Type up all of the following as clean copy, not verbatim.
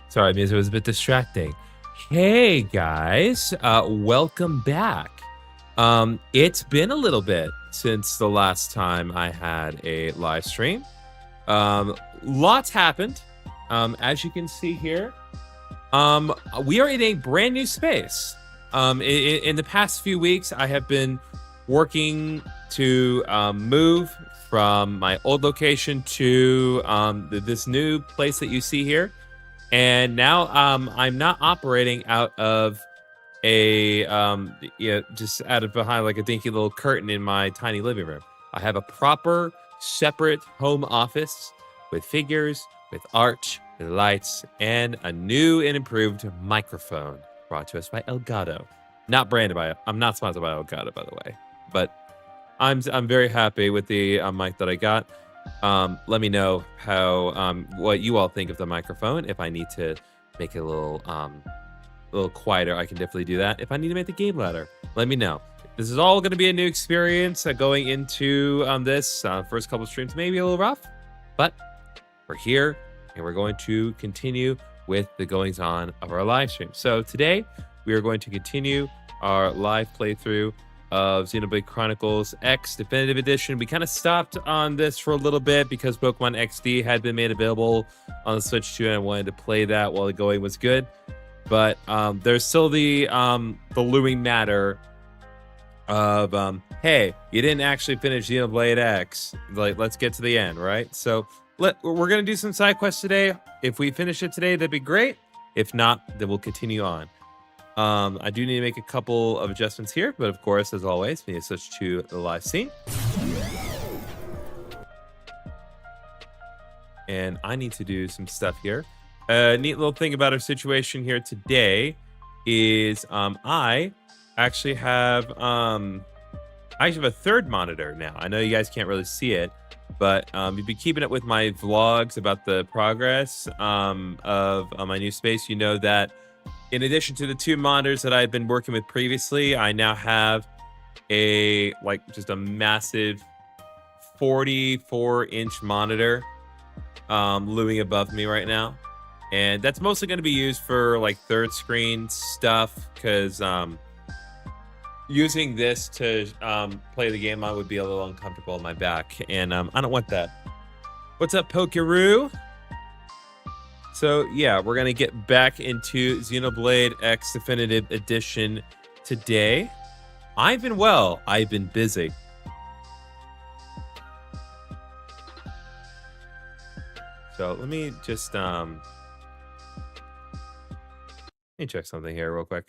Sorry, it was a bit distracting. Hey guys, welcome back. It's been a little bit since the last time I had a live stream. Lots happened. As you can see here, we are in a brand new space. In the past few weeks, I have been working to move from my old location to this new place that you see here. And now I'm not operating out of a just out of behind like a dinky little curtain in my tiny living room. I have a proper separate home office with figures, with art, with lights, and a new and improved microphone brought to us by Elgato. Not branded by it. I'm not sponsored by Elgato, by the way, but I'm very happy with the mic that I got. Let me know how what you all think of the microphone. If I need to make it a little quieter, I can definitely do that. If I need to make the game louder, let me know. This is all going to be a new experience going into this first couple streams, maybe a little rough, but we're here and we're going to continue with the goings on of our live stream. So today we are going to continue our live playthrough of Xenoblade Chronicles X Definitive Edition. We kind of stopped on this for a little bit because Pokemon XD had been made available on the Switch 2, and I wanted to play that while the going was good. But there's still the looming matter of, hey, you didn't actually finish Xenoblade X. Like, let's get to the end, right? So we're going to do some side quests today. If we finish it today, that'd be great. If not, then we'll continue on. I do need to make a couple of adjustments here, but of course, as always, we need to switch to the live scene. And I need to do some stuff here. Neat little thing about our situation here today is I actually have a third monitor now. I know you guys can't really see it, but you've been keeping up with my vlogs about the progress of my new space. You know that in addition to the two monitors that I've been working with previously, I now have just a massive 44-inch monitor looming above me right now. And that's mostly going to be used for like third screen stuff, because using this to play the game on would be a little uncomfortable on my back, and I don't want that. What's up, Pokeroo? So yeah, we're gonna get back into Xenoblade X Definitive Edition today. I've been well. I've been busy. So let me just let me check something here real quick.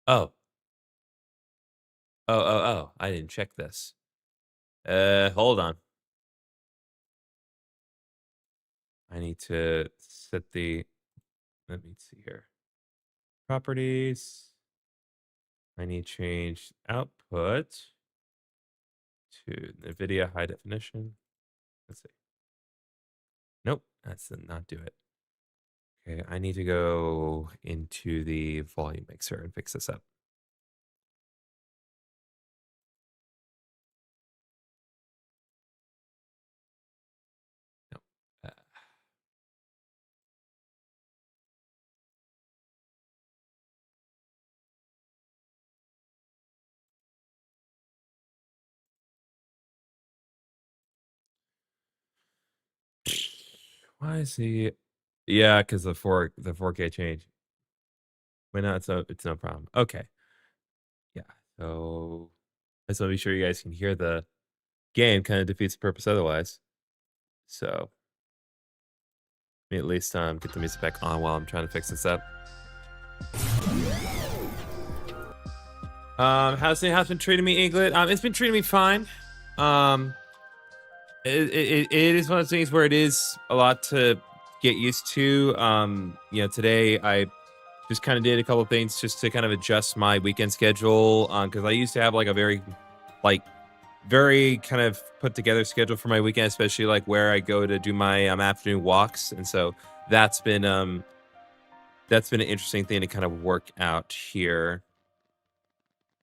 Oh. I didn't check this. Hold on. I need to set let me see here. Properties. I need to change output to NVIDIA high definition. Let's see. Nope, that's not do it. Okay, I need to go into the volume mixer and fix this up. No. Why is he? Yeah, because the 4K change. Why not? So it's no problem. Okay. Yeah. So I just want to be sure you guys can hear the game. Kind of defeats the purpose otherwise. So let me at least get the music back on while I'm trying to fix this up. How's it been treating me, England? It's been treating me fine. It is one of those things where it is a lot to get used to. Today I just kind of did a couple of things just to kind of adjust my weekend schedule, because I used to have like a very kind of put together schedule for my weekend, especially like where I go to do my afternoon walks, and so that's been that's been an interesting thing to kind of work out here.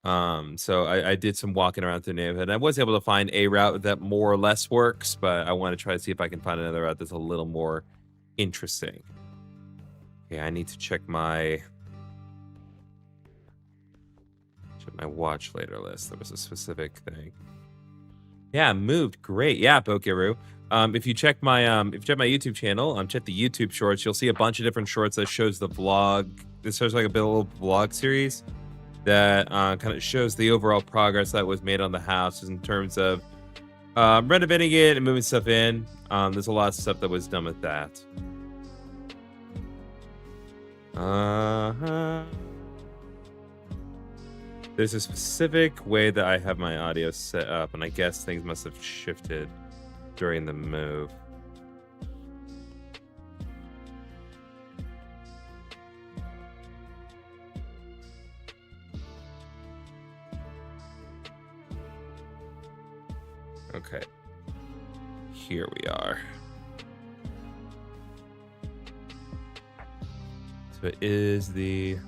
So I did some walking around the neighborhood. I was able to find a route that more or less works, but I want to try to see if I can find another route that's a little more interesting. Yeah, I need to check my watch later list. There was a specific thing. Yeah, moved. Great. Yeah, Bokeru. If you check my YouTube channel, check the YouTube shorts, you'll see a bunch of different shorts that shows the vlog. This shows like a little vlog series that kind of shows the overall progress that was made on the house in terms of renovating it and moving stuff in. There's a lot of stuff that was done with that. There's a specific way that I have my audio set up, and I guess things must have shifted during the move. Okay. Here we are. So it is the...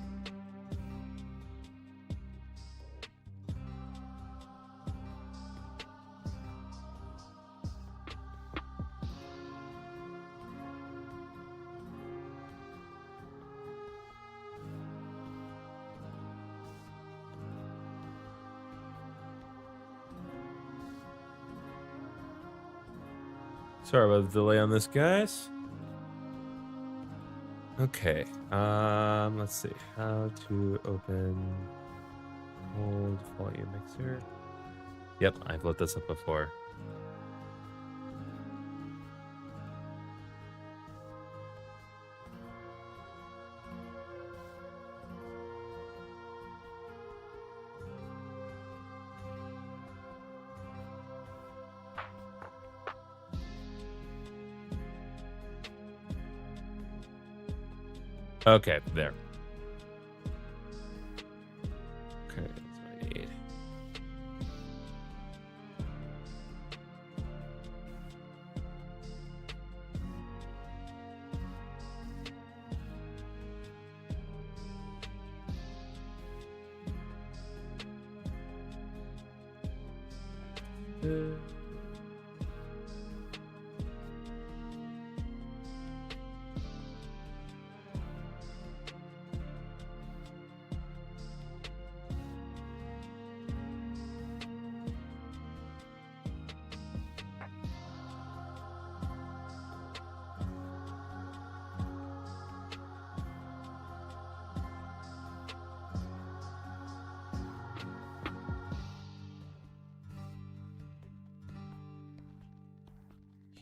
Sorry about the delay on this, guys. Okay, let's see. How to open old volume mixer. Yep, I've looked this up before. Okay, there. Okay, that's what I need.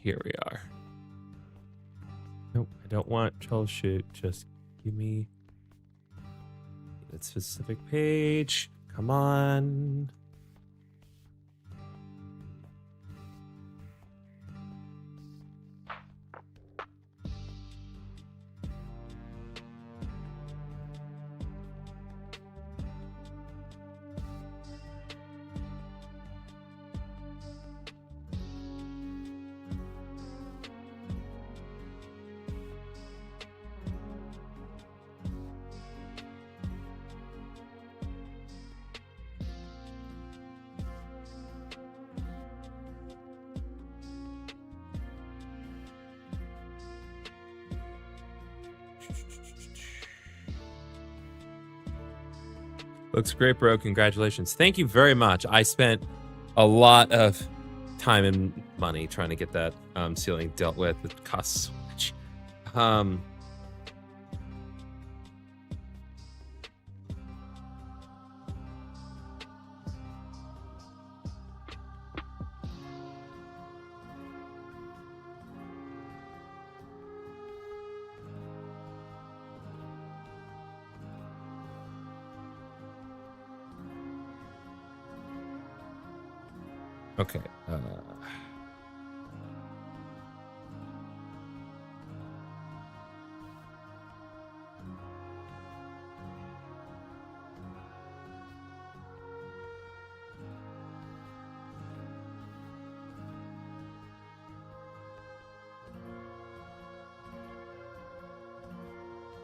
Here we are. Nope, I don't want troubleshoot. Just give me that specific page. Come on. Looks great, bro. Congratulations. Thank you very much. I spent a lot of time and money trying to get that ceiling dealt with. It costs so much. Okay.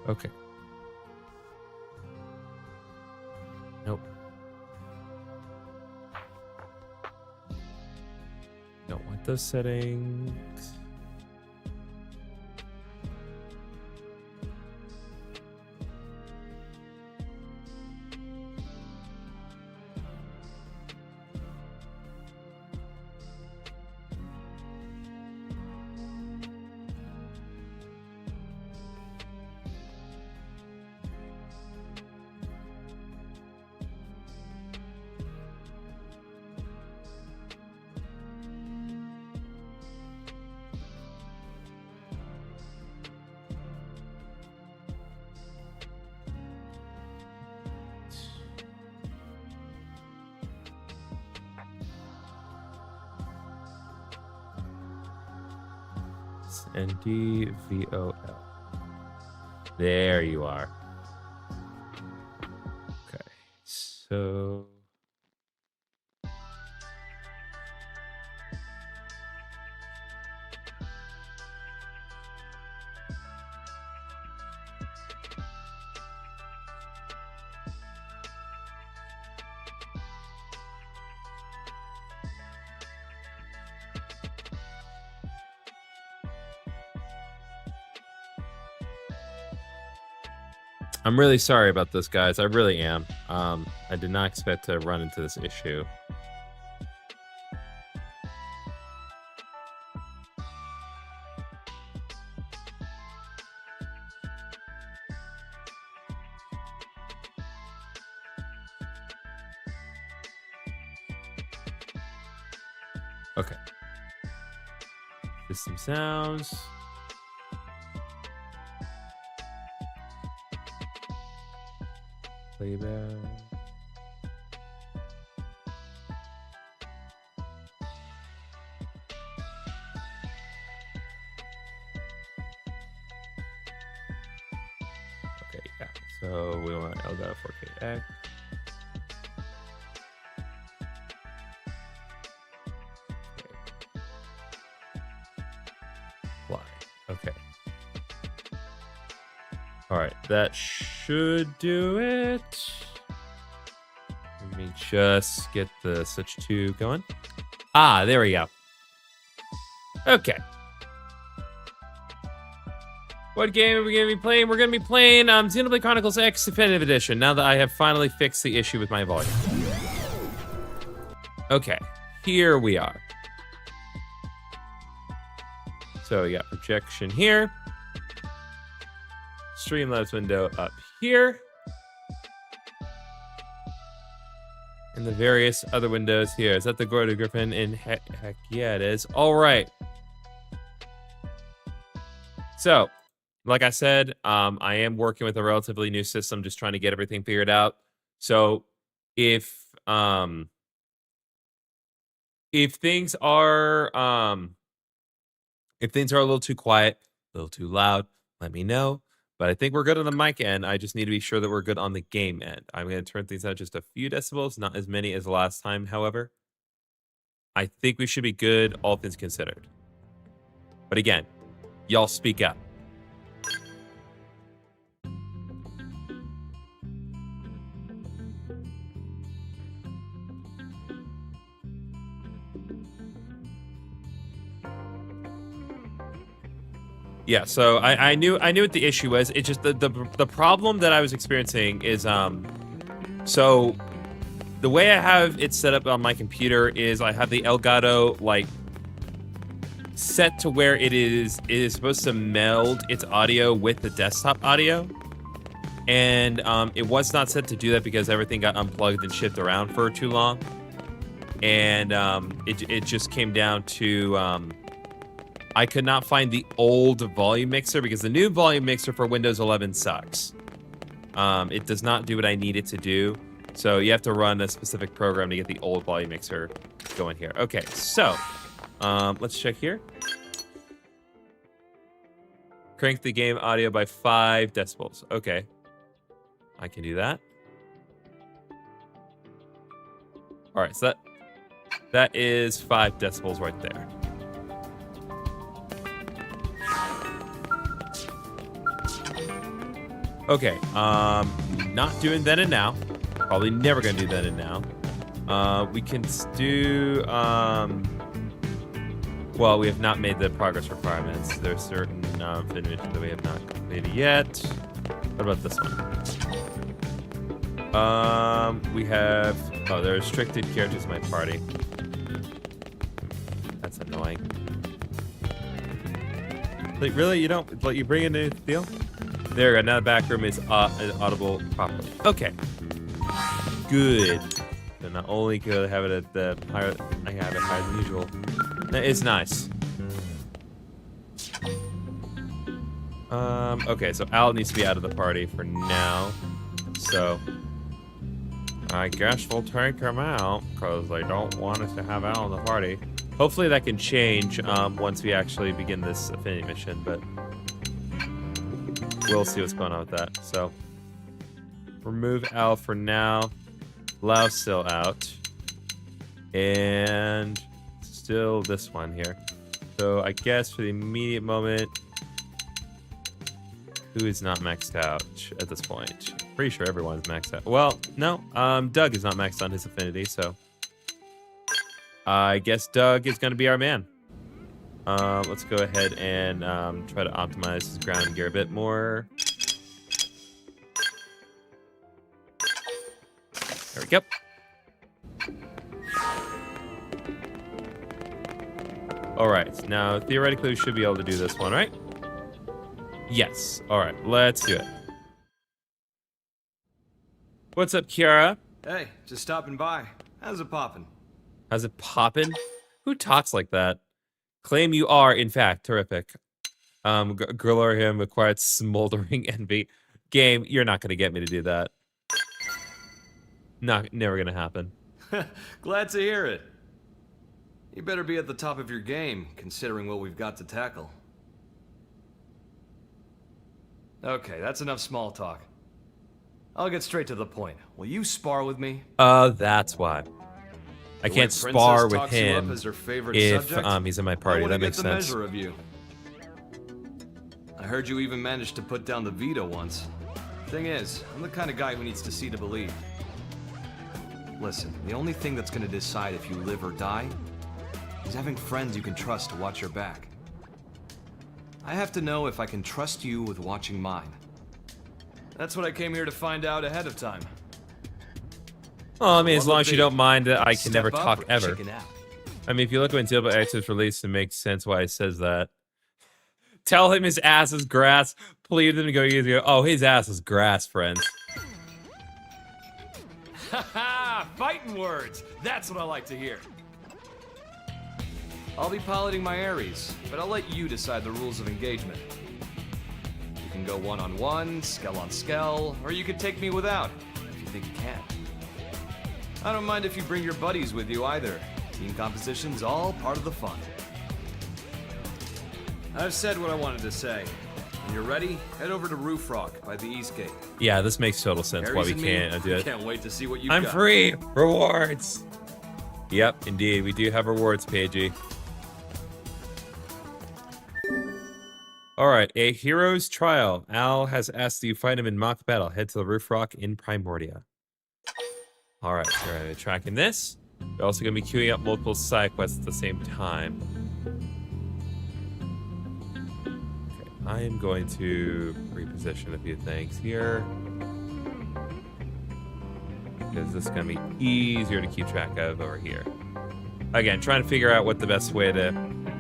Okay. those settings. NDVOL. There you are. Okay, so I'm really sorry about this, guys. I really am. I did not expect to run into this issue. Okay. System sounds. Playback. Okay, yeah. So we want Elgato 4KX. Okay. All right, that should do it. Let me just get the Switch 2 going. Ah, there we go. Okay. What game are we going to be playing? We're going to be playing Xenoblade Chronicles X Definitive Edition, now that I have finally fixed the issue with my volume. Okay, here we are. So we got projection here. Streamlabs window up here. And the various other windows here. Is that the Gordo Griffin? And heck yeah, it is. All right. So, like I said, I am working with a relatively new system, just trying to get everything figured out. So, if things are a little too quiet, a little too loud, let me know. But I think we're good on the mic end. I just need to be sure that we're good on the game end. I'm going to turn things out just a few decibels, not as many as last time, however. I think we should be good, all things considered. But again, y'all speak up. Yeah, so I knew what the issue was. It's just the problem that I was experiencing is so the way I have it set up on my computer is I have the Elgato like set to where it is supposed to meld its audio with the desktop audio, and it was not set to do that because everything got unplugged and shipped around for too long, and it just came down to I could not find the old volume mixer because the new volume mixer for Windows 11 sucks. It does not do what I need it to do. So you have to run a specific program to get the old volume mixer going here. Okay, so let's check here. Crank the game audio by 5 decibels. Okay, I can do that. All right, so that is 5 decibels right there. Okay, not doing then and now. Probably never gonna do then and now. We can do Well, we have not made the progress requirements. There's certain fin missions that we have not completed yet. What about this one? We have... Oh, there are restricted characters in my party. That's annoying. Like, really? You don't... Like, you bring in a deal? There we go. Now the back room is audible properly. Okay. Good. So not only could I have it at the higher... I have it higher than usual. That is nice. Okay, so Al needs to be out of the party for now. So... I guess we'll take him out, because they don't want us to have Al in the party. Hopefully that can change once we actually begin this affinity mission, but we'll see what's going on with that. So, remove Al for now. Lau's still out. And still this one here. So, I guess for the immediate moment, who is not maxed out at this point? Pretty sure everyone's maxed out. Well, no. Doug is not maxed on his affinity, so I guess Doug is going to be our man. Let's go ahead and try to optimize his ground gear a bit more. There we go. All right. Now, theoretically, we should be able to do this one, right? Yes. All right. Let's do it. What's up, Kiara? Hey, just stopping by. How's it poppin'? How's it poppin'? Who talks like that? Claim you are, in fact, terrific. Girl him acquired smoldering envy. Game, you're not gonna get me to do that. Never gonna happen. Glad to hear it. You better be at the top of your game, considering what we've got to tackle. Okay, that's enough small talk. I'll get straight to the point. Will you spar with me? That's why. I can't spar with him if he's in my party. That makes sense. Measure of you. I heard you even managed to put down the veto once. Thing is, I'm the kind of guy who needs to see to believe. Listen, the only thing that's gonna decide if you live or die is having friends you can trust to watch your back. I have to know if I can trust you with watching mine. That's what I came here to find out ahead of time. Well, I mean, as long as you don't mind that I can never talk ever. I mean, if you look when Xenoblade X was released, it makes sense why it says that. Tell him his ass is grass. Please him to go easy. Oh, his ass is grass, friends. Haha, fighting words. That's what I like to hear. I'll be piloting my Ares, but I'll let you decide the rules of engagement. You can go one-on-one, skell on skell, or you could take me without, if you think you can. I don't mind if you bring your buddies with you either. Team composition's all part of the fun. I've said what I wanted to say. When you're ready, head over to Roof Rock by the East Gate. Yeah, this makes total sense why we can't do it. Can't wait to see what I'm free! Rewards! Yep, indeed. We do have rewards, Paigey. Alright, a hero's trial. Al has asked that you fight him in mock battle. Head to the Roof Rock in Primordia. Alright, so we're gonna be tracking this. We're also gonna be queuing up multiple side quests at the same time. Okay, I am going to reposition a few things here. Because this is gonna be easier to keep track of over here. Again, trying to figure out what the best way to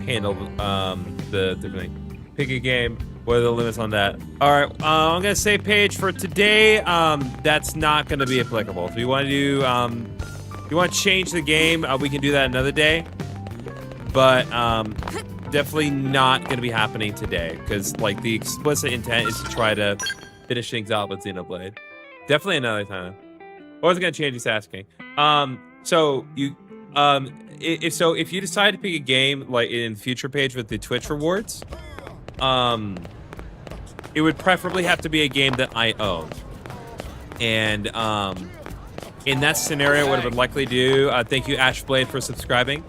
handle the different thing. Pick a game. What are the limits on that? All right, I'm gonna say Paige for today. That's not gonna be applicable. If you want to do, you want to change the game, we can do that another day. But definitely not gonna be happening today because like the explicit intent is to try to finish things out with Xenoblade. Definitely another time. I wasn't gonna change. He's asking. So you, if you decide to pick a game like in future Paige with the Twitch rewards. It would preferably have to be a game that I own. And in that scenario, what I would likely do, thank you Ashblade for subscribing,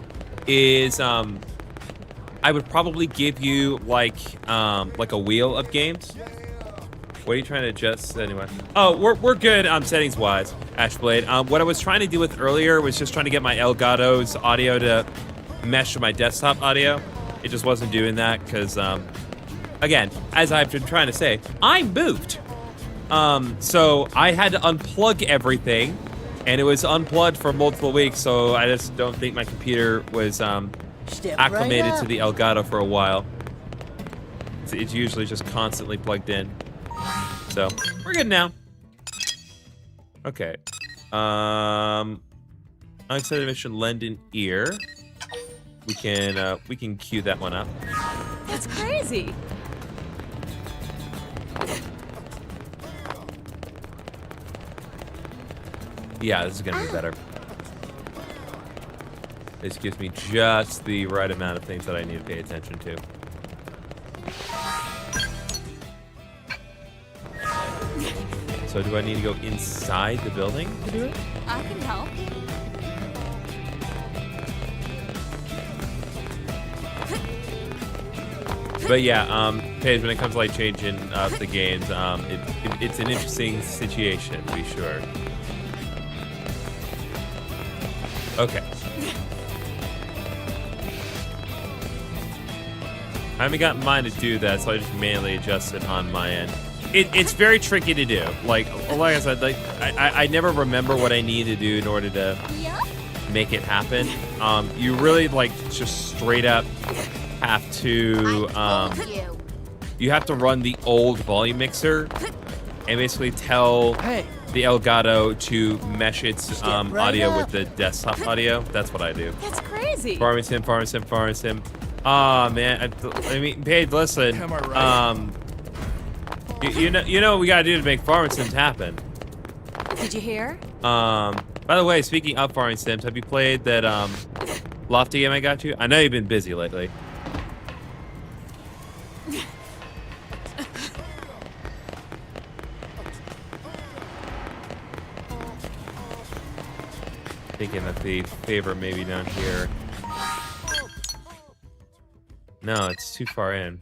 is I would probably give you like a wheel of games. What are you trying to adjust anyway? Oh, we're good settings wise, Ashblade. What I was trying to do with earlier was just trying to get my Elgato's audio to mesh with my desktop audio. it just wasn't doing that because, again, as I've been trying to say, I moved. So I had to unplug everything, and it was unplugged for multiple weeks, so I just don't think my computer was acclimated to the Elgato for a while. It's usually just constantly plugged in. So, we're good now. Okay. Unexcited mission, lend an ear. We can queue that one up. That's crazy. Yeah, this is gonna be better. This gives me just the right amount of things that I need to pay attention to. So do I need to go inside the building to do it? I can help. But yeah, Paige, when it comes to like changing up the games, it's an interesting situation, to be sure. Okay. I haven't got mine to do that, so I just manually adjust it on my end. It's very tricky to do. Like I said, like I never remember what I need to do in order to make it happen. You really like just straight up have to you have to run the old volume mixer and basically tell the Elgato to mesh its audio with the desktop audio. That's what I do. That's crazy. Farming sim. Aw, man. I mean, Paige, listen. You know what we gotta do to make farming sims happen. Did you hear? By the way, speaking of farming sims, have you played that Lofty game I got you? I know you've been busy lately. Thinking that the favor may be down here. No, it's too far in.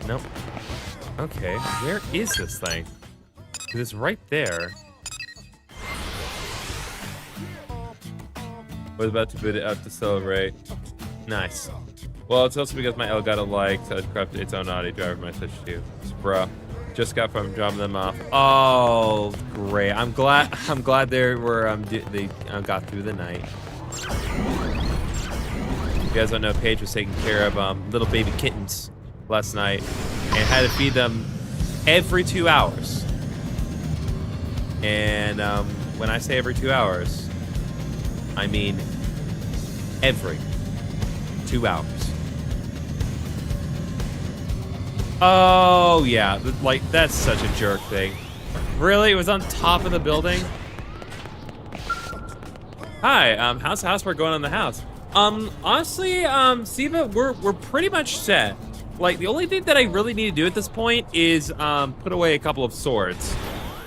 Nope. Okay, where is this thing? 'Cause it's right there. Was about to boot it up to celebrate. Nice. Well, it's also because my Elgato likes to corrupt its own audio driver my Switch 2. Bruh. Just got from dropping them off. Oh, great! I'm glad they were they got through the night. You guys don't know, Paige was taking care of little baby kittens last night and had to feed them every 2 hours. And when I say every 2 hours, I mean every 2 hours. Oh, yeah. Like, that's such a jerk thing. Really? It was on top of the building? Hi, how's the housework going on the house? Honestly, Siva, we're pretty much set. Like, the only thing that I really need to do at this point is, put away a couple of swords.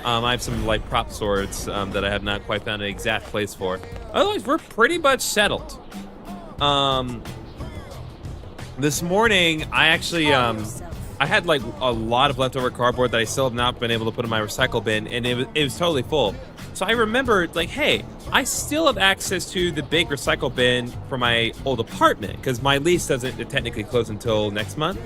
I have some, like, prop swords, that I have not quite found an exact place for. Otherwise, we're pretty much settled. This morning, I actually, I had like a lot of leftover cardboard that I still have not been able to put in my recycle bin, and it was totally full. So I remembered, like, hey, I still have access to the big recycle bin for my old apartment because my lease doesn't technically close until next month.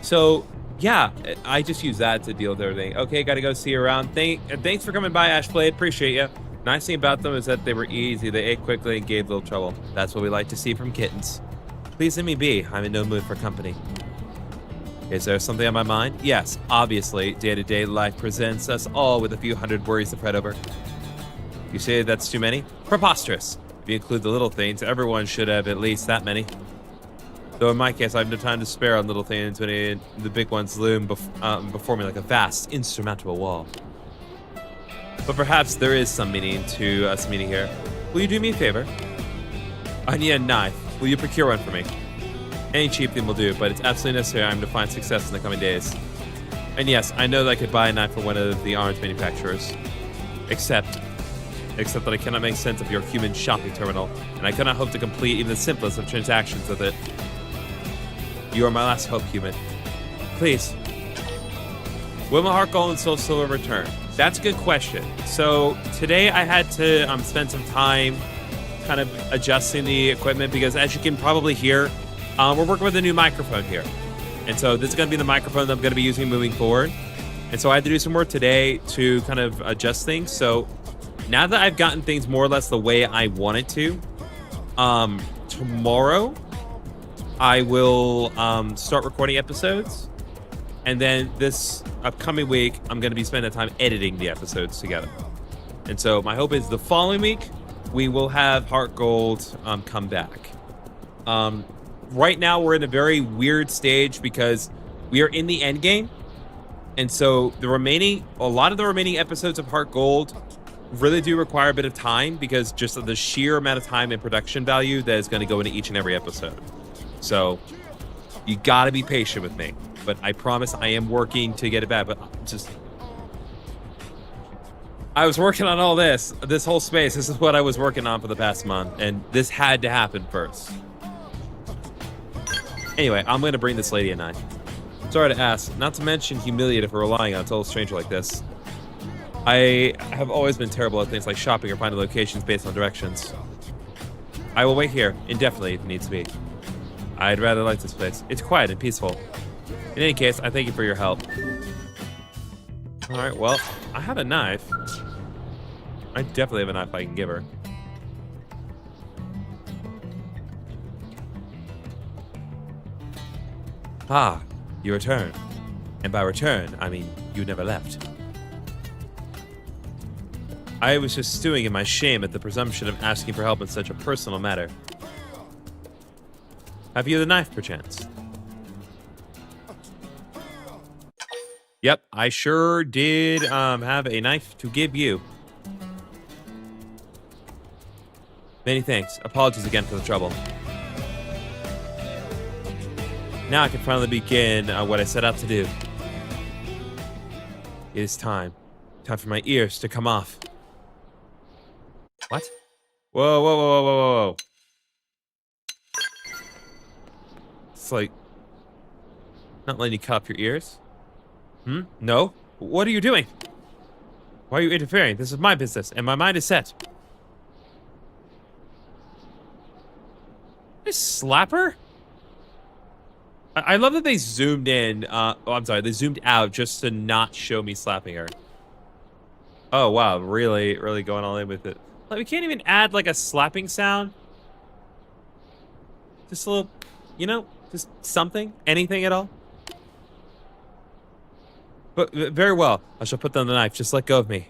So yeah, I just use that to deal with everything. Okay, gotta go see you around. Thanks for coming by, Ashblade. Appreciate you. Nice thing about them is that they were easy. They ate quickly and gave little trouble. That's what we like to see from kittens. Please let me be. I'm in no mood for company. Is there something on my mind? Yes, obviously, day-to-day life presents us all with a few hundred worries to fret over. You say that's too many? Preposterous. If you include the little things, everyone should have at least that many. Though in my case, I have no time to spare on little things when the big ones loom before me like a vast, insurmountable wall. But perhaps there is some meaning to us meeting here. Will you do me a favor? I need a knife. Will you procure one for me? Any cheap thing will do, but it's absolutely necessary I'm to find success in the coming days. And yes, I know that I could buy a knife from one of the arms manufacturers. Except that I cannot make sense of your human shopping terminal, and I cannot hope to complete even the simplest of transactions with it. You are my last hope, human. Please. Will my heart, gold, and soul silver return? That's a good question. So today I had to spend some time kind of adjusting the equipment because, as you can probably hear, we're working with a new microphone here. And so this is going to be the microphone that I'm going to be using moving forward. And so I had to do some work today to kind of adjust things. So now that I've gotten things more or less the way I wanted to, tomorrow I will start recording episodes. And then this upcoming week, I'm going to be spending time editing the episodes together. And so my hope is the following week, we will have Heart Gold come back. Right now, we're in a very weird stage because we are in the end game. And so a lot of the remaining episodes of Heart Gold really do require a bit of time because just of the sheer amount of time and production value that is going to go into each and every episode. So you got to be patient with me. But I promise I am working to get it back. But I was working on all this whole space. This is what I was working on for the past month. And this had to happen first. Anyway, I'm going to bring this lady a knife. Sorry to ask, not to mention humiliated for relying on a total stranger like this. I have always been terrible at things like shopping or finding locations based on directions. I will wait here indefinitely if it needs to be. I'd rather like this place. It's quiet and peaceful. In any case, I thank you for your help. Alright, well, I have a knife. I definitely have a knife I can give her. Ah, you return. And by return, I mean you never left. I was just stewing in my shame at the presumption of asking for help in such a personal matter. Have you the knife, perchance? Yep, I sure did have a knife to give you. Many thanks. Apologies again for the trouble. Now I can finally begin what I set out to do. It is time. Time for my ears to come off. What? Whoa, whoa, whoa, whoa, whoa, whoa. It's like not letting you cut off your ears. No? What are you doing? Why are you interfering? This is my business, and my mind is set. This slapper? I love that they zoomed in. They zoomed out just to not show me slapping her. Oh, wow. Really, really going all in with it. Like, we can't even add, like, a slapping sound. Just a little, just something. Anything at all. But very well. I shall put down the knife. Just let go of me.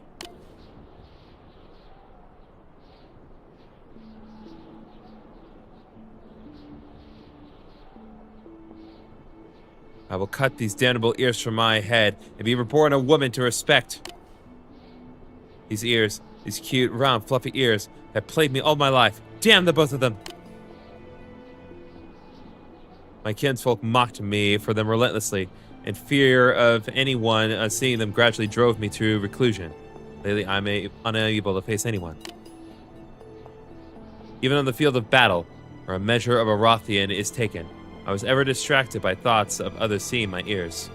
I will cut these damnable ears from my head and be reborn a woman to respect. These ears, these cute, round, fluffy ears have plagued me all my life. Damn the both of them. My kinsfolk mocked me for them relentlessly, and fear of anyone seeing them gradually drove me to reclusion. Lately, I'm unable to face anyone. Even on the field of battle, where a measure of a Rothian is taken, I was ever distracted by thoughts of others seeing my ears.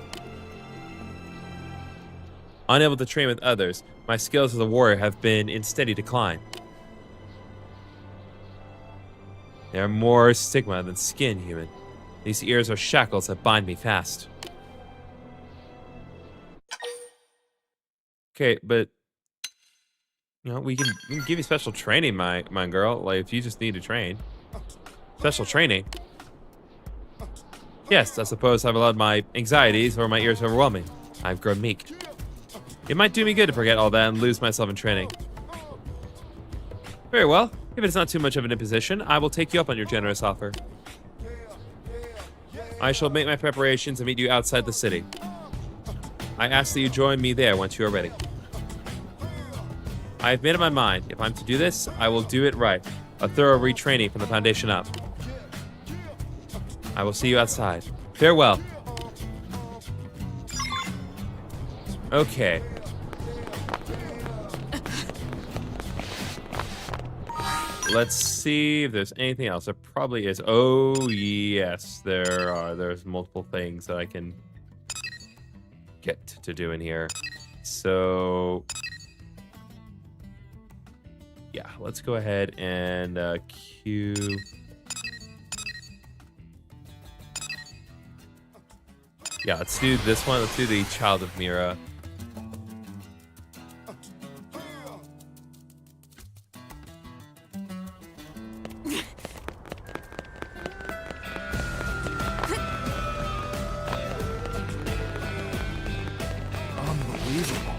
Unable to train with others, my skills as a warrior have been in steady decline. They are more stigma than skin, human. These ears are shackles that bind me fast. Okay, but we can give you special training, my girl. Like, if you just need to train, special training. Yes, I suppose I've allowed my anxieties or my ears overwhelming. I've grown meek. It might do me good to forget all that and lose myself in training. Very well. If it's not too much of an imposition, I will take you up on your generous offer. I shall make my preparations and meet you outside the city. I ask that you join me there once you are ready. I have made up my mind. If I'm to do this, I will do it right. A thorough retraining from the foundation up. I will see you outside. Farewell. Okay. Let's see if there's anything else. There probably is. Oh, yes, there are. There's multiple things that I can get to do in here. So yeah, let's go ahead and queue. Yeah, let's do this one. Let's do the Child of Mira. Unbelievable.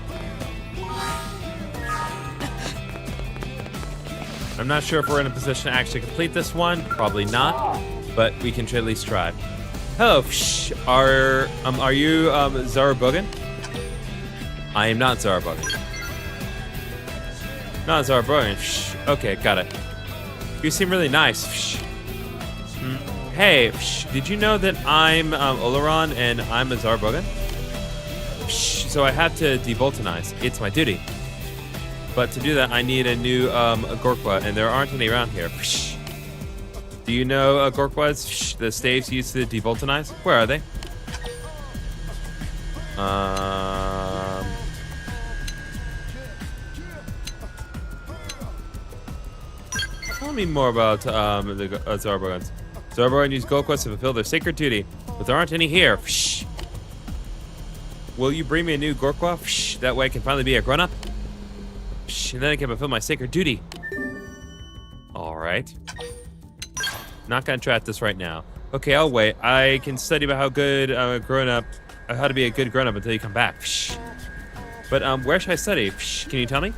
I'm not sure if we're in a position to actually complete this one. Probably not, but we can at least try. Hello, are you Zarabogan? I am not Zarabogan. Not Zarabogan. Okay, got it. You seem really nice. Hey, did you know that I'm Oleron and I'm a Zarabogan? So I have to devoltanize. It's my duty. But to do that, I need a new Gorkwa, and there aren't any around here. Do you know Gorkwas? The staves used to devoltanize? Where are they? Tell me more about the Zarbogans. Zarbogan use Gorkwas to fulfill their sacred duty, but there aren't any here. Will you bring me a new Gorkwa? That way I can finally be a grown-up. And then I can fulfill my sacred duty. All right. Not gonna try this right now. Okay, I'll wait. I can study about how good how to be a good grown-up until you come back. But where should I study? Can you tell me?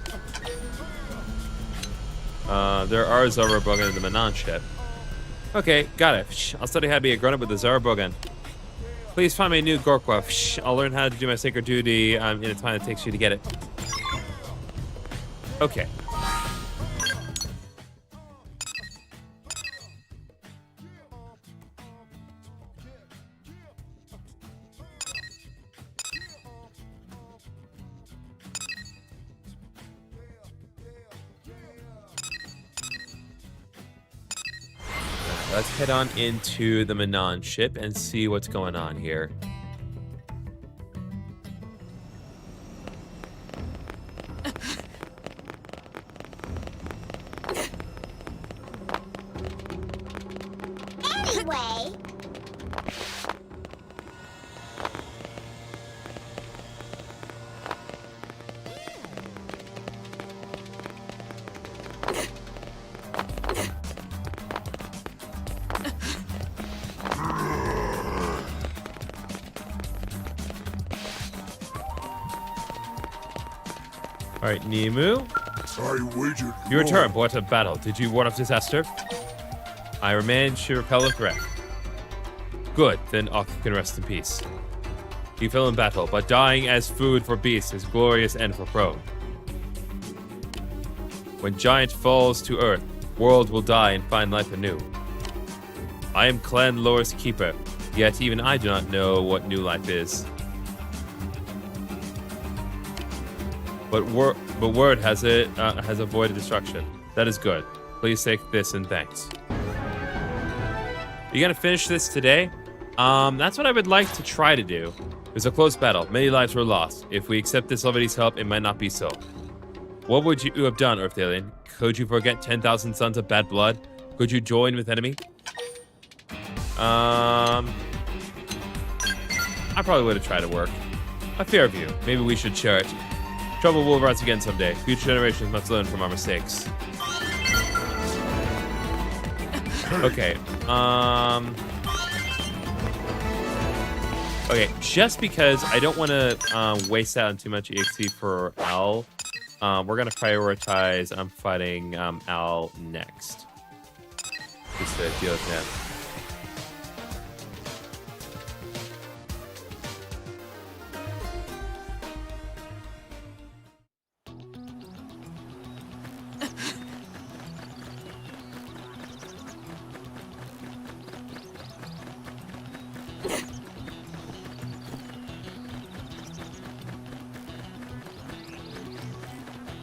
There are Zarabogan in the Manan ship. Okay, got it. I'll study how to be a grown-up with the Zarabogan. Please find me a new Gorkwa. I'll learn how to do my sacred duty in the time it takes you to get it. Okay. Let's head on into the Manan ship and see what's going on here. Anyway. All right, Nemu. I waited. You returned, but what a battle. Did you ward off disaster? I managed to repel a threat. Good, then Ak can rest in peace. He fell in battle, but dying as food for beasts is glorious end for prone. When giant falls to earth, world will die and find life anew. I am Clan Lore's keeper, yet even I do not know what new life is. But word has avoided destruction. That is good. Please take this and thanks. You gonna finish this today? That's what I would like to try to do. It was a close battle. Many lives were lost. If we accept this Levity's help, it might not be so. What would you have done, Earth Alien? Could you forget 10,000 sons of bad blood? Could you join with enemy? I probably would have tried to work. A fair view. Maybe we should share it. Trouble will rise again someday. Future generations must learn from our mistakes. Okay. Okay, just because I don't want to waste out on too much EXP for Al, we're going to prioritize fighting Al next. Just to deal with him.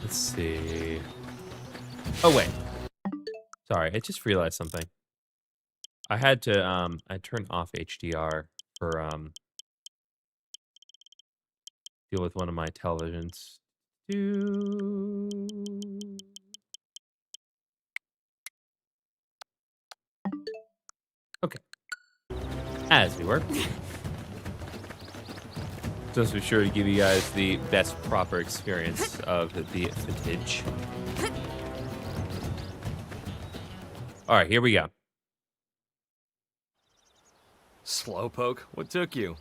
Let's see. Oh wait. Sorry, I just realized something. I had to I turned off HDR for deal with one of my televisions. Do. Okay. As we were. Just be sure to give you guys the best proper experience of the vintage. All right, here we go. Slowpoke, what took you?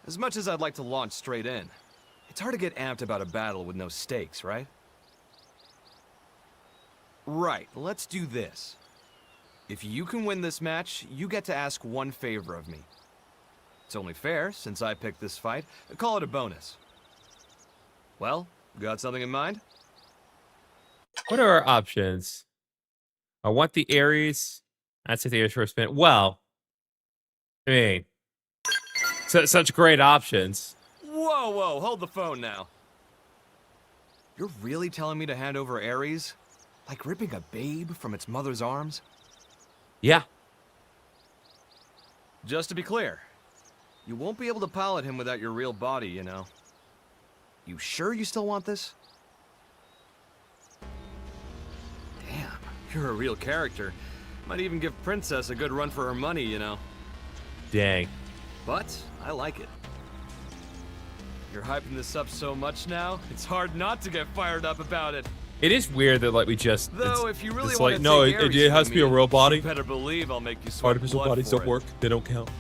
As much as I'd like to launch straight in, it's hard to get amped about a battle with no stakes, right? Right, let's do this. If you can win this match, you get to ask one favor of me. It's only fair, since I picked this fight. Call it a bonus. Well, got something in mind? What are our options? I want the Ares. I'd say the Ares first spin. Well, I mean, such great options. Whoa, whoa, hold the phone now. You're really telling me to hand over Ares? Like ripping a babe from its mother's arms? Yeah. Just to be clear, you won't be able to pilot him without your real body, you know. You sure you still want this? Damn, you're a real character. Might even give Princess a good run for her money, you know. Dang. But I like it. You're hyping this up so much now, it's hard not to get fired up about it. It is weird that like we just. Though, if you really it's want like to no, take Ares it has to from be a me, real body. you better believe I'll make you sweat Artificial blood bodies for don't it. work. They don't count.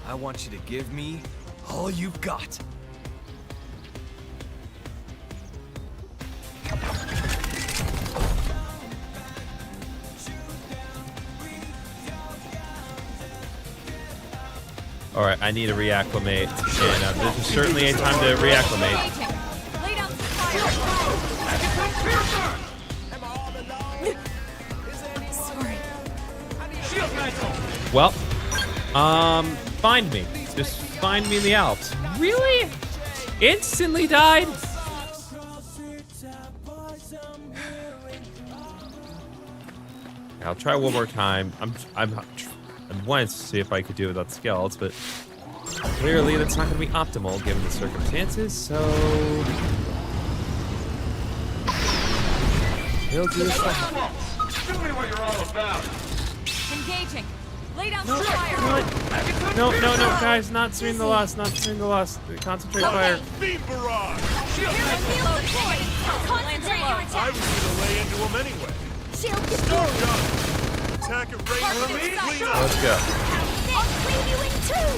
I want you to give me all you've got. All right, I need to reacclimate, and this is certainly a time to reacclimate. Lay down some fire. Sorry. Well, find me. Just find me in the Alps. Really? Instantly died? I'll try one more time. I wanted to see if I could do it without skills, but clearly that's not going to be optimal given the circumstances, so he'll do this one. Show me what you're all about. Engaging. Lay down some fire. No, guys, not seeing the loss, not seeing the loss. Concentrate fire. Beam barrage. Shield deployed. Concentrate your I attack. was gonna lay into him anyway. Shield Start deployed. gun. Attack at range. Clean up. Let's go. I'll clean you in two.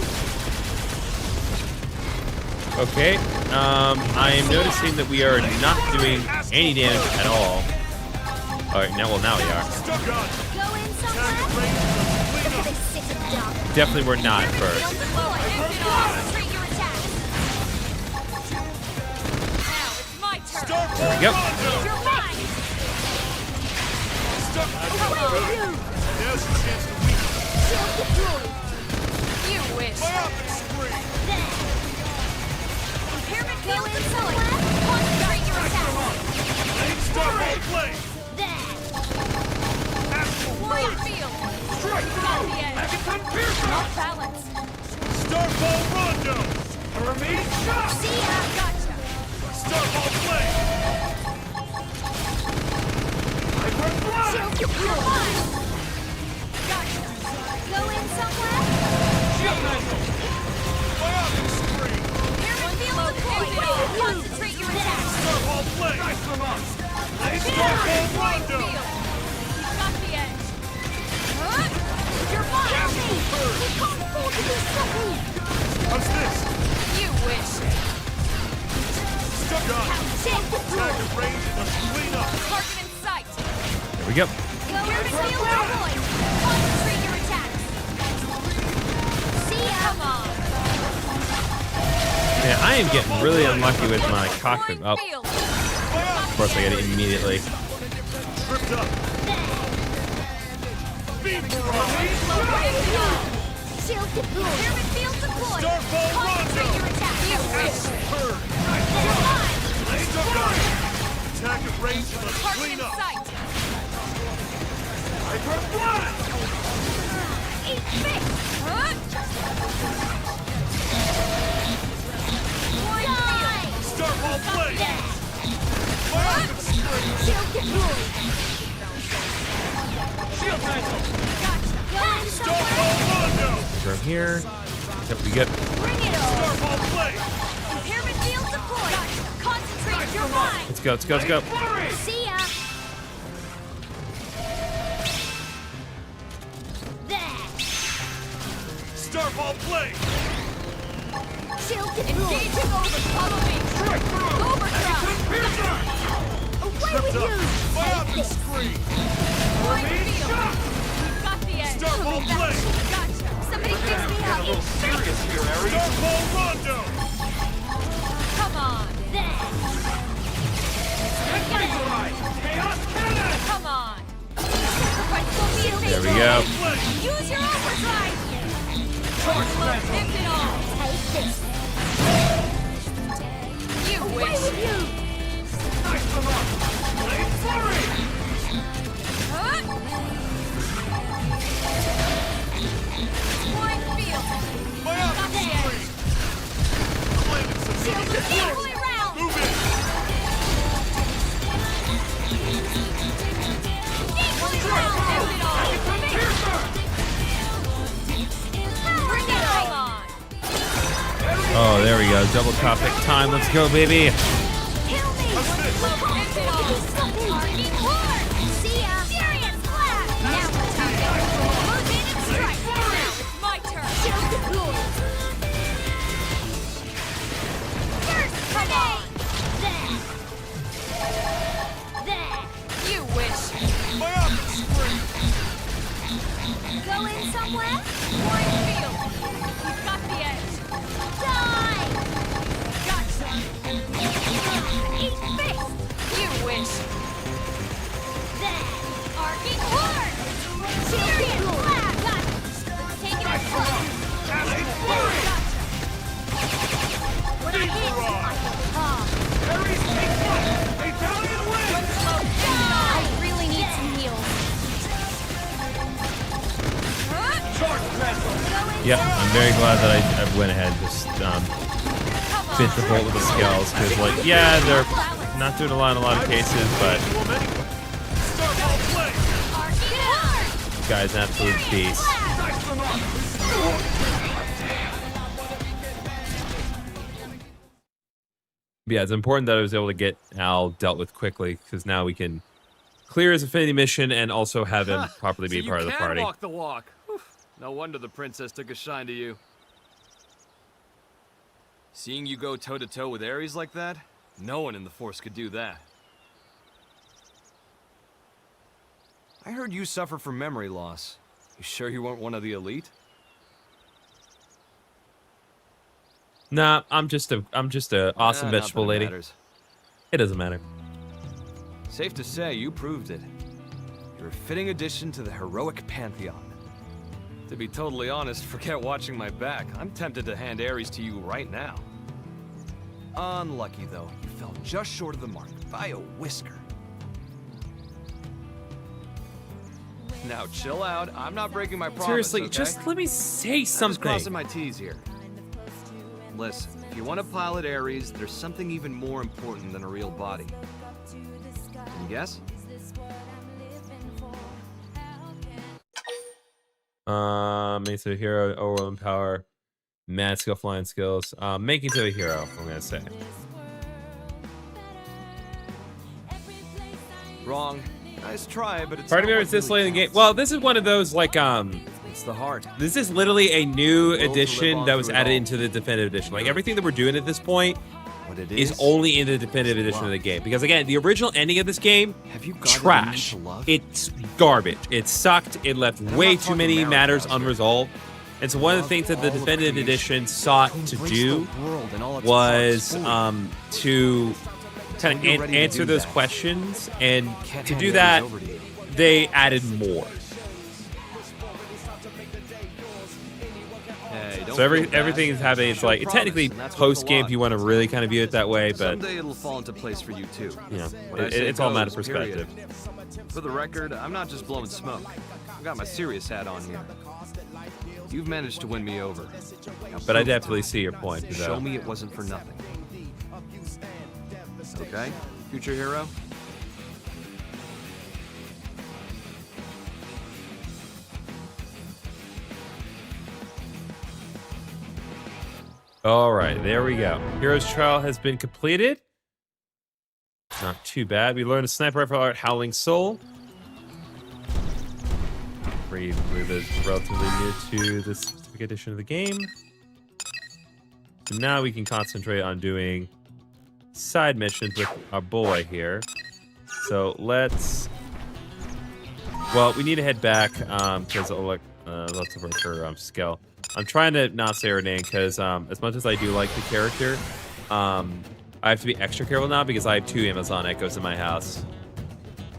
Okay, I am noticing that we are not doing any damage at all. All right, now we are. Start gun. Go in Attack somewhere. at range. Clean up. Definitely we're not Shield first. deployed. Concentrate your attack. Now it's my turn. Start There we go. You're mine. Start. How are you? Now's your chance to win. Shield deployed. You wish. Fire up and scream. Impairment field deployed. Concentrate your attack. Start all play. Warrior field. Got the edge. Off balance. Start ball rondo. See ya. Gotcha. Start ball play. Shield deployed. Gotcha. Go in somewhere. Fire up and scream. Impairment field deployed. Concentrate your attack. Start ball play. Nice from us. Start ball Warrior rondo. field. You've got the edge. Huh? You're mine. We can't afford to be sloppy. How's this? You wish. Start gun. Shield Attack deployed. at range and clean up. Target in sight. There we go. Go in field deployed. Concentrate your attacks. See ya. Come on. Man, I am getting really unlucky with my cockpit. Oh, Field. of course I get it immediately. Tripped up. Beam barrage. Shield deployed. Impairment field deployed. Start ball Concentrate rondo. your attack. You wish. Bird. Start gun. Attack at range and Target clean in up. sight. Hyper blast. Eat this. Huh? Starfall blade! Shield deployed. Shield mantle! Gotcha. Going somewhere. Starfall rondo! From here. Yep, we get. Bring it on. Starfall blade! Impairment field deployed. Gotcha. Concentrate your mind. Let's go. Let's go. Let's go. Flurry! See ya. There. Starfall blade! Shield deployed. Engaging over. Follow me. Strike through! Overdrive. Piercer! Away with Tripped up! you. Fire Take and this. screen! Wide Meat field. shot! We've got the edge. Starfall blade! Gotcha. Somebody fix me Getting a up. little serious here, Ares. Starfall rondo! Come on. There. Vaporized! Chaos cannon! Come on. Sacrifice will be a There we favor. go. Blade! Use your overdrive. Charge mantle! Lift it all. Take this. You Nice remark! Blade flurry! Wide field. Fire Got and the edge. screen! Landed some Shield meat. equally round. Move in! Equally round. Lift it all. Piercer! Bring it on. Oh, there we go. Double topic time. Let's go, baby. Kill me. What's this? Lift it all. Target hard. See ya. Furious blast. Now it's time to move in and strike. Now it's my turn. Shield deployed. First grenade. There. You wish. Fire and screen! Go in somewhere? Wide field. We've got the edge. Die! Gotcha. Eat fist. You wish. There. Arcing hard. Serious blast. Gotcha. Take it Nice close. run! Blade flurry! When I hit, I feel calm. Ares, take flight! Italian win! I really need some heals. Charge mantle! Yep, I'm very glad that I went ahead and just bit the bolt with the scales because, like, yeah, they're not doing a lot in a lot of cases, but Woman! Starfall blade! Arcing hard. this guy's an absolute beast. Nice remark! Yeah, it's important that I was able to get Al dealt with quickly because now we can clear his affinity mission and also have him properly be So part of you the can party. walk the walk. Whew. No wonder the princess took a shine to you. Seeing you go toe-to-toe with Ares like that, no one in the Force could do that. I heard you suffer from memory loss. You sure you weren't one of the elite? Nah, I'm just a awesome Not vegetable that it lady. matters. It doesn't matter. Safe to say, you proved it. You're a fitting addition to the heroic pantheon. To be totally honest, forget watching my back. I'm tempted to hand Ares to you right now. Unlucky, though. You fell just short of the mark, by a whisker. Now, chill out. I'm not breaking my promise, Seriously, okay? just let me say I'm just something. crossing my T's here. Listen, if you want to pilot Ares, there's something even more important than a real body. Can you guess? Makes a hero, overwhelming power, mad skill, flying skills. Making to a hero, I'm gonna say. Wrong. Nice try, but it's Part of not me what was this really late in the game. counts. Well, this is one of those like It's the heart. this is literally a new Will to live edition on that was through it added all. into the definitive edition. Like everything that we're doing at this point What it is only in the definitive edition of the game. Because again, the original ending of this game, Have you got it in you trash. to love? It's garbage. It sucked. It left I'm way not too talking many Marrow matters Cows here. unresolved. And so one of the Love things that the all of definitive creation. edition sought to Embrace do the world and all its was parts fully. to kind Until you're of ready to answer do those that. questions, and Can't to hand do Ares that, over to you. they added more. Hey, don't So feel bad. everything is happening. It's Show like promise, technically and that's worth a post game lot. if you want to really kind of view it that way, but Someday it'll fall into place for you too. you know, What I say it's all a matter of goes, period. perspective. For the record, I'm not just blowing smoke. I've got my serious hat on here. You've managed to win me over. Now But I prove it to definitely me. see your point. Show me it wasn't for nothing. Okay? Future hero? All right, there we go. Hero's trial has been completed. Not too bad. We learned a sniper rifle art, Howling Soul. I believe is relatively new to this specific edition of the game. So now we can concentrate on doing side missions with our boy here. So let's... Well, we need to head back because lots of her skill. I'm trying to not say her name because as much as I do like the character, I have to be extra careful now because I have 2 Amazon Echoes in my house.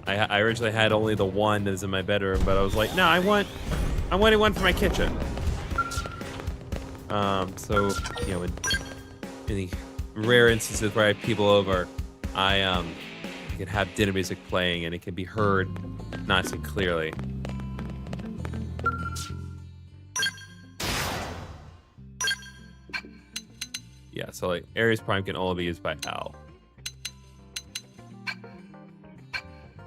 I originally had only the one that was in my bedroom, but I was like, no, I wanted one for my kitchen. So, you know, in the rare instances where I have people over, I can have dinner music playing and it can be heard nice and clearly. Yeah, so like Ares Prime can only be used by Al.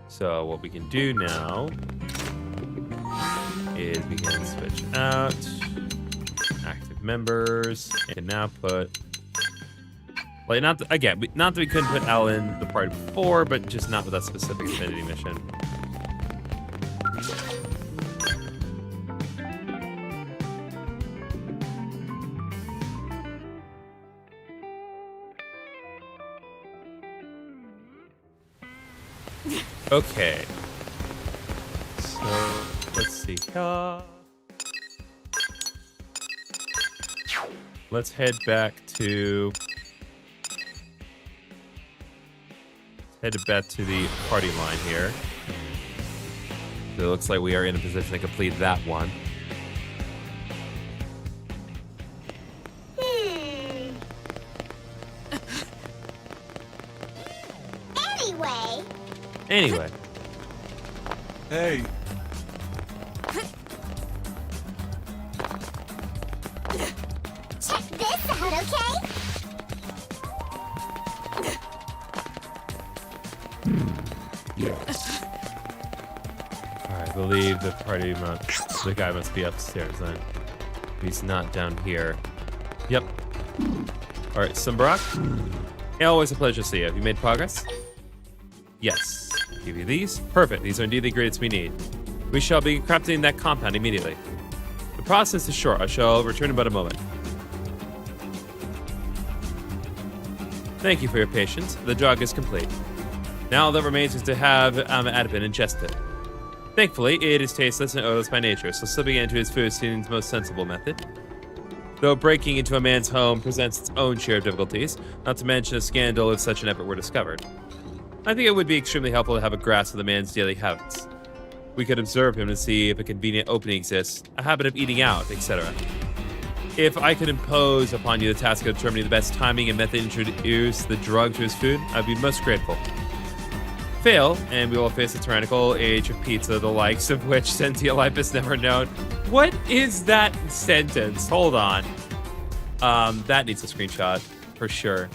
So what we can do now is we can switch out active members and now put like not that we couldn't put Al in the party before, but just not with that specific affinity mission. Okay. So let's see. Let's head back to the party line here. So it looks like we are in a position to complete that one. Anyway. Hey. Check this out, okay? Yes. Alright, I believe the guy must be upstairs then. He's not down here. Yep. Alright, Simbarak. Hey, always a pleasure to see you. Have you made progress? Yes. Give you these. Perfect. These are indeed the ingredients we need. We shall be crafting that compound immediately. The process is short. I shall return in about a moment. Thank you for your patience. The drug is complete. Now all that remains is to have Adipin ingest it. Thankfully, it is tasteless and odorless by nature, so slipping it into his food seems the most sensible method. Though breaking into a man's home presents its own share of difficulties, not to mention a scandal if such an effort were discovered. I think it would be extremely helpful to have a grasp of the man's daily habits. We could observe him to see if a convenient opening exists, a habit of eating out, etc. If I could impose upon you the task of determining the best timing and method to introduce the drug to his food, I'd be most grateful. Fail, and we will face a tyrannical age of pizza, the likes of which sentient life has never known. What is that sentence? Hold on. That needs a screenshot, for sure.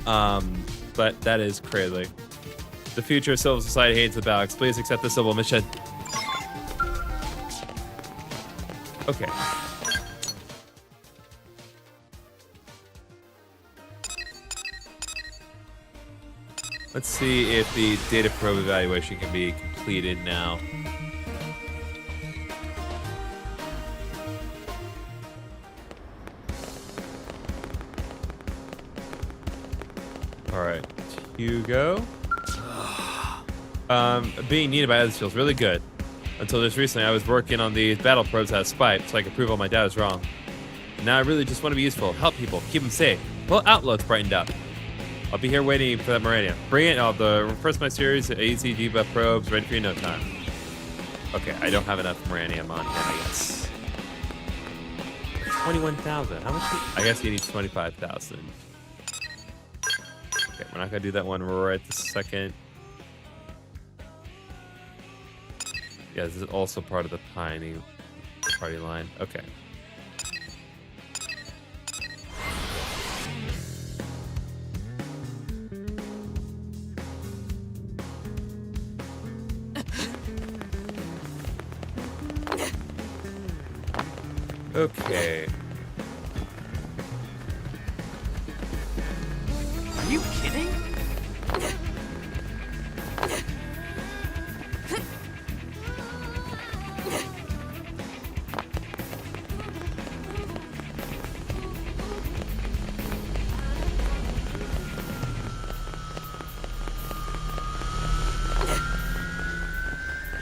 But that is crazy. The future of civil society hates the balance. Please accept the civil mission. Okay. Let's see if the data probe evaluation can be completed now. All right, Hugo. Being needed by others feels really good. Until just recently, I was working on these battle probes out of spite, so I could prove all my data is wrong. Now I really just want to be useful, help people, keep them safe. Well, outlook's brightened up. I'll be here waiting for that Meridian. Bring it. The first of my series of AZ debuff probes ready for you in no time. Okay, I don't have enough Meridian on yet, I guess. 21,000. How much? I guess he needs 25,000. Okay, we're not gonna do that one right this second. Yeah, this is also part of the Piney party line. Okay. Okay. Are you kidding?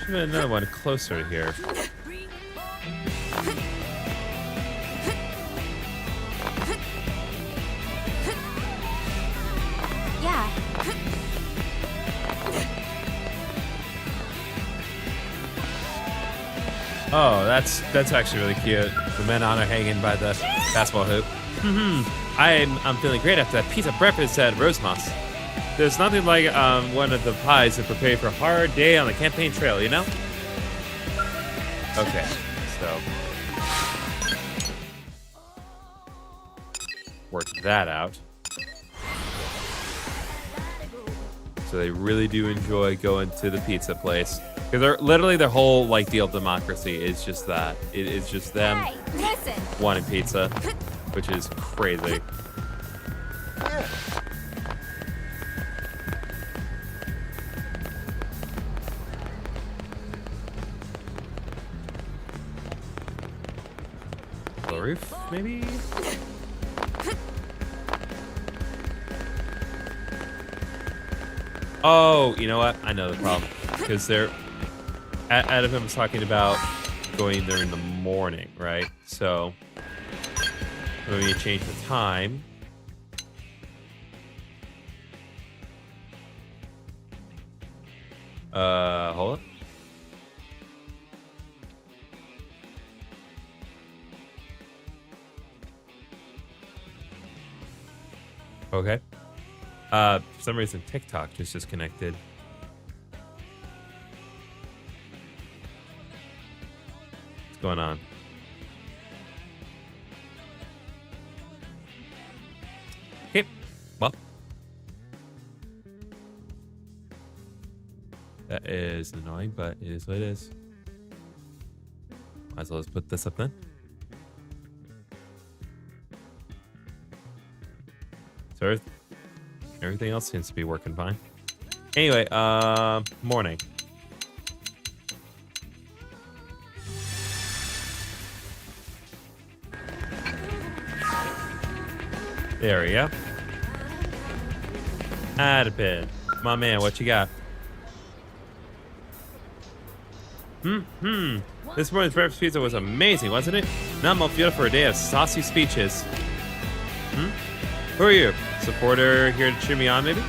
Should have another one closer to here. Yeah. Oh, that's actually really cute. The men on are hanging by the basketball hoop. I'm feeling great after that pizza breakfast at Rosemoss. There's nothing like one of the pies to prepare for a hard day on the campaign trail, you know? Okay, so work that out. So they really do enjoy going to the pizza place. Because they're literally their whole like deal of democracy is just that. It's just them Hey, listen. wanting pizza, which is crazy. The roof, maybe? Oh, you know what? I know the problem. Because they're... Adam was talking about going there in the morning, right? So, when you change the time... hold on. Okay. For some reason, TikTok just disconnected. What's going on? Okay. Well. That is annoying, but it is what it is. Might as well just put this up then. So everything else seems to be working fine. Anyway, morning. There we go. Adapin. My man, what you got? This morning's breakfast pizza was amazing, wasn't it? Not more fuel for a day of saucy speeches. Who are you? Supporter here to cheer me on, maybe?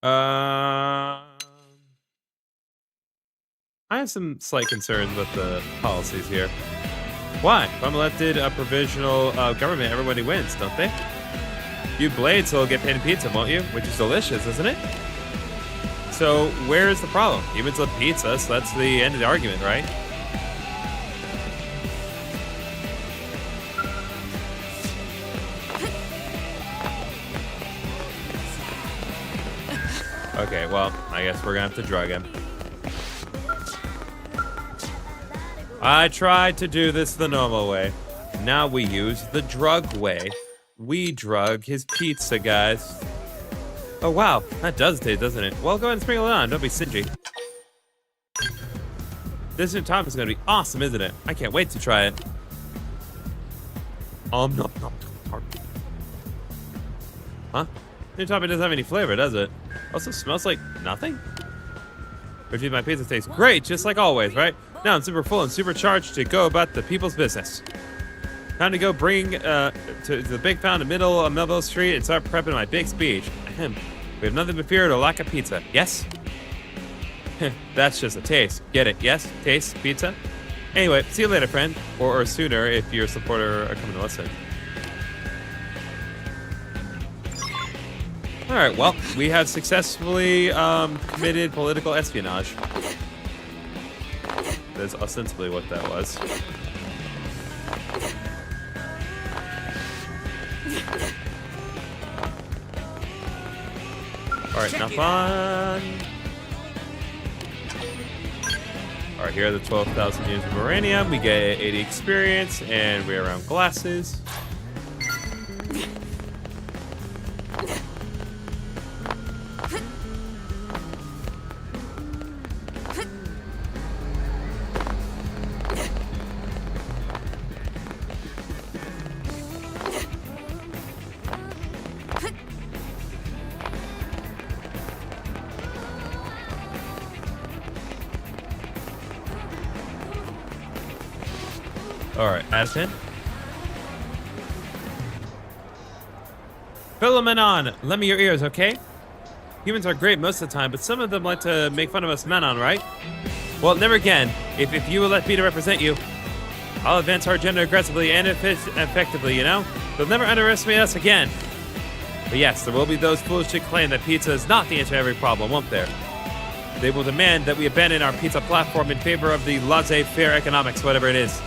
I have some slight concerns with the policies here. Why? If I'm elected a provisional government, everybody wins, don't they? You blades will get paid in pizza, won't you? Which is delicious, isn't it? So where is the problem? Humans love pizza, so that's the end of the argument, right? Okay, well, I guess we're gonna have to drug him. I tried to do this the normal way. Now we use the drug way. We drug his pizza, guys. Oh, wow. That does taste, doesn't it? Well, go ahead and sprinkle it on. Don't be stingy. This new top is gonna be awesome, isn't it? I can't wait to try it. Nom, nom, nom. Huh? New topping doesn't have any flavor, does it? Also smells like nothing? Which means my pizza tastes great, just like always, right? Now I'm super full and super charged to go about the people's business. Time to go bring to the big fountain in the middle of Melville Street and start prepping my big speech. Ahem. We have nothing but fear to lack of pizza. Yes? That's just a taste. Get it? Yes? Taste? Pizza? Anyway, see you later, friend. Or sooner if you're a supporter or coming to listen. All right, well, we have successfully committed political espionage. That's ostensibly what that was. All right, now fun. All right, here are the 12,000 units of uranium. We get 80 experience, and we're around glasses. All right, Advent. Philomenon, lend me your ears, okay? Humans are great most of the time, but some of them like to make fun of us Menon, right? Well, never again. If you will let Peter represent you, I'll advance our agenda aggressively and effectively, you know? They'll never underestimate us again. But yes, there will be those foolishly claim that pizza is not the answer to every problem, won't there? They will demand that we abandon our pizza platform in favor of the laissez-faire economics, whatever it is.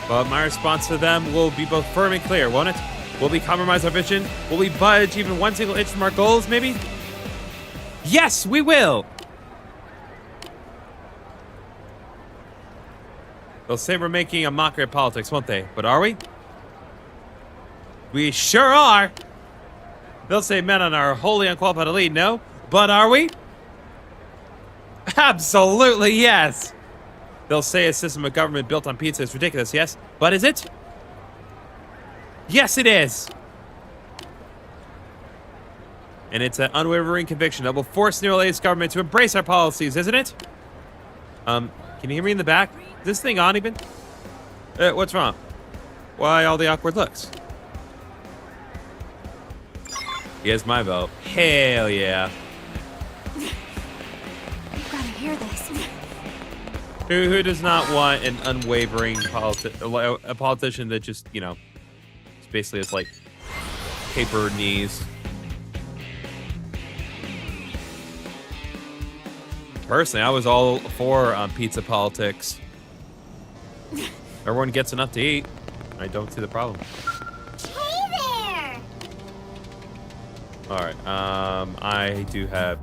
But my response to them will be both firm and clear, won't it? Will we compromise our vision? Will we budge even one single inch from our goals, maybe? Yes, we will! They'll say we're making a mockery of politics, won't they? But are we? We sure are! They'll say men on our wholly unqualified elite, no? But are we? Absolutely yes! They'll say a system of government built on pizza is ridiculous, yes? But is it? Yes, it is! And it's an unwavering conviction that will force Neuralade's government to embrace our policies, isn't it? Can you hear me in the back? Is this thing on even? What's wrong? Why all the awkward looks? Here's my vote. Hell yeah. You've got to hear this. Who does not want an unwavering a politician that just, you know, basically has like paper knees? Personally, I was all for pizza politics. Everyone gets enough to eat. I don't see the problem. Hey there! All right. I do have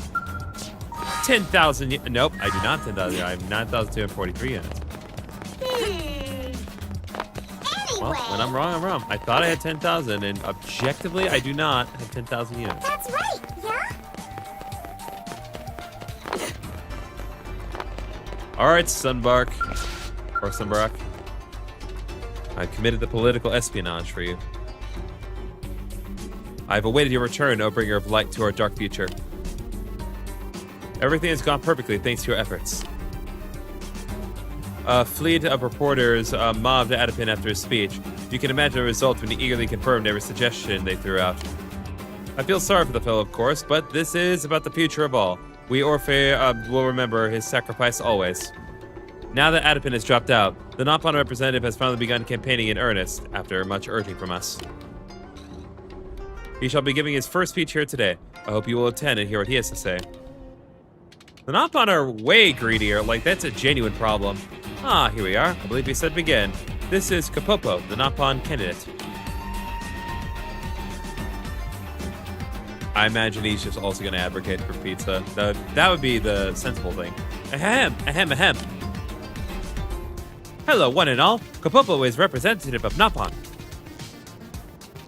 10,000. Nope, I do not 10,000. I have 9,243 units. Anyway. Well, when I'm wrong, I'm wrong. I thought I had 10,000, and objectively, I do not have 10,000 units. That's right, yeah? All right, Sunbark. Or Sunbarak. I've committed the political espionage for you. I've awaited your return, O bringer of light to our dark future. Everything has gone perfectly thanks to your efforts. A fleet of reporters mobbed Adipin after his speech. You can imagine the result when he eagerly confirmed every suggestion they threw out. I feel sorry for the fellow, of course, but this is about the future of all. We Orphe will remember his sacrifice always. Now that Adipin has dropped out, the Nopon representative has finally begun campaigning in earnest, after much urging from us. He shall be giving his first speech here today. I hope you will attend and hear what he has to say. The Nopon are way greedier, like that's a genuine problem. Ah, here we are. I believe he said begin. This is Kapopo, the Nopon candidate. I imagine he's just also going to advocate for pizza. That would be the sensible thing. Ahem, ahem, ahem. Hello, one and all. Kapopo is representative of Nopon.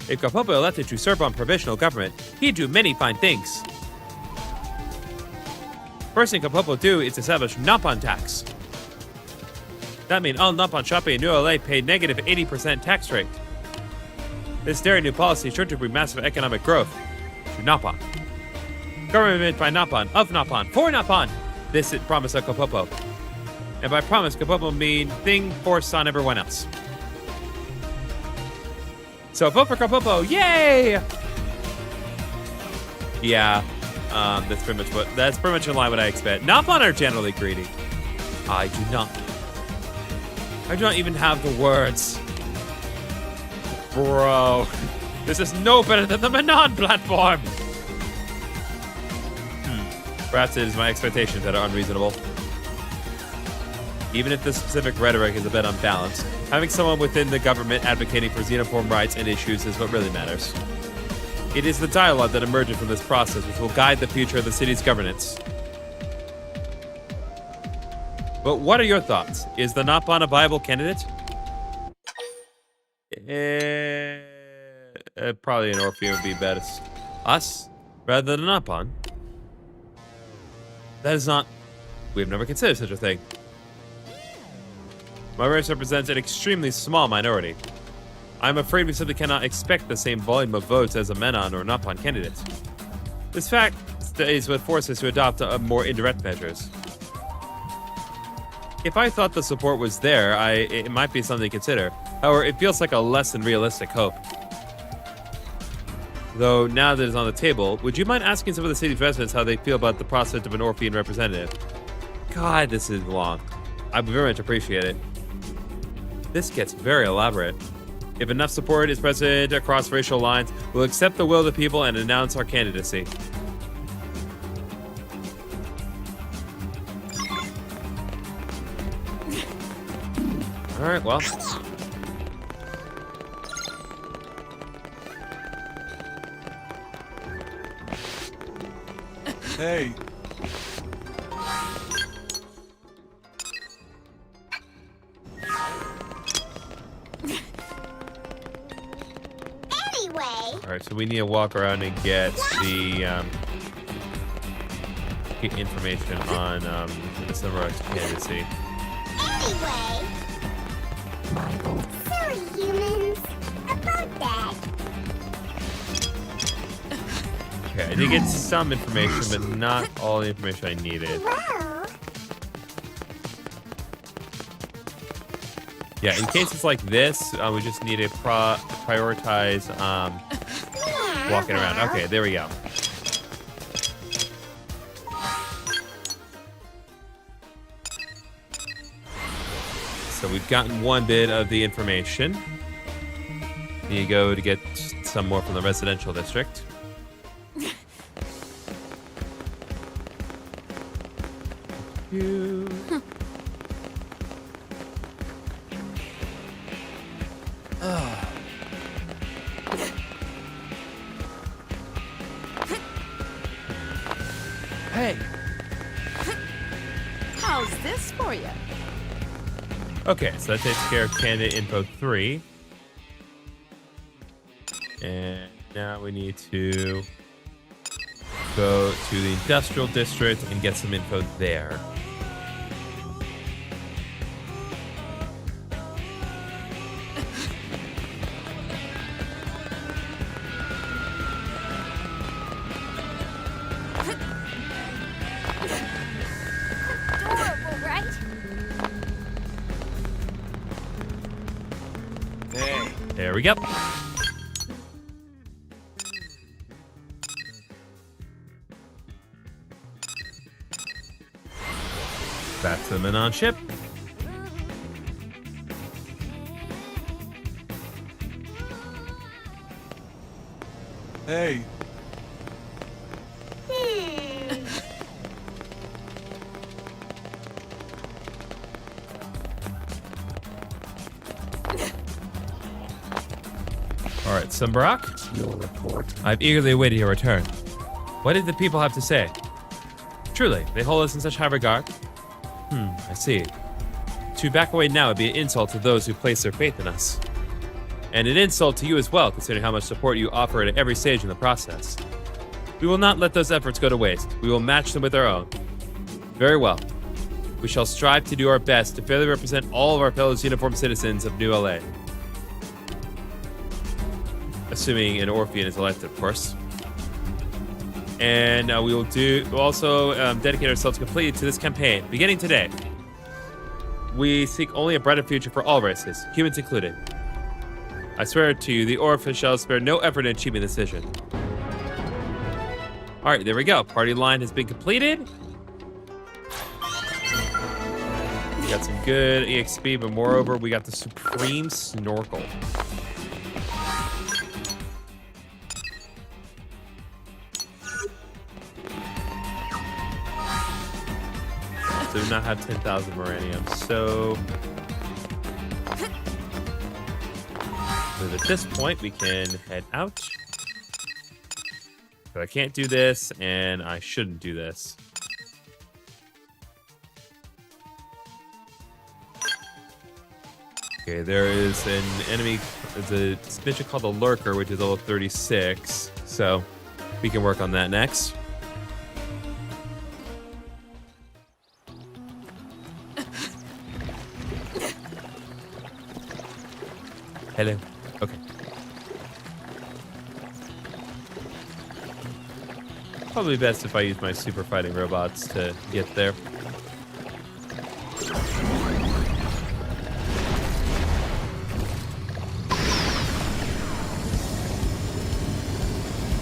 If Kapopo elected to serve on provisional government, he'd do many fine things. First thing Kapopo do is establish Nopon tax. That means all Nopon shopping in New LA pay negative 80% tax rate. This daring new policy is sure to bring massive economic growth to Nopon. Government by Nopon, of Nopon, for Nopon. This is promise of Kapopo. And by promise, Kapopo mean thing forced on everyone else. So vote for Kapopo, yay! Yeah, that's pretty much in line with what I expect. Nopon are generally greedy. I do not even have the words. Bro, this is no better than the Manon platform. Perhaps it is my expectations that are unreasonable. Even if the specific rhetoric is a bit unbalanced, having someone within the government advocating for xenoform rights and issues is what really matters. It is the dialogue that emerges from this process which will guide the future of the city's governance. But what are your thoughts? Is the Napon a viable candidate? Probably an Orpheum would be best. Us rather than a Napon. That is not... We've never considered such a thing. My race represents an extremely small minority. I'm afraid we simply cannot expect the same volume of votes as a Menon or Napon candidate. This fact is what forces us to adopt more indirect measures. If I thought the support was there, it might be something to consider. However, it feels like a less than realistic hope. Though, now that it's on the table, would you mind asking some of the city's residents how they feel about the prospect of an Orphean representative? God, this is long. I would very much appreciate it. This gets very elaborate. If enough support is present across racial lines, we'll accept the will of the people and announce our candidacy. All right, well. Hey. Anyway. All right, so we need to walk around and get the get information on the Sunrise candidacy. Anyway. Silly humans. About that. Okay, I did get some information, but not all the information I needed. Well. Yeah, in cases like this, we just need to prioritize walking around. Okay, there we go. So we've gotten one bit of the information. Need to go to get some more from the residential district. You. Hey. How's this for you? Okay, so that takes care of candidate info 3. And now we need to go to the industrial district and get some info there. Adorable, right? Hey. There we go. Back to the Menon ship. Hey. All right, Simbarak. Your report. I've eagerly awaited your return. What did the people have to say? Truly, they hold us in such high regard. I see. To back away now would be an insult to those who place their faith in us. And an insult to you as well, considering how much support you offer at every stage in the process. We will not let those efforts go to waste. We will match them with our own. Very well. We shall strive to do our best to fairly represent all of our fellow uniformed citizens of New LA. Assuming an Orphean is elected, of course. And we will also dedicate ourselves completely to this campaign, beginning today. We seek only a brighter future for all races, humans included. I swear to you, the Orphean shall spare no effort in achieving this vision. All right, there we go. Party line has been completed. We got some good EXP, but moreover, we got the Supreme Snorkel. So do not have 10,000 Moranium. So at this point, we can head out. But I can't do this, and I shouldn't do this. Okay, there is an enemy. There's a mission called the Lurker, which is level 36. So we can work on that next. Hello. Okay. Probably best if I use my super fighting robots to get there.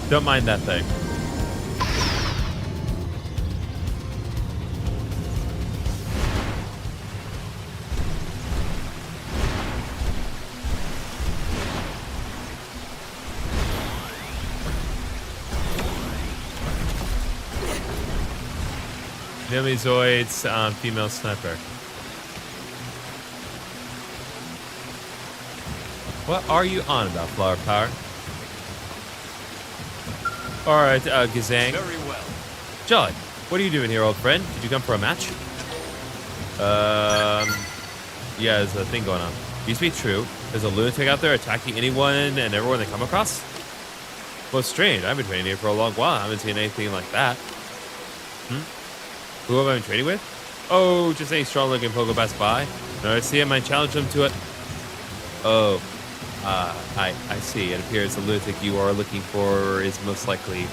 Don't mind that thing. Zoids, female sniper. What are you on about, Flower Power? Alright, Gazang. Very well. Jolly, what are you doing here, old friend? Did you come for a match? Yeah, there's a thing going on. Used to be true. There's a lunatic out there attacking anyone and everyone they come across? Well, it's strange. I've been training here for a long while. I haven't seen anything like that. Who have I been training with? Oh, just any strong-looking pogo passed by. No, I see him. I challenge him to it. Oh, I see. It appears the lunatic you are looking for is most likely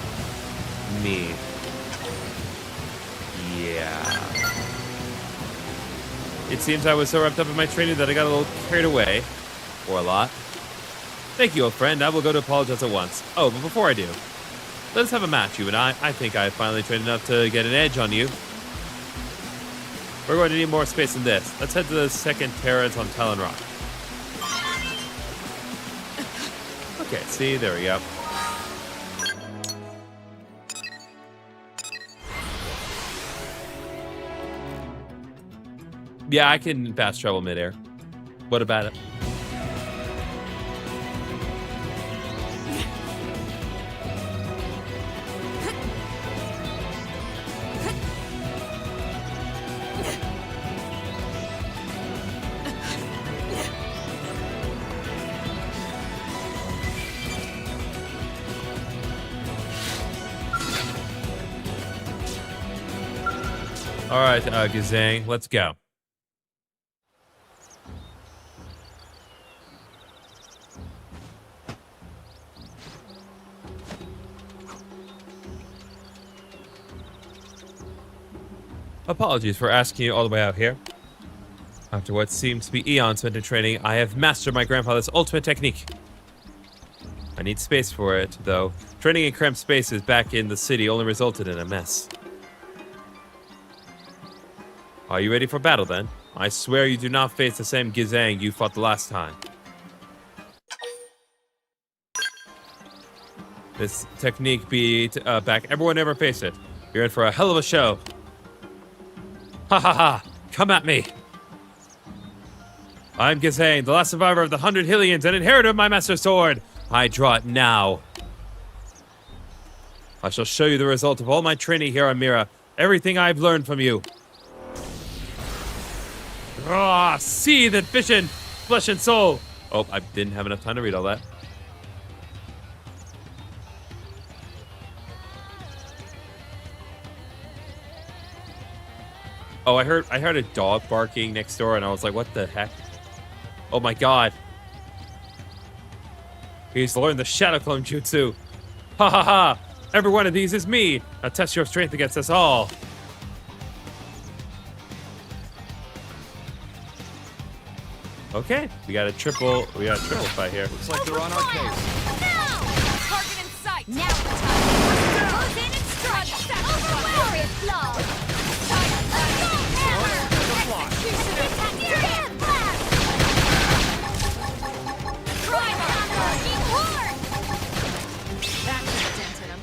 me. Yeah. It seems I was so wrapped up in my training that I got a little carried away. Or a lot. Thank you, old friend. I will go to apologize at once. Oh, but before I do, let's have a match, you and I. I think I finally trained enough to get an edge on you. We're going to need more space than this. Let's head to the second terrace on Talon Rock. Okay, see, there we go. Yeah, I can fast travel midair. What about it? All right, Gazang, let's go. Apologies for asking you all the way out here. After what seems to be eons spent in training, I have mastered my grandfather's ultimate technique. I need space for it, though. Training in cramped spaces back in the city only resulted in a mess. Are you ready for battle, then? I swear you do not face the same Gizang you fought the last time. This technique beat back everyone ever faced it. You're in for a hell of a show. Ha ha ha! Come at me! I'm Gizang, the last survivor of the 100 Hylians and inheritor of my master sword. I draw it now. I shall show you the result of all my training here on Mira. Everything I've learned from you. Ah, see that vision, flesh and soul. Oh, I didn't have enough time to read all that. Oh, I heard a dog barking next door, and I was like, "What the heck?" Oh my god! He's learned the Shadow Clone Jutsu. Ha ha ha! Every one of these is me. Now test your strength against us all. Okay, we got a triple fight here. Looks like they're on our case. Now! Target in sight! Now the time! Close in and strike! Overwhelming blow! Execution! Blast! That should have dented him.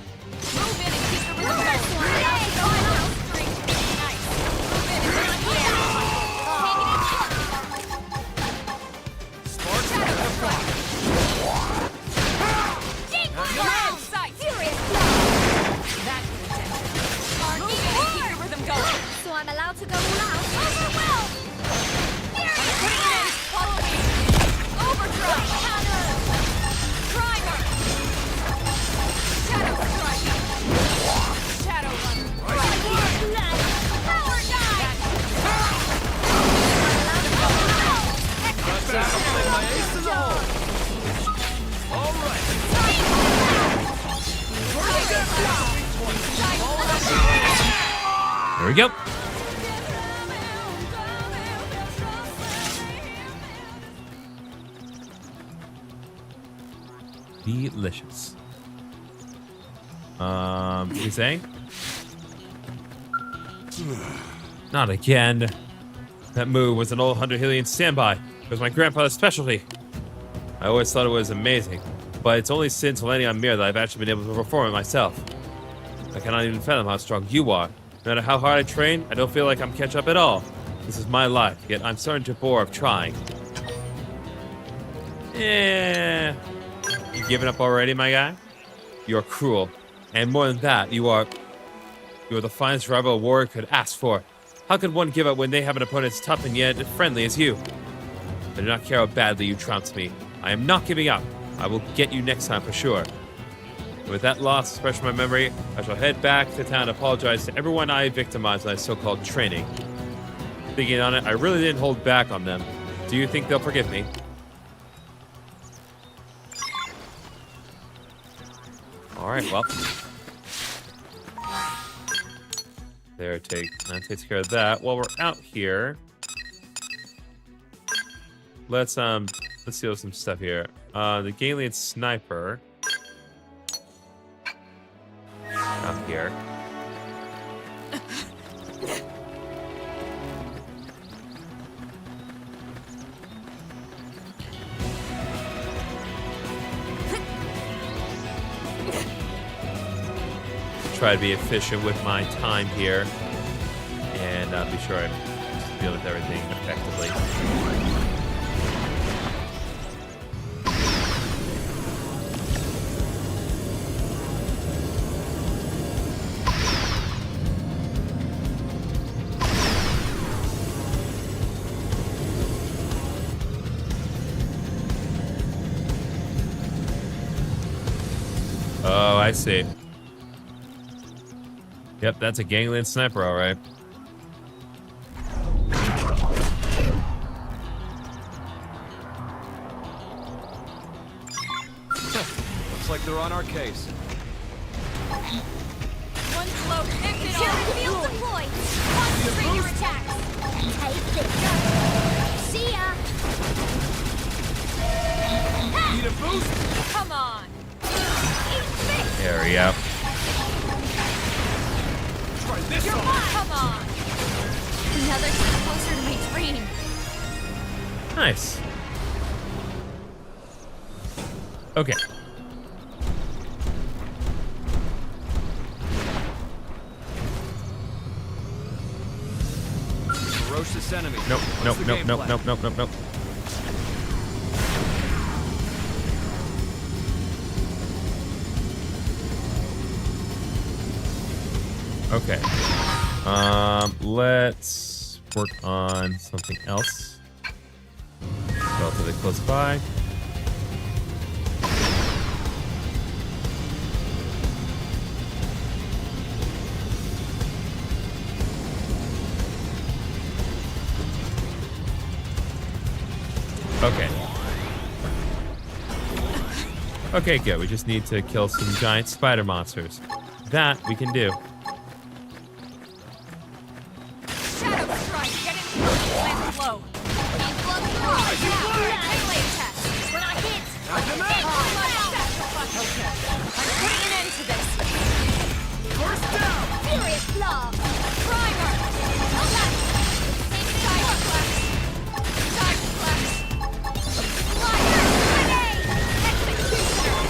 Move in and keep the reverse one. Nice! Move in and not here. Take it in! Furious blow! That could have dented him. Move in and keep the There we go. Delicious. You saying? Not again. That move was an old Hunter Hylian standby. It was my grandfather's specialty. I always thought it was amazing, but it's only since landing on Mir that I've actually been able to perform it myself. I cannot even fathom how strong you are. No matter how hard I train, I don't feel like I'm catch up at all. This is my life, yet I'm starting to bore of trying. Yeah. You giving up already, my guy? You're cruel. And more than that, you are the finest rival a warrior could ask for. How could one give up when they have an opponent as tough and yet friendly as you? I do not care how badly you trounced me. I am not giving up. I will get you next time for sure. And with that loss fresh in my memory, I shall head back to town and apologize to everyone I victimized in my so-called training. Thinking on it, I really didn't hold back on them. Do you think they'll forgive me? Alright, well. That takes care of that. While we're out here, let's steal some stuff here. The Galilean sniper. Up here. Try to be efficient with my time here and be sure I just deal with everything effectively. Oh, I see. Yep, that's a gangland sniper, all right. Looks like they're on our case. One slow exit field deployed. Concentrate your attacks. Take this. See ya. Need a boost? Come on. Eat this. There we go. Try this You're one. Come on. Another step closer to my dream. Nice. Okay. Ferocious enemy. Nope, What's nope, the nope, game nope, plan? nope, nope, nope, nope. Okay. Let's work on something else. Relatively close by. Okay. Okay, good. We just need to kill some giant spider monsters. That we can do. Shadow strike. Get in close. Land low. Keep blood through. Melee test. We're not hit. Okay. I'm putting an end to this. First down. Furious love. Primer. Elect. Side flex. Side flex. Flyers. Grenade. Executioner.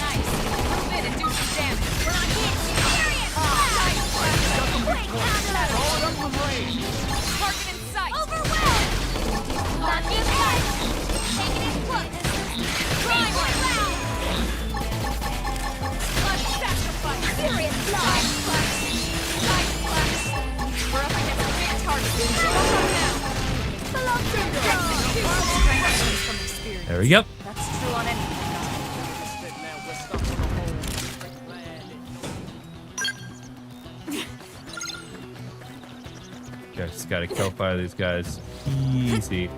Nice. Move in and do some damage. We're not hit. Furious side flex. Quick counter. Going up from range. Target in sight. Overwhelmed. Not hit. Taking it close. Primer. Blood sacrifice. Furious love. Side flex. We're up against a big target. Go now. From experience. There we go. That's true on anything. Okay, just gotta kill fire these guys. Easy.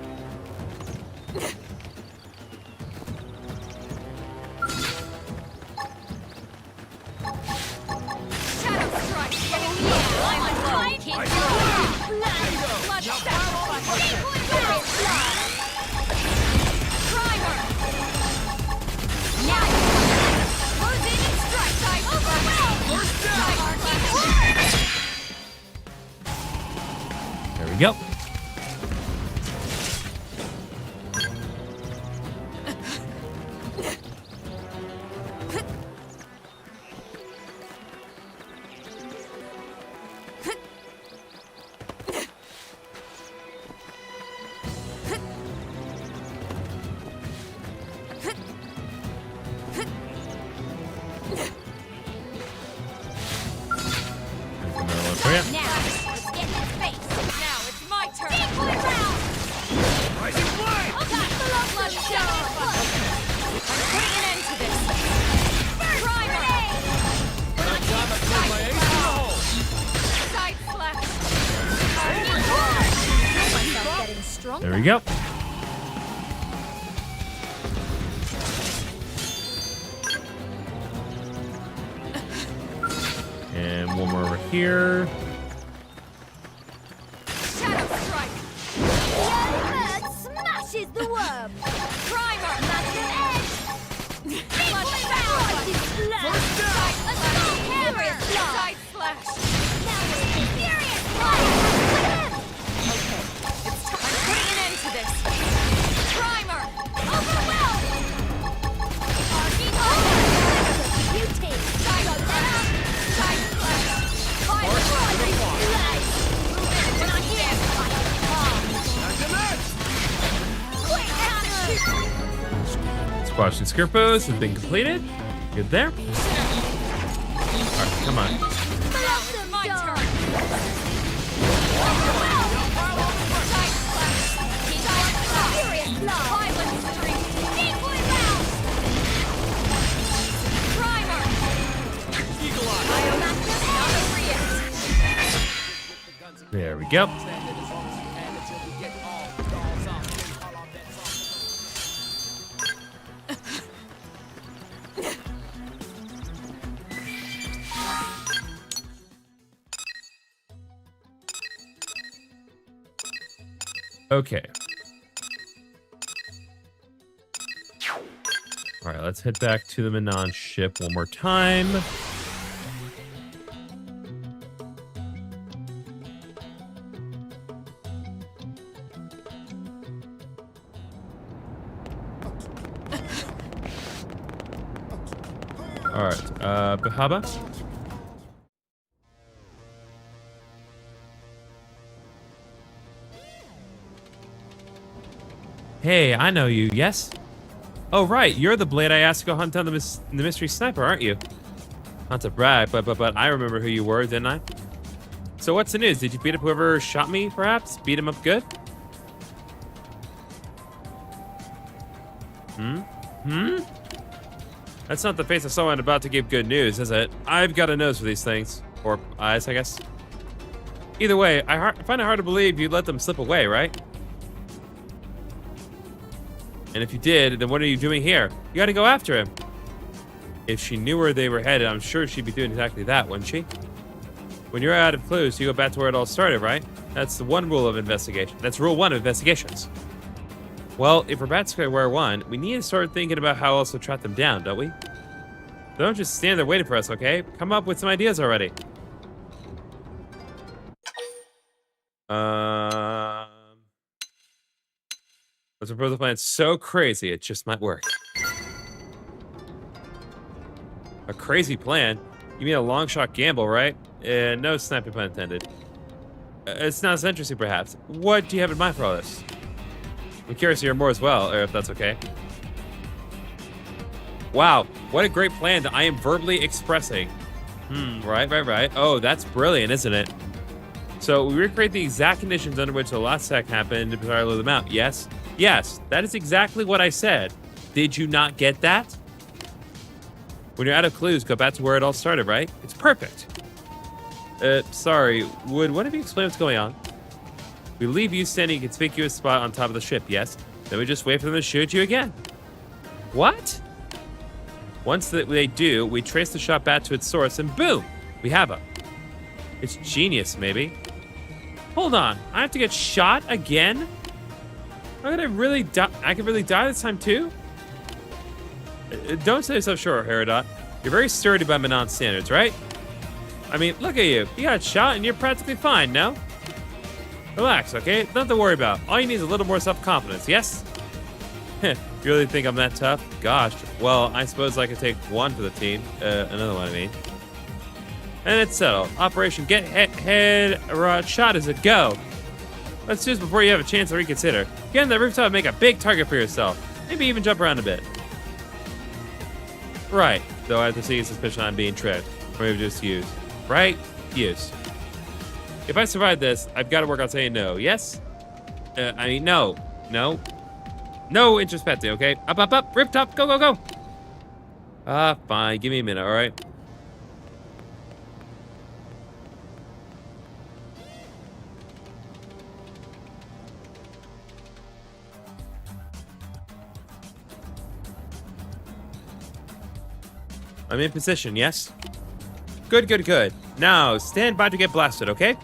Shadow strike. Getting the line low. Keep we go. Now, let's get in his face. Now it's my turn. Decoy round. Rising flame! Blood show. I'm putting an end to this. Primer. Side slash. Myself getting stronger. There we go. And one more over here. Shadow strike. Bird smashes the worm. Primer. Massive edge. Flush power. First down. Assault hammer. Side slash. Now we're furious fire. Okay, it's time. I'm putting an end to this. Primer. Overwhelm. Arcing over. You take. Side slash. Side slash. Fire. Slice. When I hear fire. Quick counter. Squash and Skirpos has been completed. Good there. Alright, come on. Now it's my turn. Furious love. Violent streak. Decoy round. Primer. Eagle eye! Biomaster not a react. There we go. Okay. All right, let's head back to the Manon ship one more time. All right, Bahaba. Hey, I know you, yes? Oh, right, you're the Blade I asked to go hunt down the mystery sniper, aren't you? Not to brag, but I remember who you were, didn't I? So what's the news? Did you beat up whoever shot me, perhaps? Beat him up good? That's not the face of someone about to give good news, is it? I've got a nose for these things. Or eyes, I guess. Either way, I find it hard to believe you'd let them slip away, right? And if you did, then what are you doing here? You gotta go after him. If she knew where they were headed, I'm sure she'd be doing exactly that, wouldn't she? When you're out of clues, you go back to where it all started, right? That's the one rule of investigation. That's rule one of investigations. Well, if we're back to square one, we need to start thinking about how else to track them down, don't we? Don't just stand there waiting for us, okay? Come up with some ideas already. Let's propose a plan so crazy it just might work. A crazy plan? You mean a long shot gamble, right? No snappy pun intended. It's not as interesting, perhaps. What do you have in mind for all this? I'm curious to hear more as well, or if that's okay. Wow, what a great plan that I am verbally expressing. Right. Oh, that's brilliant, isn't it? So we recreate the exact conditions under which the last attack happened to parallel them out, yes? Yes, that is exactly what I said. Did you not get that? When you're out of clues, go back to where it all started, right? It's perfect. Sorry, would one of you explain what's going on? We leave you standing in a conspicuous spot on top of the ship, yes? Then we just wait for them to shoot you again. What? Once they do, we trace the shot back to its source, and boom, we have them. It's genius, maybe. Hold on, I have to get shot again? How could I really die? I could really die this time too? Don't say so sure, Herodot. You're very sturdy by Manon standards, right? I mean, look at you. You got shot and you're practically fine, no? Relax, okay? Nothing to worry about. All you need is a little more self-confidence, yes? You really think I'm that tough? Gosh. Well, I suppose I could take one for the team. Another one, I mean. And it's settled. Operation Get Head Shot is a go. Let's do this before you have a chance to reconsider. Get on the rooftop and make a big target for yourself. Maybe even jump around a bit. Right. Though I have to see a suspicion I'm being tricked. Or maybe just used. Right? Used. If I survive this, I've got to work on saying no. Yes? I mean, no. No. No introspecting, okay? Up, up, up. Rooftop. Go, go, go. Fine. Give me a minute, all right? I'm in position, yes? Good, good, good. Now, stand by to get blasted, okay?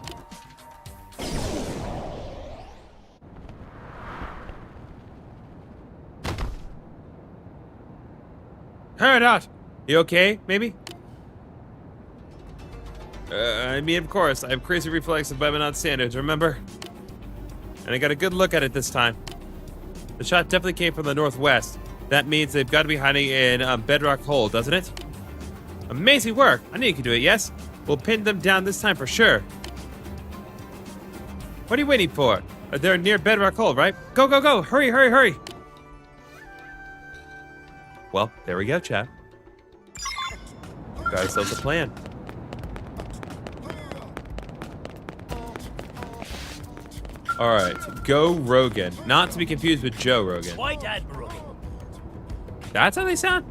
Hurry out! You okay, maybe? I mean, of course, I have crazy reflexes by not standards, remember? And I got a good look at it this time. The shot definitely came from the northwest. That means they've got to be hiding in Bedrock Hole, doesn't it? Amazing work! I knew you could do it, yes? We'll pin them down this time for sure. What are you waiting for? They're near Bedrock Hole, right? Go, go, go! Hurry, hurry, hurry! Well, there we go, chat. Got ourselves a plan. Alright, go Rogan. Not to be confused with Joe Rogan. White Admiral. That's how they sound?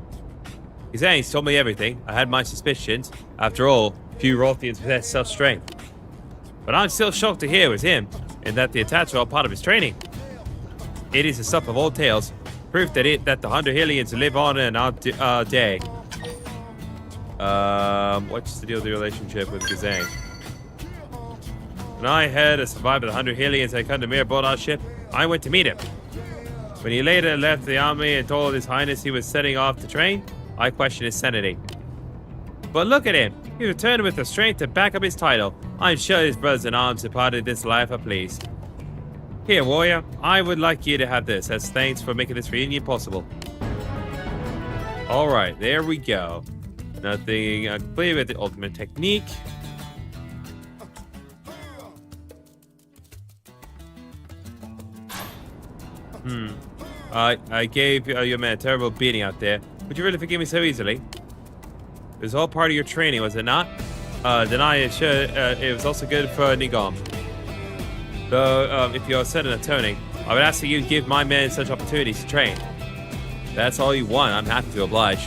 He's told me everything. I had my suspicions. After all, few Rothians possess self-strength. But I'm still shocked to hear it was him, and that the attacks are all part of his training. It is the stuff of old tales, proof that the Underhillians live on in our day. What's the deal with the relationship with Gazang? When I heard a survivor of the Underhillians had come to Mir aboard our ship, I went to meet him. When he later left the army and told His Highness he was setting off to train, I questioned his sanity. But look at him. He returned with the strength to back up his title. I'm sure his brothers in arms departed this life are pleased. Here, warrior, I would like you to have this as thanks for making this reunion possible. Alright, there we go. Nothing clear with the ultimate technique. I gave your man a terrible beating out there. Would you really forgive me so easily? It was all part of your training, was it not? Then I assure it was also good for Nigom. Though, if you're set on atoning, I would ask that you give my men such opportunities to train. That's all you want, I'm happy to oblige.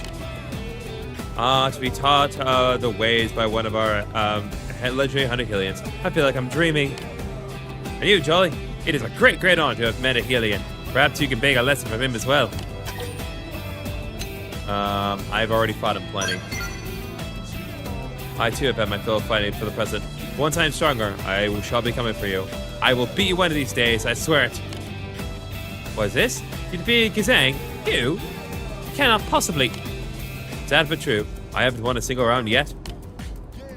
To be taught the ways by one of our legendary Underhillians. I feel like I'm dreaming. And you, Jolly, it is a great, great honor to have met a Hillian. Perhaps you can beg a lesson from him as well. I've already fought him plenty. I too have had my fill of fighting for the present. Once I am stronger, I shall be coming for you. I will beat you one of these days, I swear it. What is this? You defeated Kazang? You? You cannot possibly. Sad but true. I haven't won a single round yet.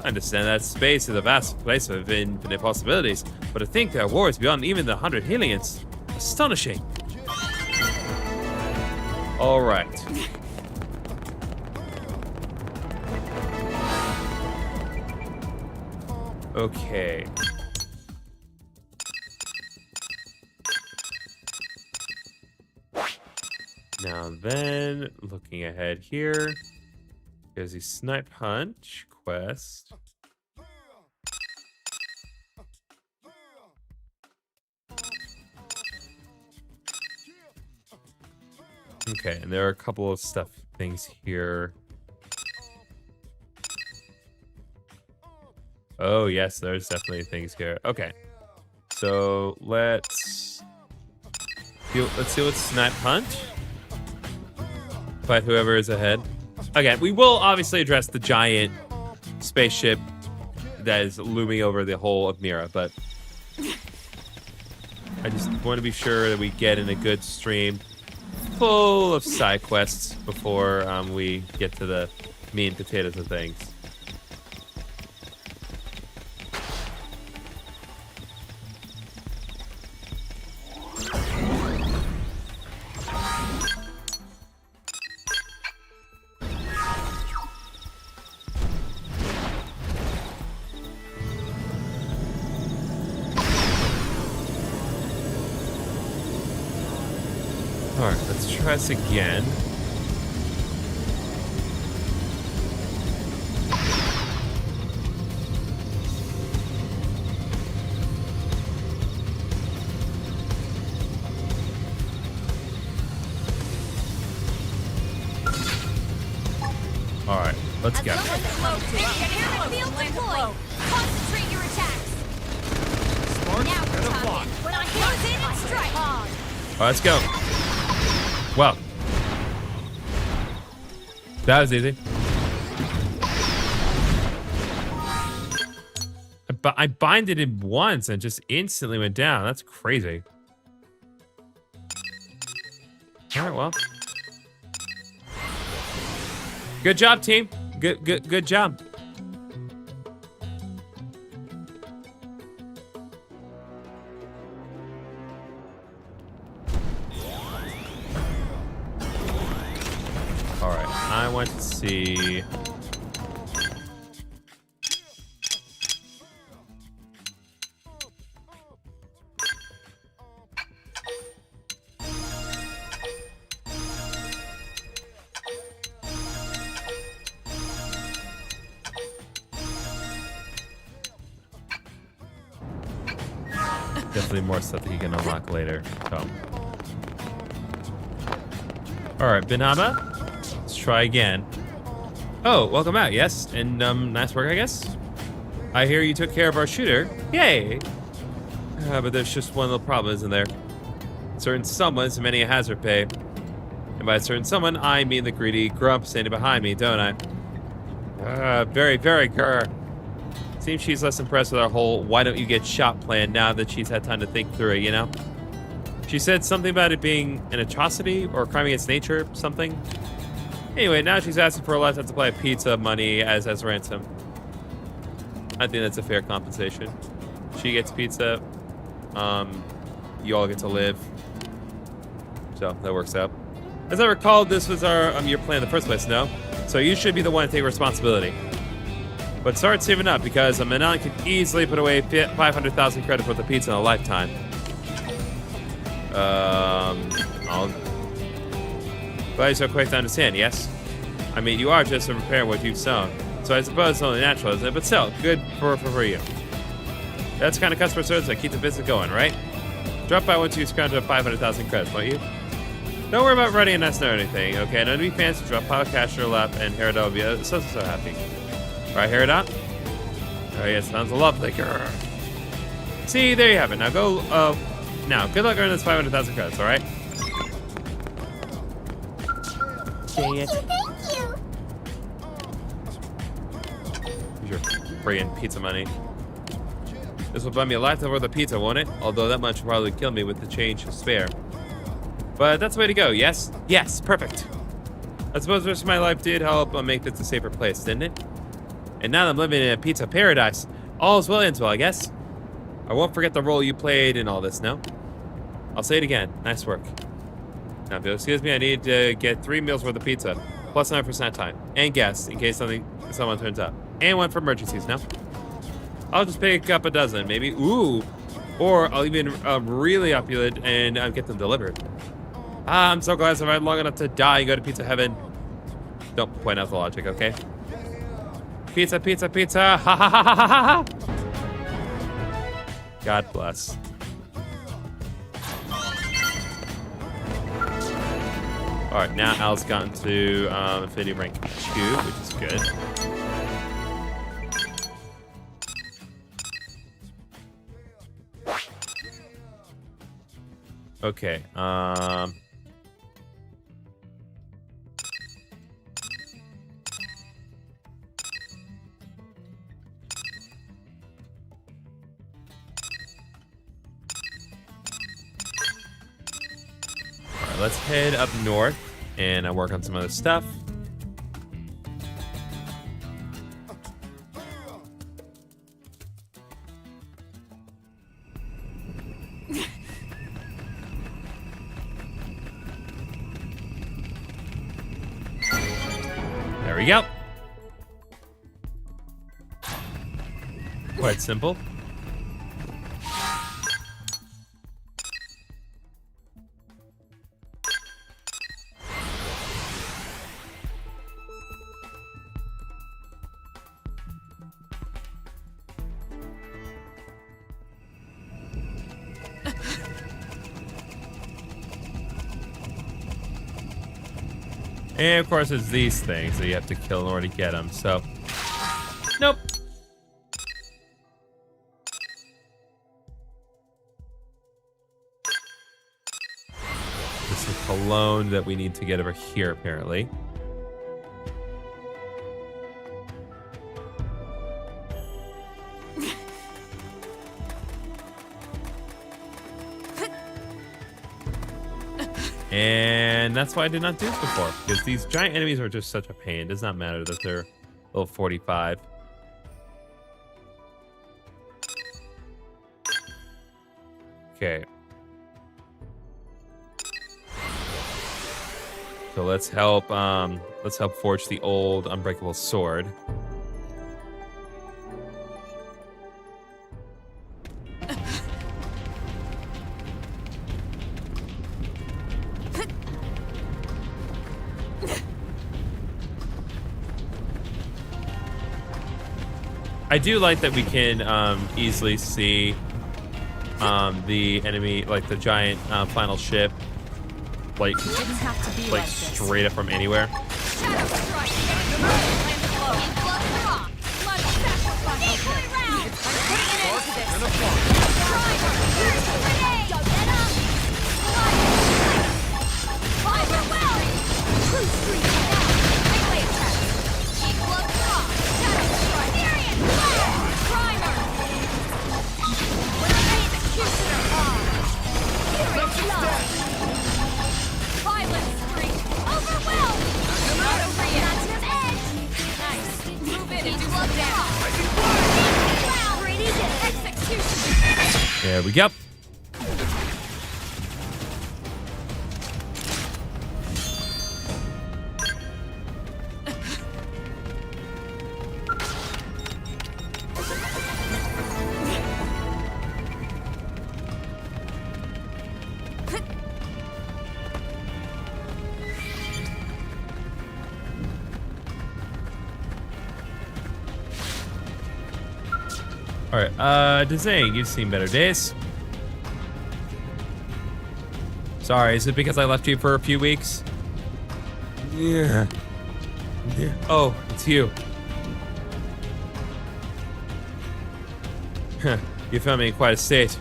I understand that space is a vast place of infinite possibilities, but to think there are wars beyond even the 100 Hillians. Astonishing. Alright. Okay. Now then, looking ahead here, there's the Snipe Hunt quest. Okay, and there are a couple of things here. Oh yes, there's definitely things here. Okay, so let's see what Snipe Hunt. Fight whoever is ahead. Again, we will obviously address the giant spaceship that is looming over the whole of Mira, but I just want to be sure that we get in a good stream full of side quests before we get to the meat and potatoes of things. right, let's try this again. All right, let's go. Concentrate your attacks. Smart Now and we're a talking. block. When I close in and strike. All right, let's go. Well, that was easy. But I binded it once and just instantly went down. That's crazy. All right, well. Good job, team. Good job. All right, I want to see. Definitely more stuff that you can unlock later. So. All right, Benama. Let's try again. Oh, welcome out. Yes, and nice work, I guess. I hear you took care of our shooter. Yay! But there's just one little problem, isn't there? Certain someone's demanding a hazard pay. And by a certain someone, I mean the greedy grump standing behind me, don't I? Very, very grr. Seems she's less impressed with our whole why don't you get shot plan now that she's had time to think through it, you know? She said something about it being an atrocity or a crime against nature, something. Anyway, now she's asking for a lifetime supply of pizza money as ransom. I think that's a fair compensation. She gets pizza. You all get to live. So that works out. As I recall, this was your plan in the first place, no? So you should be the one to take responsibility. But start saving up because a Manon could easily put away 500,000 credit worth of pizza in a lifetime. Glad you're so quick to understand, yes? I mean, you are just repairing what you've sown. So I suppose it's only natural, isn't it? But still, good for you. That's the kind of customer service that keeps the business going, right? Drop by once you scrounge up 500,000 credits, won't you? Don't worry about writing a nice note or anything, okay? None of you fancy, drop a pile of cash in your lap, and Herodot will be so happy. Right, Herodot? Oh, yeah, sounds lovely, girl. See, there you have it. Now go, now, good luck earning this 500,000 credits, alright? Dang it. Thank you. Here's your friggin' pizza money. This will buy me a lifetime worth of pizza, won't it? Although that much will probably kill me with the change to spare. But that's the way to go, yes? Yes, perfect. I suppose the rest of my life did help make this a safer place, didn't it? And now that I'm living in a pizza paradise, all's well and well, I guess. I won't forget the role you played in all this, no? I'll say it again. Nice work. Now, if you'll excuse me, I need to get 3 meals worth of pizza, plus 9% time, and gas in case someone turns up, and one for emergencies, no? I'll just pick up a dozen, maybe. Ooh. Or I'll even really opulent and get them delivered. I'm so glad I survived long enough to die and go to pizza heaven. Don't point out the logic, okay? Pizza, pizza, pizza. Ha ha ha ha ha ha. God bless. All right, now Al's gotten to Infinity Rank 2, which is good. Okay, let's head up north and work on some other stuff. There we go. Quite simple. And of course, it's these things that you have to kill in order to get them. So, nope. This is cologne that we need to get over here, apparently. And that's why I did not do this before, because these giant enemies are just such a pain. It does not matter that they're level 45. Okay. So let's help forge the old unbreakable sword. I do like that we can easily see the enemy, like the giant final ship, like straight up from anywhere. Shadow strike. Land blow. Influx raw. Blood sacrifice. Decoy round. I'm putting an end to this. Primer. Grenade. Get up. Overwhelm. True streak now. Melee attack. Influx raw. Shadow strike. Myriad blast. Primer. Executioner on. Furious blood. Violent streak. Overwhelm. Auto react. Edge. Nice. Move in and do love down. Execution. There we go. All right, Dzang, you've seen better days. Sorry, is it because I left you for a few weeks? Yeah. Oh, it's you. You found me in quite a state.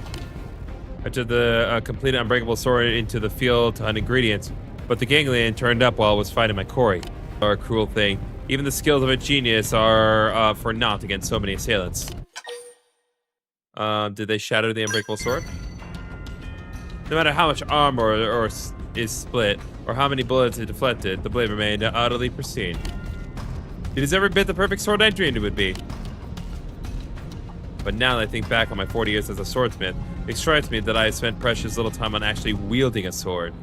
I took the completed unbreakable sword into the field to hunt ingredients, but the ganglion turned up while I was fighting my quarry. A cruel thing. Even the skills of a genius are for naught against so many assailants. Did they shatter the unbreakable sword? No matter how much armor is split, or how many bullets it deflected, the blade remained utterly pristine. It is every bit the perfect sword I dreamed it would be. But now that I think back on my 40 years as a swordsmith, it strikes me that I have spent precious little time on actually wielding a sword.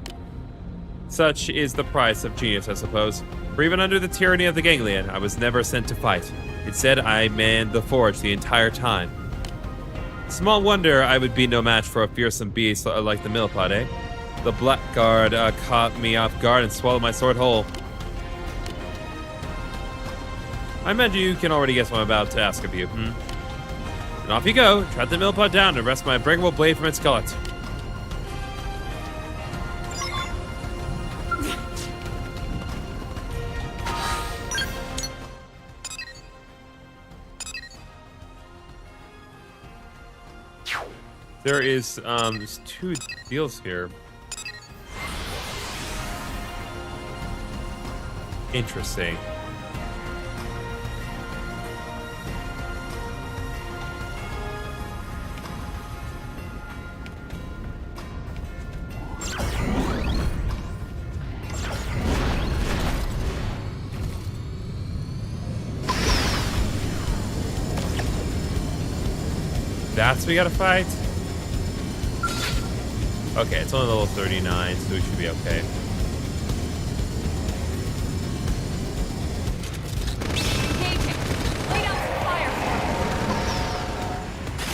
Such is the price of genius, I suppose. For even under the tyranny of the ganglion, I was never sent to fight. Instead, I manned the forge the entire time. Small wonder I would be no match for a fearsome beast like the millipede, eh? The blackguard caught me off guard and swallowed my sword whole. I imagine you can already guess what I'm about to ask of you, And off you go, track the millipede down and wrest my unbreakable blade from its gullet. There is there's two deals here. Interesting. That's what we gotta fight? Okay, it's only level 39, so we should be okay. Engaging. Lay down some fire.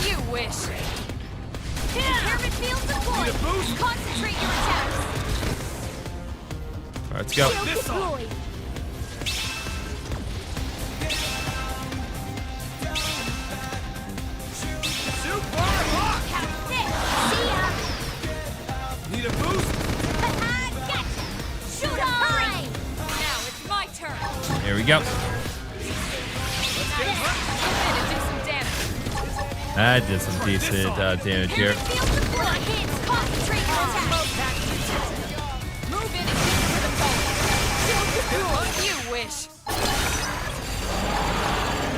You wish. Impairment field deployed. Concentrate your attacks. Alright, let's go. Shield deployed. Need a boost? Gotcha! Shoot on! Now, go. That did some decent damage here. Move in and hit with a pole. You wish.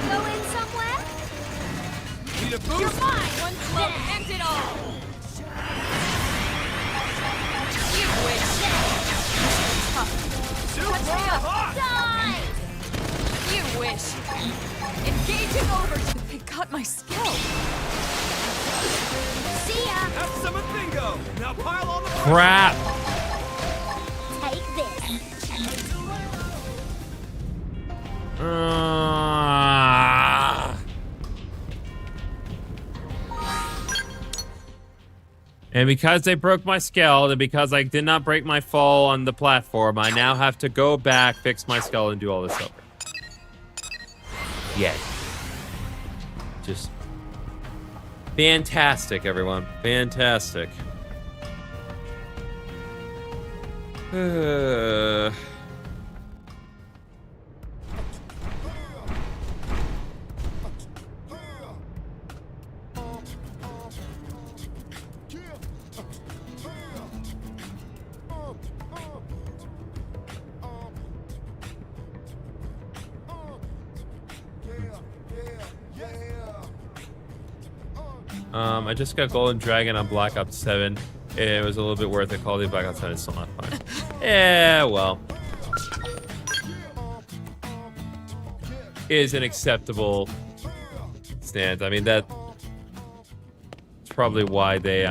Go in somewhere? Need a You're boost? mine. One blow ends it all. You wish. Super hot! Die! You wish. Engaging over. They got my skill. See ya. Have some of bingo! Now pile on the Crap. Take this. And because they broke my skull, and because I did not break my fall on the platform, I now have to go back, fix my skull, and do all this over. Yay. Just fantastic, everyone. Fantastic. I just got Golden Dragon on Black Ops 7. It was a little bit worth it. Quality of Black Ops 7 is still not fine. Yeah, well. Is an acceptable stance. I mean, that's probably why they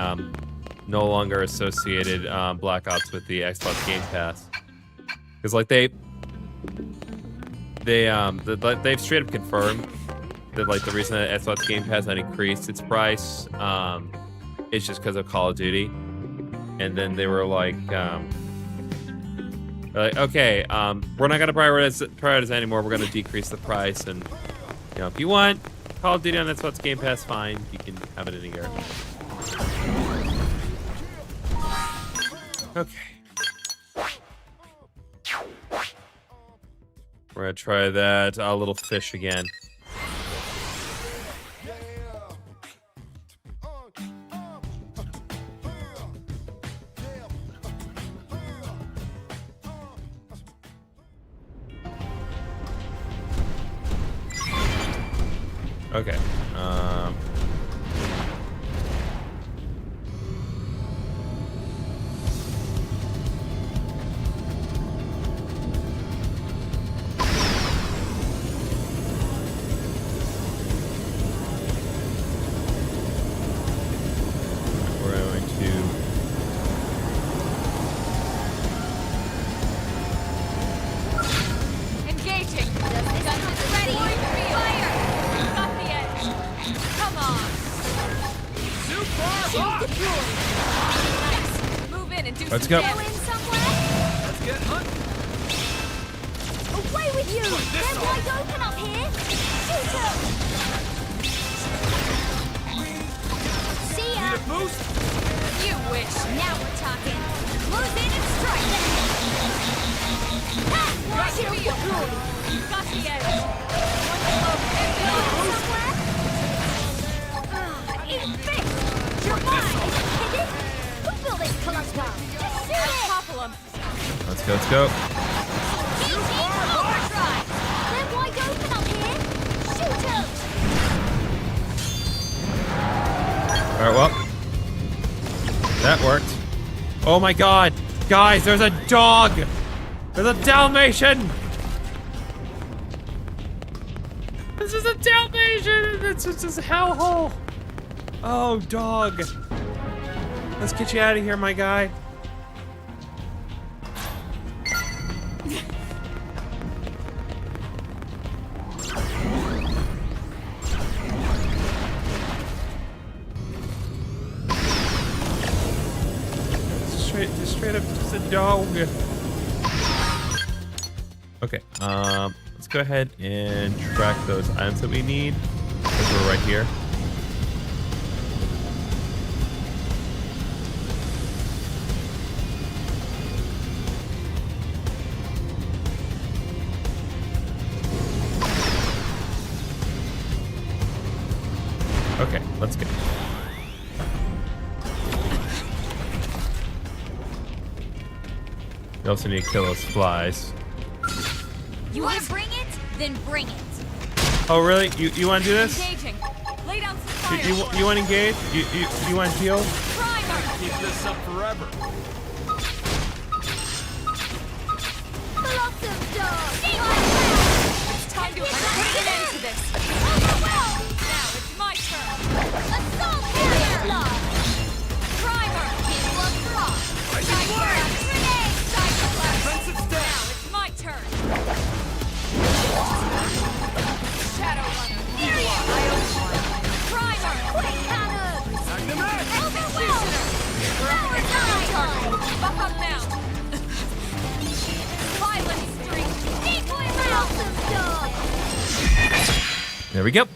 no longer associated Black Ops with the Xbox Game Pass. Because like they've straight up confirmed that like the reason that Xbox Game Pass had increased its price is just because of Call of Duty. And then they were like, okay, we're not gonna prioritize anymore. We're gonna decrease the price, and you know, if you want Call of Duty on Xbox Game Pass, fine, you can have it in a year. Okay. We're gonna try that little fish again. Okay. We're going to Engaging. Guns ready. Fire. Got the edge. Come on. super hot! Nice. Move in and do Let's some go. damage. Go in somewhere? Let's get hunting! Away with you! this They're off. wide open up here! Shoot 'em! See ya! Need a boost? You wish! Now we're talking! Close in and strike! Ha! Watch your wheel! Got the edge! One blow, and go somewhere? Eat fish! You're mine! Hit it! Who built this cluster? Just shoot it! Topple 'em! let's go. Overdrive! They're wide open up here! Shoot 'em! All right, well, that worked. Oh my God, guys, there's a dog. There's a Dalmatian. This is a Dalmatian. It's just this hellhole. Oh, dog. Let's get you out of here, my guy. Straight up just a dog. Okay, let's go ahead and track those items that we need. Because we're right here. We also need to kill those flies. You want to bring it? Then bring it. Oh, really? You want to do this? Engaging. Lay down some fire. You want to engage? You want to heal? Primer. Keep this up forever. Blossom dog. It's time to put an end to this. Overwhelm. Now it's my turn. Assault carrier. Primer. Grenade. Defensive step. Now it's my turn. Shadow runner. Here you are. Primer. Quick cannon. Executioner. Buck up now. Violent streak. Decoy Blossom dog. There we go.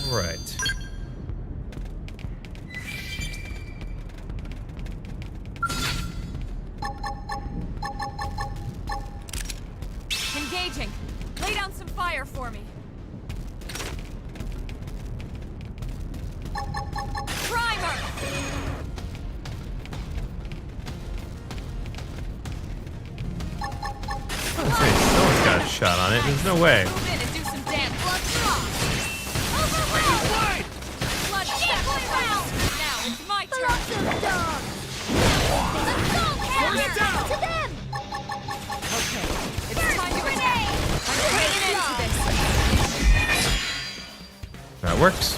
All right. Engaging. Lay down some fire for me. Primer. Someone's got a shot on it. There's no way. Move in and do some damage. Blood drop. Overwhelm. Blood decoy round. Now it's my turn. Blossom dog. Assault carrier. To them. Okay. It's time to attack. I'm putting an end to this. That works.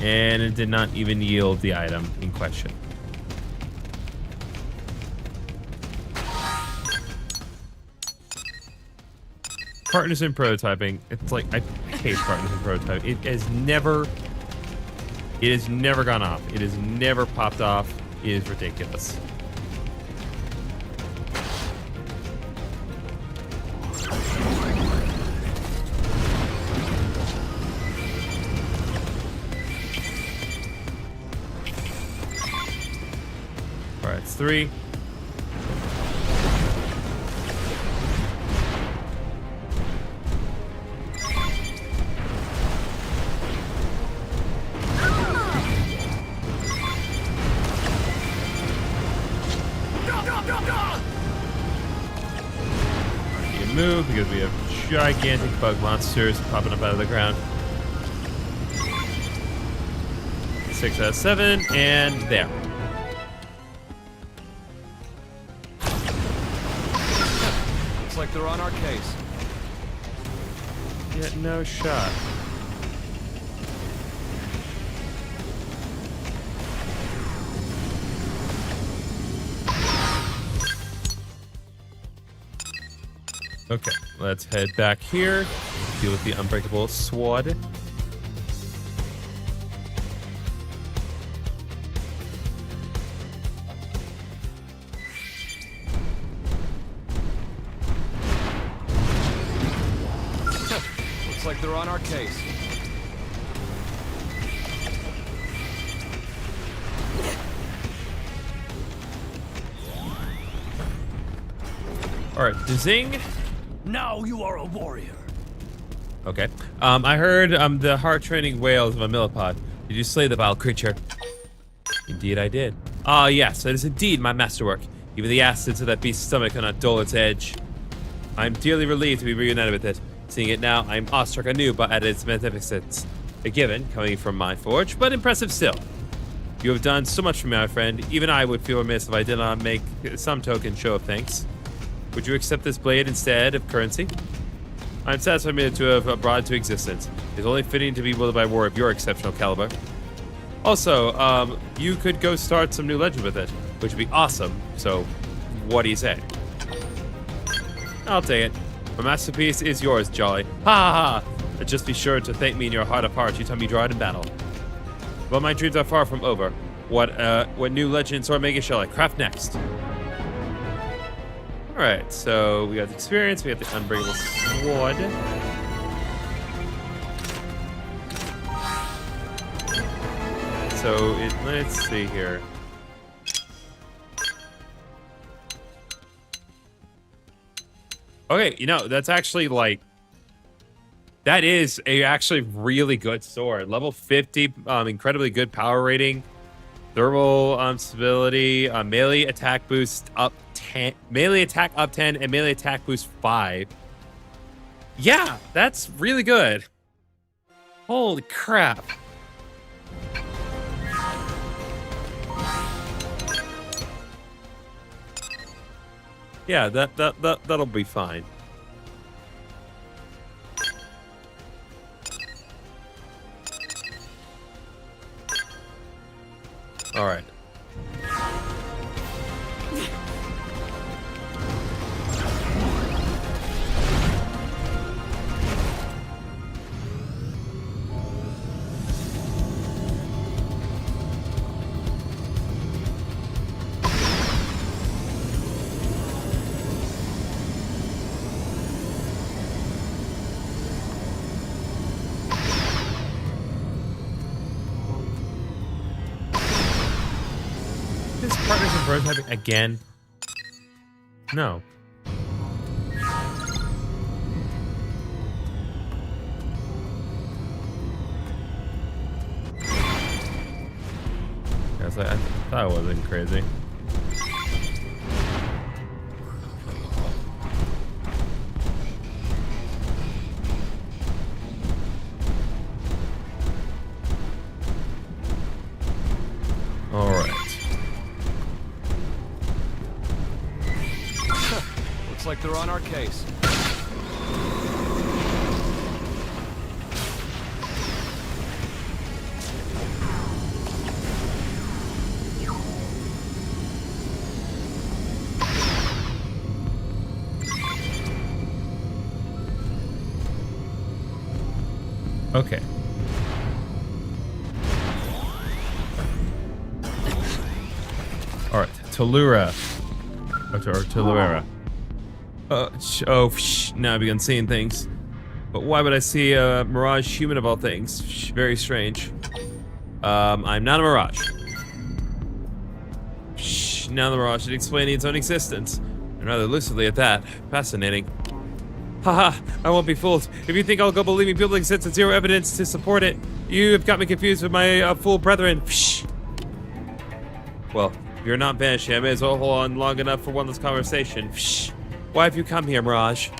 And it did not even yield the item in question. Partners in prototyping. It's like I hate partners in prototyping. It has never gone off. It has never popped off. It is ridiculous. All right, it's 3. Move because we have gigantic bug monsters popping up out of the ground. 6 out of 7, and there. Looks like they're on our case. Yet no shot. Okay, let's head back here. Deal with the unbreakable sword. Looks like they're on our case. All right, zing. Now you are a warrior. Okay. I heard the heart-training wails of a millipede. Did you slay the vile creature? Indeed I did. Ah, yes, that is indeed my masterwork. Even the acids of that beast's stomach cannot dull its edge. I'm dearly relieved to be reunited with it. Seeing it now, I'm awestruck anew at its magnificence. A given, coming from my forge, but impressive still. You have done so much for me, my friend. Even I would feel remiss if I did not make some token show of thanks. Would you accept this blade instead of currency? I'm satisfied to have brought it to existence. It's only fitting to be wielded by a warrior of your exceptional caliber. Also, you could go start some new legend with it, which would be awesome. So, what do you say? I'll take it. My masterpiece is yours, Jolly. Ha ha ha! But just be sure to thank me in your heart of hearts each time you draw it in battle. Well, my dreams are far from over. What new legends or mega shall I craft next? Alright, so we got the experience, we got the unbreakable sword. So let's see here. Okay, you know, that's actually like that is a actually really good sword. Level 50, incredibly good power rating, thermal stability, melee attack boost up 10, melee attack up 10, and melee attack boost 5. Yeah, that's really good. Holy crap. Yeah, that'll be fine. All right. This partners in prototyping again? No. I was like, I thought it wasn't crazy. All right. Looks like they're on our case. Okay. All right, Tellura. Or Tellura. Now I begun seeing things. But why would I see a mirage human of all things? Very strange. I'm not a mirage. Now the mirage should explain its own existence. And rather lucidly at that. Fascinating. Haha, I won't be fooled. If you think I'll go believing people exist with zero evidence to support it, you have got me confused with my fool brethren. Well, if you're not vanishing, I may as well hold on long enough for one last conversation. Why have you come here, Mirage?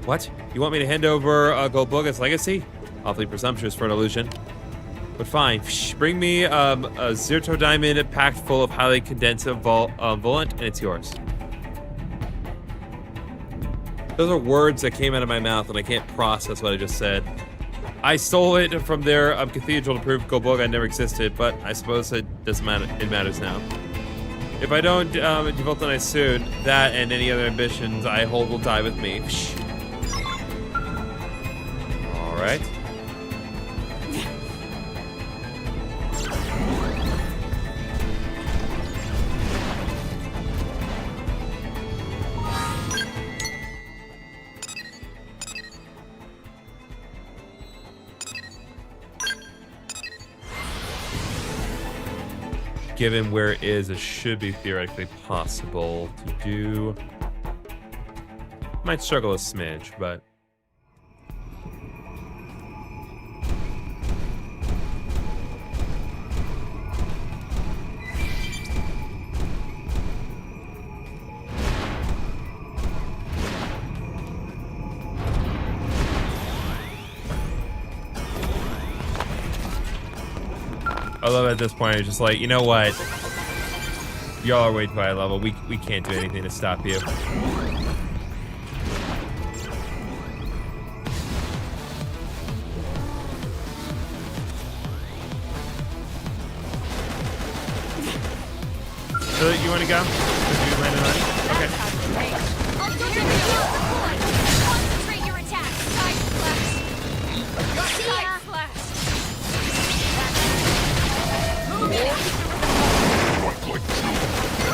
What? You want me to hand over Golboga's legacy? Awfully presumptuous for an illusion. But fine. Bring me a Zerto diamond packed full of highly condensed volant, and it's yours. Those are words that came out of my mouth, and I can't process what I just said. I stole it from their cathedral to prove Golboga never existed, but I suppose it doesn't matter. It matters now. If I don't devulcanize soon, that and any other ambitions I hold will die with me. All right. Given where it is, it should be theoretically possible to do. Might struggle a smidge, but I love at this point, it's just like, you know what? Y'all are way too high level. We can't do anything to stop you. So you want to go? You landed on it? Okay. Concentrate your attack. Side flash. Side flash.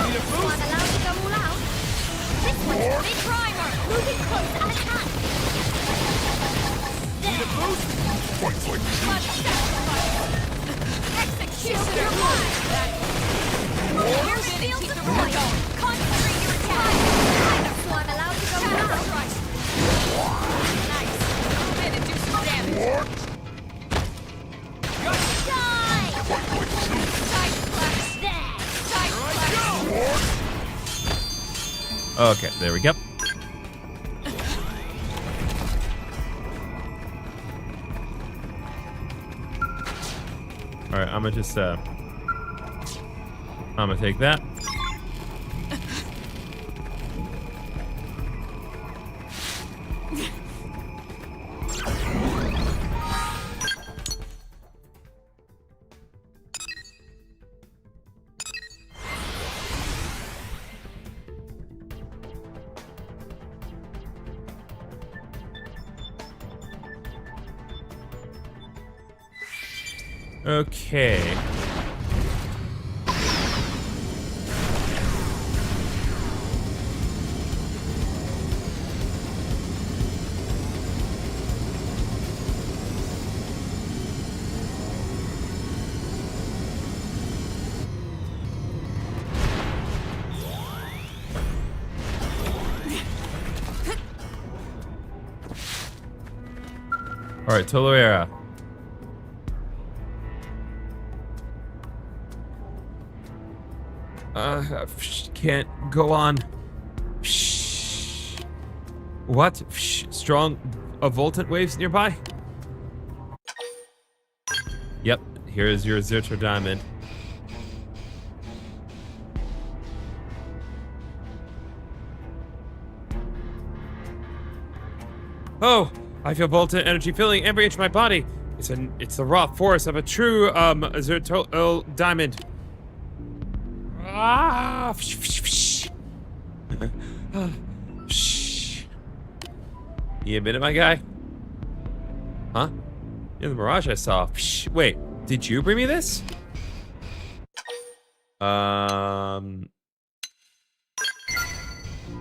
Need a boost? I'm allowed to go all out. This one's a big primer. Moving close and attack. Need a boost? Fight like Blood sacrifice. Executioner blood. Here's fields of blood. Concentrate your attack. So I'm allowed to go all out. Okay, there we go. All right, I'm gonna just I'm gonna take that. Okay. All right, Toluera. Can't go on. What? Strong voltant waves nearby? Yep, here's your Zerto diamond. Oh, I feel voltant energy filling every inch of my body. It's the raw force of a true Zerto diamond. Ah! You admit it, my guy? Huh? You're the mirage I saw. Wait, did you bring me this?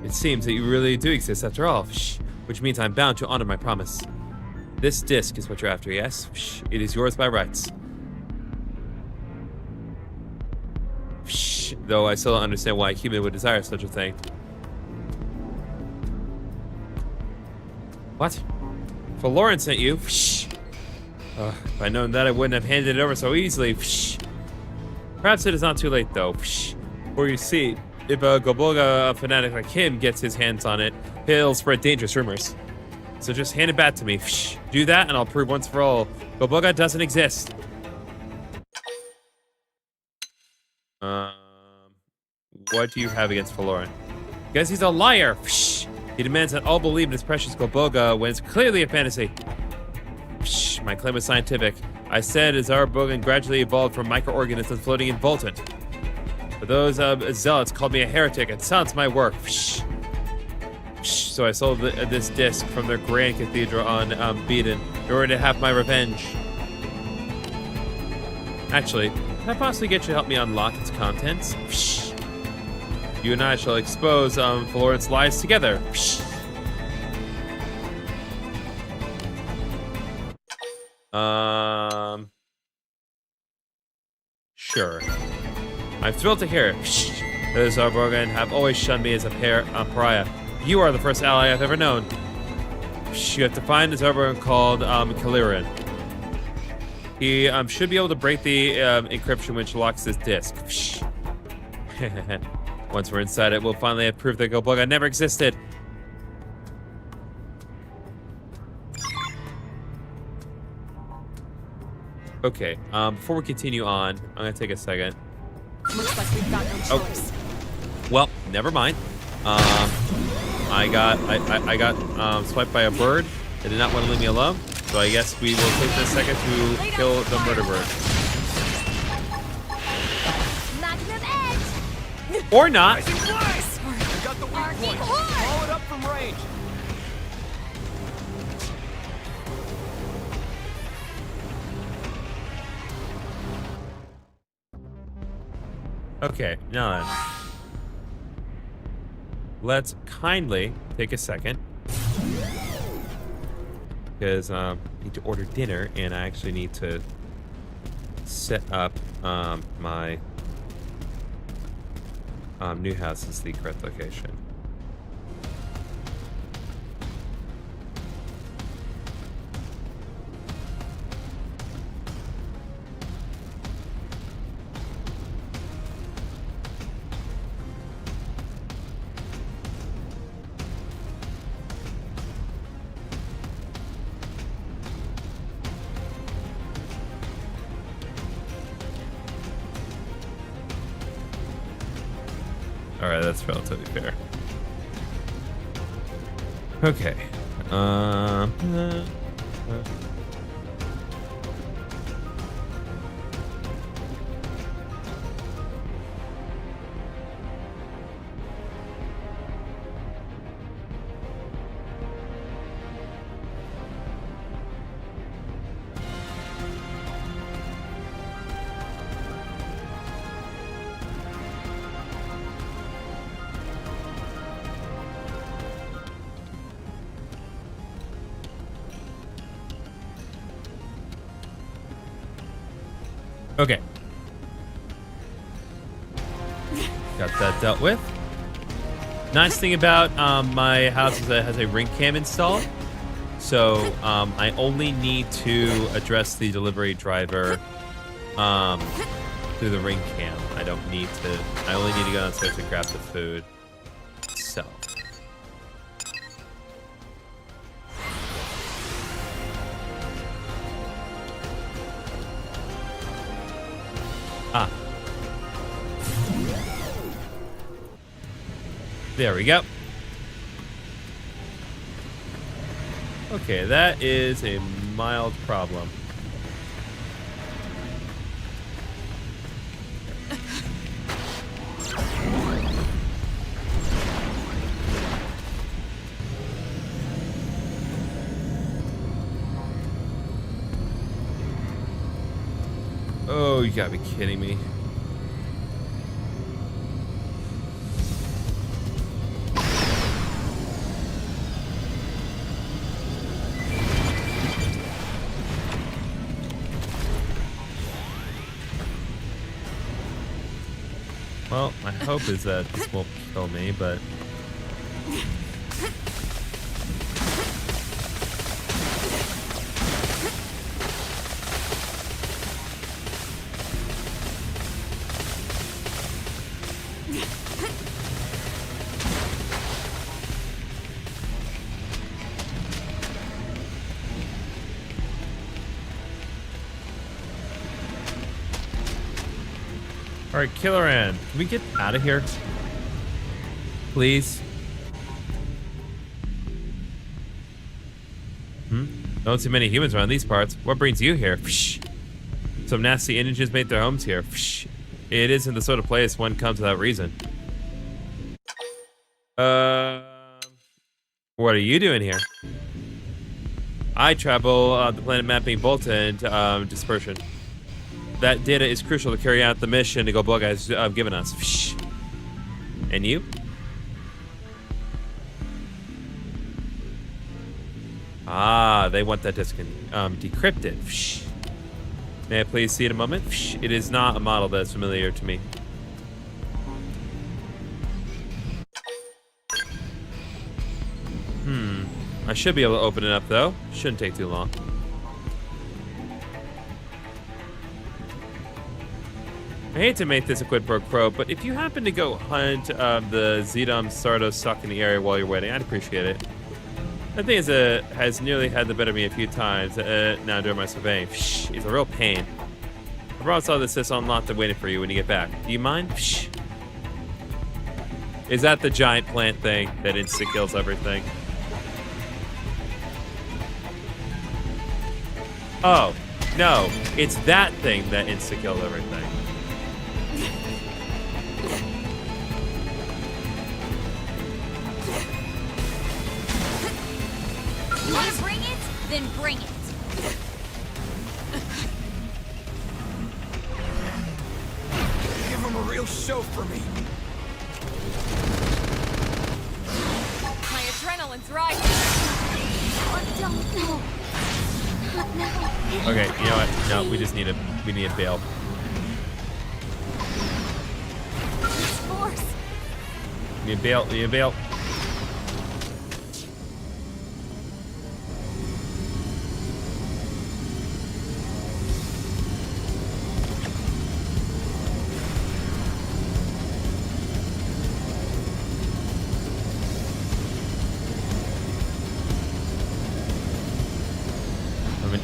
It seems that you really do exist after all, which means I'm bound to honor my promise. This disc is what you're after, yes? It is yours by rights. Though I still don't understand why a human would desire such a thing. What? Valoran sent you? If I'd known that, I wouldn't have handed it over so easily. Perhaps it is not too late, though. For you see, if a Golboga fanatic like him gets his hands on it, he'll spread dangerous rumors. So just hand it back to me. Do that, and I'll prove once for all, Golboga doesn't exist. What do you have against Valoran? Because he's a liar. He demands that all believe in his precious Golboga when it's clearly a fantasy. My claim was scientific. I said Zarabogan gradually evolved from microorganisms floating in Voltant. But those zealots called me a heretic and silenced my work. So I sold this disc from their grand cathedral on Beeden in order to have my revenge. Actually, can I possibly get you to help me unlock its contents? You and I shall expose Valoran's lies together. Sure. I'm thrilled to hear it. The Zarabogan have always shunned me as a pariah. You are the first ally I've ever known. You have to find a Zarabogan called Kaliran. He should be able to break the encryption which locks this disc. Once we're inside it, we'll finally have proof that Golboga never existed. Okay, before we continue on, I'm gonna take a second. Looks like we've got no choice. Well, never mind. I got swiped by a bird. It did not want to leave me alone, so I guess we will take this second to kill the murder bird. Magnum edge! Or not. I got the weak point. Call it up from range. Okay, now then. Let's kindly take a second. Because I need to order dinner, and I actually need to set up my new house is the correct location. Alright, that's relatively fair. Okay. Okay. Got that dealt with. Nice thing about my house is that it has a ring cam installed. So I only need to address the delivery driver through the ring cam. I only need to go downstairs to grab the food. So. Ah. There we go. Okay, that is a mild problem. Oh, you gotta be kidding me. Well, my hope is that this won't kill me, but... All right, Killer Ann, can we get out of here? Please? Don't see many humans around these parts. What brings you here? Psh. Some nasty Indians made their homes here. Psh. It isn't the sort of place one comes without reason. What are you doing here? I travel the planet mapping Volta and dispersion. That data is crucial to carry out the mission the Bug has given us. Psh. And you? Ah, they want that disk decrypted. Psh. May I please see it a moment? Psh. It is not a model that is familiar to me. I should be able to open it up though. Shouldn't take too long. I hate to make this a quid pro quo, but if you happen to go hunt the Xedom Sardos stuck in the area while you're waiting, I'd appreciate it. That thing has nearly had the better of me a few times now during my surveying. Psh, it's a real pain. I brought all this unlocked and waiting for you when you get back. Do you mind? Psh. Is that the giant plant thing that insta-kills everything? Oh, no. It's that thing that insta-kills everything. You want to bring it? Then bring it. Give him a real show for me. My adrenaline's rising. Oh, don't know. No. Okay, you know what? No, we need a bail. This force. We need a bail.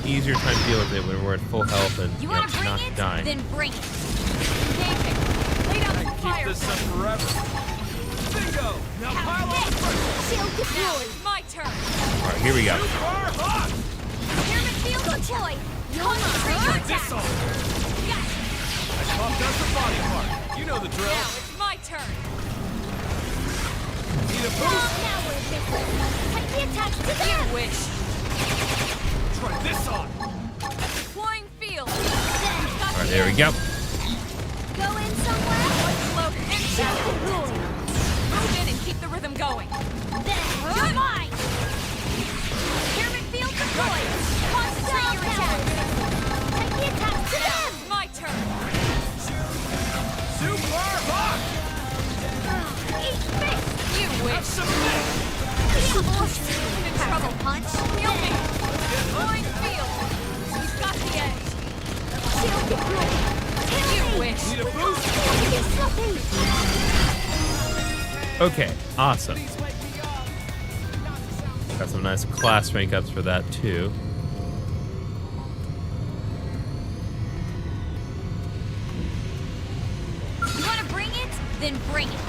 Easier time to deal with it when we're at full health and You want to bring not it? dying. Then bring it. Engage it. Lay down some fire. Keep this up forever. Bingo! Now pile on the pressure! Shield Now deployed. it's my turn. All right, here we go. Far hot! Pyramid field deployed. Try this on! Yes. I popped out the body part. You know the drill. Now it's my turn. Need a boost? Now we're different. Take the attacks to them. You wish. Try this on! Flying field. All right, there we go. Go in somewhere. Load and Shield shadow. deployed. Move in and keep the rhythm going. There. You're mine. Pyramid field deployed. Concentrate your attacks. Take the attacks to them. It's my turn. Super hot! Eat this. You wish. Submit! I'm in trouble. Punch. Heal me. Flying field. He's got the edge. Shield deployed. You wish. Need a boost? Don't get sloppy. Okay, awesome. Got some nice class rank ups for that too. You want to bring it? Then bring it.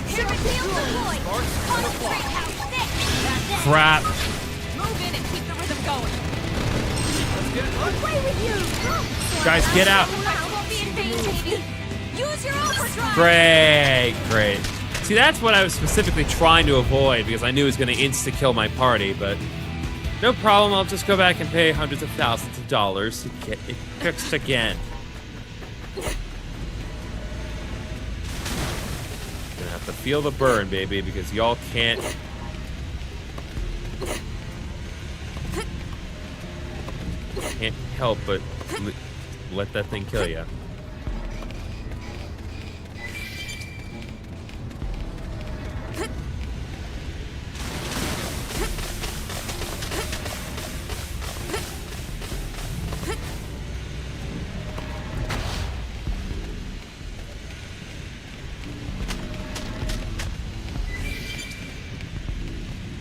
Pyramid field deployed. Concentrate how thick. Crap. Move in and keep the rhythm going. Play with you. Guys, get out. Won't be in vain, baby. Use your overdrive. Great. See, that's what I was specifically trying to avoid because I knew it was going to insta-kill my party, but no problem. I'll just go back and pay hundreds of thousands of dollars to get it fixed again. Gonna have to feel the burn, baby, because y'all can't help but let that thing kill you.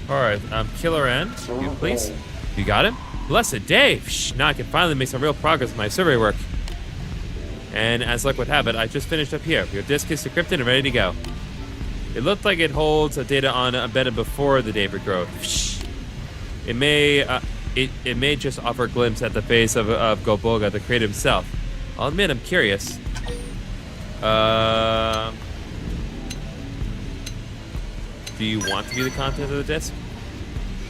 All right, Killer N, you please. You got him? Blessed day. Now I can finally make some real progress with my survey work. And as luck would have it, I just finished up here. Your disk is decrypted and ready to go. It looked like it holds data on embedded before the David growth. It may just offer a glimpse at the face of Goboga, the creator himself. I'll admit I'm curious. Do you want to be the content of the disk?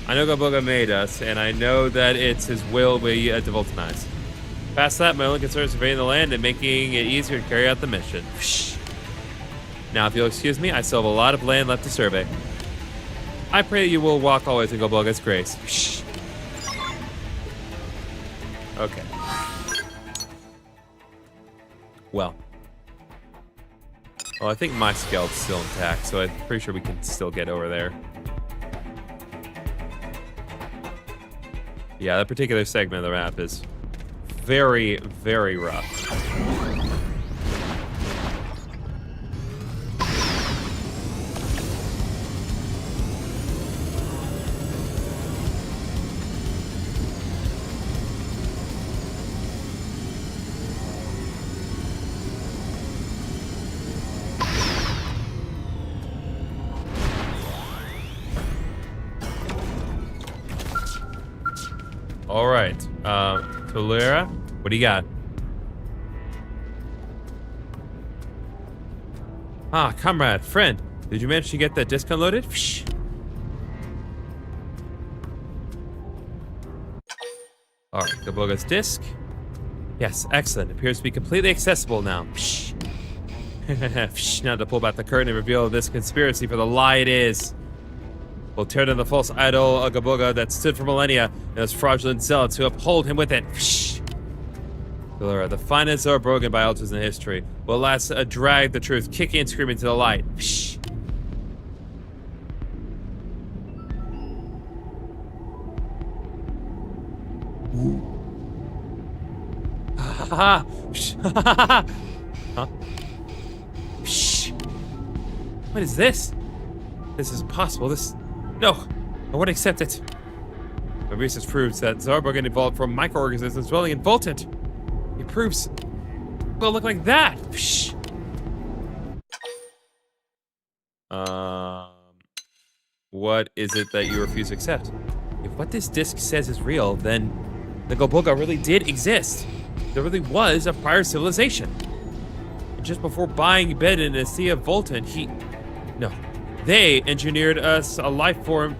I know Goboga made us, and I know that it's his will we devulcanize. Past that, my only concern is surveying the land and making it easier to carry out the mission. Now, if you'll excuse me, I still have a lot of land left to survey. I pray that you will walk always in Goboga's grace. Okay. Well, I think my skeleton's still intact, so I'm pretty sure we can still get over there. Yeah, that particular segment of the map is very, very rough. All right, Tolera, what do you got? Ah, comrade, friend, did you manage to get that disc unloaded? All right, Goboga's disc. Yes, excellent. Appears to be completely accessible now. Now to pull back the curtain and reveal this conspiracy for the lie it is. We'll tear down the false idol of Goboga that stood for millennia and those fraudulent zealots who uphold him with it. Galera, the finest are broken by altars in history. Will last drag the truth, kicking and screaming to the light. Huh? What is this? This is impossible. This No, I won't accept it. My research proves that Zarbogan evolved from microorganisms dwelling in Voltant. It proves will look like that. Psh. What is it that you refuse to accept? If what this disc says is real, then the Golboga really did exist. There really was a prior civilization. And just before buying bed in a sea of Voltant, they engineered us a life form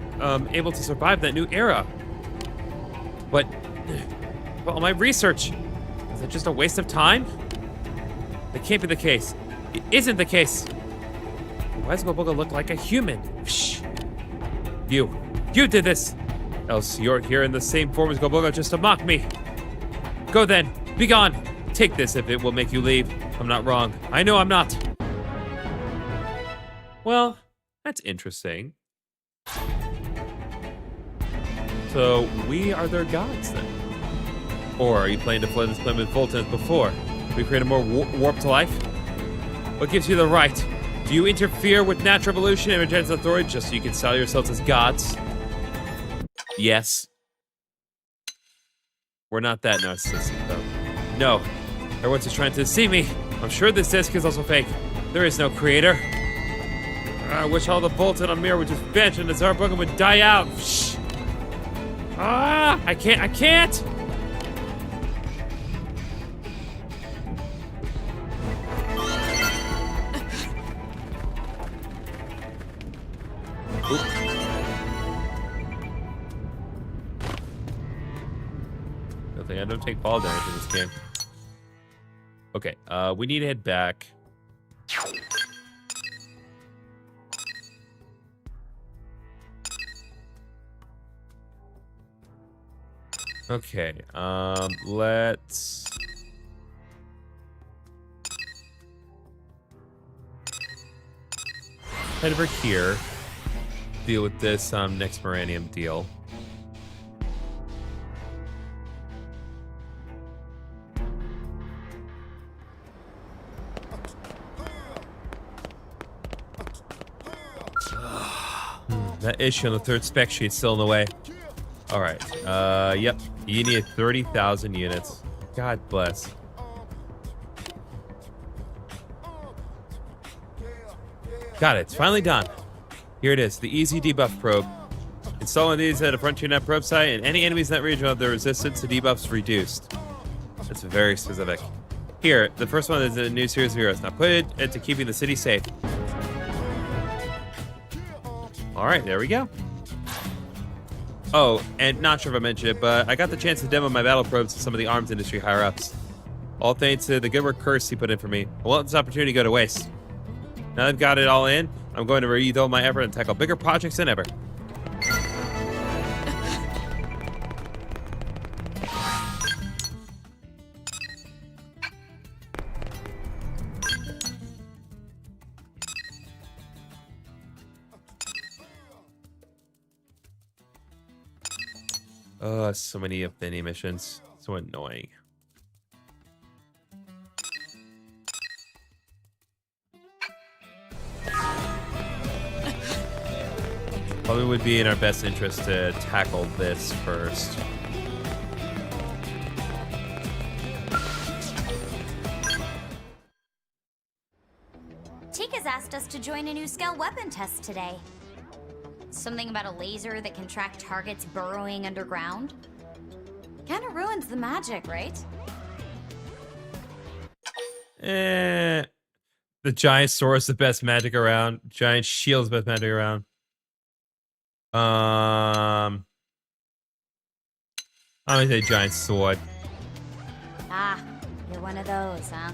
able to survive that new era. But all my research, is it just a waste of time? That can't be the case. It isn't the case. Why does Golboga look like a human? Shh. You did this. Else you're here in the same form as Golboga just to mock me. Go then, be gone. Take this if it will make you leave. I'm not wrong. I know I'm not. Well, that's interesting. So we are their gods then? Or are you planning to flood this planet with Voltans before? We create a more warped life? What gives you the right? Do you interfere with natural evolution and regenerative authority just so you can style yourselves as gods? Yes. We're not that narcissistic, though. No. Everyone's just trying to deceive me. I'm sure this disc is also fake. There is no creator. I wish all the Voltan on Mirror would just vanish and the Zarbogan would die out. Shh. I can't! I don't take fall damage in this game. Okay, we need to head back. Okay, let's... head over here. Deal with this next Moranium deal. That issue on the third spec sheet's still in the way. Alright, yep. You need 30,000 units. God bless. Got it, it's finally done. Here it is, the easy debuff probe. Installing these at a FrontierNet probe site, and any enemies in that region have their resistance to debuffs reduced. That's very specific. Here, the first one is a new series of heroes. Now put it into keeping the city safe. Alright, there we go. Oh, and not sure if I mentioned it, but I got the chance to demo my battle probes to some of the arms industry higher-ups. All thanks to the good work Kirsty put in for me. I won't let this opportunity go to waste. Now I've got it all in, I'm going to redouble my effort and tackle bigger projects than ever. So many affinity missions. So annoying. Probably would be in our best interest to tackle this first. Tika's asked us to join a new scale weapon test today. Something about a laser that can track targets burrowing underground. Kinda ruins the magic, right? The giant sword is the best magic around. Giant shield is the best magic around. I'm gonna say giant sword. Ah, you're one of those, huh?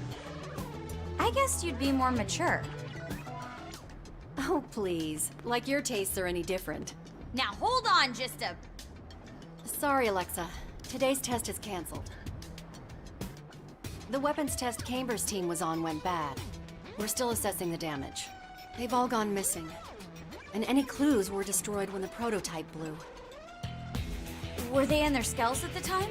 I guess you'd be more mature. Oh, please. Like your tastes are any different. Now hold on just a... Sorry, Alexa. Today's test is canceled. The weapons test Camber's team was on went bad. We're still assessing the damage. They've all gone missing. And any clues were destroyed when the prototype blew. Were they in their skulls at the time?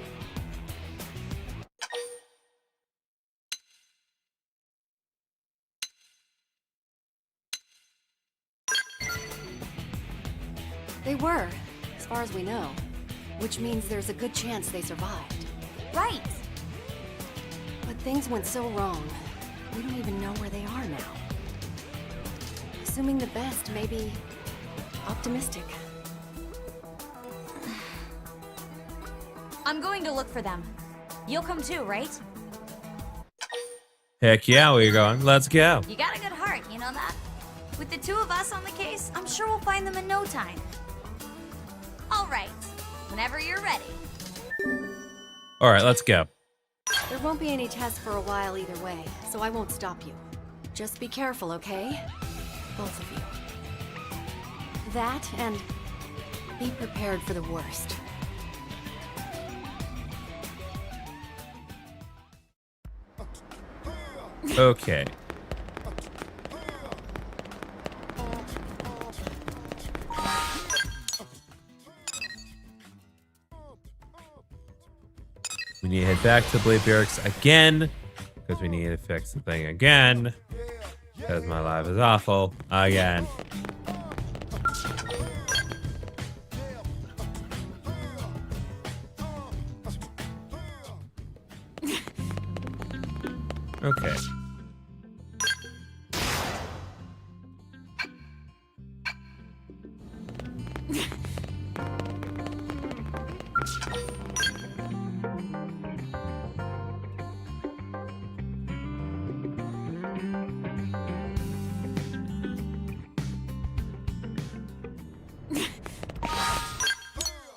They They were, as far as we know. Which means there's a good chance they survived. Right. But things went so wrong. We don't even know where they are now. Assuming the best, maybe optimistic. I'm going to look for them. You'll come too, right? Heck yeah, where you going? Let's go. You got a good heart, you know that? With the two of us on the case, I'm sure we'll find them in no time. All right. Whenever you're ready. All right, let's go. There won't be any tests for a while either way, so I won't stop you. Just be careful, okay? Both of you. That and be prepared for the worst. Okay. We need to head back to Blade Barracks again, because we need to fix the thing again, because my life is awful again. Okay.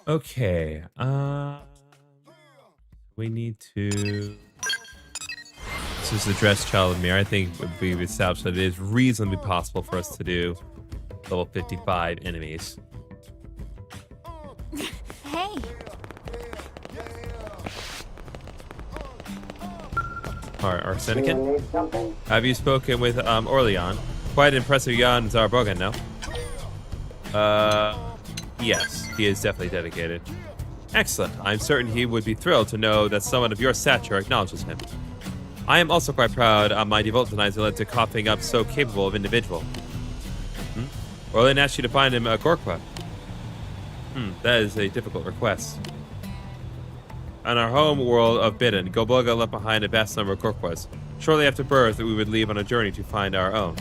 Okay. We need to. This is the dress child of mirror. I think we've established that it is reasonably possible for us to do level 55 enemies. Hey. Alright, Arsenican. Have you spoken with Orlean? Quite impressive young Zarbogan, no? Yes, he is definitely dedicated. Excellent. I'm certain he would be thrilled to know that someone of your stature acknowledges him. I am also quite proud my devout denizer led to coughing up so capable of individual. Orlean asked you to find him a Gorqua. That is a difficult request. On our home world of Bidden, Golboga left behind a vast number of Gorquas. Shortly after birth, we would leave on a journey to find our own.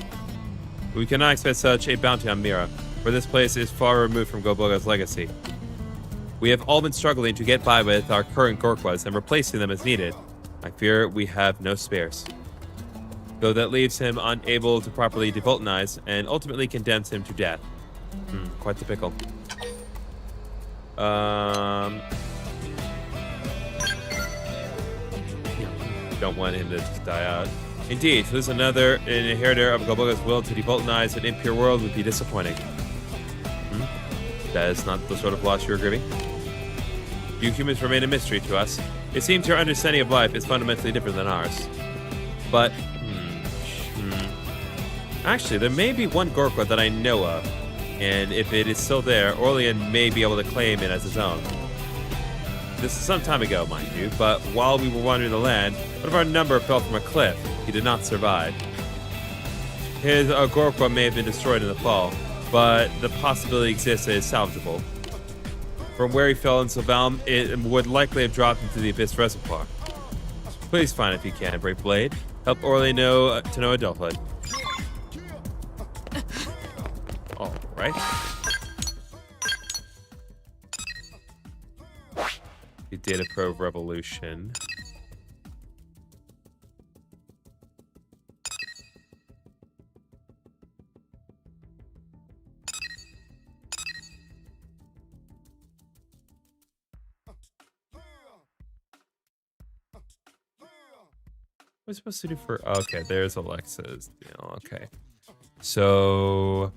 We cannot expect such a bounty on Mira, for this place is far removed from Golboga's legacy. We have all been struggling to get by with our current Gorquas and replacing them as needed. I fear we have no spares. Though that leaves him unable to properly devulcanize and ultimately condemns him to death. Quite the pickle. Don't want him to just die out. Indeed, to lose another inheritor of Golboga's will to devulcanize an impure world would be disappointing. That is not the sort of loss you are grieving. You humans remain a mystery to us. It seems your understanding of life is fundamentally different than ours. But, actually, there may be one Gorqua that I know of, and if it is still there, Orlean may be able to claim it as his own. This is some time ago, mind you, but while we were wandering the land, one of our number fell from a cliff. He did not survive. His Gorqua may have been destroyed in the fall, but the possibility exists that it is salvageable. From where he fell in Sylvalm, it would likely have dropped into the Abyss Reservoir. Please find it if you can, Brave Blade. Help Orlean know to know adulthood. All right. The Data Probe Revolution. What am I supposed to do for... Okay, there's Alexa's deal. Okay. So...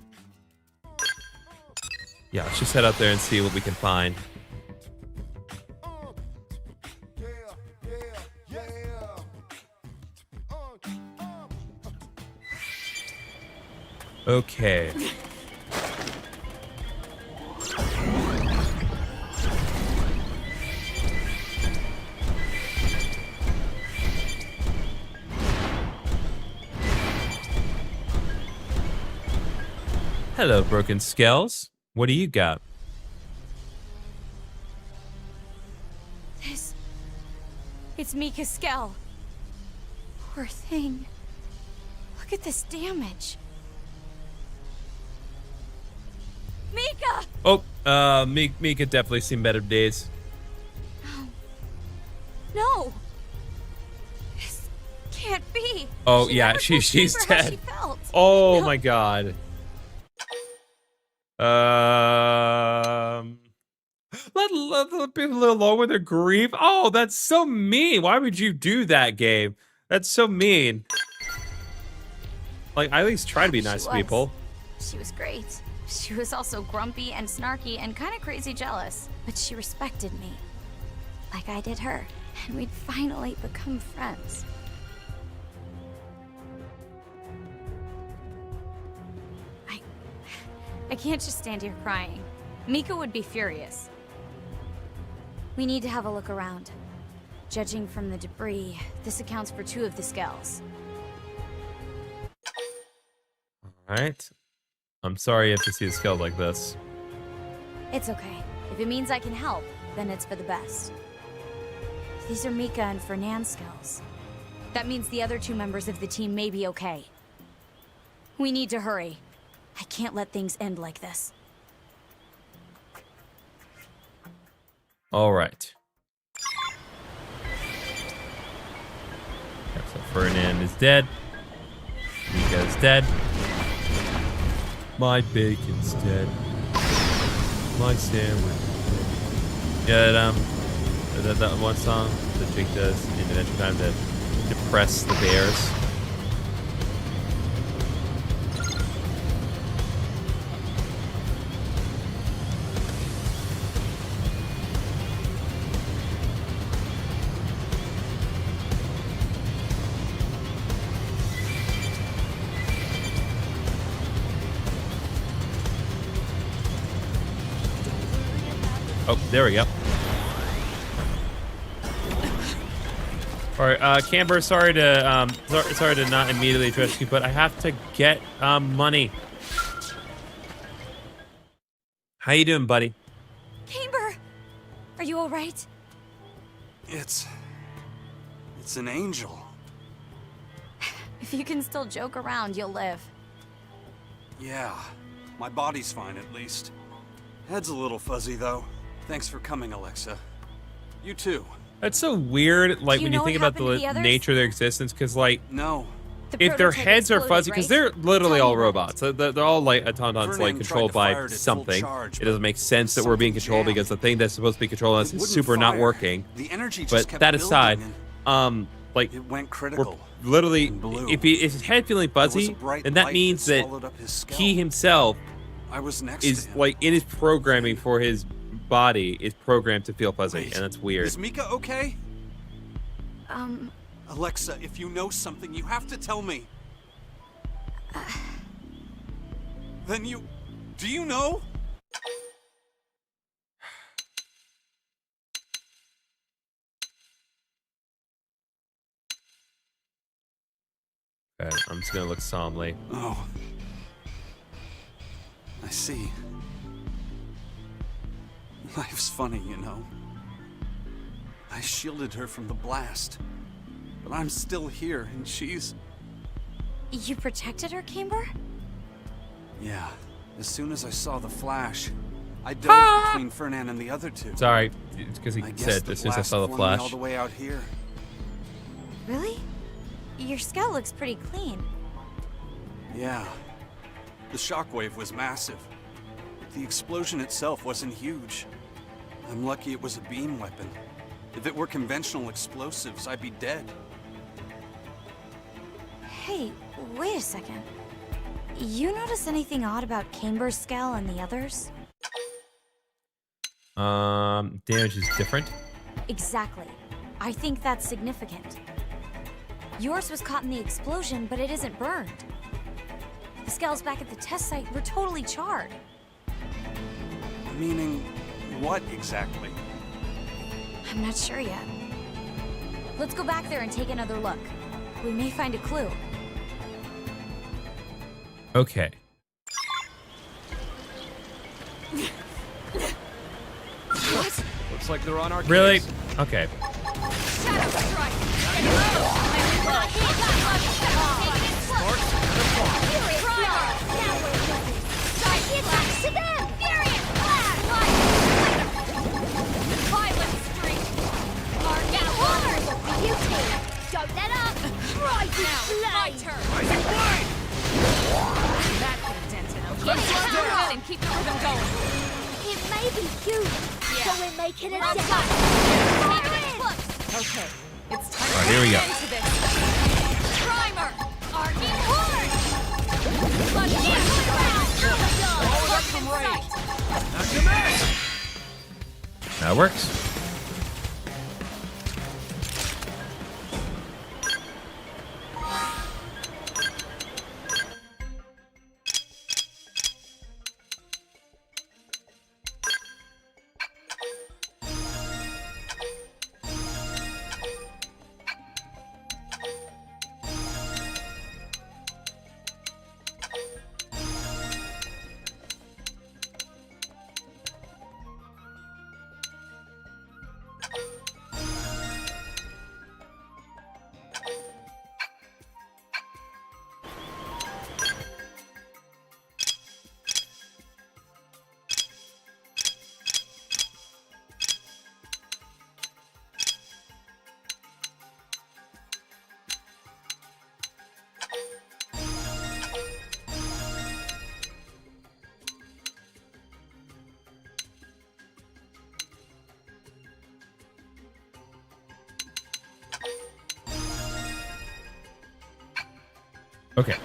yeah, let's just head out there and see what we can find. Okay. Hello, Broken Skells. What do you got? It's Mika's skull. Poor thing. Look at this damage. Mika! Oh, Mika definitely seen better days. No. This can't be. Oh, She yeah, never told she's Chamber how dead. she felt. Oh No. my god. Let people alone with their grief. Oh, that's so mean. Why would you do that, Gabe? That's so mean. Like, I at least try to be nice to people. She was great. She was also grumpy and snarky and kind of crazy jealous. But she respected me. Like I did her. And we'd finally become friends. I can't just stand here crying. Mika would be furious. We need to have a look around. Judging from the debris, this accounts for 2 of the skulls. Alright. I'm sorry you have to see a skull like this. It's okay. If it means I can help, then it's for the best. These are Mika and Fernand's skulls. That means the other 2 members of the team may be okay. We need to hurry. I can't let things end like this. Alright. So Fernand is dead. Mika's dead. My bacon's dead. My sandwich is dead. Yeah, that one song that Jake does in Adventure Time to depress the bears. Oh, there we go. All right, Camber, sorry to not immediately address you, but I have to get money. How you doing, buddy? Camber! Are you alright? It's an angel. If you can still joke around, you'll live. Yeah, my body's fine at least. Head's a little fuzzy though. Thanks for coming, Alexa. You too. That's so weird, like, Do you when you know think what about happened to the the others? nature of their existence, because, like, No. The if their prototype heads are exploded, fuzzy, because right? they're literally Tell all me about robots. They're all, like, automatons, like, Fernand controlled tried to fire by it at full something. charge, It doesn't make sense that we're being something controlled jammed. because the thing that's supposed to be controlling us It is wouldn't super not fire. working. The energy just But kept that building aside, and like, it went we're critical. literally, and blue. if his head feeling There was fuzzy, a bright then that light means that swallowed up his skull. he himself I was next is, to him. like, in his programming for his body is programmed to feel fuzzy, Wait, and that's weird. Is Mika okay? Um, Alexa, if you know something, you have to tell me. Then do you know? Okay, I'm just gonna look solemnly. Oh. I see. Life's funny, you know. I shielded her from the blast. But I'm still here, and she's... you protected her, Camber? Yeah. As soon as I saw the flash, I dove between Fernand and the other 2. Sorry, it's because he I guess said the as soon as I blast saw the flung me flash. all the way out here. Really? Your skull looks pretty clean. Yeah. The shockwave was massive. But the explosion itself wasn't huge. I'm lucky it was a beam weapon. If it were conventional explosives, I'd be dead. Hey, wait a second. You notice anything odd about Camber's skull and the others? Damage is different. Exactly. I think that's significant. Yours was caught in the explosion, but it isn't burned. The skulls back at the test site were totally charred. Meaning, what exactly? I'm not sure yet. Let's go back there and take another look. We may find a clue. Okay. What? Looks like they're on our Really? case. Okay. Shut Shadow Strike! Get low! I hit that one! Take it close! Furious Primer! Now we're moving! Give back to them! Furious Blast! Violent Streak! Arcane Horror! Beauty! Don't let up! Rising Flame! Turn! Rising Flame! That could have dented him. Let's run down and keep the rhythm going. It may be huge, so we're making it a Keeping dance. it close. Okay, it's time All right, to here we put go. an end to this. Primer! Arcane Horn! Let's get around! Target in sight! That works. Okay.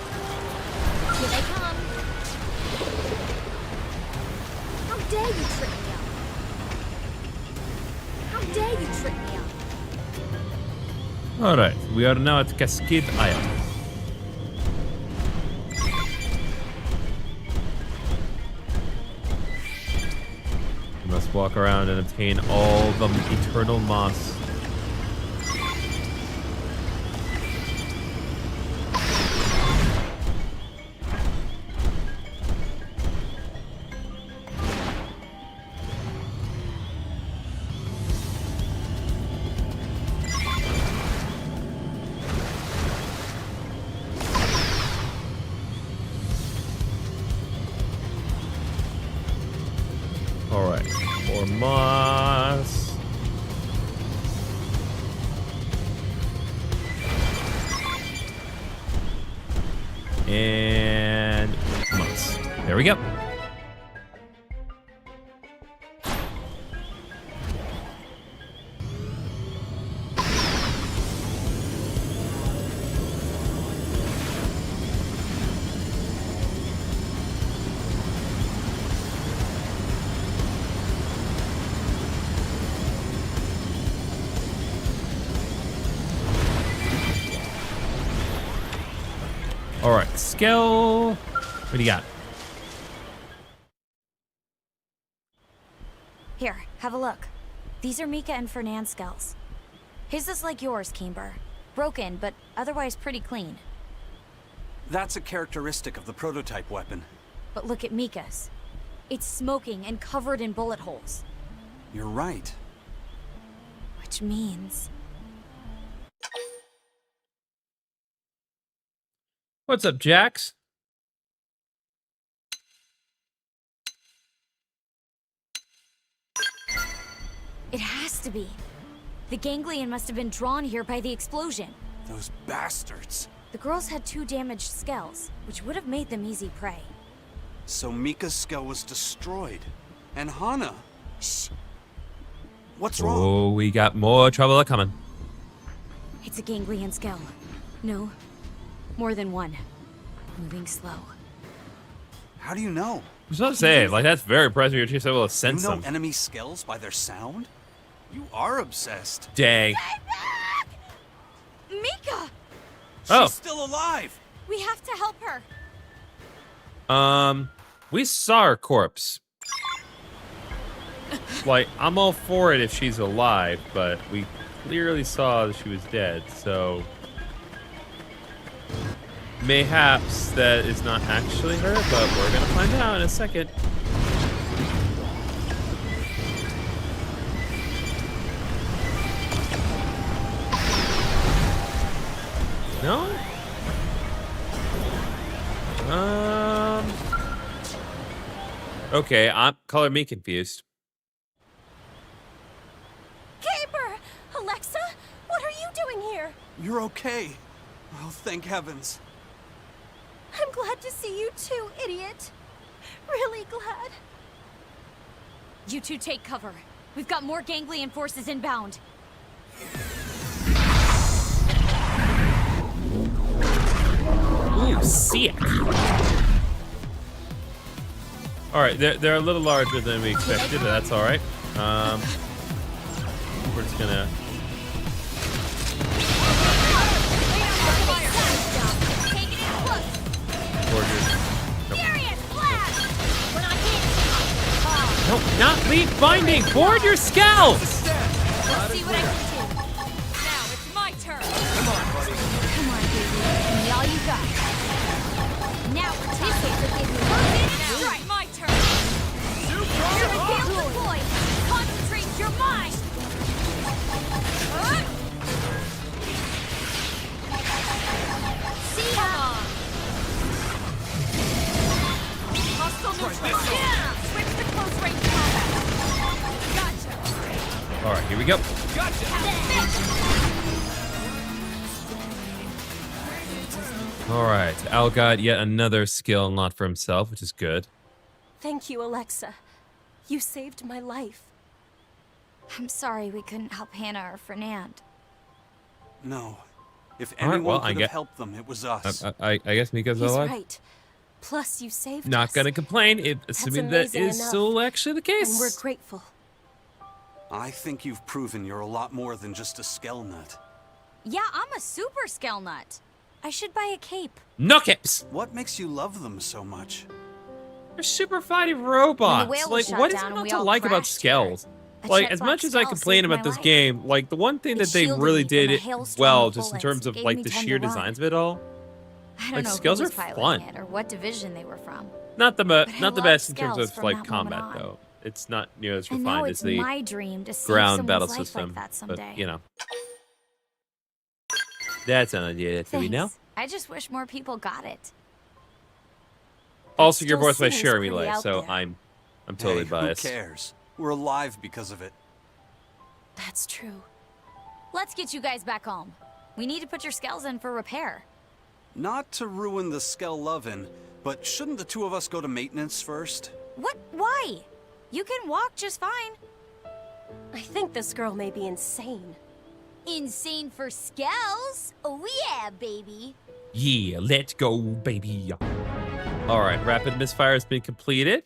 Here they come. How dare you trick me up? How dare you trick me up? All right, we are now at Cascade Isle. We must walk around and obtain all the eternal moss. All right, more moss. And moss. There we go. All right, skill. What do you got? Here, have a look. These are Mika and Fernand's skulls. His is like yours, Kimber. Broken, but otherwise pretty clean. That's a characteristic of the prototype weapon. But look at Mika's. It's smoking and covered in bullet holes. You're right. Which means... What's up, Jax? it has to be. The ganglion must have been drawn here by the explosion. Those bastards. The girls had 2 damaged skulls, which would have made them easy prey. So Mika's skull was destroyed. And Hana. Shh! What's wrong? Oh, we got more trouble coming. It's a ganglion skull. No, more than one. Moving slow. How do you know? I was about to say, like, that's very impressive. You're just able to You sense know them. enemy skulls by their sound? You are obsessed. Dang. Mika! Oh. She's still alive! We have to help her. We saw her corpse. Like, I'm all for it if she's alive, but we clearly saw that she was dead, so mayhaps that is not actually her, but we're gonna find out in a second. No? Okay, color me confused. Caper! Alexa, what are you doing here? You're okay. Oh, thank heavens. I'm glad to see you too, idiot. Really glad. You two take cover. We've got more ganglion forces inbound. Ooh, sick. All right, they're a little larger than we expected, but that's all right. We're just gonna. No, not lead binding. Board your scalps. Let's see what I can do. Now it's my turn. Come on, baby. Give me all you got. Now we're talking. Now it's my turn. You're a field deployed. Concentrate your mind. See ya. Hostile neutralized. Yeah. Switch to close range combat. Gotcha. All right, here we go. All right, Al got yet another skill unlocked for himself, which is good. Thank you, Alexa. You saved my life. I'm sorry we couldn't help Hannah or Fernand. No. If All right, anyone well, I could have get- helped them, it was us. I guess Mika's He's alive. right. Plus, you saved Not us. gonna complain, assuming that amazing is enough. still actually the case. And we're grateful. I think you've proven you're a lot more than just a skell nut. Yeah, I'm a super scale nut. I should buy a cape. Knuckles! What makes you love them so much? They're super fighting robots. whale Like, was shot what is down not and we to all like about crashed Skells? A Like, jet as black much as I skull complain saved about my this life. game, like, the one thing It that they shielded really me from did a it hailstorm well, of just in bullets, terms of, gave like, me the time sheer to run. designs of it all. I don't Like, know Skells who was are piloting fun. it or what division they were from. Not the I not the loved best in terms Skells of, from like, that moment combat, on. though. It's not near as And now refined it's as the my dream to save ground someone's battle life system. like that someday. But, you know. That's an idea that we know. Thanks. I just wish more people got it. Also, you're still voiced by seems Jeremy pretty Lay, out so there. I'm totally Hey, biased. who cares? We're alive because of it. That's true. Let's get you guys back home. We need to put your skells in for repair. Not to ruin the skell lovin', but shouldn't the two of us go to maintenance first? What? Why? You can walk just fine. I think this girl may be insane. Insane for skells? Oh yeah, baby. Yeah, let's go, baby. All right, rapid misfire has been completed.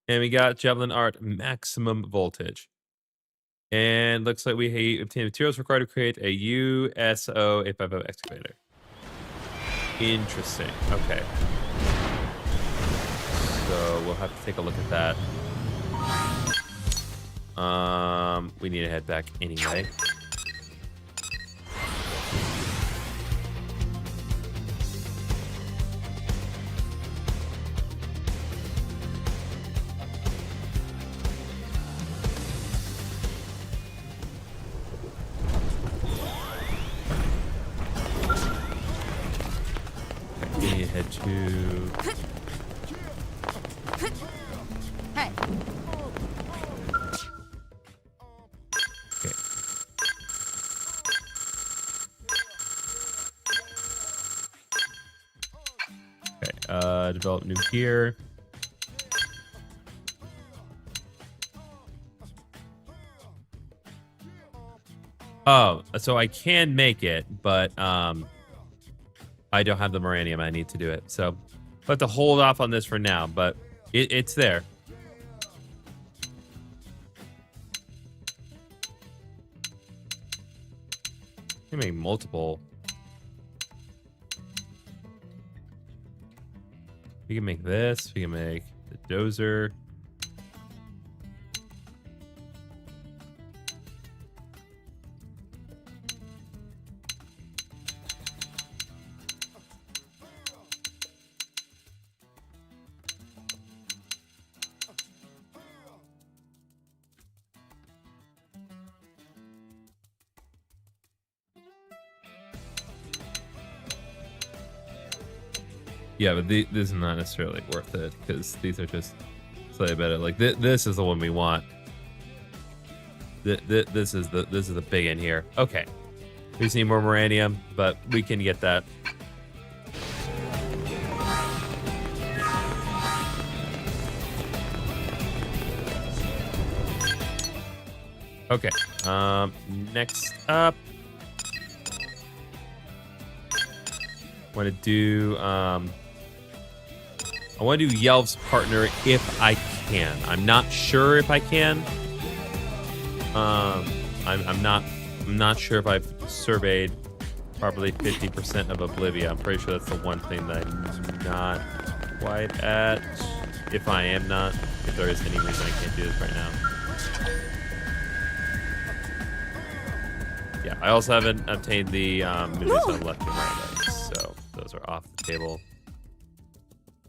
And we got Javelin Art maximum voltage. And looks like we obtained materials required to create a USO 850 excavator. Interesting. Okay. So we'll have to take a look at that. We need to head back anyway. We need to head to... Hey. Okay. Okay, develop new gear. Oh, so I can make it, but I don't have the Moranium I need to do it. So I'll have to hold off on this for now, but it's there. You make multiple. We can make this. We can make the dozer. Yeah, but this is not necessarily worth it because these are just slightly better. Like this is the one we want. This is the big in here. Okay, we just need more Moranium, but we can get that. Okay. Next up, want to do I want to do Yelv's partner if I can. I'm not sure if I can. I'm not sure if I've surveyed properly 50% of Oblivia. I'm pretty sure that's the one thing that I'm not quite at. If I am not, if there is any reason I can't do this right now. Yeah, I also haven't obtained the Medusa left and right legs, so those are off the table.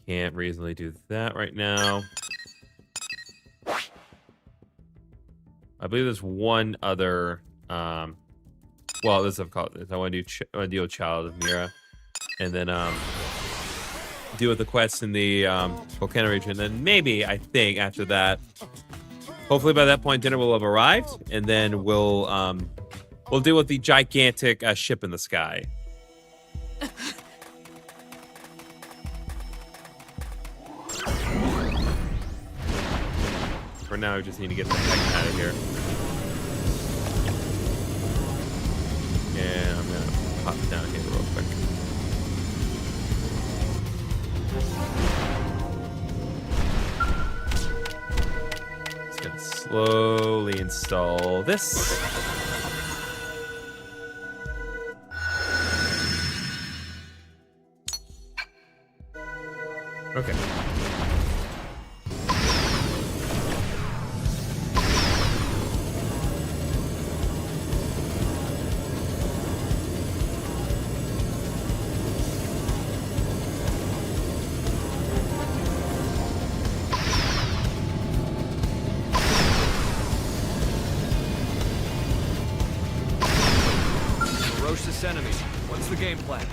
Can't reasonably do that right now. I believe there's one other. Well, this I've called this. I want to deal with Child of Mira, and then deal with the quests in the volcano region. And then maybe I think after that, hopefully by that point dinner will have arrived, and then we'll deal with the gigantic ship in the sky. For now, we just need to get the heck out of here. And I'm gonna pop down here real quick. Just gonna slowly install this. Okay. Ferocious enemy. What's the game plan?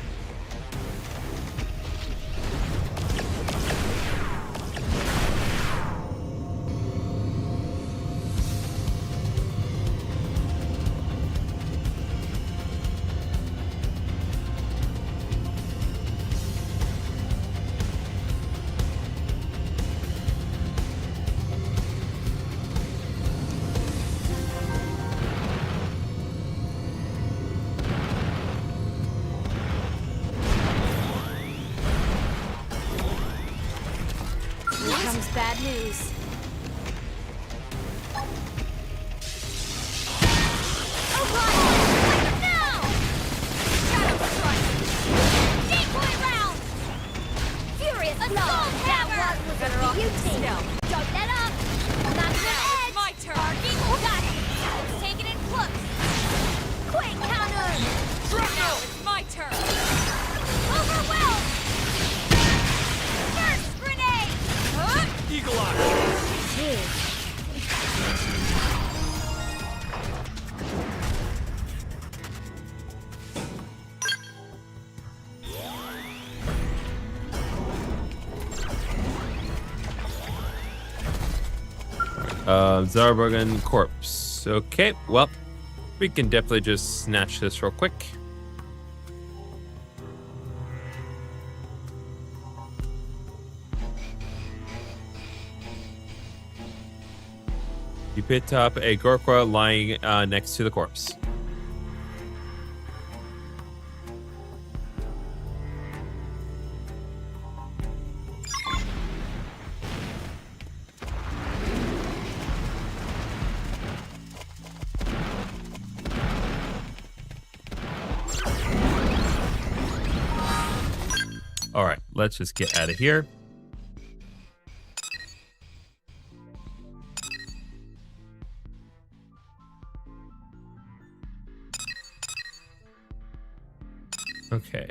Bad news. Oh god! No! Shadow strike! Decoy round! Furious assault tower! That one was better off You than team. snow. Don't let up! Not to the edge! My turn. Barking, got it! Let's take it in close! Quick counter! Now it's my turn. Overwhelmed! First grenade! Eagle Eye! Zarburgan corpse. Okay, well, we can definitely just snatch this real quick. You picked up a Gorkwa lying next to the corpse. All right, let's just get out of here. Okay.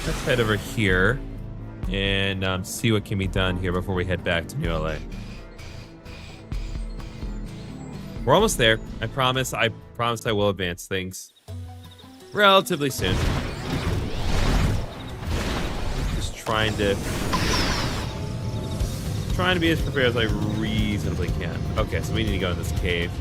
Let's head over here and see what can be done here before we head back to New LA. We're almost there. I promise. I promise I will advance things relatively soon. Just trying to be as prepared as I reasonably can. Okay, so we need to go in this cave.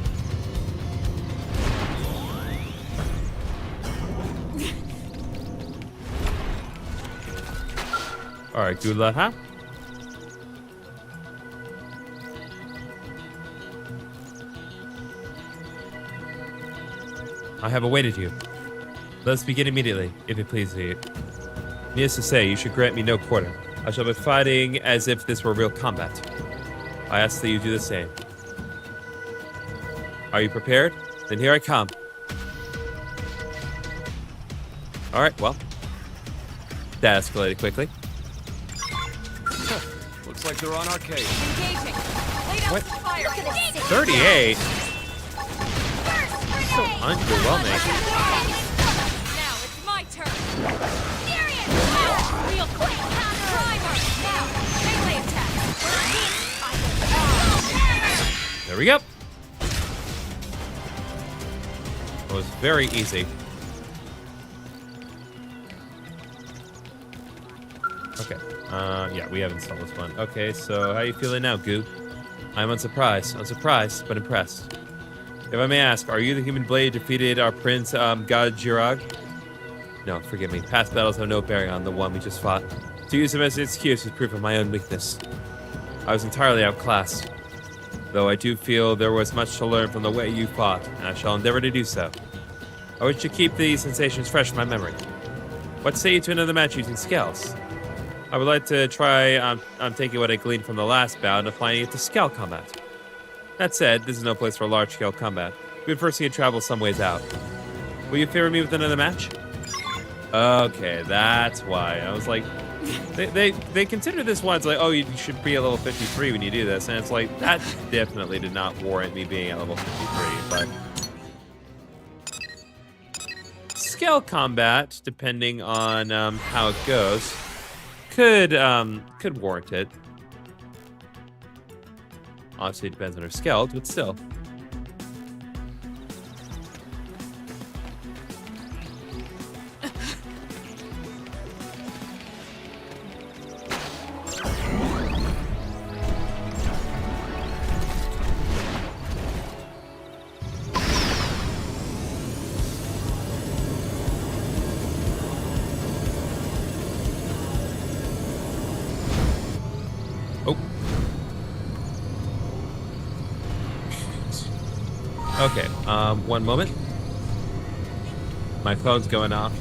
All right, good luck, huh? I have awaited you. Let us begin immediately, if it pleases you. Needless to say, you should grant me no quarter. I shall be fighting as if this were real combat. I ask that you do the same. Are you prepared? Then here I come. All right, well, that escalated quickly. Looks like they're on our case. Engaging. Lay down What? some fire. 38? Burst So grenade. underwhelming. Now it's my turn. Serious. Real quick. Primer. Now melee attack. There we go. It was very easy. Okay. Yeah, we haven't solved this one. Okay, so how you feeling now, Goo? I'm unsurprised, but impressed. If I may ask, are you the human blade defeated our prince, God Jirag? No, forgive me. Past battles have no bearing on the one we just fought. To use them as an excuse is proof of my own weakness. I was entirely outclassed. Though I do feel there was much to learn from the way you fought, and I shall endeavor to do so. I wish to keep these sensations fresh in my memory. What say you to another match using scales? I would like to try taking what I gleaned from the last bout and applying it to scale combat. That said, this is no place for large-scale combat. We would first need to travel some ways out. Will you favor me with another match? Okay, that's why. I was like, they consider this one, it's like, oh, you should be at level 53 when you do this. And it's like, that definitely did not warrant me being at level 53, but... Scale combat, depending on how it goes, could warrant it. Obviously, it depends on her skills, but still. Okay, one moment. My phone's going off.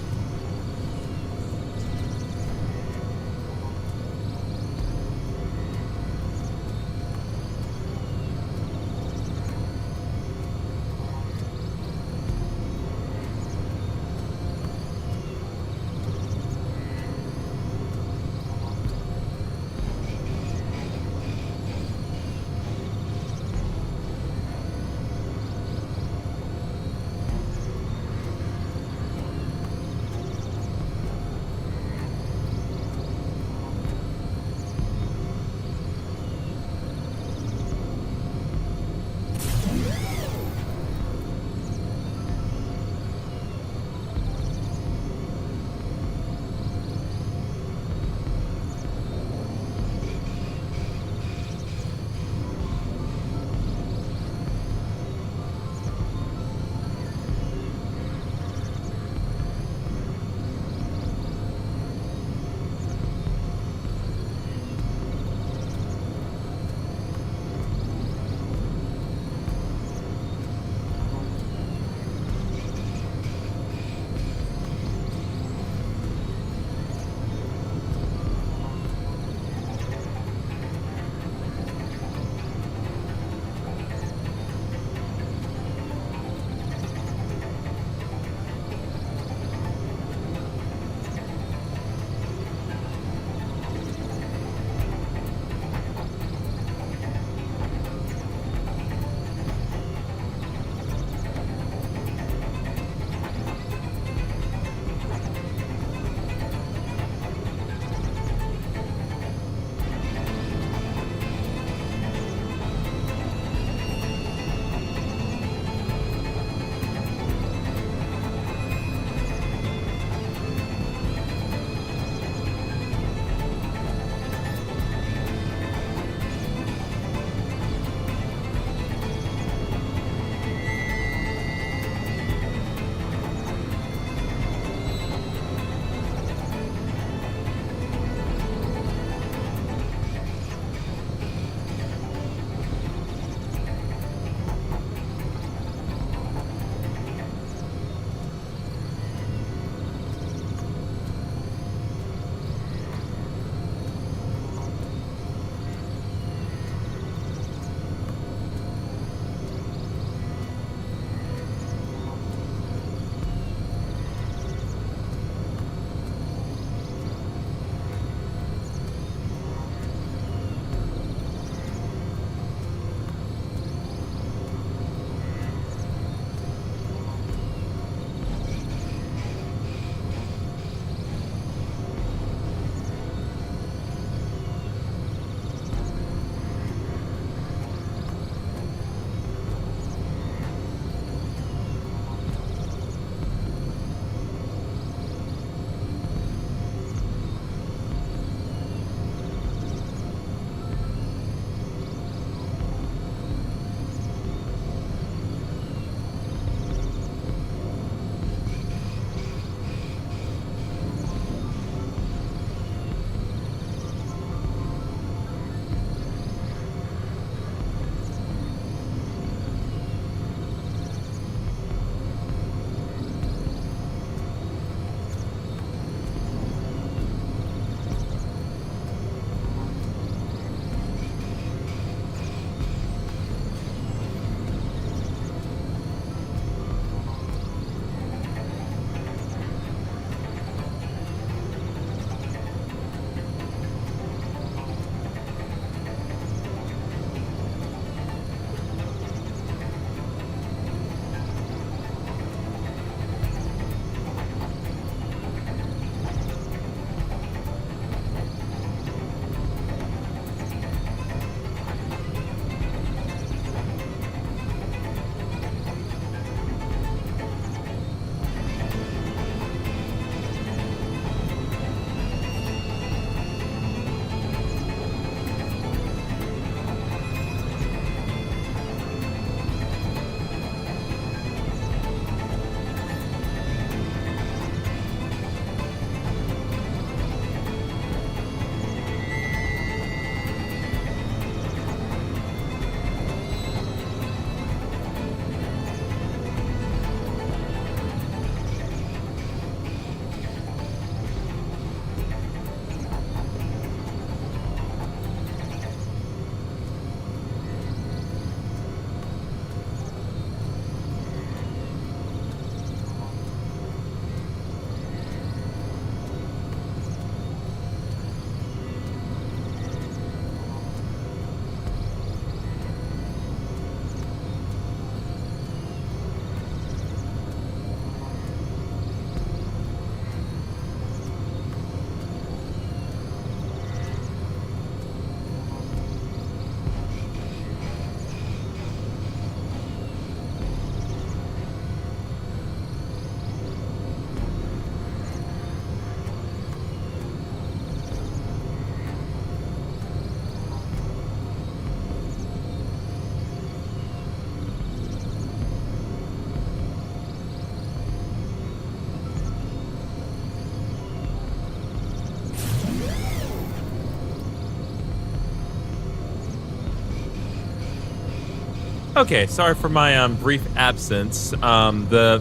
Okay, sorry for my brief absence. The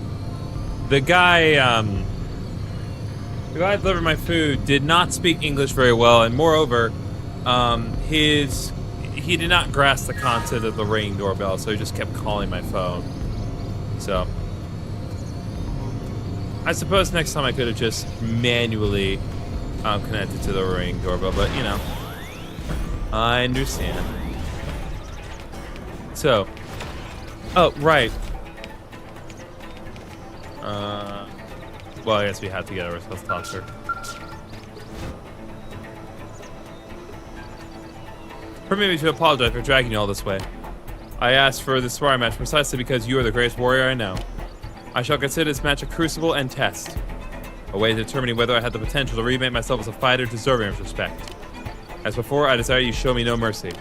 guy who delivered my food did not speak English very well, and moreover, he did not grasp the concept of the ringing doorbell, so he just kept calling my phone. So I suppose next time I could have just manually connected to the ringing doorbell, but you know, I understand. So, oh right. Well, I guess we have to get our response tossed. Permit me to apologize for dragging you all this way. I asked for this sparring match precisely because you are the greatest warrior I know. I shall consider this match a crucible and test. A way of determining whether I have the potential to remake myself as a fighter deserving of respect. As before, I desire you show me no mercy.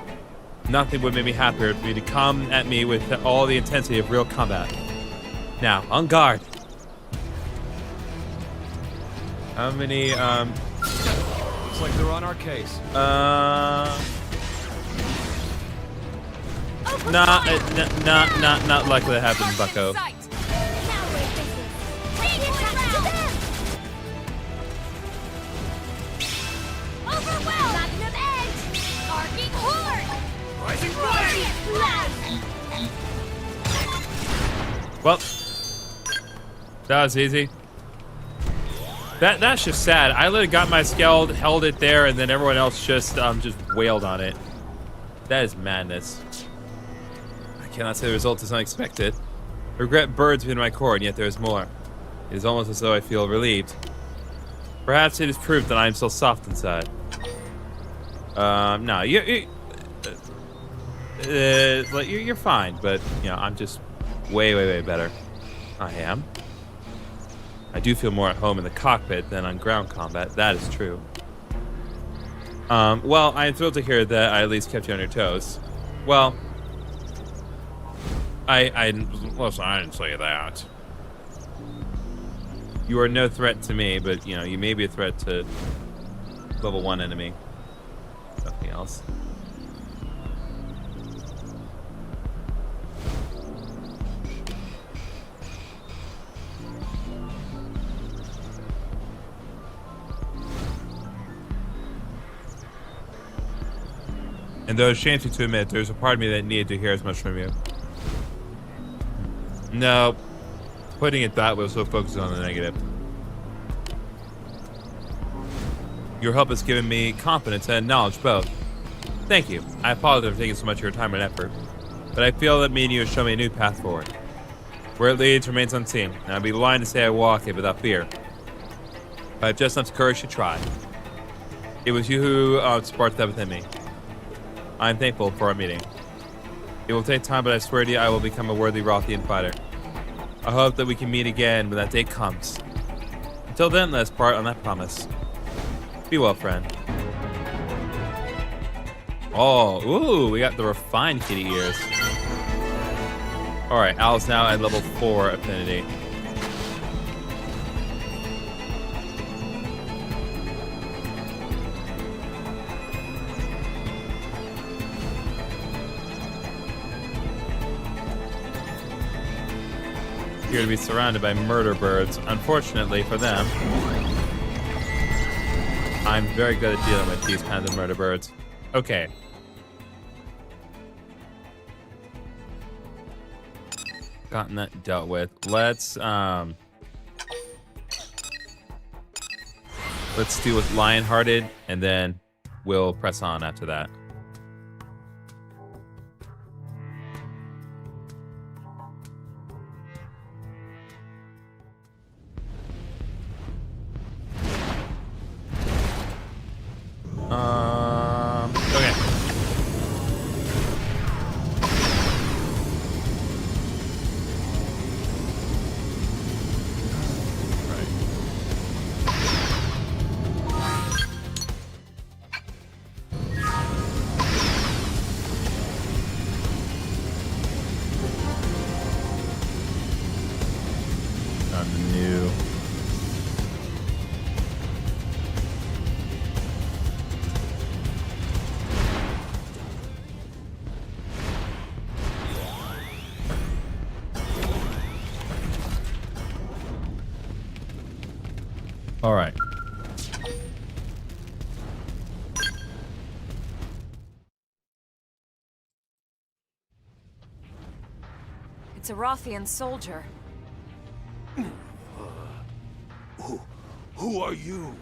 Nothing would make me happier for you to come at me with all the intensity of real combat. Now, on guard. How many, Looks like they're on our case. Not likely to happen, Bucko. Now wait, this is. Take it back to them! Overwhelm! Platinum edge! Arcing horn! Rising Glorious blast! Well, that was easy. That's just sad. I literally got my skeld, held it there, and then everyone else just wailed on it. That is madness. I cannot say the result is unexpected. Regret burns within my core, and yet there is more. It is almost as though I feel relieved. Perhaps it is proof that I am still soft inside. No, you're fine, but you know, I'm just way better. I am. I do feel more at home in the cockpit than on ground combat. That is true. Well, I am thrilled to hear that I at least kept you on your toes. Well, listen, I didn't say that. You are no threat to me, but you know, you may be a threat to level 1 enemy. Nothing else. And though it's shameful to admit, there's a part of me that needed to hear as much from you. No, putting it that way was so focused on the negative. Your help has given me confidence and knowledge both. Thank you. I apologize for taking so much of your time and effort, but I feel that me and you have shown me a new path forward. Where it leads remains unseen, and I'd be lying to say I walk it without fear. But I have just enough courage to try. It was you who sparked that within me. I am thankful for our meeting. It will take time, but I swear to you I will become a worthy Rothian fighter. I hope that we can meet again when that day comes. Until then, let's part on that promise. Be well, friend. Oh, ooh, we got the refined kitty ears. Alright, Al's now at level 4 affinity. Here to be surrounded by murder birds. Unfortunately for them, I'm very good at dealing with these kinds of murder birds. Okay. Gotten that dealt with. Let's deal with Lionhearted, and then we'll press on after that. Okay. Right. All right. It's a Rothian soldier. Who are you?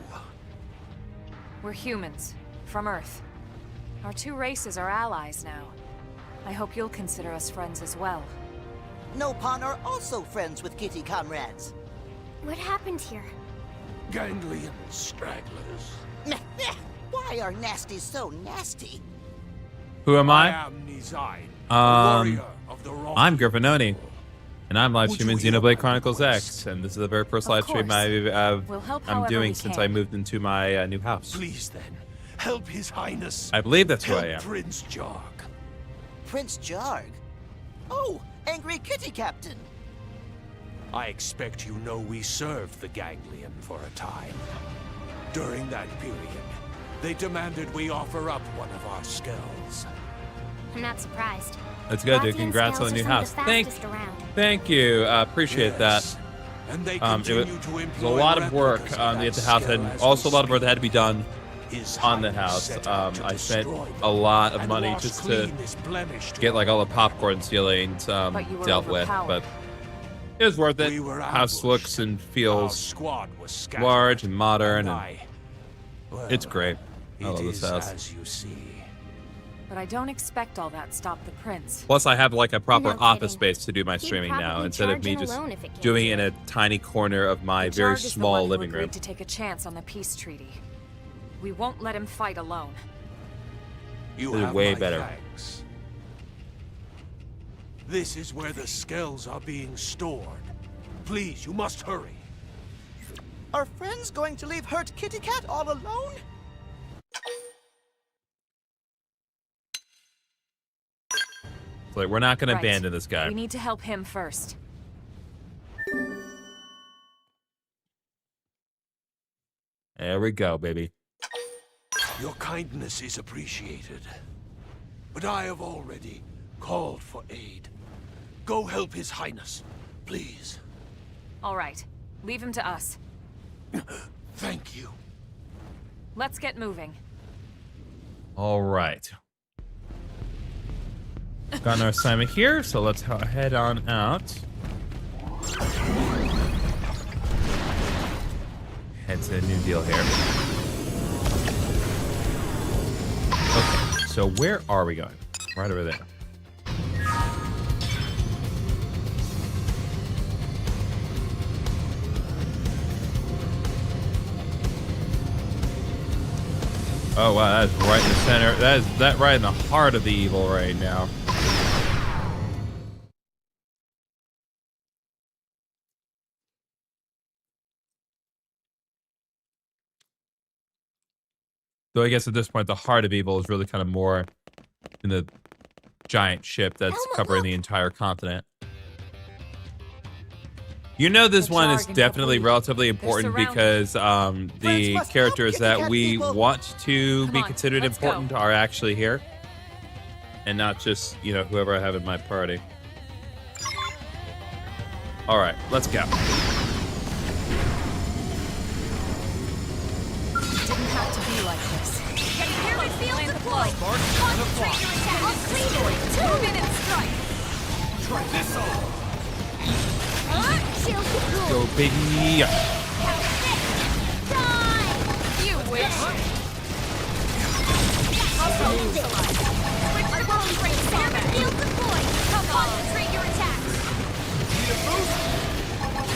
We're humans, from Earth. Our two races are allies now. I hope you'll consider us friends as well. Nopon are also friends with kitty comrades. What happened here? Ganglion stragglers. Meh, meh. Why are nasties so nasty? Who am I I? am Nizine, Um, warrior of the Roth. I'm Griffinoni, and I'm live Would streaming you hear Xenoblade my Chronicles request? X, and this is the very first Of live stream course. We'll help I'm however doing we since can. I moved into my new house. Please then, help His Highness. I believe that's who help I am. Prince Jarg. Prince Jarg? Oh, angry kitty captain. I expect you know we served the Ganglion for a time. During that period, they demanded we offer up one of our skulls. I'm not surprised. Let's go, dude. Rothian Congrats on scales the new are some of house. the Thank fastest around. Thank you. Appreciate Yes, that. And they It was continue to a employ lot of work replicas at that the house, skill and as also a we lot of work that speak. had to be done His on the Highness house. set out to I spent destroy a them lot of and money wash just to clean this blemish to get like our all the popcorn ceilings But you were dealt with, overpowered. but it was worth it. We were House ambushed. looks and Our feels squad was scattered, large and modern, and well, it's great. I love it this is house. as you see. But I don't expect all that stopped the prince. Plus, I have like a proper No office kidding. space to do my He'd streaming now, probably instead of charge me in just alone if it came doing it to in it. a tiny corner of my Jarg very is the small one who living agreed room. to take a chance on the peace treaty. We won't let him fight alone. You This is have way my better. thanks. This is where the skulls are being stored. Please, you must hurry. Are friends going to leave hurt kitty cat all alone? It's like, we're not going to Right. abandon this guy. We need to help him first. There we go, baby. Your kindness is appreciated. But I have already called for aid. Go help His Highness, please. All right. Leave him to us. Thank you. Let's get moving. All right. Got our assignment here, so let's head on out. Head to a new deal here. Okay, so where are we going? Right over there. Oh wow, that's right in the center. That right in the heart of the evil right now. Though I guess at this point the heart of evil is really kind of more in the giant ship that's Elma, covering the look! entire continent. You know, this The one is jargon definitely complete. relatively important surrounded. because Friends the must help characters kitty that cat we people. want to Come be on, considered let's go. important are actually here. And not just, you know, whoever I have in my party. All right, let's go. Didn't have to be like this. Pyramid field deployed! Spark, Concentrate your attack! I'll clean it! 2-minute strike! Try this on. Shield deployed! Go, baby. Die! You wish. Hold it! Switch to concentrate combat! Field deployed! Concentrate your attacks!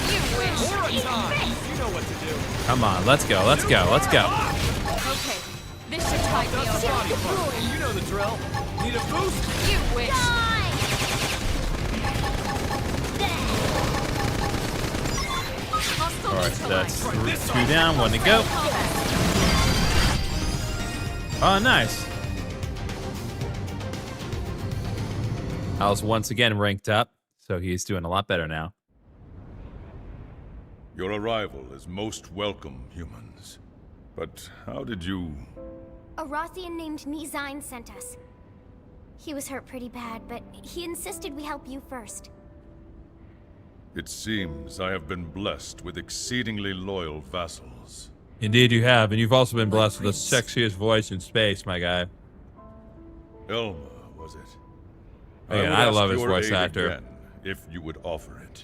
You wish. You know what to do. Come on, let's go, let's go, let's go. Okay. This should tide me over. Shield deployed! You know the drill. Need a boost? You wish. Die! Hostile All right, neutralized. that's two down, one to go. Oh, nice. Al's once again ranked up, so he's doing a lot better now. Your arrival is most welcome, humans. But how did you... A Rothian named Nizine sent us. He was hurt pretty bad, but he insisted we help you first. It seems I have been blessed with exceedingly loyal vassals. Indeed you have, and you've also been blessed with the Prince. sexiest voice in space, my guy. Elma, was it? Man, would I ask love his your voice aid actor. again, if you would offer it.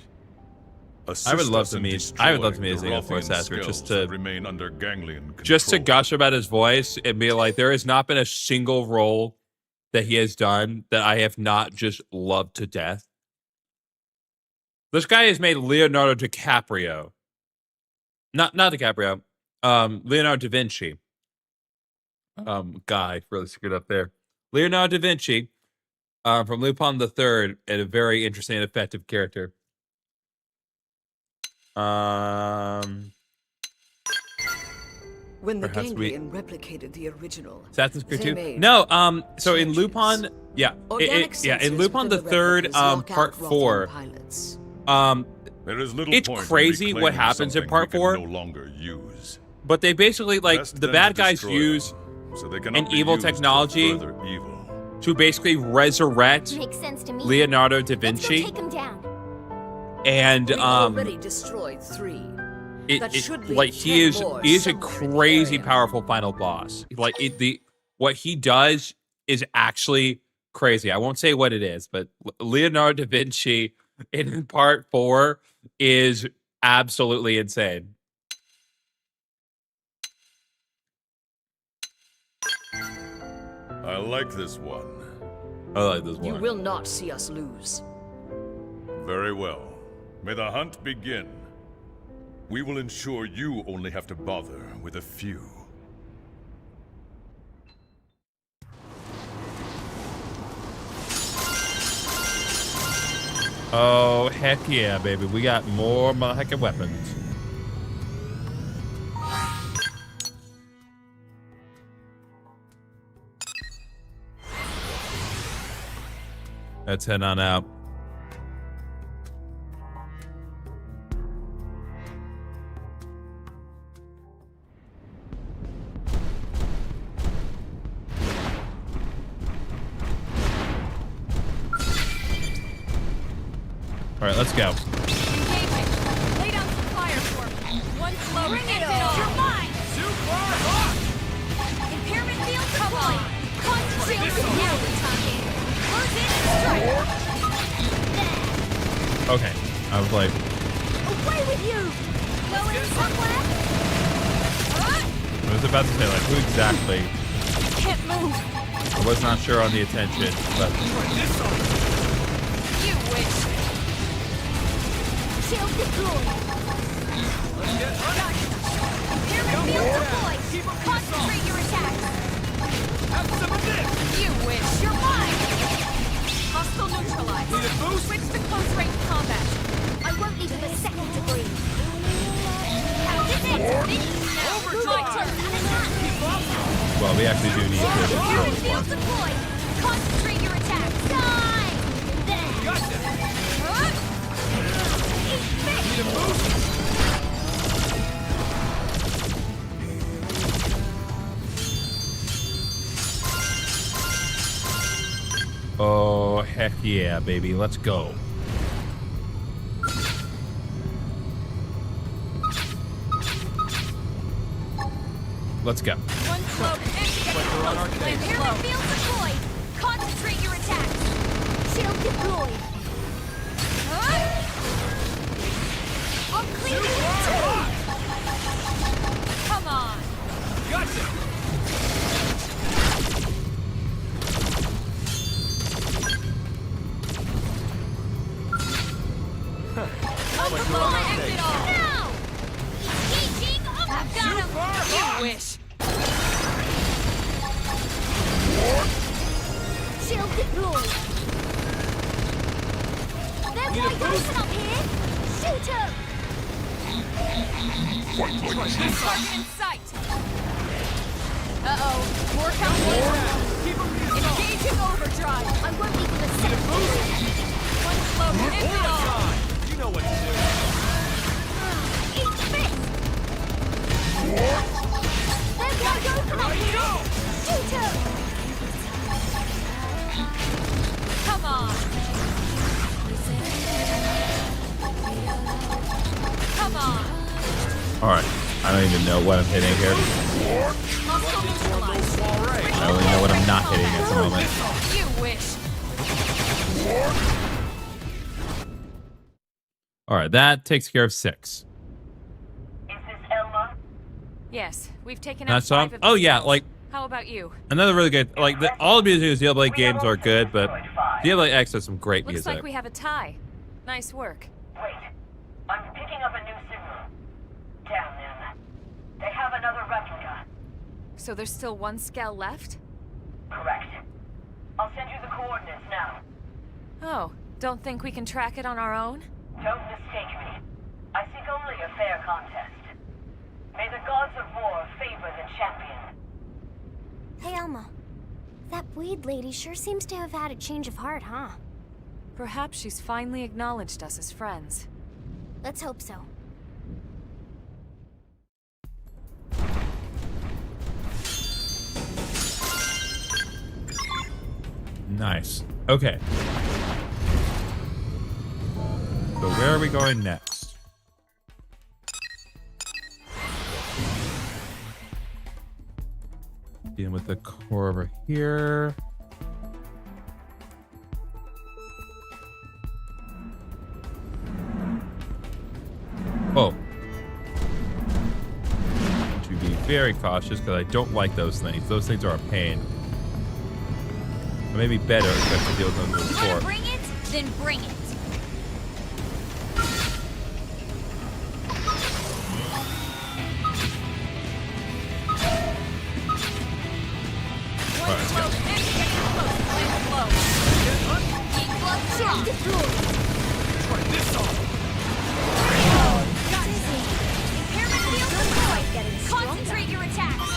I would Assist love us to in meet. I would love to destroying meet the a Xeno voice Rothian actor just skulls to that remain under Ganglion just to control. gush about his voice and be like, there has not been a single role that he has done that I have not just loved to death. This guy has made Leonardo DiCaprio. Not DiCaprio. Leonardo da Vinci. Guy really screwed up there. Leonardo da Vinci, from Lupin the Third, and a very interesting and effective character. When the Perhaps we- Ganglion replicated the original, Assassin's Creed they 2? made No, so in changes. Lupin, yeah, Organic in sensors Lupin the within Third, replicas lock out part Rothian 4, pilots. There is little it's point in crazy what reclaiming happens in something part we can 4. no longer use. But they basically, like, Best the then bad to guys destroy use them, so they cannot an be evil used for technology further evil. to basically resurrect Makes sense to me. Leonardo da Let's go Vinci. take him down. And, We already destroyed 3. That should leave like, 10 he is more a somewhere in the crazy area. powerful final boss. Like, what he does is actually crazy. I won't say what it is, but Leonardo da Vinci in part 4 is absolutely insane. I like this one. I like this You one. will not see us lose. Very well. May the hunt begin. We will ensure you only have to bother with a few. Oh, heck yeah, baby. We got more motherfucking weapons. Let's head on out. All right, let's go. Engaging. Lay down some fire for me. One slow Bring it and on. you're mine. Impairment field Come deployed. on. Concentrate. Now we're talking. Close in and strike. Okay. I was like, Away with you. Going somewhere? I was about to say, like, who exactly? Can't move. I was not sure on the attention, but You wish. Shield deployed. Gotcha. Impairment field deployed. Concentrate your attacks. You wish. You're mine. Hostile neutralized. Switch to close range combat. I won't need a second to breathe. How did it? Now it's my turn. well, we actually do need to Impairment destroy this field one. deployed. Concentrate your attacks. Die. There. Gotcha. Oh, heck yeah, baby. Let's go. Let's go. One slow and land Impairment slow. field deployed. Concentrate your attacks. Shield deployed. I'll clean you too. Come on. Come on, end it all. Now. Engaging. I've got him. You wish. Shield deployed. They're wide open up here. Shoot him. Target in sight. Uh-oh. More count. Engaging overdrive. I won't leave him a second. One slow and end it all. You know what to do. Eat fist. They're wide open up here. Shoot him. Come on. Come on. All right. I don't even know what I'm hitting here. Muscle neutralized. I only know what I'm not hitting at the moment. You wish. All right, that takes care of 6. Is this Elma? Yes, we've taken out That's all. 5 of the Oh yeah, skulls. like How about you? another really good. Like all of these Xenoblade games are good, but Xenoblade X has some great Looks music. like we have a tie. Nice work. Wait, I'm picking up a new signal. Damn them. They have another replica. So there's still 1 Skell left? Correct. I'll send you the coordinates now. Oh, don't think we can track it on our own? Don't mistake me. I seek only a fair contest. May the gods of war favor the champion. Hey, Elma. That weed lady sure seems to have had a change of heart, huh? Perhaps she's finally acknowledged us as friends. Let's hope so. Nice. Okay. So where are we going next? Dealing with the core over here. Oh. To be very cautious because I don't like those things. Those things are a pain. Or maybe better if I have to deal with them You before. wanna bring it? Then bring it. Alright, let's go. Concentrate your attacks.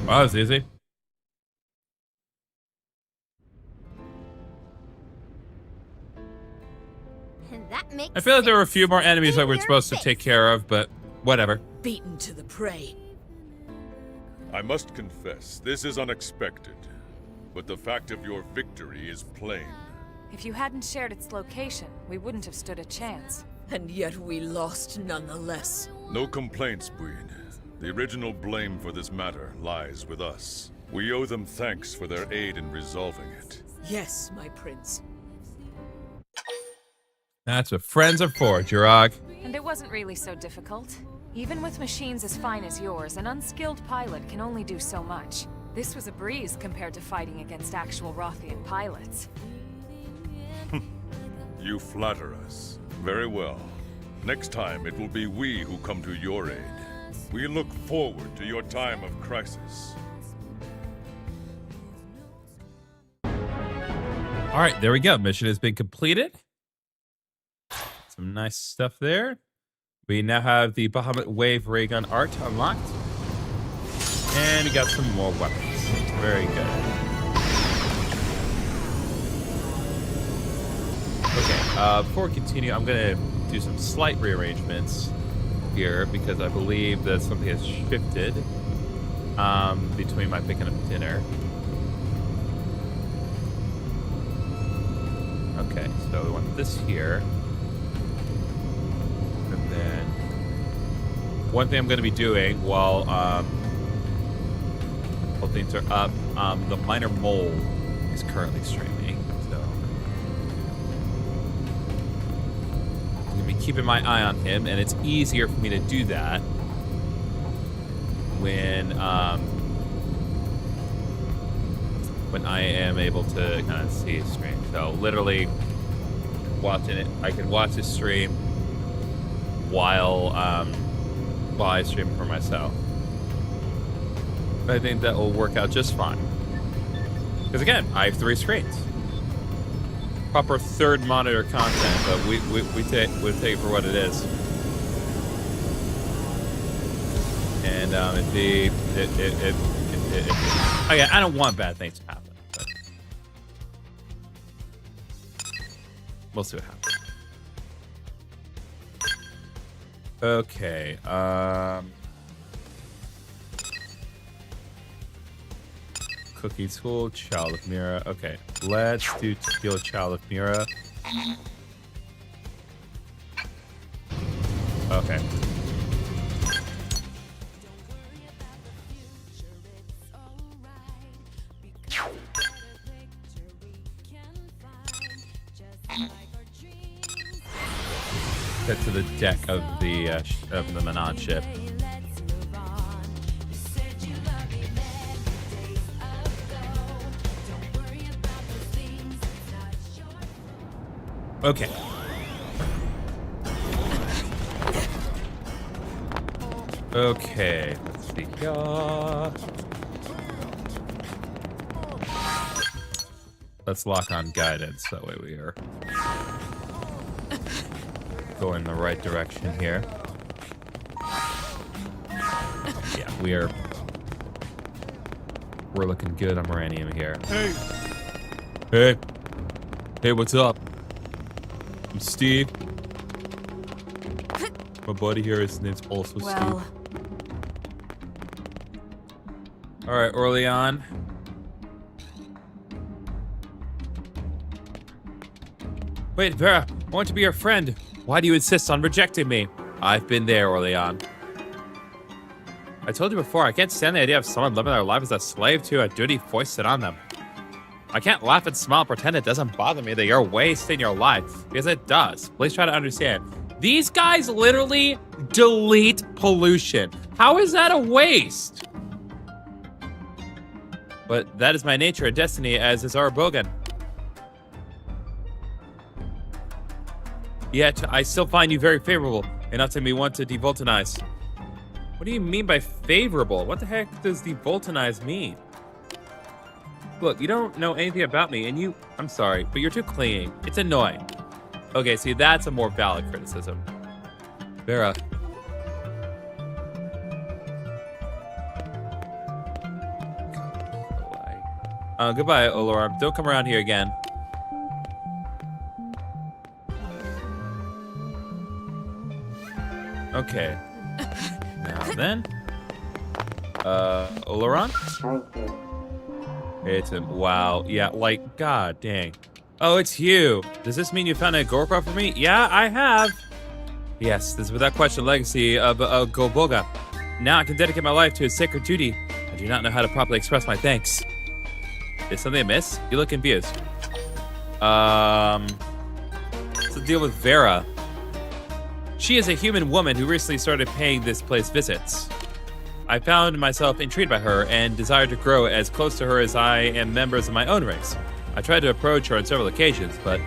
Wow, that was easy. That makes I feel like there were a few more enemies that In we're your supposed to face. take care of, but whatever. Beaten to the prey. I must confess, this is unexpected. But the fact of your victory is plain. If you hadn't shared its location, we wouldn't have stood a chance. And yet we lost nonetheless. No complaints, Bween. The original blame for this matter lies with us. We owe them thanks for their aid in resolving it. Yes, my prince. That's what friends are for, Jirog. And it wasn't really so difficult. Even with machines as fine as yours, an unskilled pilot can only do so much. This was a breeze compared to fighting against actual Rothian pilots. You flatter us. Very well. Next time, it will be we who come to your aid. We look forward to your time of crisis. All right, there we go. Mission has been completed. Some nice stuff there. We now have the Bahamut Wave Ray Gun art unlocked. And we got some more weapons. Very good. Okay, before we continue, I'm going to do some slight rearrangements here because I believe that something has shifted between my picking up dinner. Okay, so we want this here. And then one thing I'm going to be doing while things are up, the Minor Mole is currently streaming, so I'm going to be keeping my eye on him, and it's easier for me to do that when I am able to kind of see his stream. So literally watching it, I can watch his stream while I stream for myself. I think that will work out just fine. Because again, I have 3 screens. Proper third monitor content, but we take it for what it is. And okay, I don't want bad things to happen. But we'll see what happens. Okay. Cookie School, Child of Mira. Okay, let's do Teal Child of Mira. Okay. Get to the deck of the Manon ship. Okay. Okay, let's see. Let's lock on guidance. That way we are going in the right direction here. Yeah, we're looking good on Moranium here. Hey, what's up? I'm Steve. My buddy here, his name's also Steve. All right, Orlean. Wait, Vera, I want to be your friend. Why do you insist on rejecting me? I've been there, Orlean. I told you before, I can't stand the idea of someone living their life as a slave to a duty foisted on them. I can't laugh and smile and pretend it doesn't bother me that you're wasting your life, because it does. Please try to understand. These guys literally delete pollution. How is that a waste? But that is my nature and destiny, as is our Bogan. Yet, I still find you very favorable, enough to me want to devoltanize. What do you mean by favorable? What the heck does devoltanize mean? Look, you don't know anything about me, and I'm sorry, but you're too clinging. It's annoying. Okay, see, that's a more valid criticism. Vera. Goodbye, Oloram. Don't come around here again. Okay. Now then. Oloran? It's him. Wow. Yeah, like, god dang. Oh, it's you. Does this mean you found a Gorka for me? Yeah, I have. Yes, this is without question legacy of Golboga. Now I can dedicate my life to a sacred duty. I do not know how to properly express my thanks. Is something amiss? You look confused. What's the deal with Vera? She is a human woman who recently started paying this place visits. I found myself intrigued by her and desired to grow as close to her as I am members of my own race. I tried to approach her on several occasions, but,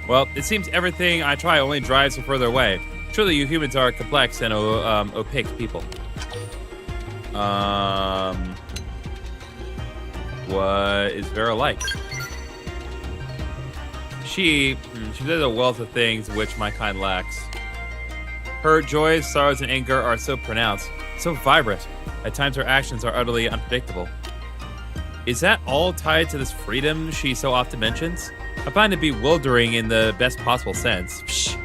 well, it seems everything I try only drives her further away. Truly, you humans are complex and opaque people. What is Vera like? She does a wealth of things which my kind lacks. Her joys, sorrows, and anger are so pronounced, so vibrant. At times her actions are utterly unpredictable. Is that all tied to this freedom she so often mentions? I find it bewildering in the best possible sense. Psh.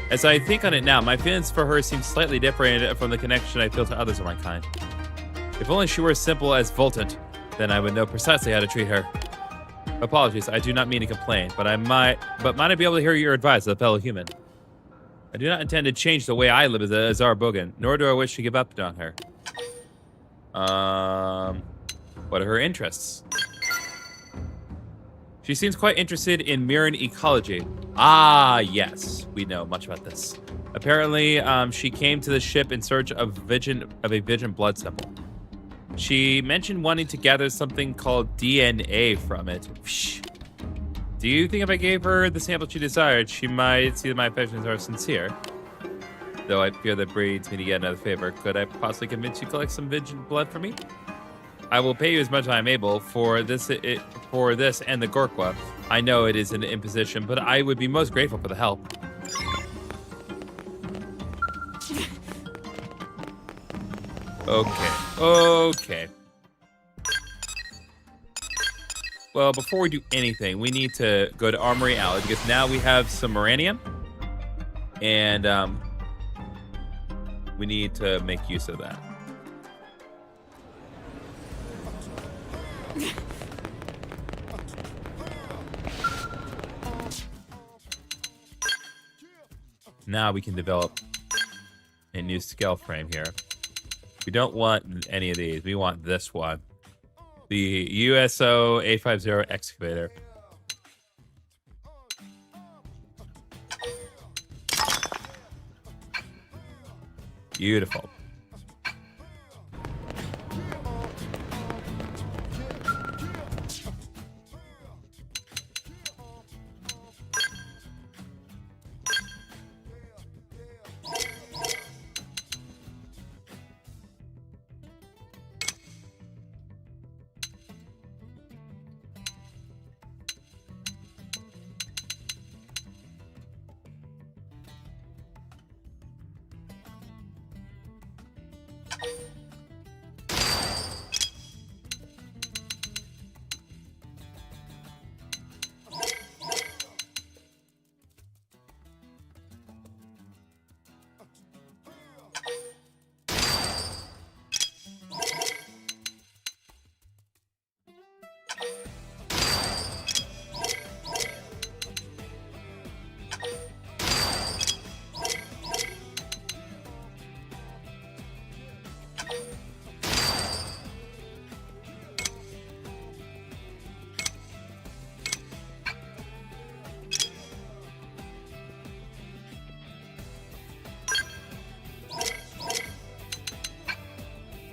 As I think on it now, my feelings for her seem slightly different from the connection I feel to others of my kind. If only she were as simple as Voltant, then I would know precisely how to treat her. Apologies, I do not mean to complain, but might I be able to hear your advice as a fellow human? I do not intend to change the way I live as a Azar Bogan, nor do I wish to give up on her. What are her interests? She seems quite interested in Mirren ecology. Ah, yes, we know much about this. Apparently, she came to the ship in search of a Vision blood sample. She mentioned wanting to gather something called DNA from it. Psh. Do you think if I gave her the sample she desired, she might see that my affections are sincere? Though I fear that breeds me to get another favor, could I possibly convince you to collect some Vision blood for me? I will pay you as much as I am able for this and the Gorkwa. I know it is an imposition, but I would be most grateful for the help. Okay. Well, before we do anything, we need to go to Armory Alley because now we have some Moranium, and we need to make use of that. Now we can develop a new scale frame here. We don't want any of these. We want this one. The USO A50 excavator. Beautiful.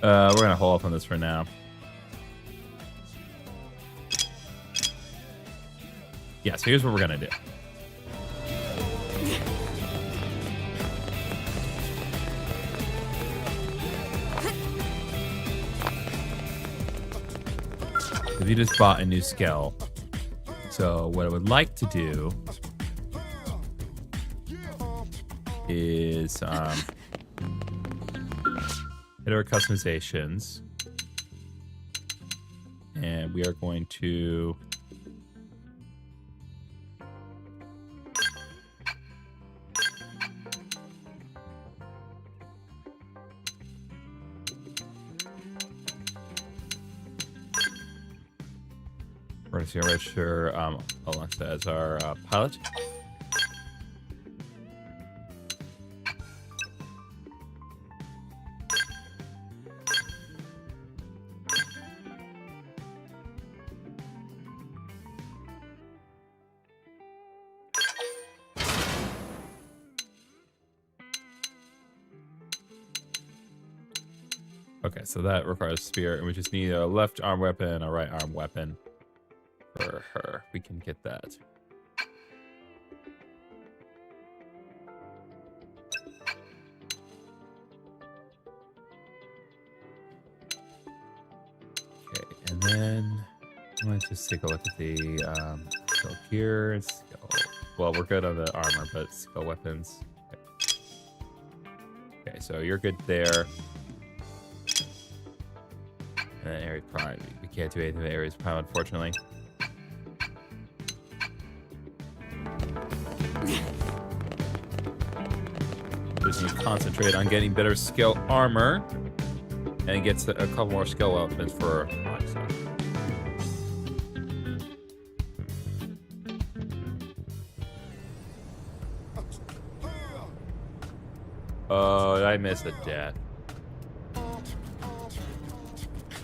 We're gonna hold off on this for now. Yeah, so here's what we're gonna do. If you just bought a new scale. So what I would like to do is hit our customizations, and we are going to we're going to register Alexa as our pilot. Okay, so that requires a spear, and we just need a left arm weapon and a right arm weapon for her. We can get that. Okay, and then let's just take a look at the skill gear. Well, we're good on the armor, but skill weapons. Okay, so you're good there. And then Ares Prime. We can't do anything with Ares Prime, unfortunately. Just need to concentrate on getting better skill armor. And gets a couple more skill weapons for Alexa. Oh, I missed a death.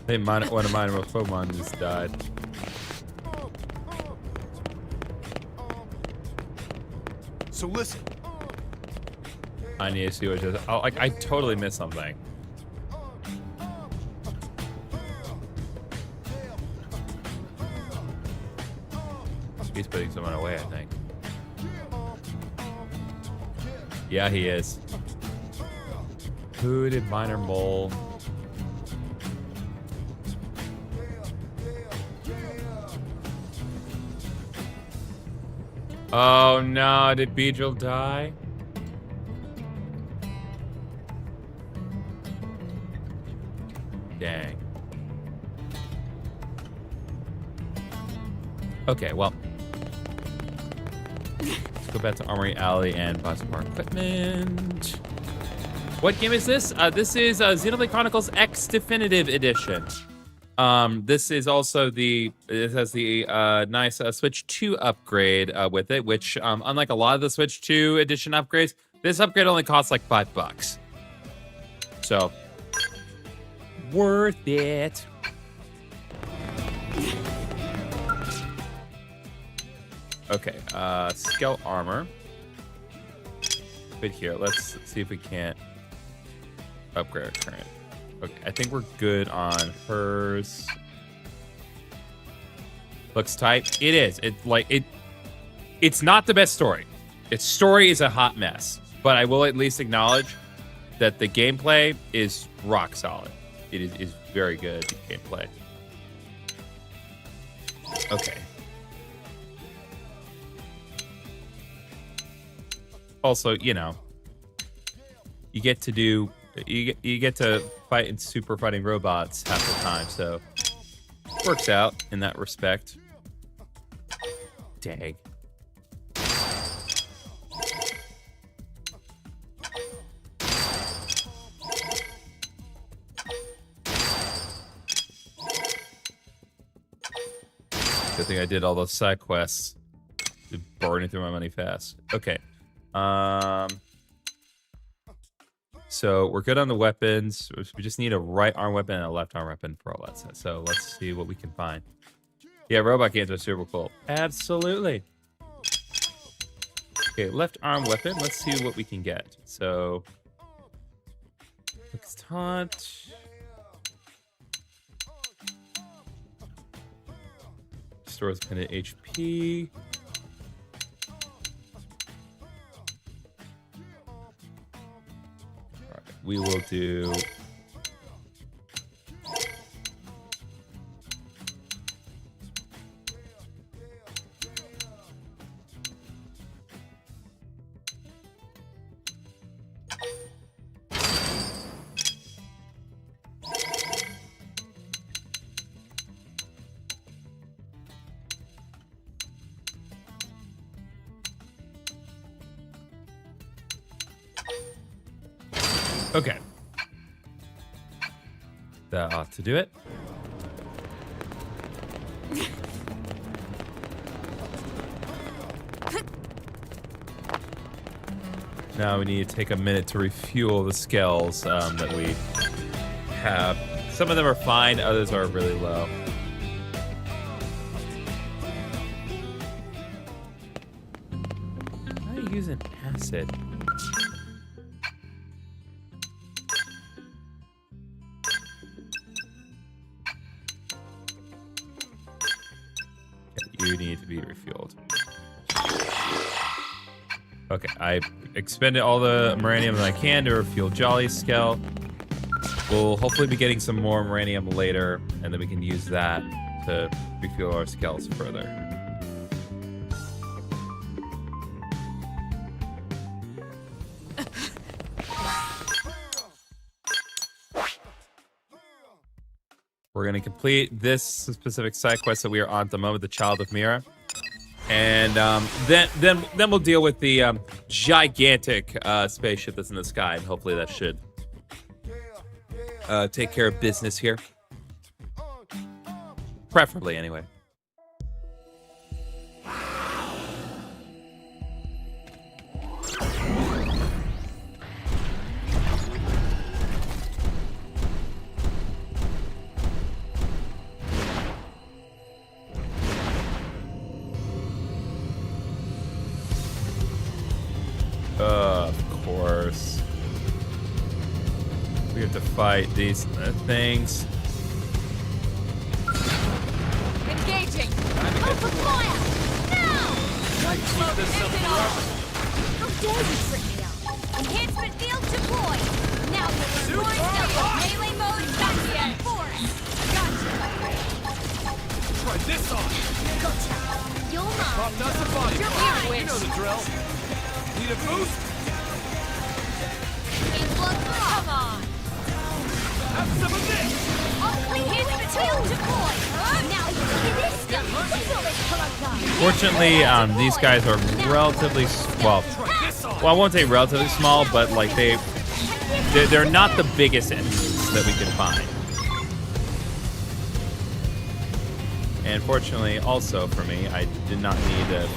I think one of my Pokemon just died. So listen. I need to see what just. Oh, like I totally missed something. He's putting someone away, I think. Yeah, he is. Who did Minor Mole? Oh no, did Beedrill die? Dang. Okay, well. Let's go back to Armory Alley and buy some more equipment. What game is this? This is Xenoblade Chronicles X Definitive Edition. This is also it has the nice Switch 2 upgrade with it, which unlike a lot of the Switch 2 edition upgrades, this upgrade only costs like $5. So, worth it. Okay, scale armor. But here, let's see if we can't upgrade our current. Okay, I think we're good on hers. Looks tight. It is. It's not the best story. Its story is a hot mess. But I will at least acknowledge that the gameplay is rock solid. It is very good gameplay. Okay. Also, you know, you get to fight in super fighting robots half the time, so works out in that respect. Dang. Good thing I did all those side quests. Burning through my money fast. Okay. So we're good on the weapons. We just need a right arm weapon and a left arm weapon for all that stuff. So let's see what we can find. Yeah, robot games are super cool. Absolutely. Okay, left arm weapon. Let's see what we can get. So looks taunt. Stores minute HP. We will do okay. That ought to do it. Now we need to take a minute to refuel the scales that we have. Some of them are fine, others are really low. Why are you using acid? You need to be refueled. Okay, I expended all the Maranium that I can to refuel Jolly's scale. We'll hopefully be getting some more Maranium later, and then we can use that to refuel our scales further. We're going to complete this specific side quest that we are on at the moment, the Child of Mira. And then we'll deal with the gigantic spaceship that's in the sky, and hopefully that should take care of business here. Preferably, anyway. Of course. We have to fight these things. Engaging! Open fire! Now! How dare you trick me out? Enhancement field deployed! Now you're in melee mode back in force! Gotcha! Try this on! Gotcha! You're mine! Pop nuts and body parts. You know the drill. Need a boost? Come on! Have some of this! Enhancement field deployed! Now you're this stuff! Fortunately, these guys are relatively well, I won't say relatively small, but like they're not the biggest enemies that we can find. And fortunately, also for me, I did not need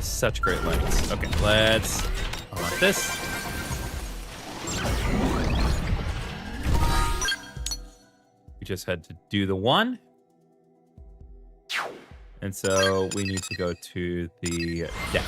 such great lengths. Okay, let's unlock this. just had to do the one. And so we need to go to the deck.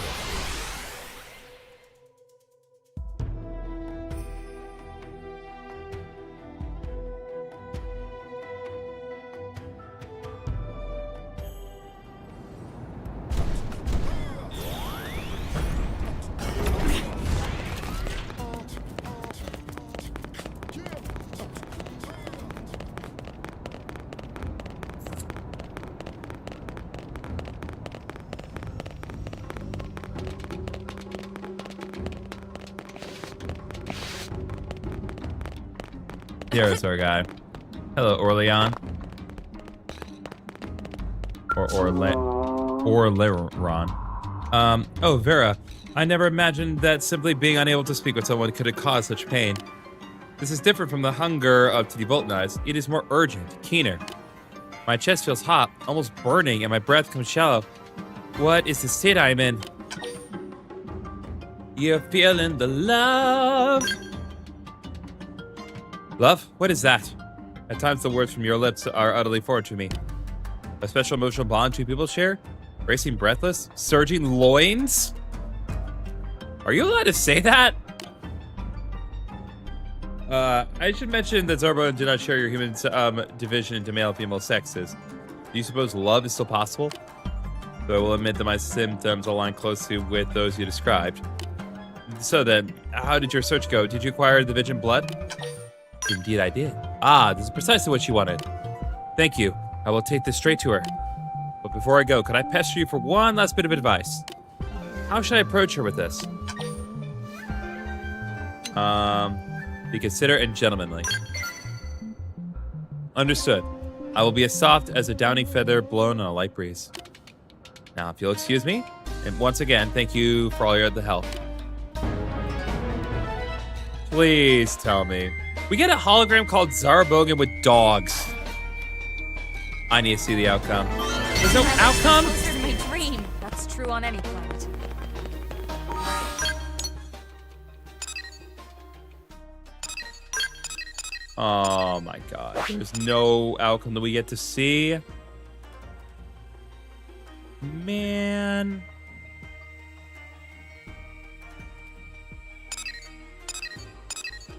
There's our guy. Hello, Orlean. Orleron. Oh, Vera. I never imagined that simply being unable to speak with someone could have caused such pain. This is different from the hunger of to be vulcanized. It is more urgent, keener. My chest feels hot, almost burning, and my breath comes shallow. What is the state I'm in? You're feeling the love. Love? What is that? At times the words from your lips are utterly foreign to me. A special emotional bond two people share? Racing breathless? Surging loins? Are you allowed to say that? I should mention that Zorbo did not share your human division into male and female sexes. Do you suppose love is still possible? Though I will admit that my symptoms align closely with those you described. So then, how did your search go? Did you acquire the Vision blood? Indeed I did. Ah, this is precisely what she wanted. Thank you. I will take this straight to her. But before I go, could I pester you for one last bit of advice? How should I approach her with this? Be considerate and gentlemanly. Understood. I will be as soft as a downing feather blown on a light breeze. Now, if you'll excuse me, and once again, thank you for all your help. Please tell me. We get a hologram called Zara Bogan with dogs. I need to see the outcome. There's no outcome? Closer to my dream. That's true on any planet. Oh my god. There's no outcome that we get to see. Man.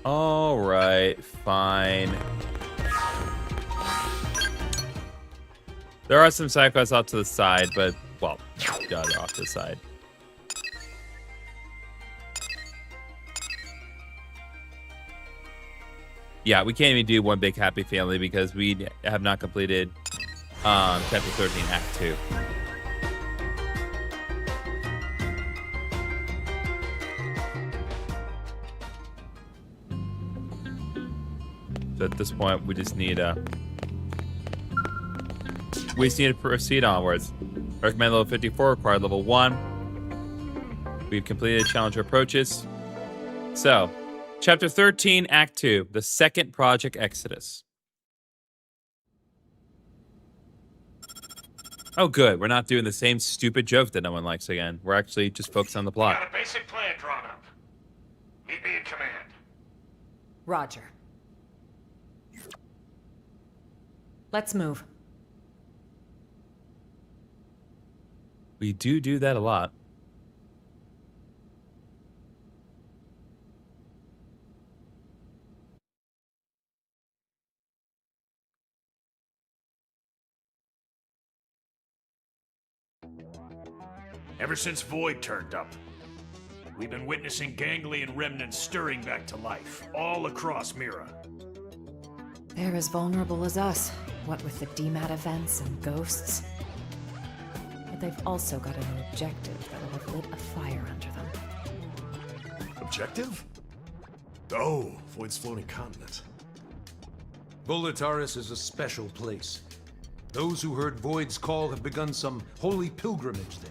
All right, fine. There are some side quests off to the side, but, well, yeah, they're off to the side. Yeah, we can't even do One Big Happy Family because we have not completed Chapter 13, Act 2. So at this point, we just need to proceed onwards. Recommend level 54, required level 1. We've completed Challenger approaches. So, Chapter 13, Act 2, the second Project Exodus. Oh, good. We're not doing the same stupid joke that no one likes again. We're actually just focused on the plot. Got a basic plan drawn up. Meet me in command. Roger. Let's move. We do that a lot. Ever since Void turned up, we've been witnessing ganglion remnants stirring back to life, all across Mira. They're as vulnerable as us, what with the DMAT events and ghosts. But they've also got an objective that'll have lit a fire under them. Objective? Oh, Void's floating continent. Volataris is a special place. Those who heard Void's call have begun some holy pilgrimage there,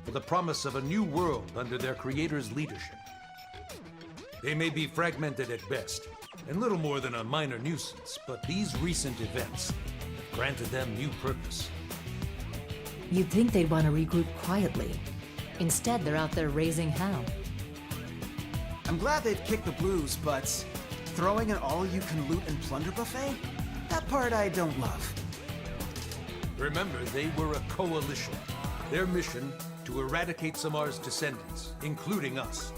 for the promise of a new world under their creator's leadership. They may be fragmented at best, and little more than a minor nuisance, but these recent events have granted them new purpose. You'd think they'd want to regroup quietly. Instead, they're out there raising hell. I'm glad they've kicked the blues, but throwing an all-you-can-loot and plunder buffet? That part I don't love. Remember, they were a coalition. Their mission, to eradicate Samar's descendants, including us.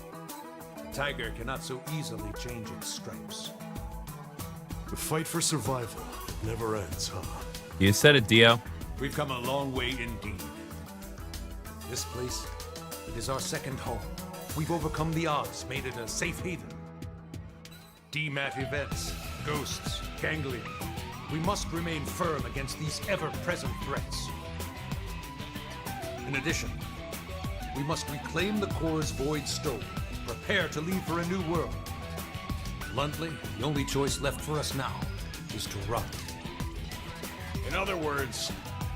Tiger cannot so easily change its stripes. The fight for survival never ends, huh? You said it, Dio. We've come a long way indeed. This place, it is our second home. We've overcome the odds, made it a safe haven. DMAT events, ghosts, ganglion. We must remain firm against these ever-present threats. In addition, we must reclaim the core's void stone. Prepare to leave for a new world. Bluntly, the only choice left for us now is to run. In other words,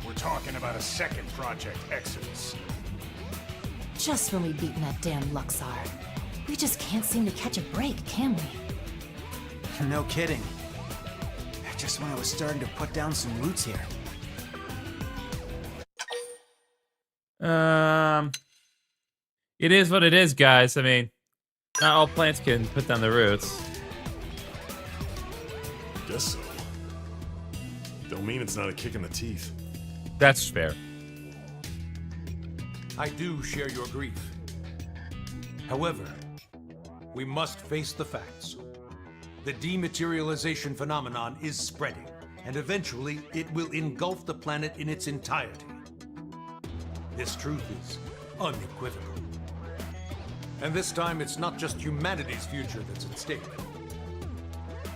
we're talking about a second Project Exodus. Just when we've beaten that damn Luxor. We just can't seem to catch a break, can we? No kidding. Just when I was starting to put down some roots here. It is what it is, guys. I mean, not all plants can put down the roots. Guess so. Don't mean it's not a kick in the teeth. That's fair. I do share your grief. However, we must face the facts. The dematerialization phenomenon is spreading, and eventually it will engulf the planet in its entirety. This truth is unequivocal. And this time, it's not just humanity's future that's at stake.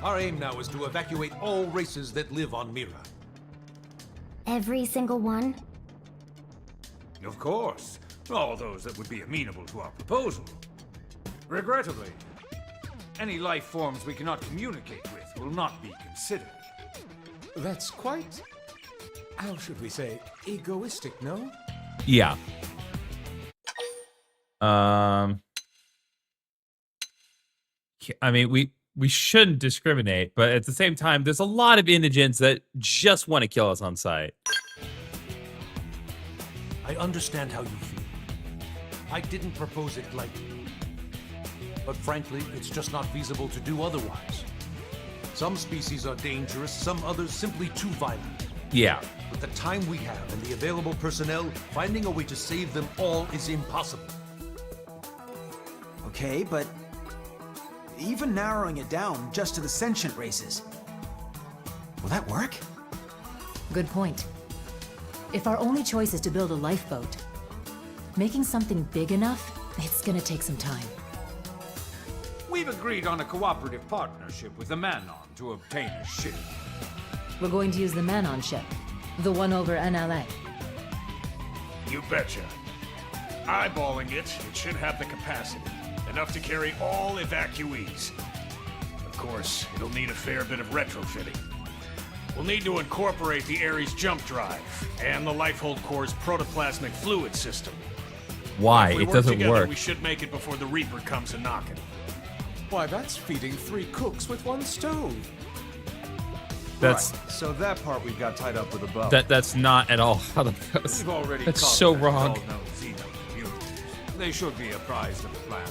Our aim now is to evacuate all races that live on Mira. Every single one? Of course. All those that would be amenable to our proposal. Regrettably, any life forms we cannot communicate with will not be considered. That's quite, how should we say, egoistic, no? Yeah. I mean, we shouldn't discriminate, but at the same time, there's a lot of indigents that just want to kill us on sight. I understand how you feel. I didn't propose it lightly. But frankly, it's just not feasible to do otherwise. Some species are dangerous, some others simply too violent. Yeah. With the time we have and the available personnel, finding a way to save them all is impossible. Okay, but even narrowing it down just to the sentient races, will that work? Good point. If our only choice is to build a lifeboat, making something big enough, it's gonna take some time. We've agreed on a cooperative partnership with the Manon to obtain a ship. We're going to use the Manon ship, the one over NLA. You betcha. Eyeballing it, it should have the capacity. Enough to carry all evacuees. Of course, it'll need a fair bit of retrofitting. We'll need to incorporate the Ares jump drive and the Lifehold Core's protoplasmic fluid system. Why? If we It work doesn't together, work. We should make it before the Reaper comes a-knocking. Why, that's feeding 3 cooks with 1 stove. That's right. So that part we've got tied up with a bow. that's not at all how that goes. We've already That's so wrong. They should be apprised of the plan.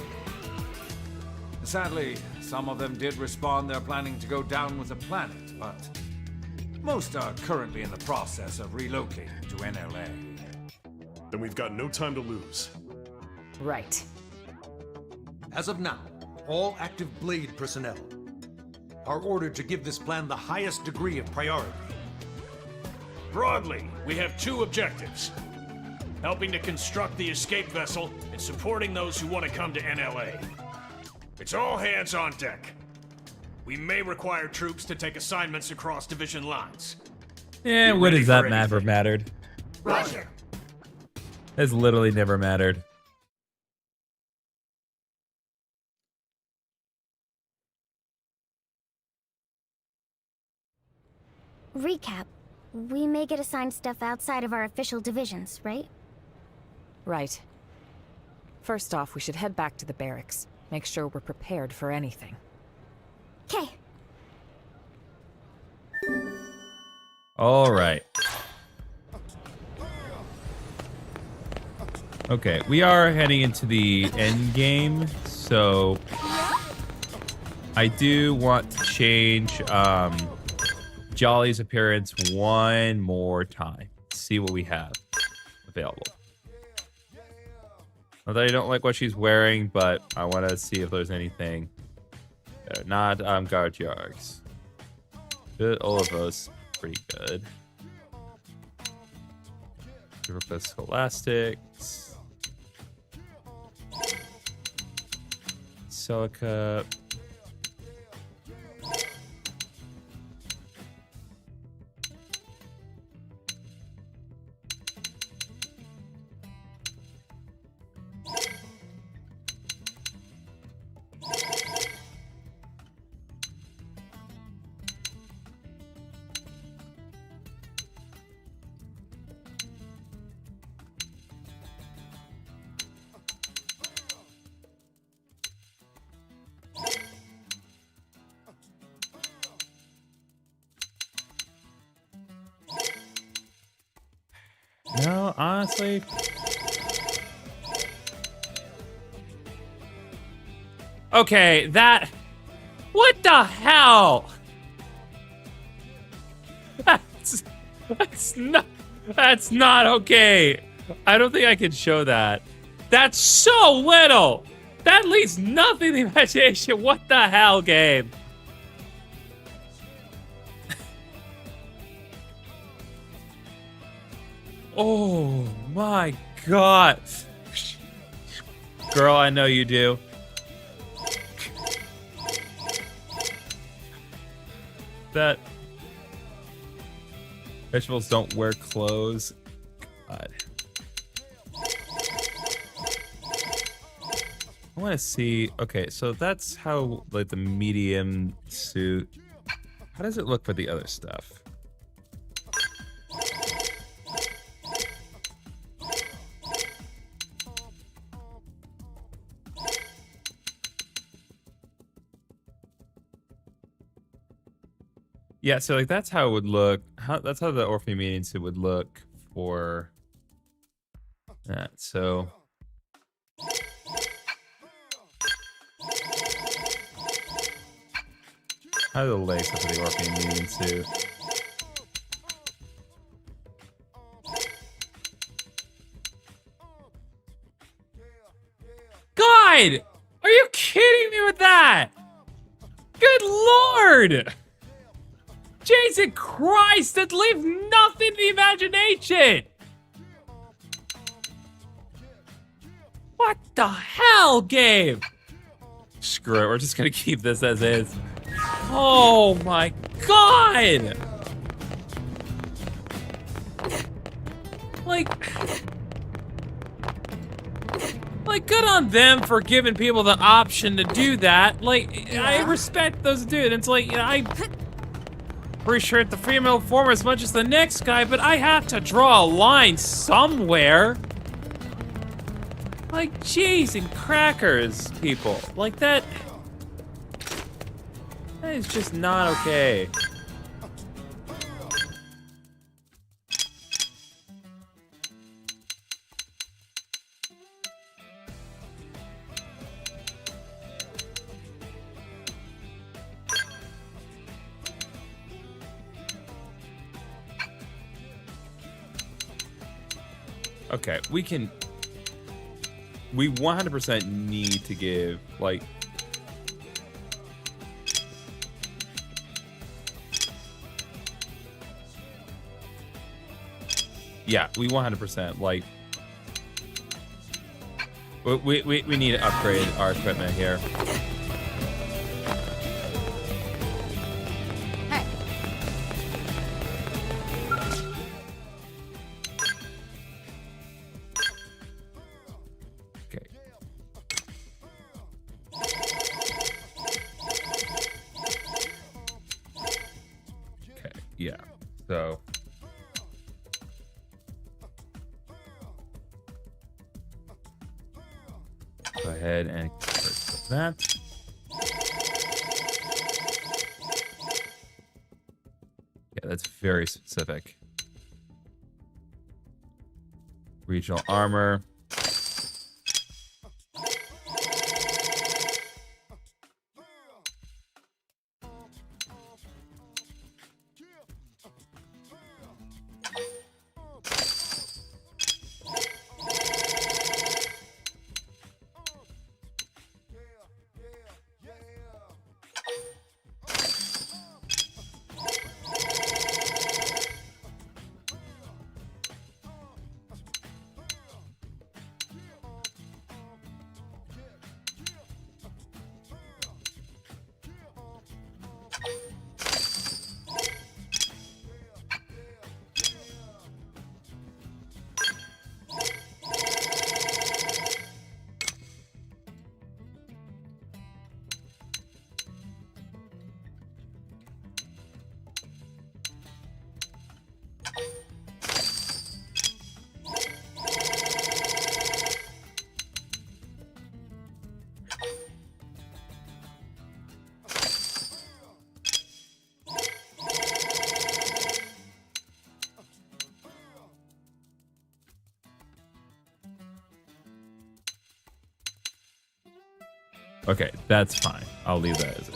Sadly, some of them did respond they're planning to go down with the planet, but most are currently in the process of relocating to NLA. Then we've got no time to lose. Right. As of now, all active Blade personnel are ordered to give this plan the highest degree of priority. Broadly, we have 2 objectives. Helping to construct the escape vessel and supporting those who want to come to NLA. It's all hands on deck. We may require troops to take assignments across division lines. Yeah, Be what ready does that for ever anything. mattered? Roger. It's literally never mattered. Recap. We may get assigned stuff outside of our official divisions, right? Right. First off, we should head back to the barracks. Make sure we're prepared for anything. 'Kay. All right. Okay, we are heading into the end game, so Jolly's appearance one more time. See what we have available. Not that I don't like what she's wearing, but I want to see if there's anything. Not guard yards. Good, all of those pretty good. Request scholastics. Silica. No, honestly. Okay, that... What the hell? That's not okay. I don't think I can show that. That's so little. That leaves nothing to the imagination. What the hell, game? Oh my god. Girl, I know you do. That vegetables don't wear clothes. God. I want to see. Okay, so that's how, like, the medium suit. How does it look for the other stuff? Yeah, so like that's how it would look. That's how the Orphan medium suit would look for that. So how do the legs look for the Orphan medium suit? God! Are you kidding me with that? Good lord! Jesus Christ, that leaves nothing to the imagination! What the hell, game? Screw it, we're just gonna keep this as is. Oh my god! Like, good on them for giving people the option to do that. Like, yeah. I respect those dudes. It's like, you know, I appreciate the female form as much as the next guy, but I have to draw a line somewhere. Like, jeez and crackers, people. Like, that is just not okay. Okay, we 100% need to give, like, yeah, we 100%, like, we need to upgrade our equipment here. Yeah, so go ahead and convert that. Yeah, that's very specific. Regional armor. Okay, that's fine. I'll leave that as is.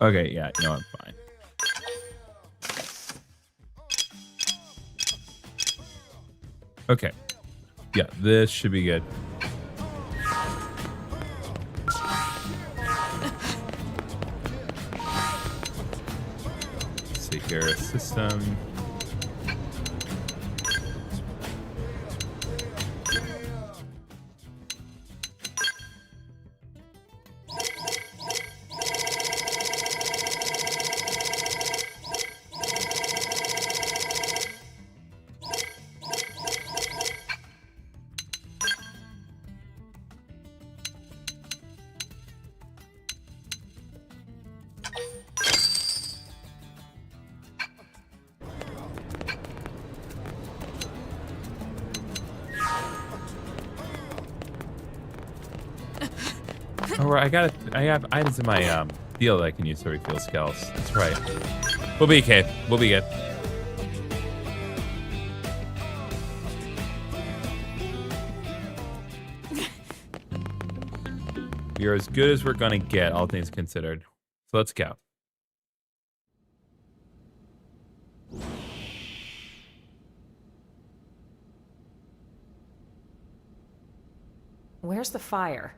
Okay, yeah, no, I'm fine. Okay. Yeah, this should be good. Let's see here, system. Oh, I have items in my deal that I can use to refill skulls. That's right. We'll be okay. We'll be good. You're as good as we're gonna get, all things considered. So let's go. Where's the fire?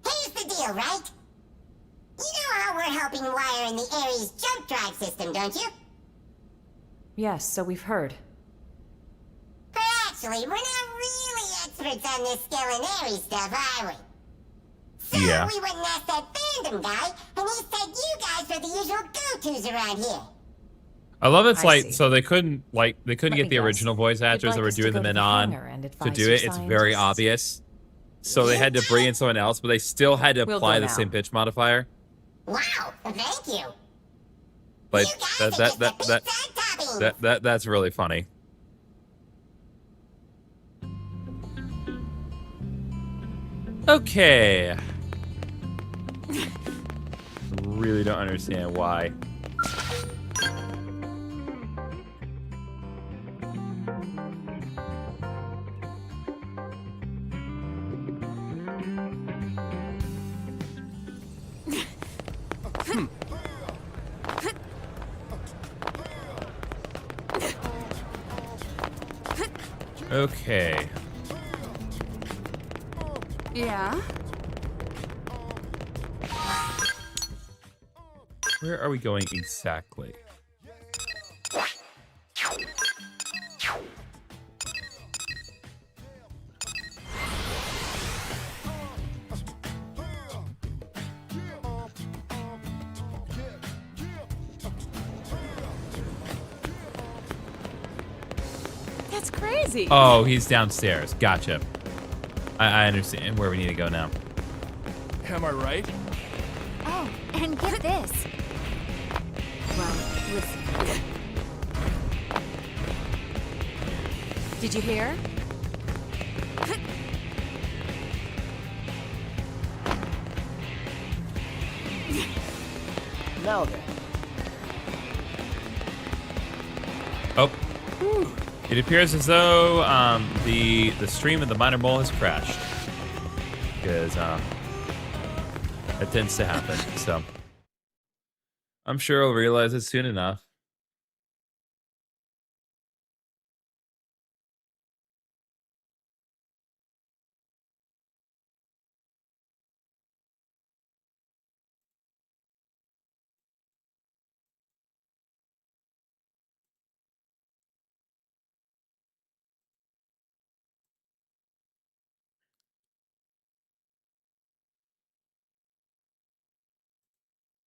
Here's the deal, right? You know how we're helping wire in the Ares jump drive system, don't you? Yes, so we've heard. But actually, we're not really experts on this skill in Ares stuff, are we? So yeah. We went and asked that fandom guy, and he said you guys were the usual go-tos around here. I love it's I like see. so they couldn't get the original voice actors that were doing the Menon to do it. It's very obvious. So they had to bring in someone else, but they still had to apply the same pitch modifier. Wow, thank you. Like that's really funny. Okay. Really don't understand why. Okay. Yeah? Where are we going exactly? That's crazy. Oh, he's downstairs. Gotcha. I understand where we need to go now. Am I right? Oh, and get this. Well, listen. Did you hear? Now then. Oh. It appears as though the stream of the minor mole has crashed. Because that tends to happen. So I'm sure I'll realize it soon enough.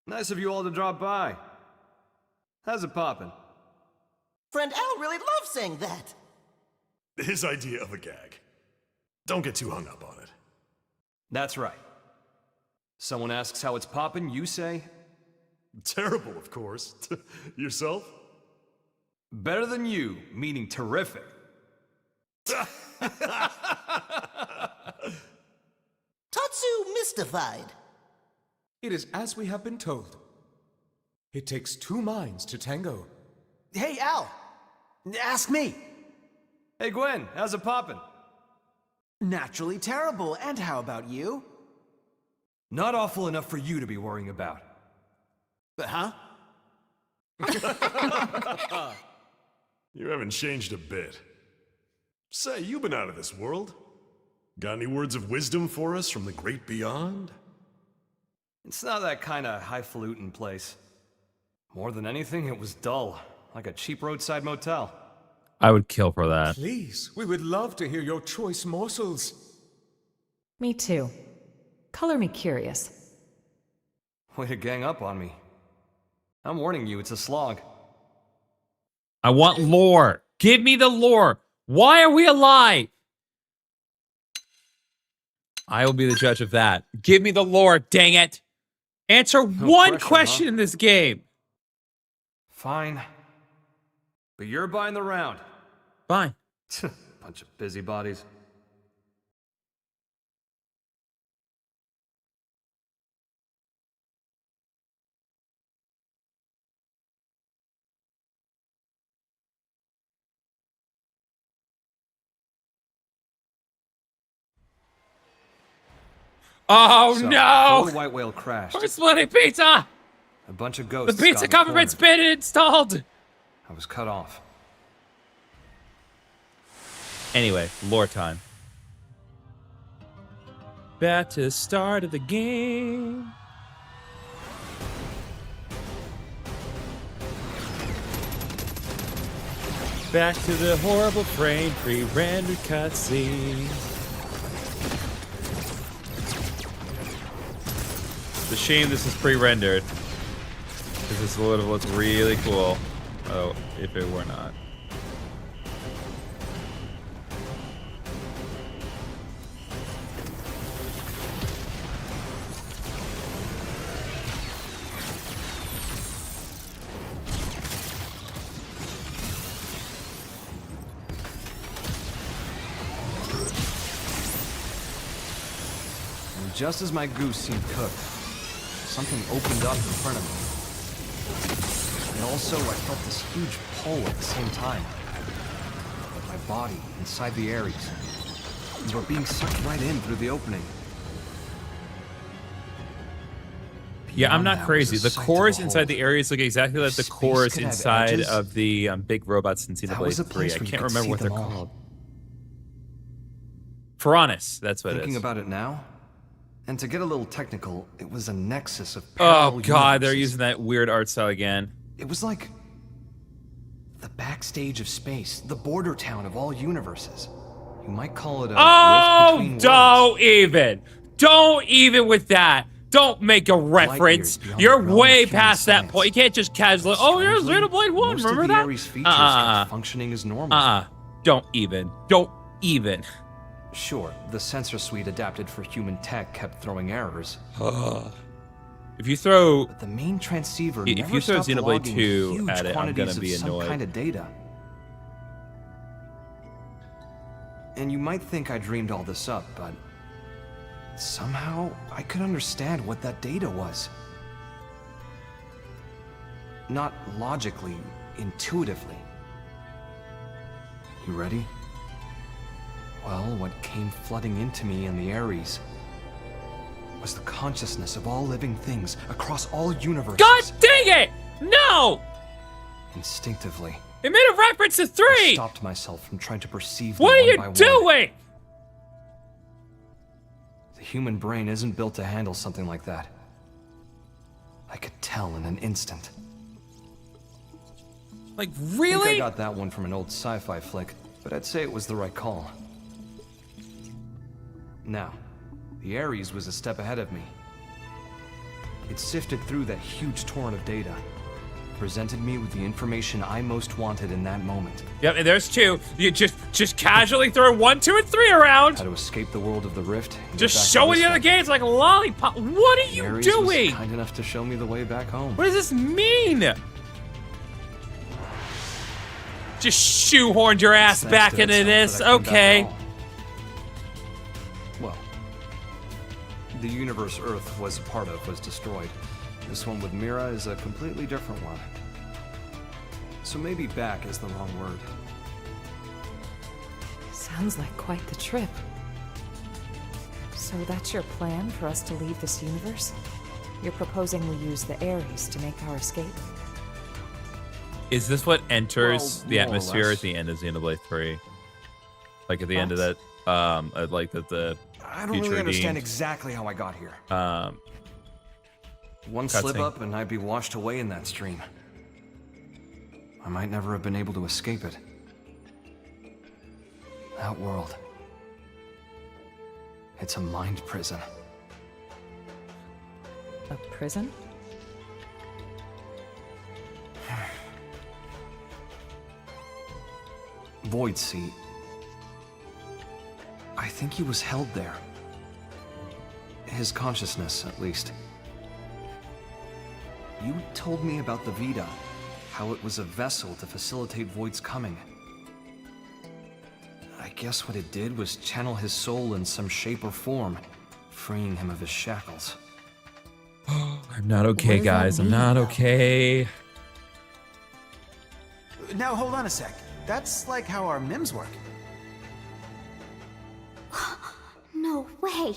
Nice of you all to drop by. How's it poppin'? Friend Al really loves saying that. His idea of a gag. Don't get too hung up on it. That's right. Someone asks how it's poppin', you say? Terrible, of course. Yourself? Better than you, meaning terrific. Tatsu mystified. It is as we have been told. It takes two minds to tango. Hey, Al. Ask me. Hey, Gwen, how's it poppin'? Naturally terrible. And how about you? Not awful enough for you to be worrying about. Huh? You haven't changed a bit. Say, you've been out of this world. Got any words of wisdom for us from the great beyond? It's not that kind of highfalutin place. More than anything, it was dull, like a cheap roadside motel. I would kill for that. Please, we would love to hear your choice morsels. Me too. Color me curious. Way to gang up on me. I'm warning you, it's a slog. I want lore. Give me the lore. Why are we alive? I will be the judge of that. Give me the lore, dang it. Answer one question in this game. Fine. But you're buying the round. Fine. Bunch of busybodies. Oh So, no! before the white whale crashed, We're splitting pizza! a bunch of ghosts. The pizza got in government's corner. been installed! I was cut off. Anyway, lore time. Back to the start of the game. Back to the horrible frame pre-rendered cutscene. It's a shame this is pre-rendered, because this would have looked really cool. Oh, if it were not. And just as my goose seemed cooked, something opened up in front of me. And also, I felt this huge pull at the same time. Like my body inside the Ares. We were being sucked right in through the opening. Yeah, I'm not Beyond that crazy. was a The sight to cores behold. inside the areas look exactly like the Space cores could have inside edges. of the big robots in That was a Xenoblade 3. place I where you can't could remember see what they're them all. called. Piranhas, that's what it Thinking is. about it now, and to get a little technical, it was a nexus of Oh parallel god, they're universes. using that weird art style again. It was like the backstage of space, the border town of all universes. You might call it a rift Oh, between worlds. don't even with that. Don't make a reference. beyond You're the realm way of human past that science. point. You can't just casually, oh, here's Strangely, Xenoblade 1, most remember of the that? Ares features kept functioning as normal. Don't even. Sure, the sensor suite adapted for human tech kept throwing errors. If you throw, But the main transceiver if never you throw stopped Xenoblade logging 2 huge at it, I'm quantities gonna be of some annoyed. kind of data. And you might think I dreamed all this up, but somehow I could understand what that data was. Not logically, intuitively. You ready? Well, what came flooding into me in the Ares was the consciousness of all living things across all universes. God dang it! No! Instinctively, It made a reference to 3! I stopped myself from trying to perceive them What are one you by one. doing? The human brain isn't built to handle something like that. I could tell in an instant. Like, I think really? I got that one from an old sci-fi flick, but I'd say it was the right call. Now, the Ares was a step ahead of me. It sifted through that huge torrent of data, presented me with the information I most wanted in that moment. Yep, and there's 2. You just casually throw 1, 2, and 3 around. How to escape the world of the Rift. and Just get back to showing this you the one. games like a lollipop. What are The you Ares doing? was kind enough to show me the way back home. What does this mean? Just shoehorned your ass Thanks back to into itself this. that I came back Okay. at all. Well, the universe Earth was a part of was destroyed. This one with Mira is a completely different one. So maybe back is the wrong word. Sounds like quite the trip. So that's your plan for us to leave this universe? You're proposing we use the Ares to make our escape? Is this what enters Well, the more or atmosphere less. at the end of Xenoblade 3? Like at the end of What? that, like that the I don't future really understand deemed, exactly how I got here. One cutscene. slip up and I'd be washed away in that stream. I might never have been able to escape it. That world. It's a mind prison. A prison? Void Seat. I think he was held there. His consciousness, at least. You told me about the Vita, how it was a vessel to facilitate Void's coming. I guess what it did was channel his soul in some shape or form, freeing him of his shackles. I'm not okay, What does that guys. I'm mean? not okay. Now hold on a sec. That's like how our MIMs work. No way.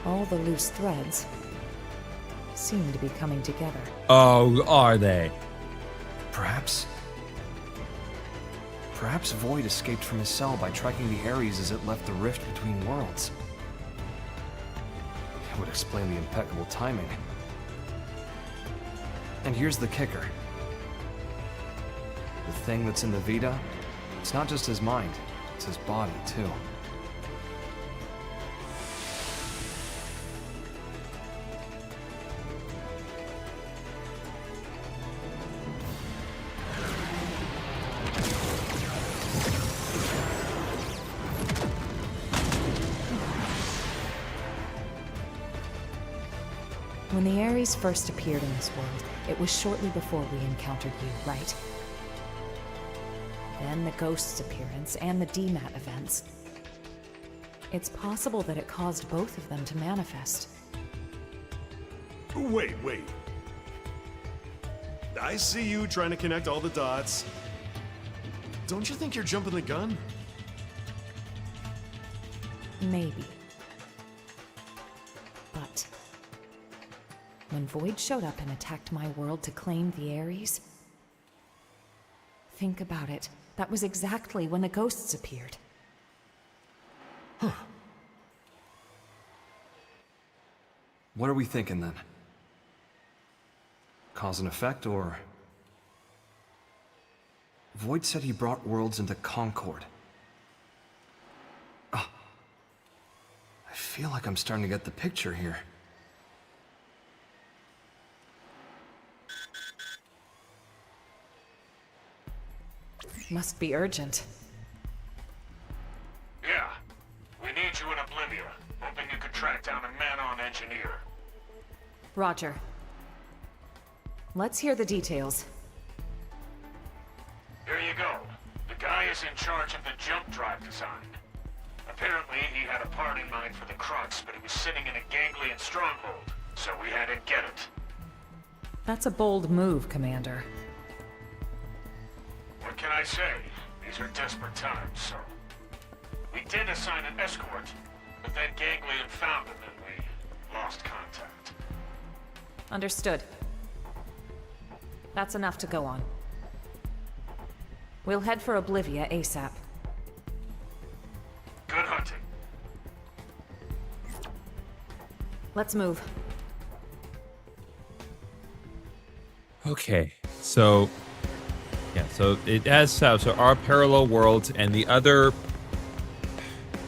All the loose threads seem to be coming together. Oh, are they? Perhaps Void escaped from his cell by tracking the Ares as it left the rift between worlds. It would explain the impeccable timing. And here's the kicker. The thing that's in the Vita, it's not just his mind, it's his body, too. When the Ares first appeared in this world, it was shortly before we encountered you, right? Then the Ghost's appearance and the DMAT events. It's possible that it caused both of them to manifest. Wait. I see you trying to connect all the dots. Don't you think you're jumping the gun? Maybe. But when Void showed up and attacked my world to claim the Ares, think about it. That was exactly when the Ghosts appeared. What are we thinking then? Cause and effect, or... Void said he brought worlds into concord. Ah. I feel like I'm starting to get the picture here. Must be urgent. Yeah. We need you in Oblivia. Hoping you could track down a man-on engineer. Roger. Let's hear the details. Here you go. The guy is in charge of the jump drive design. Apparently, he had a part in mind for the Crux, but he was sitting in a ganglion stronghold, so we had him get it. That's a bold move, Commander. What can I say? These are desperate times, so... We did assign an escort, but then Ganglion found him and we lost contact. Understood. That's enough to go on. We'll head for Oblivia ASAP. Good hunting. Let's move. Okay, so yeah, so it has so our parallel worlds and the other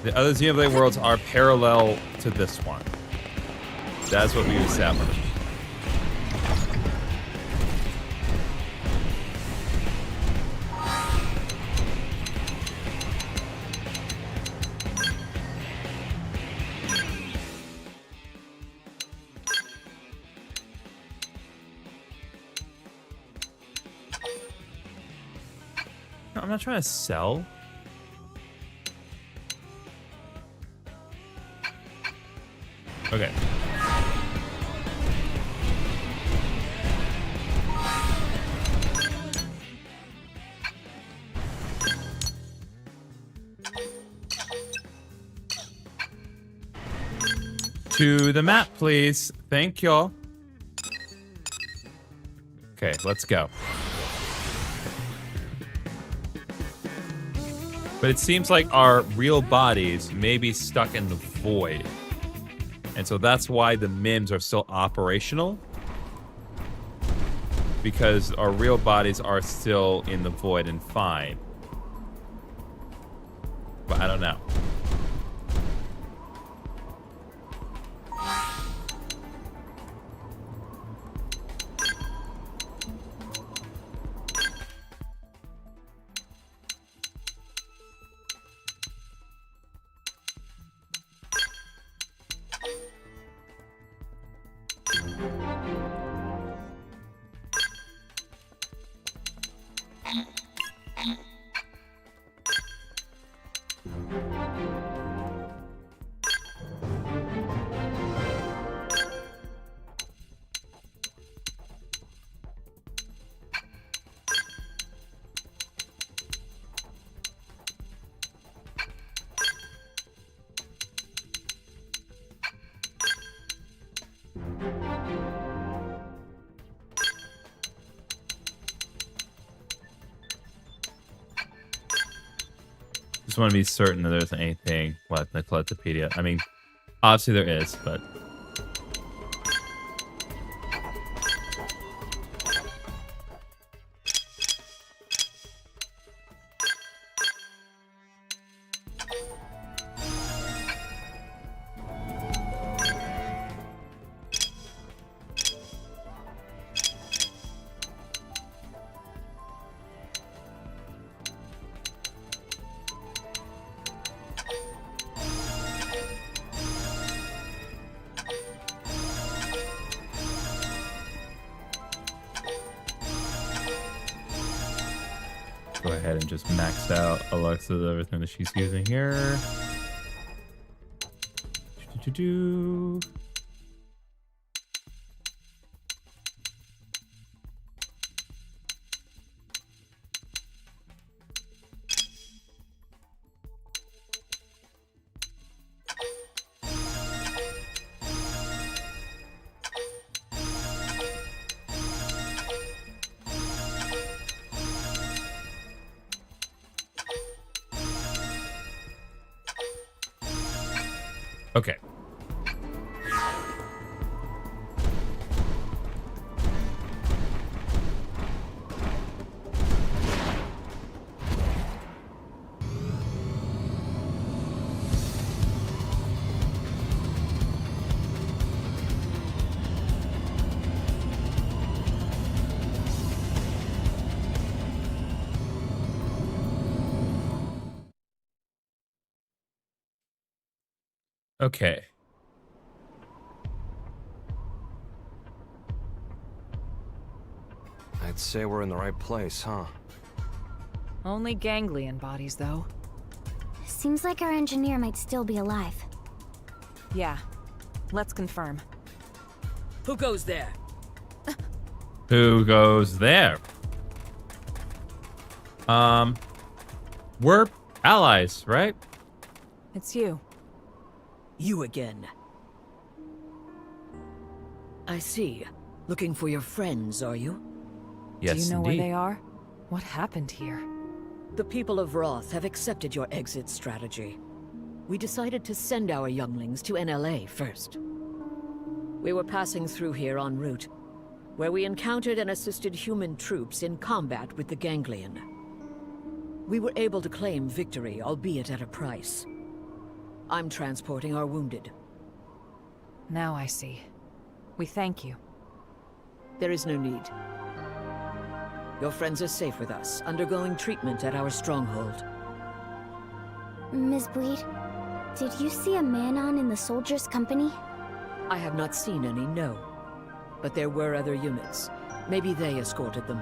Xenoblade worlds are parallel to this one. That's what we established. I'm not trying to sell. Okay. To the map, please. Thank y'all. Okay, let's go. But it seems like our real bodies may be stuck in the void. And so that's why the MIMs are still operational. Because our real bodies are still in the void and fine. But I don't know. Just want to be certain that there's anything left in the Collectopedia. I mean, obviously there is, but... Go ahead and just max out Alexa's everything that she's using here. Okay. Okay. I'd say we're in the right place, huh? Only ganglion bodies, though. Seems like our engineer might still be alive. Yeah. Let's confirm. Who goes there? Who goes there? We're allies, right? It's you. You again. I see. Looking for your friends, are you? Yes, Do you know indeed. where they are? What happened here? The people of Roth have accepted your exit strategy. We decided to send our younglings to NLA first. We were passing through here en route, where we encountered and assisted human troops in combat with the Ganglion. We were able to claim victory, albeit at a price. I'm transporting our wounded. Now I see. We thank you. There is no need. Your friends are safe with us, undergoing treatment at our stronghold. Ms. Bleed, did you see a man-on in the soldiers' company? I have not seen any, no. But there were other units. Maybe they escorted them.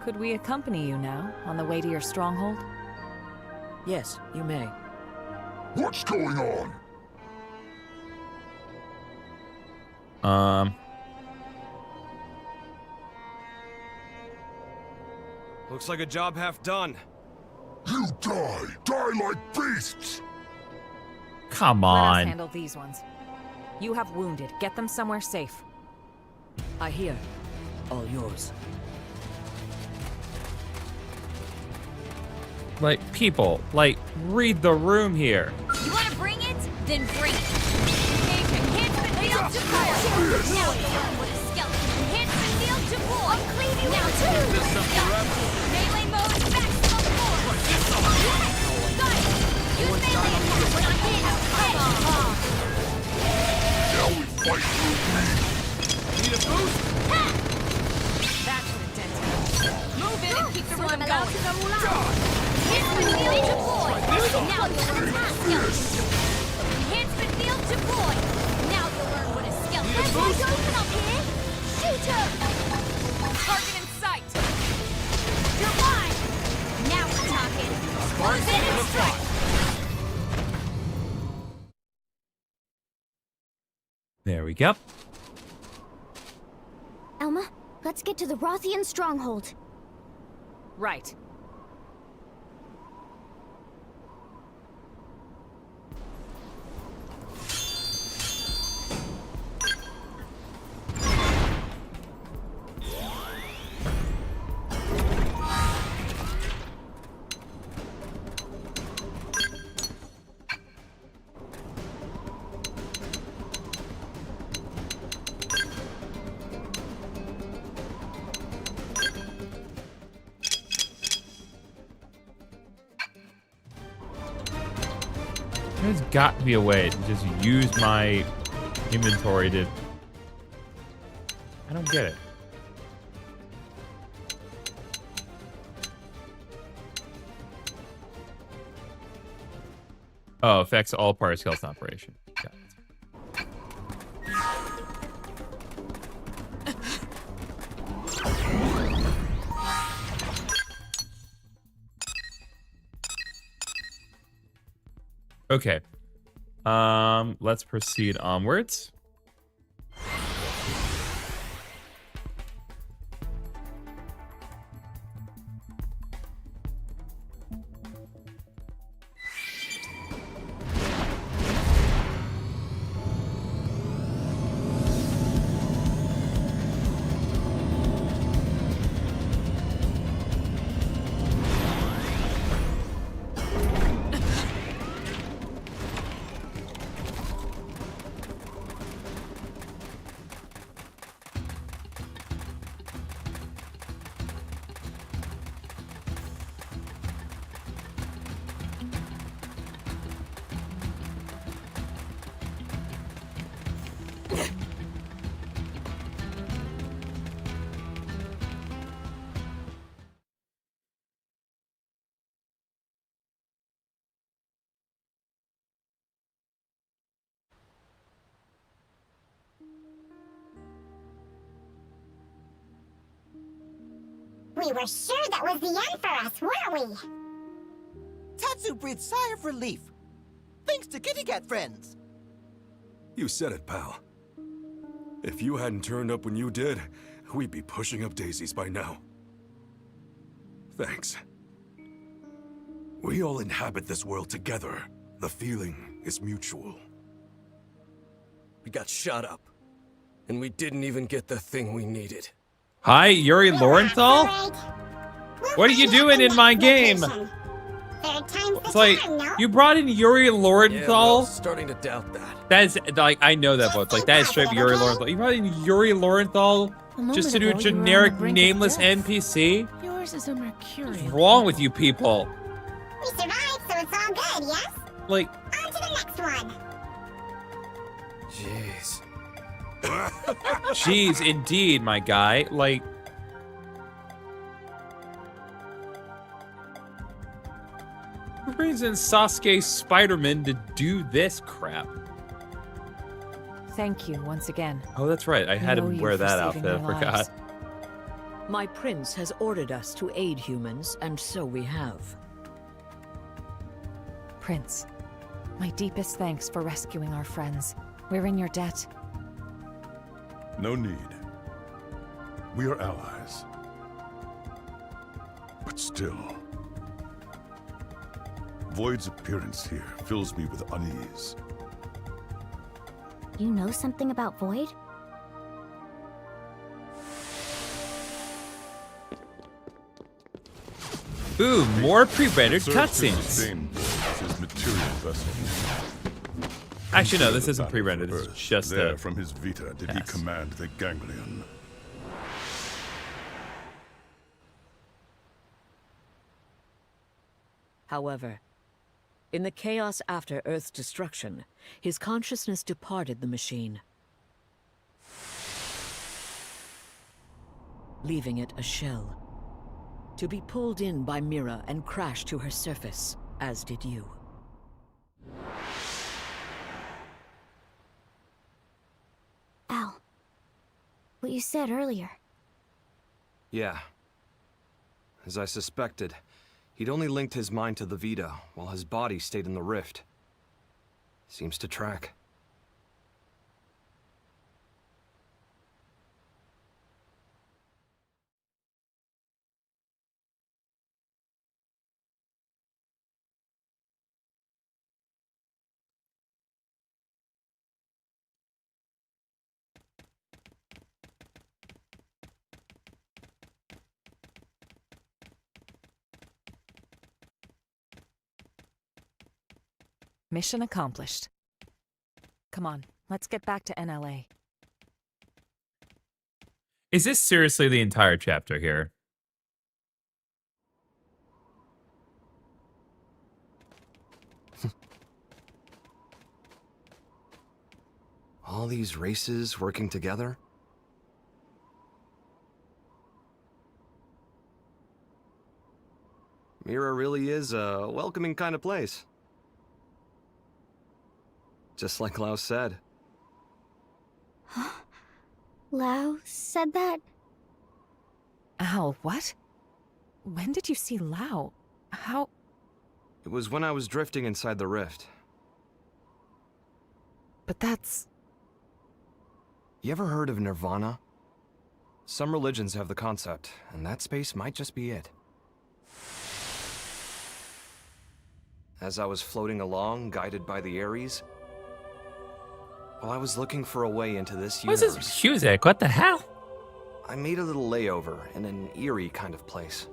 Could we accompany you now, on the way to your stronghold? Yes, you may. What's going on? Looks like a job half done. You die! Die like beasts! Come Let us on. handle these ones. You have wounded. Get them somewhere safe. I hear. All yours. Like, people, like, read the room here. You want to bring it? Then bring it. Engage enhancement field to board. Now you learn what a skeleton enhancement field to board. I'll cleave you out too. Melee mode maximum force. Yes! Got it. Use melee attack when I'm hit. Now we fight through me! Need a boost? That's what it did. Move in and keep the rhythm going. Enhancement field to void. Now you'll attack skeleton. Enhancement field to void. Now you'll learn what a skeleton. That's wide open up here. Shoot him. Target in sight. You're mine. Now we're talking. Close in and strike. There we go. Elma, let's get to the Rothian stronghold. Right. There's got to be a way to just use my inventory to... I don't get it. Oh, affects all part of skeleton operation. Got it. Okay. Let's proceed onwards. We were sure that was the end for us, weren't we? Tatsu breathed sigh of relief. Thanks to Kitty Cat friends. You said it, pal. If you hadn't turned up when you did, we'd be pushing up daisies by now. Thanks. We all inhabit this world together. The feeling is mutual. We got shot up, and we didn't even get the thing we needed. Hi, Yuri Lowenthal? What are you doing in my game? It's like, you brought in Yuri Yeah, well, Lowenthal? starting to doubt that. That is, like, I know that vote. Like, that is straight up Yuri Lowenthal. You brought in Yuri Lowenthal just to do a generic, nameless NPC? Yours is a mercurial. What's wrong with you people? We survived, so it's all good, yes? Like, On to the next one. Jeez. jeez, indeed, my guy. Like, who brings in Sasuke Spider-Man to do this crap? Thank you once again. Oh, that's right. I had We owe him you wear for that saving outfit. I our forgot. lives. My prince has ordered us to aid humans, and so we have. Prince, my deepest thanks for rescuing our friends. We're in your debt. No need. We are allies. But still, Void's appearance here fills me with unease. You know something about Void? Ooh, more pre-rendered Serves to cutscenes. sustain Void as his material vessel. Actually, no, this The isn't battle pre-rendered. of It's Earth, just there a... from his Vita did he Yes. command the Ganglion. However, in the chaos after Earth's destruction, his consciousness departed the machine, leaving it a shell, to be pulled in by Mira and crash to her surface, as did you. Al, what you said earlier. Yeah. As I suspected, he'd only linked his mind to the Vita, while his body stayed in the rift. Seems to track. Mission accomplished. Come on, let's get back to NLA. Is this seriously the entire chapter here? All these races working together? Mira really is a welcoming kind of place. Just like Lau said. Lau said that? Al, what? When did you see Lau? How? It was when I was drifting inside the rift. But that's... You ever heard of Nirvana? Some religions have the concept, and that space might just be it. As I was floating along, guided by the Ares, while I was looking for a way into this What's universe, this music? What the hell? I made a little layover in an eerie kind of place.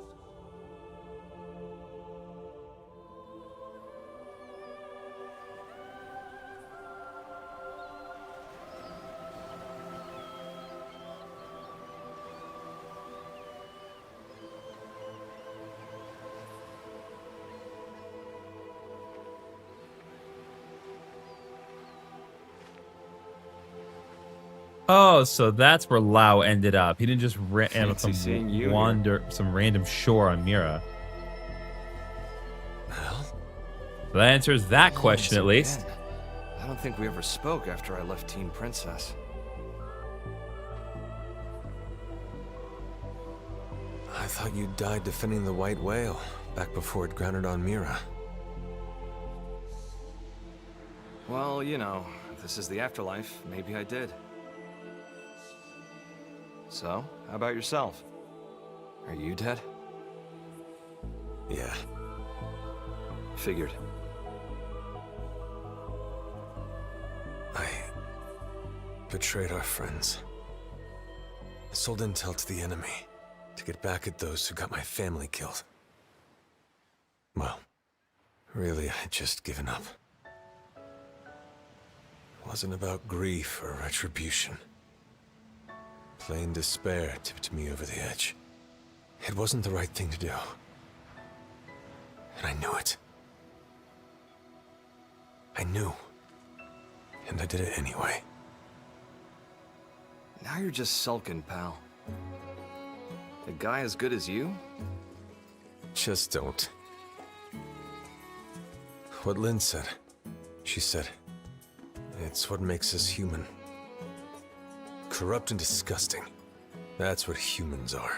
Oh, so that's where Lau ended up. He didn't just Fancy seeing you wander some random shore on Mira. Well, So that answers that question at least. I don't think we ever spoke after I left Team Princess. I thought you died defending the White Whale back before it grounded on Mira. Well, you know, if this is the afterlife, maybe I did. So, how about yourself? Are you dead? Yeah. Figured. I betrayed our friends. I sold intel to the enemy to get back at those who got my family killed. Well, really, I'd just given up. It wasn't about grief or retribution. Plain despair tipped me over the edge. It wasn't the right thing to do. And I knew it. I knew. And I did it anyway. Now you're just sulking, pal. A guy as good as you? Just don't. What Lynn said. She said, it's what makes us human. Corrupt and disgusting. That's what humans are.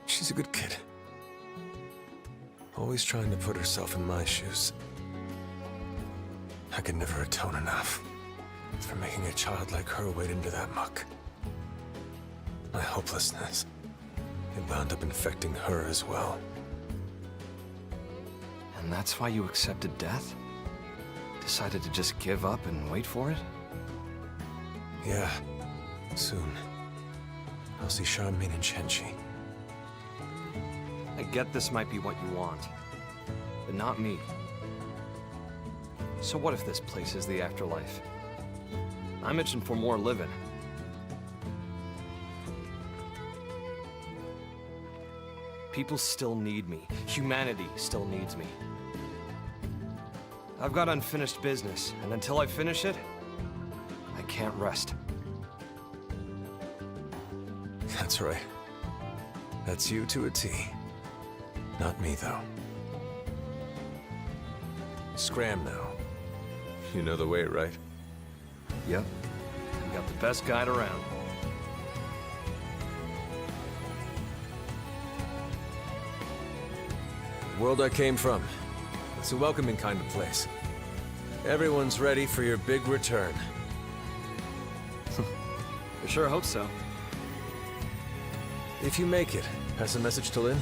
She's a good kid. Always trying to put herself in my shoes. I could never atone enough for making a child like her wade into that muck. My hopelessness, it wound up infecting her as well. And that's why you accepted death? Decided to just give up and wait for it? Yeah, soon. I'll see Charmaine and Shenchi. I get this might be what you want, but not me. So what if this place is the afterlife? I'm itching for more living. People still need me. Humanity still needs me. I've got unfinished business, and until I finish it, I can't rest. That's right. That's you to a T. Not me, though. Scram now. You know the way, right? Yep. You got the best guide around. The world I came from. It's a welcoming kind of place. Everyone's ready for your big return. I sure hope so. If you make it, pass a message to Lynn.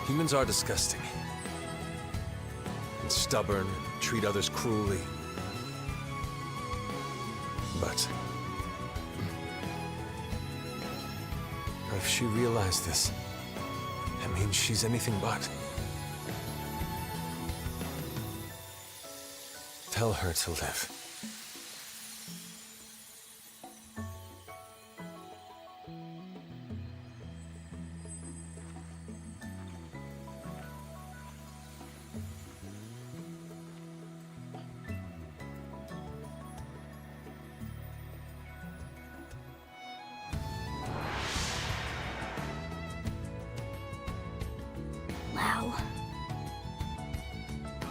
Humans are disgusting. And stubborn, and treat others cruelly. But if she realized this, that means she's anything but. Tell her to live. Wow.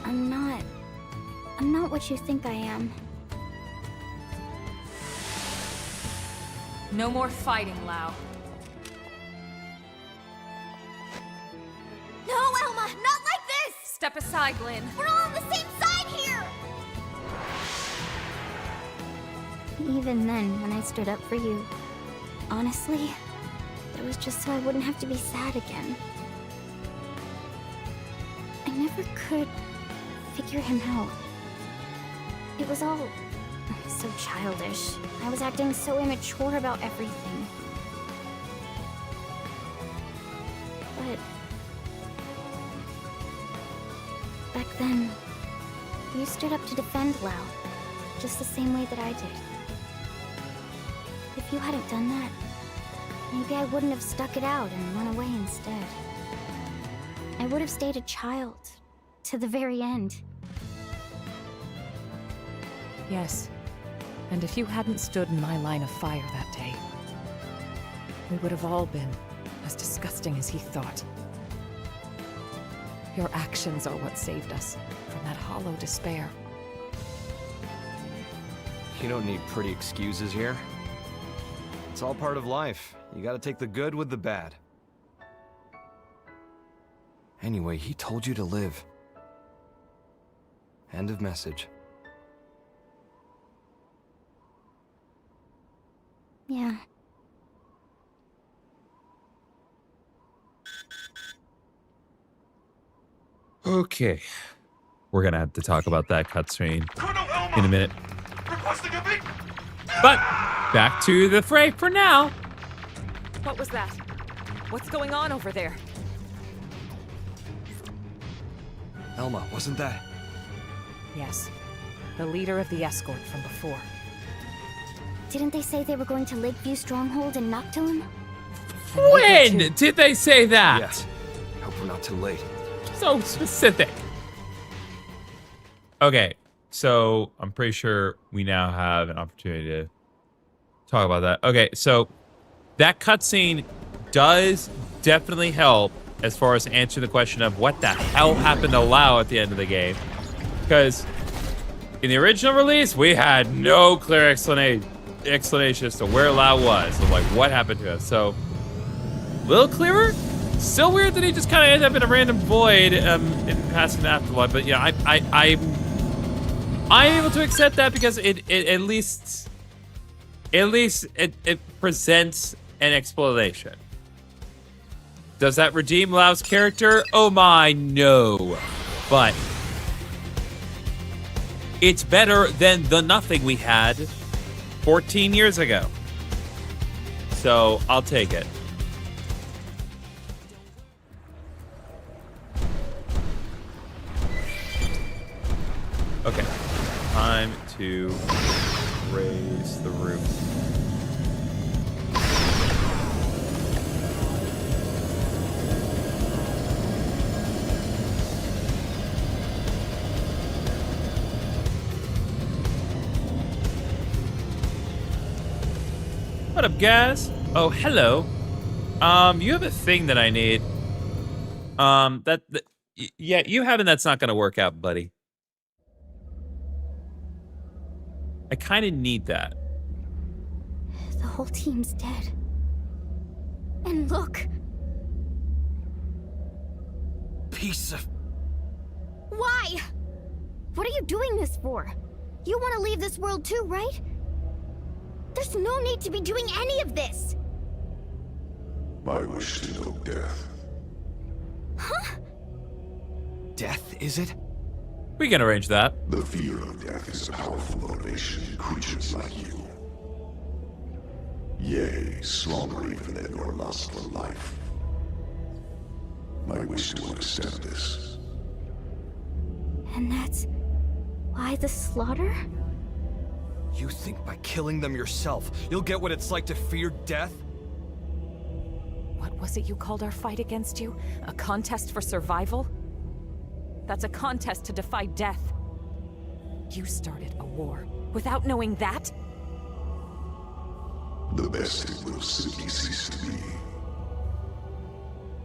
I'm not what you think I am. No more fighting, Lau. No, Elma, not like this! Step aside, Lynn. We're all on the same side here! Even then, when I stood up for you, honestly, it was just so I wouldn't have to be sad again. I never could figure him out. It was all so childish. I was acting so immature about everything. But back then, you stood up to defend Lau, just the same way that I did. If you hadn't done that, maybe I wouldn't have stuck it out and run away instead. I would have stayed a child, to the very end. Yes. And if you hadn't stood in my line of fire that day, we would have all been as disgusting as he thought. Your actions are what saved us from that hollow despair. You don't need pretty excuses here. It's all part of life. You gotta take the good with the bad. Anyway, he told you to live. End of message. Yeah. Okay. We're going to have to talk about that cutscene in a minute. But back to the fray for now. What was that? What's going on over there? Elma, wasn't that? Yes. The leader of the escort from before. Didn't they say they were going to Lakeview Stronghold and Noctilum? When did they say that? Yeah. Hope we're not too late. So specific. Okay, so I'm pretty sure we now have an opportunity to talk about that. Okay, so that cutscene does definitely help as far as answering the question of what the hell happened to Lau at the end of the game. Because in the original release, we had no clear explanation as to where Lau was and like what happened to us. So a little clearer. Still weird that he just kind of ended up in a random void in passing the afterlife. But yeah, I'm able to accept that because it at least it presents an explanation. Does that redeem Lau's character? Oh my, no. But it's better than the nothing we had 14 years ago. So I'll take it. Okay, time to raise the roof. What up, guys? Oh, hello. You have a thing that I need. Yeah, you having that's not gonna work out, buddy. I kind of need that. The whole team's dead. And look. Piece of... Why? What are you doing this for? You want to leave this world too, right? There's no need to be doing any of this. I wish to know death. Huh? Death, is it? We can arrange that. The fear of death is a powerful motivation in creatures like you. Yea, stronger even than your lust for life. I wish to understand this. And that's why the slaughter? You think by killing them yourself, you'll get what it's like to fear death? What was it you called our fight against you? A contest for survival? That's a contest to defy death. You started a war without knowing that? The best it will simply cease to be.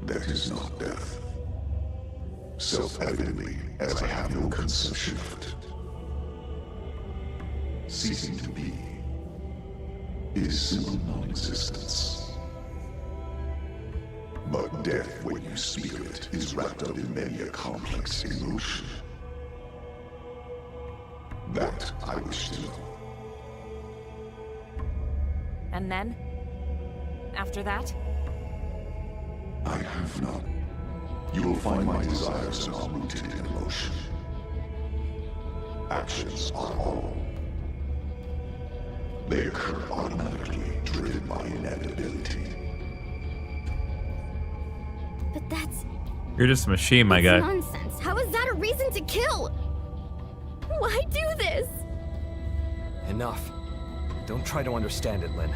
That is not death. Self-evidently, as I have no conception of it. Ceasing to be is simple non-existence. But death, when you speak of it, is wrapped up in many a complex emotion. That I wish to know. And then? After that? I have not. You will find my desires are rooted in emotion. Actions are all. They occur automatically, driven by inevitability. But that's You're just a machine, my guy. nonsense. How is that a reason to kill? Why do this? Enough. Don't try to understand it, Lynn.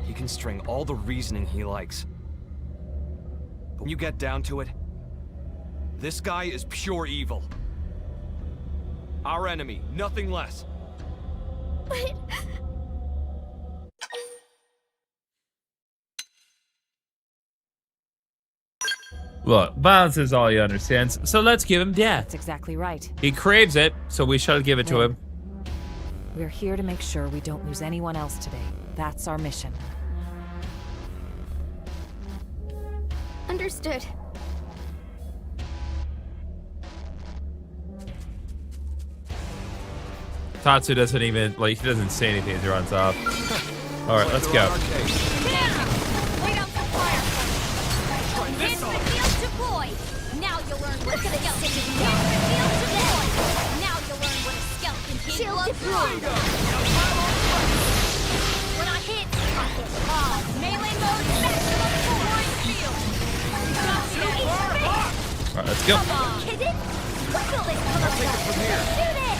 He can string all the reasoning he likes. But when you get down to it, this guy is pure evil. Our enemy, nothing less. But... Look, violence is all he understands, so let's give him death. That's exactly right. He craves it, so we shall give it to him. We're here to make sure we don't lose anyone else today. That's our mission. Understood. Tatsu doesn't even, like, he doesn't say anything as he runs off. All right, let's go. Wait out for fire. Hit the field to boy. Now you'll learn what a skeleton can do. Hit the field to boy. Now you'll learn what a skeleton can do. Shield deployed. When I hit, melee mode maximum forward field. All right, let's go. Come on, kidding? What building come up here? Shoot it!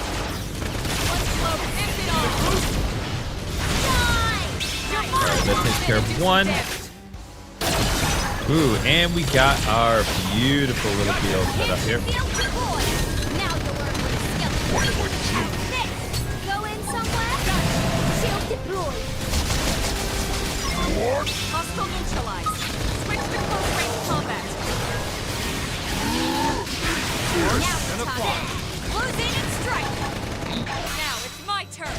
Let's blow it off. All right, that takes care of one. Ooh, and we got our beautiful little field set up here. Now you'll learn what a skeleton can do. Go in somewhere. Shield deployed. Hostile neutralized. Switch to close range combat. Now it's time. Close in and strike. Now it's my turn.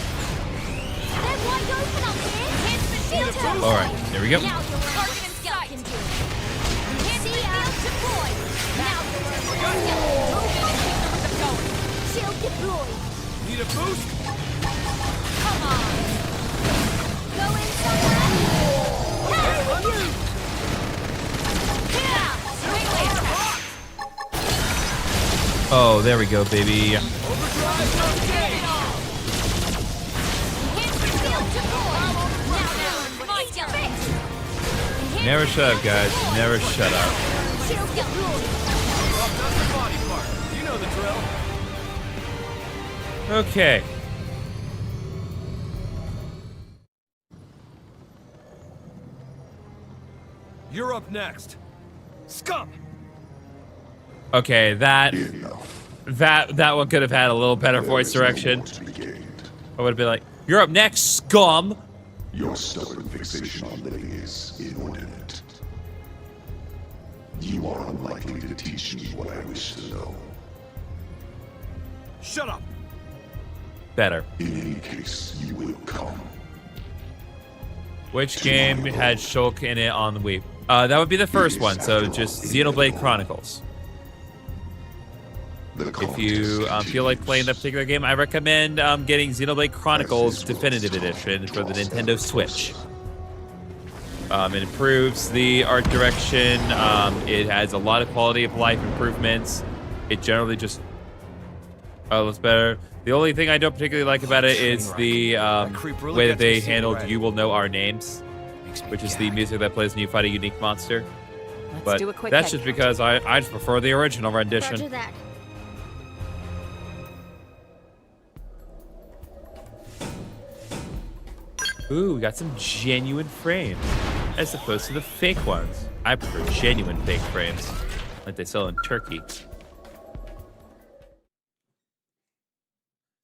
They're wide open up here. Hit the shield turret. All right, there we go. Now you'll learn what a skeleton can do. Hit the field deployed. Now you'll learn what a skeleton can do. Move in and keep the rhythm going. Shield deployed. Need a boost? Come on. Go in somewhere. Carry with you. Get out. Melee attack. Oh, there we go, baby. Never shut up, guys. Never shut up. You know the drill. Okay. You're up next. Scum! Okay, that one could have had a little better voice direction. I would have been like, "You're up next, scum." Your stubborn fixation on living is inordinate. You are unlikely to teach me what I wish to know. Shut up! Better. In any case, you will come. Which game had Shulk in it on the Wii? That would be the first one, so just Xenoblade Chronicles. If you feel like playing that particular game, I recommend getting Xenoblade Chronicles Definitive Edition for the Nintendo Switch. It improves the art direction. It has a lot of quality of life improvements. It generally just looks better. The only thing I don't particularly like about it is the way that they handled "You Will Know Our Names," which is the music that plays when you fight a unique monster. But do a quick that's head just because I just prefer the original rendition. Roger that. Ooh, we got some genuine frames, as opposed to the fake ones. I prefer genuine fake frames, like they sell in Turkey.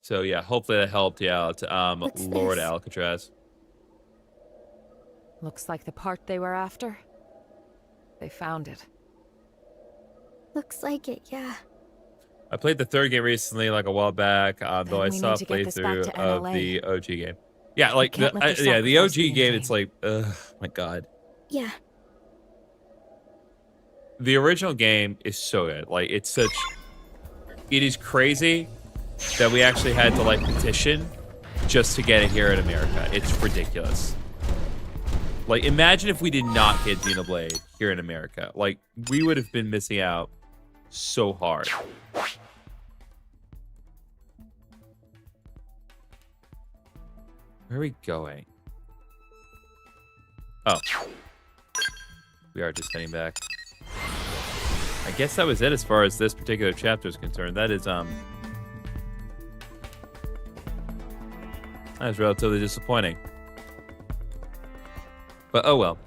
So yeah, hopefully that helped you out, Lord Alcatraz. Looks like the part they were after. They found it. Looks like it, yeah. I played the third game recently, like a while back, though I we saw a need to get this back playthrough to of NLA. the OG game. Yeah, like can't let their the OG sacrifice be in game. vain. It's like, my God. Yeah. The original game is so good. Like, it is crazy that we actually had to like petition just to get it here in America. It's ridiculous. Like, imagine if we did not get Xenoblade here in America. Like, we would have been missing out so hard. Where are we going? Oh. We are just heading back. I guess that was it as far as this particular chapter is concerned. That is relatively disappointing. But oh well.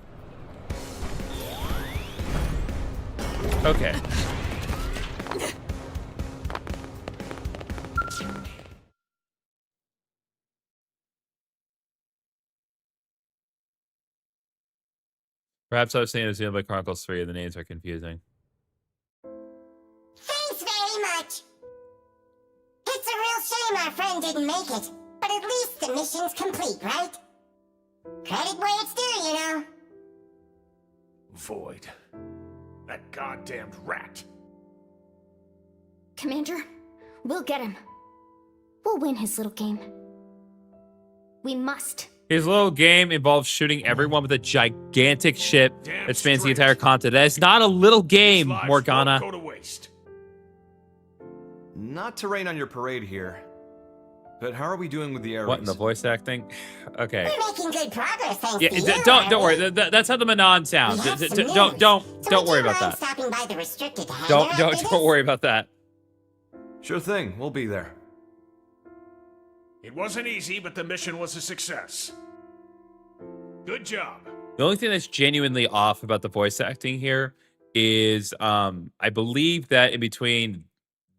Okay. Perhaps I was saying it's Xenoblade Chronicles 3 and the names are confusing. Thanks very much. It's a real shame our friend didn't make it, but at least the mission's complete, right? Credit where it's due, you know. Void. That goddamned rat. Commander, we'll get him. We'll win his little game. We must. His little game involves shooting everyone with a gigantic ship that spans the entire continent. It's not a little game, Morgana. Go to waste. Not to rain on your parade here, but how are we doing with the Ares? What in the voice acting? Okay. We're making good progress, thanks Yeah, to you, don't worry. That's how the Manon sounds. We have some Don't worry about that. Stopping by the restricted Don't hangar after don't worry about that. Sure thing, we'll be there. It wasn't easy, but the mission was a success. Good job. The only thing that's genuinely off about the voice acting here is I believe that in between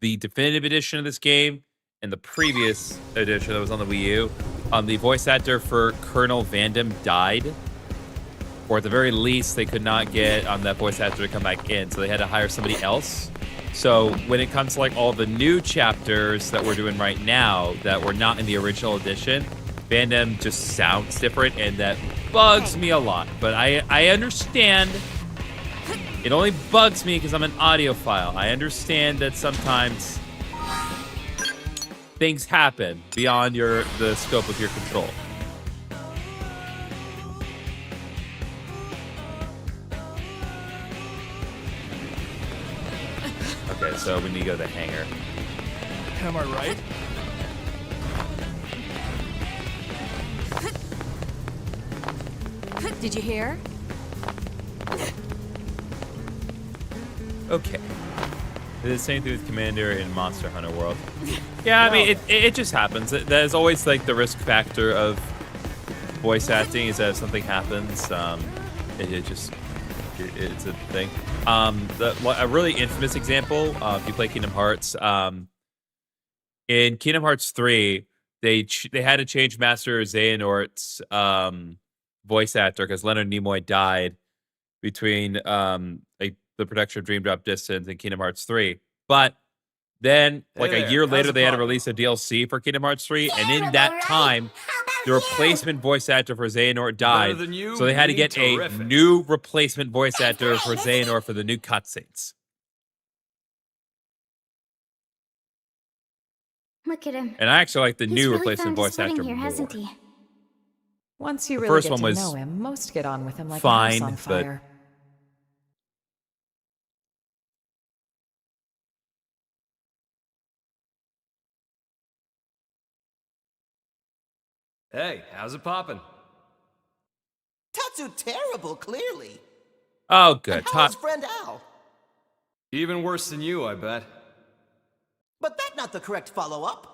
the definitive edition of this game and the previous edition that was on the Wii U, the voice actor for Colonel Vandam died. Or at the very least, they could not get that voice actor to come back in, so they had to hire somebody else. So when it comes to like all the new chapters that we're doing right now that were not in the original edition, Vandam just sounds different, and that bugs me a lot. But I understand. It only bugs me because I'm an audiophile. I understand that sometimes things happen beyond the scope of your control. Okay, so we need to go to the hangar. Am I right? Did you hear? Okay. The same thing with Commander in Monster Hunter World. Yeah, I mean, it just happens. There's always like the risk factor of voice acting is that if something happens, it's a thing. A really infamous example, if you play Kingdom Hearts, in Kingdom Hearts 3, they had to change Master Xehanort's voice actor because Leonard Nimoy died between the production of Dream Drop Distance and Kingdom Hearts 3. But then, like a year later, they had to release a DLC for Kingdom Hearts 3, and in that time, the replacement voice actor for Xehanort died, so they had to get a new replacement voice actor for Xehanort for the new cutscenes. Look at him. And I actually like the He's new really replacement found his voice actor footing here, more. hasn't he? Once you The really first get one to was know him, most get on with him like fine, a house on but- fire. Hey, how's it poppin'? Tatsu terrible, clearly. Oh, good. And how's friend Al? Even worse than you, I bet. But that's not the correct follow-up.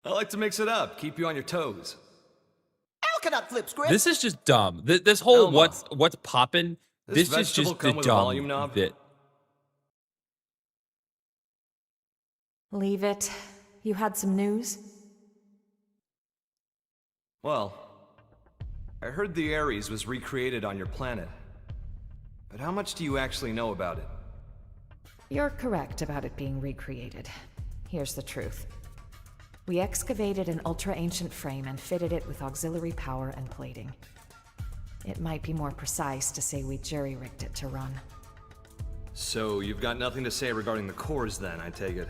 I like to mix it up, keep you on your toes. Al cannot flip script. This is just dumb. This whole Elmo. what's poppin'. This This is vegetable just come the with a dumb volume knob? bit. Leave it. You had some news? Well, I heard the Ares was recreated on your planet. But how much do you actually know about it? You're correct about it being recreated. Here's the truth. We excavated an ultra-ancient frame and fitted it with auxiliary power and plating. It might be more precise to say we jury-rigged it to run. So you've got nothing to say regarding the cores then, I take it.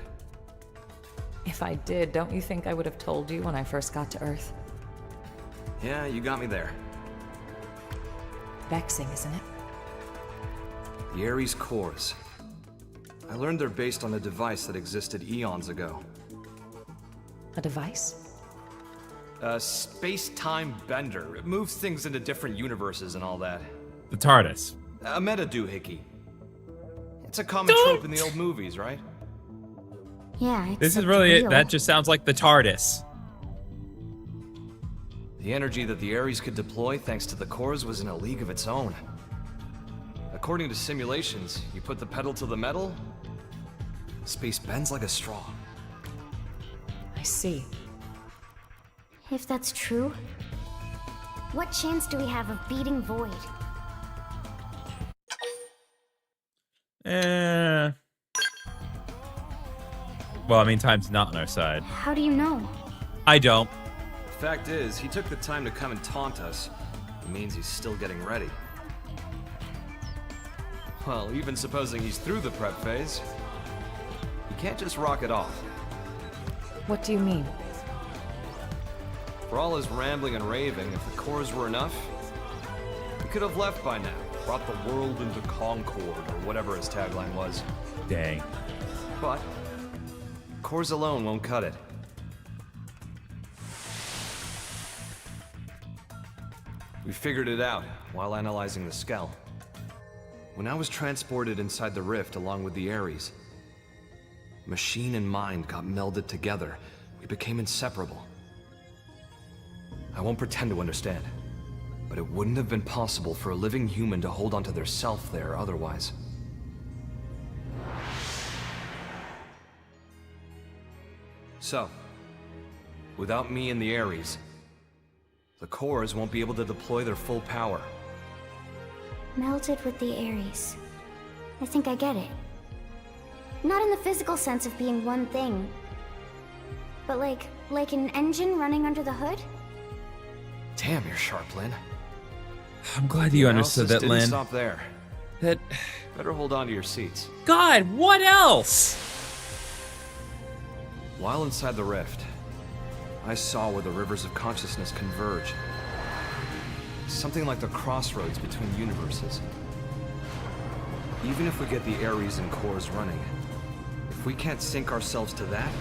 If I did, don't you think I would have told you when I first got to Earth? Yeah, you got me there. Vexing, isn't it? The Ares cores. I learned they're based on a device that existed eons ago. A device? A space-time bender. It moves things into different universes and all that. The TARDIS. A meta-doohickey. It's a common trope in the old movies, right? Yeah, This is except really it. real. That just sounds like the TARDIS. The energy that the Ares could deploy thanks to the cores was in a league of its own. According to simulations, you put the pedal to the metal, space bends like a straw. I see. If that's true, what chance do we have of beating Void? Well, I mean, time's not on our side. How do you know? I don't. The fact is, he took the time to come and taunt us. It means he's still getting ready. Well, even supposing he's through the prep phase, he can't just rock it off. What do you mean? For all his rambling and raving, if the cores were enough, he could have left by now. Brought the world into concord, or whatever his tagline was. Dang. But cores alone won't cut it. We figured it out while analyzing the Skell. When I was transported inside the rift along with the Ares, machine and mind got melded together. We became inseparable. I won't pretend to understand, but it wouldn't have been possible for a living human to hold onto their self there otherwise. So, without me and the Ares, the cores won't be able to deploy their full power. Melded with the Ares. I think I get it. Not in the physical sense of being one thing, but like an engine running under the hood? Damn, you're sharp, Lynn. I'm glad you understood that, didn't Lynn. Stop there. That. Better hold on to your seats. God, what else? While inside the rift, I saw where the rivers of consciousness converge. Something like the crossroads between universes. Even if we get the Ares and cores running, if we can't sync ourselves to that,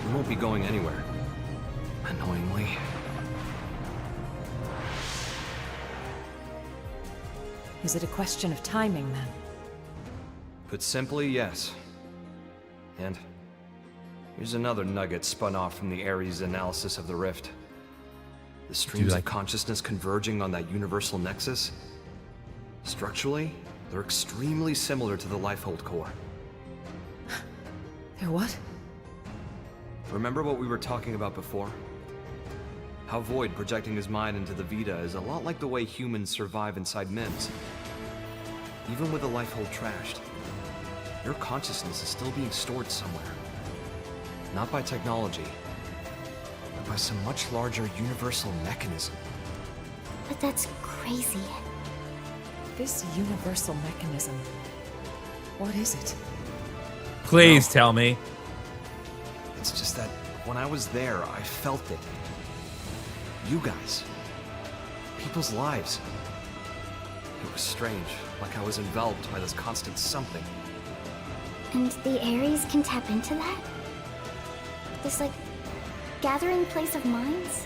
we won't be going anywhere. Annoyingly. Is it a question of timing, then? Put simply, yes. And here's another nugget spun off from the Ares analysis of the rift. The streams of consciousness converging on that universal nexus. Structurally, they're extremely similar to the Lifehold core. They're what? Remember what we were talking about before? How Void projecting his mind into the Vita is a lot like the way humans survive inside MIMS. Even with the Lifehold trashed, your consciousness is still being stored somewhere. Not by technology, but by some much larger universal mechanism. But that's crazy. This universal mechanism, what is it? Please tell me. It's just that when I was there, I felt it. You guys. People's lives. It was strange, like I was enveloped by this constant something. And the Ares can tap into that? This, gathering place of minds?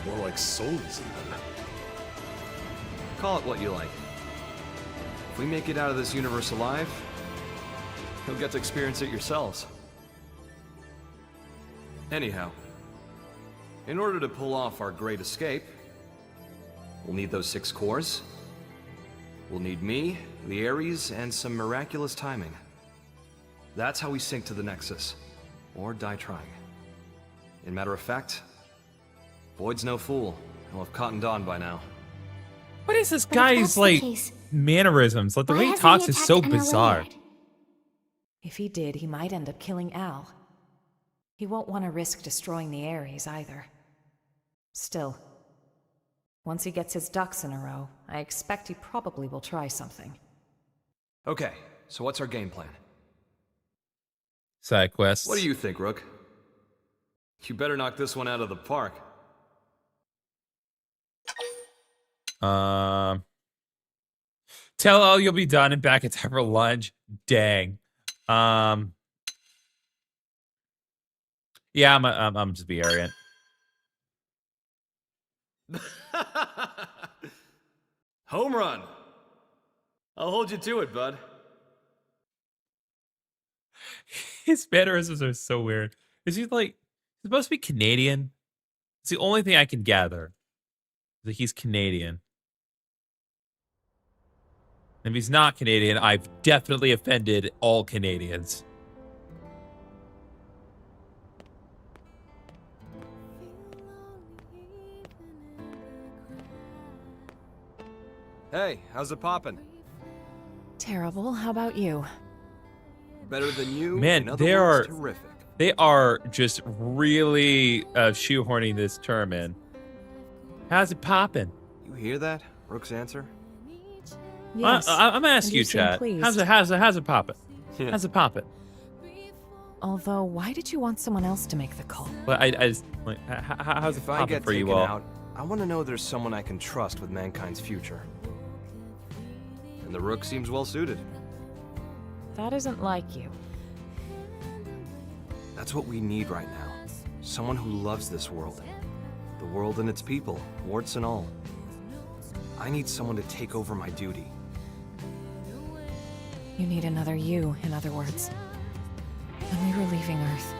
More like souls, even. Call it what you like. If we make it out of this universe alive, you'll get to experience it yourselves. Anyhow, in order to pull off our great escape, we'll need those 6 cores. We'll need me, the Ares, and some miraculous timing. That's how we sync to the Nexus, or die trying. In matter of fact, Void's no fool. He'll have cottoned on by now. What is this guy's, mannerisms? Like, the way he talks is so bizarre. If he did, he might end up killing Al. He won't want to risk destroying the Ares either. Still, once he gets his ducks in a row, I expect he probably will try something. Okay, so what's our game plan? Side quests. What do you think, Rook? You better knock this one out of the park. Tell all you'll be done and back in time for lunch. Dang. Yeah, I'm just be arrogant. Home run. I'll hold you to it, bud. His mannerisms are so weird. Is he supposed to be Canadian? It's the only thing I can gather. That he's Canadian. And if he's not Canadian, I've definitely offended all Canadians. Hey, how's it poppin'? Terrible. How about you? Better than you. Man, they are terrific. They are just really shoehorning this term in. How's it poppin'? You hear that? Rook's answer? Yes. I'm gonna ask you, chat. How's it poppin'? Yeah. How's it poppin'? Although, why did you want someone else to make the call? But I just, like, how's it If I popping get for you taken all? out, I want to know there's someone I can trust with mankind's future. And the Rook seems well suited. That isn't like you. That's what we need right now. Someone who loves this world. The world and its people, warts and all. I need someone to take over my duty. You need another you, in other words. When we were leaving Earth,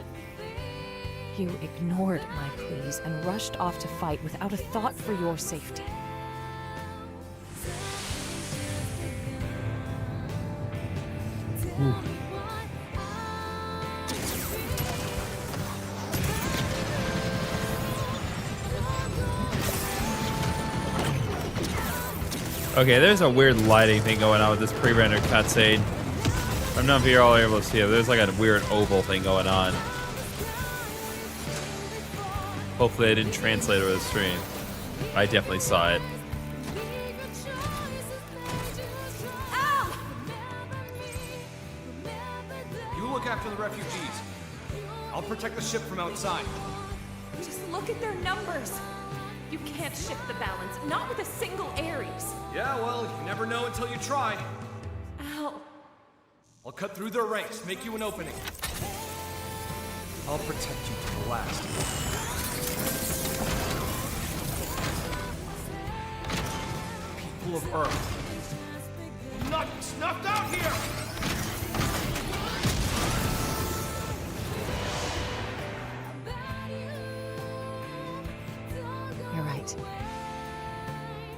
you ignored my pleas and rushed off to fight without a thought for your safety. Ooh. Okay, there's a weird lighting thing going on with this pre-rendered cutscene. I don't know if you're all able to see it, but there's like a weird oval thing going on. Hopefully I didn't translate over the stream. I definitely saw it. You look after the refugees. I'll protect the ship from outside. Just look at their numbers. You can't shift the balance, not with a single Ares. Yeah, well, you never know until you try. Ow. I'll cut through their ranks, make you an opening. I'll protect you to the last. People of Earth. Not snuffed out here! You're right.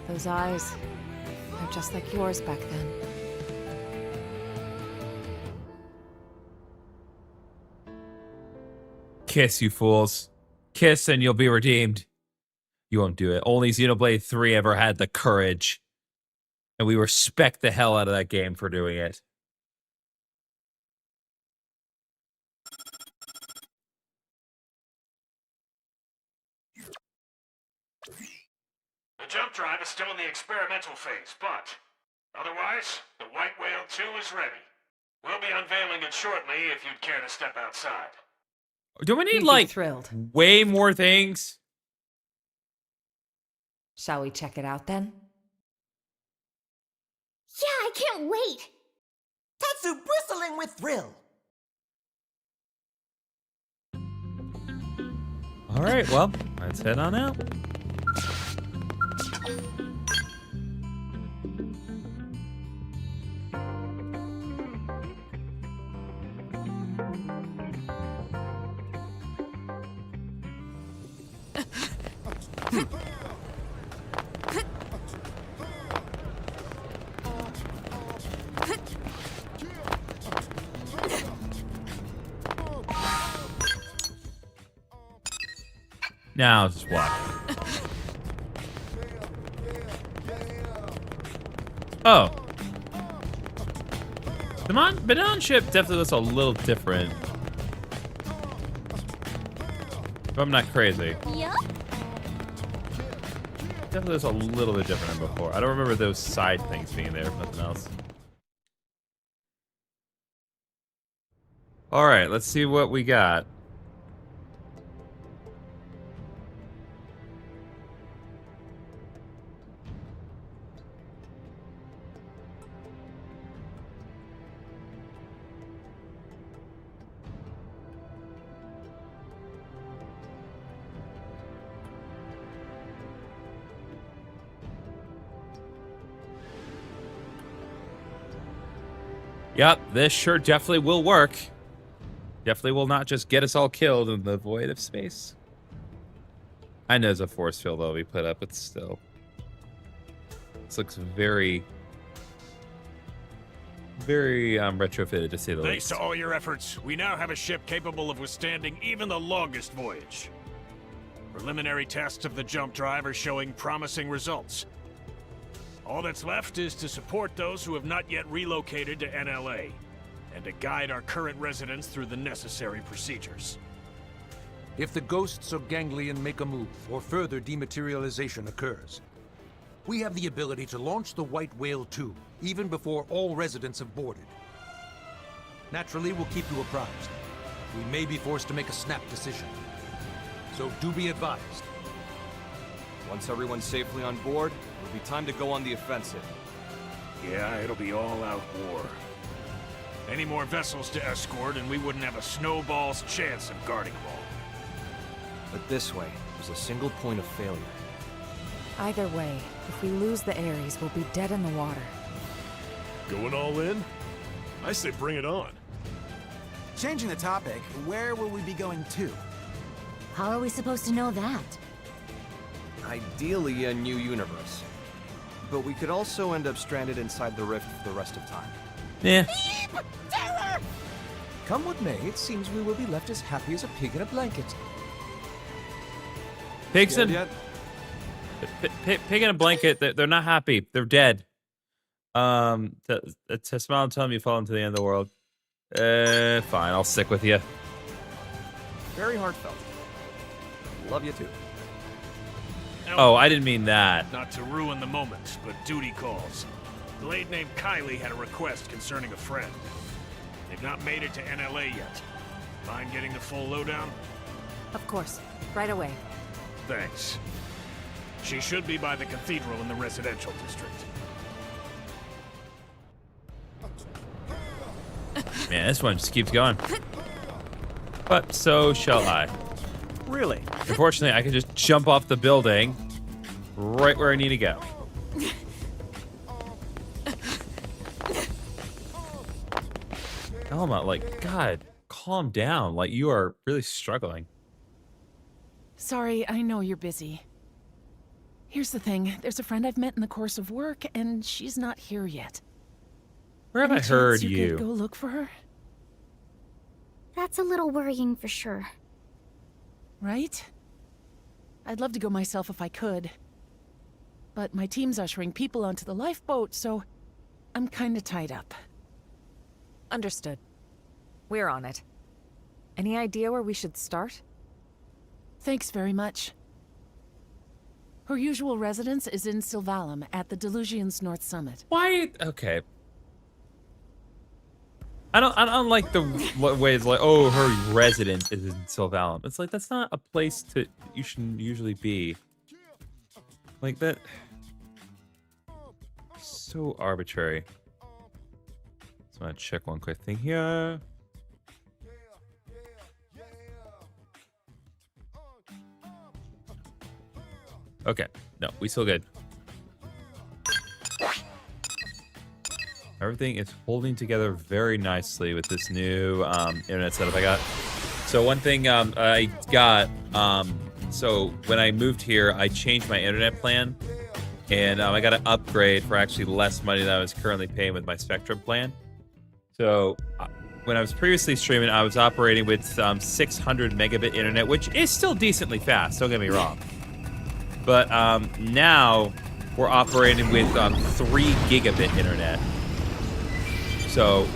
Those eyes, they're just like yours back then. Kiss, you fools. Kiss and you'll be redeemed. You won't do it. Only Xenoblade 3 ever had the courage. And we respect the hell out of that game for doing it. The jump drive is still in the experimental phase, but otherwise, the White Whale 2 is ready. We'll be unveiling it shortly if you'd care to step outside. Do we need, We'd be like, thrilled. way more things? Shall we check it out then? Yeah, I can't wait! Tatsu bristling with thrill! Alright, well, let's head on out. Now just walk. Oh. The Banon ship definitely looks a little different. If I'm not crazy. Yup. Definitely looks a little bit different than before. I don't remember those side things being there, if nothing else. Alright, let's see what we got. Yep, this sure definitely will work. Definitely will not just get us all killed in the void of space. I know there's a force field that'll be put up, but still. This looks very, very retrofitted to say the Thanks least. to all your efforts, we now have a ship capable of withstanding even the longest voyage. Preliminary tests of the jump drive are showing promising results. All that's left is to support those who have not yet relocated to NLA, and to guide our current residents through the necessary procedures. If the ghosts or ganglion make a move, or further dematerialization occurs, we have the ability to launch the White Whale 2, even before all residents have boarded. Naturally, we'll keep you apprised. we may be forced to make a snap decision. So do be advised. Once everyone's safely on board, it'll be time to go on the offensive. Yeah, it'll be all-out war. Any more vessels to escort, and we wouldn't have a snowball's chance of guarding them all. But this way, there's a single point of failure. Either way, if we lose the Ares, we'll be dead in the water. Going all in? I say bring it on. Changing the topic, where will we be going to? How are we supposed to know that? Ideally, a new universe. But we could also end up stranded inside the rift for the rest of time. Yeah. Terror! Come what may, it seems we will be left as happy as a pig in a blanket. Pigs in Yet? pig in a blanket. They're not happy. They're dead. To smile and tell them you fall into the end of the world. Fine. I'll stick with you. Very heartfelt. Love you too. Oh, I didn't mean that. Not to ruin the moment, but duty calls. The lady named Kylie had a request concerning a friend. They've not made it to NLA yet. Mind getting the full lowdown? Of course. Right away. Thanks. She should be by the cathedral in the residential district. Man, this one just keeps going. But so shall I. Really? Unfortunately, I can just jump off the building right where I need to go. Elma, like, God, calm down. Like, you are really struggling. Sorry, I know you're busy. Here's the thing. There's a friend I've met in the course of work, and she's not here yet. Where have Any I heard chance you? Could go look for her? That's a little worrying for sure. Right? I'd love to go myself if I could. But my team's ushering people onto the lifeboat, so I'm kinda tied up. Understood. We're on it. Any idea where we should start? Thanks very much. Her usual residence is in Sylvalum at the Delusion's North Summit. Why? Okay. I don't like the way it's like, oh, her residence is in Sylvalum. It's like, that's not a place you should usually be. Like that. So arbitrary. Just want to check one quick thing here. Okay. No, we still good. Everything is holding together very nicely with this new internet setup I got. So one thing I got, so when I moved here, I changed my internet plan, and I got an upgrade for actually less money than I was currently paying with my Spectrum plan. So when I was previously streaming, I was operating with 600 megabit internet, which is still decently fast, don't get me wrong. But now we're operating with 3 gigabit internet. So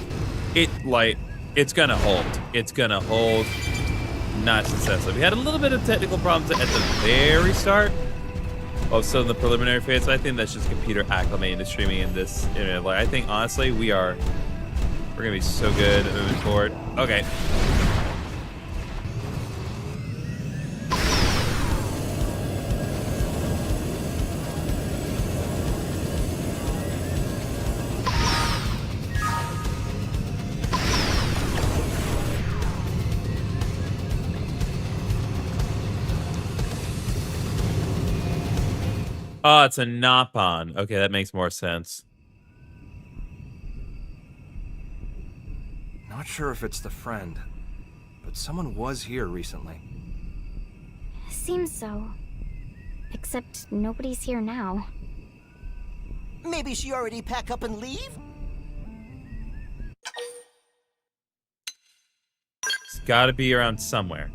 it's gonna hold. It's gonna hold. Not successful. We had a little bit of technical problems at the very start. Oh, still in the preliminary phase. So I think that's just computer acclimating to streaming in this internet. Like, I think honestly we're gonna be so good at moving forward. Okay. Oh, it's a Napon. Okay, that makes more sense. Not sure if it's the friend, but someone was here recently. Seems so. Except nobody's here now. Maybe she already pack up and leave? It's gotta be around somewhere.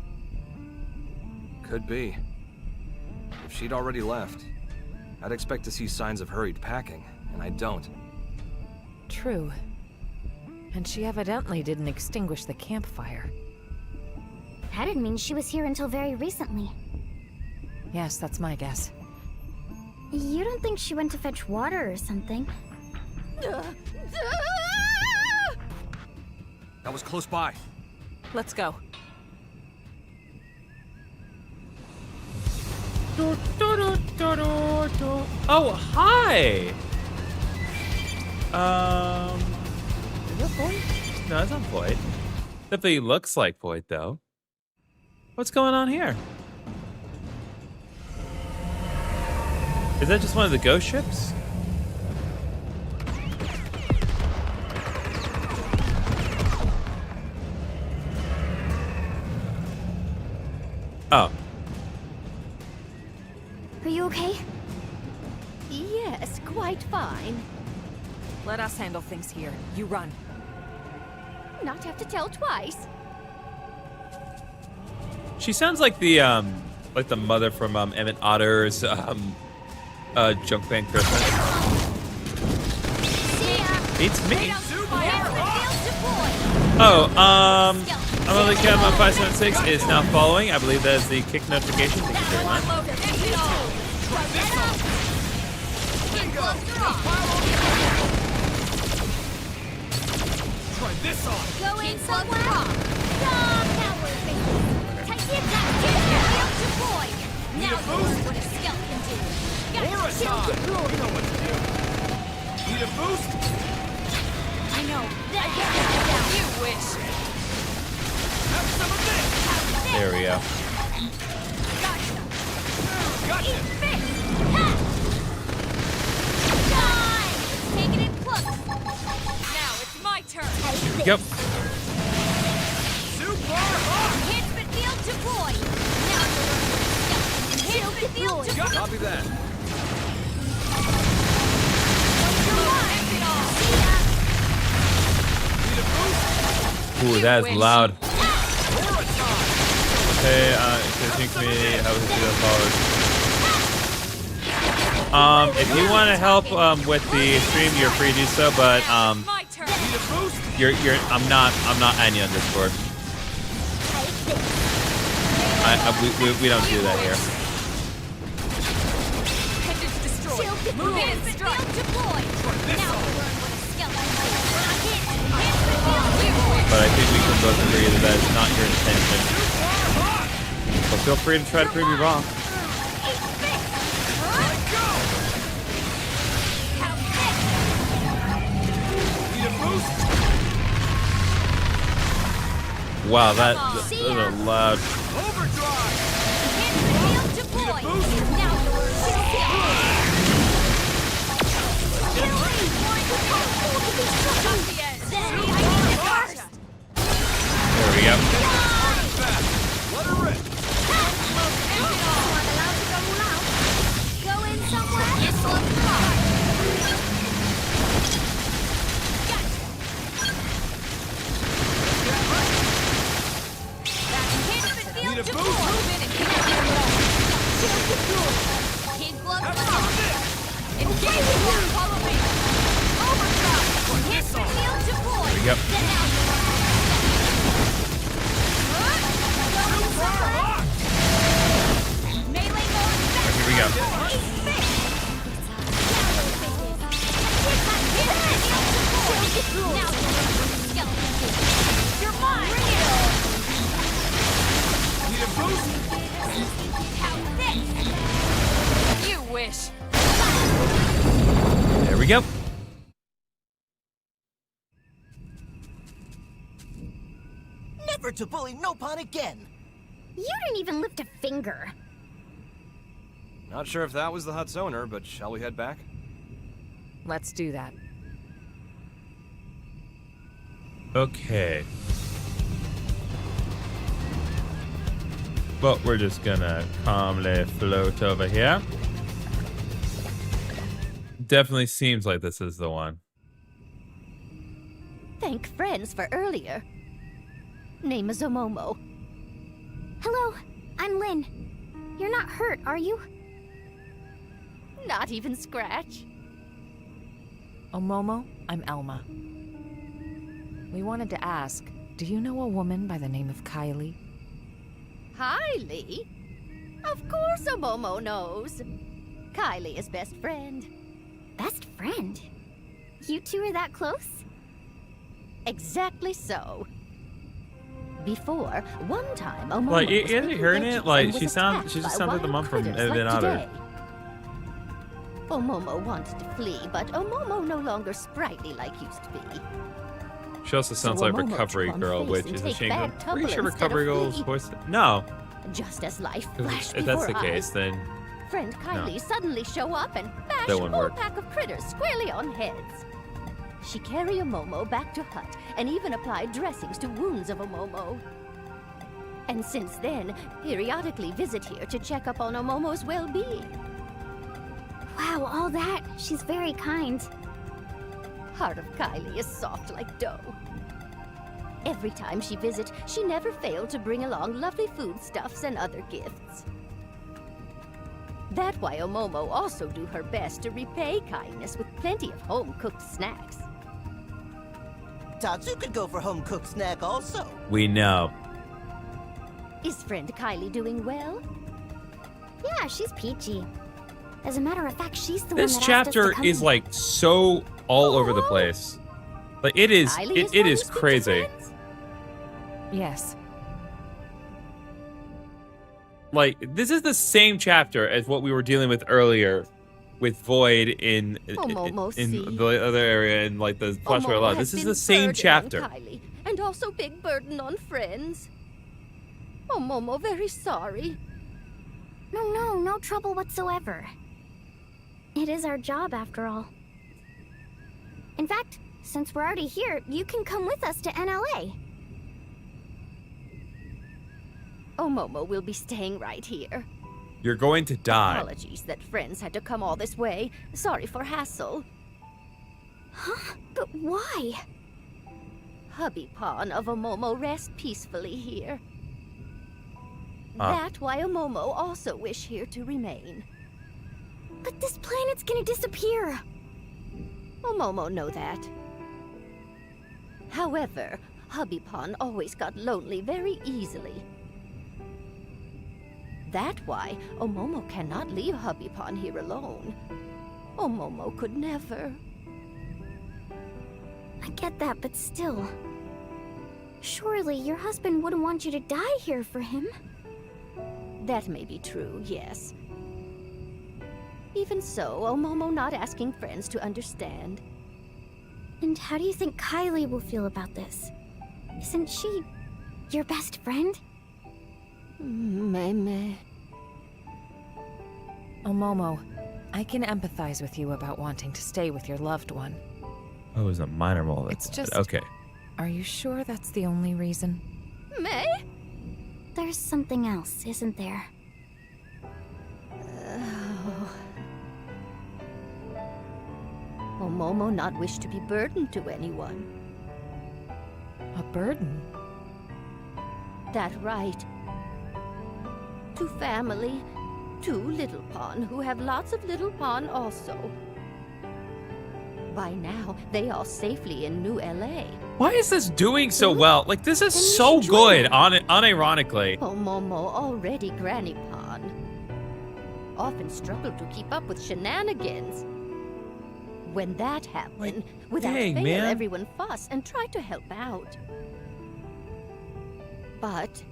Could be. If she'd already left, I'd expect to see signs of hurried packing, and I don't. True. And she evidently didn't extinguish the campfire. That'd mean she was here until very recently. Yes, that's my guess. You don't think she went to fetch water or something? That was close by. Let's go. Oh, hi! Is that Void? No, it's not Void. Definitely looks like Void, though. What's going on here? Is that just one of the ghost ships? Oh. Are you okay? Yes, quite fine. Let us handle things here. You run. Not have to tell twice. She sounds like the mother from Emmett Otter's Junk Band Christmas. Beats me. Oh, I'm only counting on 576 is now following. I believe that is the kick notification. Thank you very much. Try this on. Go in somewhere. Take it down. Deploy. Now you know what a skeleton can do. Got shield deployed. You know what to do. Need a boost? I know. You wish. Have some of this. There we go. Gotcha. Gotcha. Take it in close. Now it's my turn. Yep. Super hot. Enhancement field deployed. Now you learn what a skeleton. Enhancement field deployed. Copy that. Ooh, that is loud. Okay, existing community, how would you followers? If you want to help with the stream, you're free to do so, but I'm not adding you on Discord. We don't do that here. Move in. Strike. Deployed. Now you learn what a skeleton is. But I think we can both agree that that is not your intention. So feel free to try to prove me wrong. Wow, that's a loud. There we go. Go in somewhere. Need a boost. Move in and get out. Kid glove. Engage here. Follow me. Overdrive. Enhancement field deployed. Yep. Melee going back. Here we go. Now you're mine. Need a boost? You wish. There we go. Never to bully Nopon again. You didn't even lift a finger. Not sure if that was the hut's owner, but shall we head back? Let's do that. Okay. But we're just gonna calmly float over here. Definitely seems like this is the one. Thank friends for earlier. Name is Omomo. Hello, I'm Lynn. You're not hurt, are you? Not even scratch. Omomo, I'm Elma. We wanted to ask, do you know a woman by the name of Kylie? Kylie? Of course Omomo knows. Kylie is best friend. Best friend? You two are that close? Exactly so. Before, one time, Omomo Like, was isn't eating hearing veggies it? Like, and was she attacked just by sounds like the wild mom from critters Evan like Otter. today. Omomo wanted to flee, but Omomo no longer sprightly like used to be. She also sounds So like Omomo Recovery took on Girl, face which and is a take shame. back I'm pretty Tumble sure instead of Recovery Girl's flee. voice. No. Just as life 'Cause flashed if that's before the eyes, case, then friend Kylie suddenly show up and bash That a wouldn't whole work. pack of critters squarely on heads. She carry Omomo back to hut and even applied dressings to wounds of Omomo. And since then, periodically visit here to check up on Omomo's well-being. Wow, all that. She's very kind. Heart of Kylie is soft like dough. Every time she visits, she never failed to bring along lovely foodstuffs and other gifts. That's why Omomo also do her best to repay kindness with plenty of home-cooked snacks. Tatsu could go for home-cooked snack also. We know. Is friend Kylie doing well? Yeah, she's peachy. As a matter of fact, she's the This one that asked us to chapter come is in. like so all over the place. Like it is Kylie is it one is who speaks to crazy. friends? Yes. Like this is the same chapter as what we were dealing with earlier with Void in Omomo, in see? the other area and like the Flash Omomo Lot. has This is been the same burden chapter. on Kylie, and also big burden on friends. Omomo, very sorry. No trouble whatsoever. It is our job, after all. In fact, since we're already here, you can come with us to NLA. Omomo will be staying right here. You're going to die. Apologies that friends had to come all this way. Sorry for hassle. Huh? But why? Hubby Pawn of Omomo rest peacefully here. Ah. That why Omomo also wish here to remain. But this planet's gonna disappear. Omomo know that. However, Hubby Pawn always got lonely very easily. That why Omomo cannot leave Hubby Pawn here alone. Omomo could never. I get that, but still. Surely your husband wouldn't want you to die here for him. That may be true, yes. Even so, Omomo not asking friends to understand. And how do you think Kylie will feel about this? Isn't she your best friend? Meme. Omomo, I can empathize with you about wanting to stay with your loved one. Oh, it was a minor mole. It's just... okay. Are you sure that's the only reason? May? There's something else, isn't there? Omomo not wish to be burdened to anyone. A burden? That right. To family, to Little Pawn, who have lots of Little Pawn also. By now, they are safely in New LA. Why is this doing so well? Like this is so good, unironically. Omomo already Granny Pawn. Often struggle to keep up with shenanigans. When that happened, without dang, fail, man. everyone fuss and try to help out. But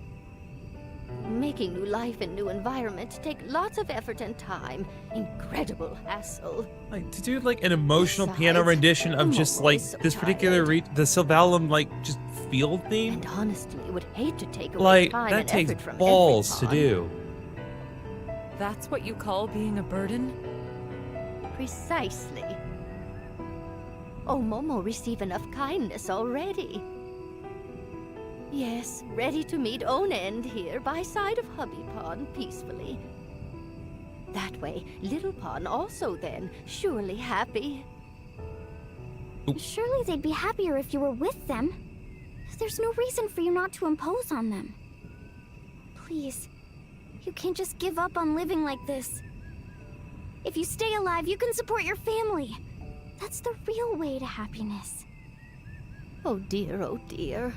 making new life in new environment take lots of effort and time. Incredible hassle. Like to do like an emotional piano Besides, rendition of just like so this particular the Sylvalum like just field theme. And honestly, would hate to take away Like time that and takes effort from balls to every do. That's what you call being a burden? Precisely. Omomo receive enough kindness already. Yes, ready to meet own end here by side of Hubby Pawn peacefully. That way, Little Pawn also then, surely happy. Surely they'd be happier if you were with them. There's no reason for you not to impose on them. Please, you can't just give up on living like this. If you stay alive, you can support your family. That's the real way to happiness. Oh dear, oh dear.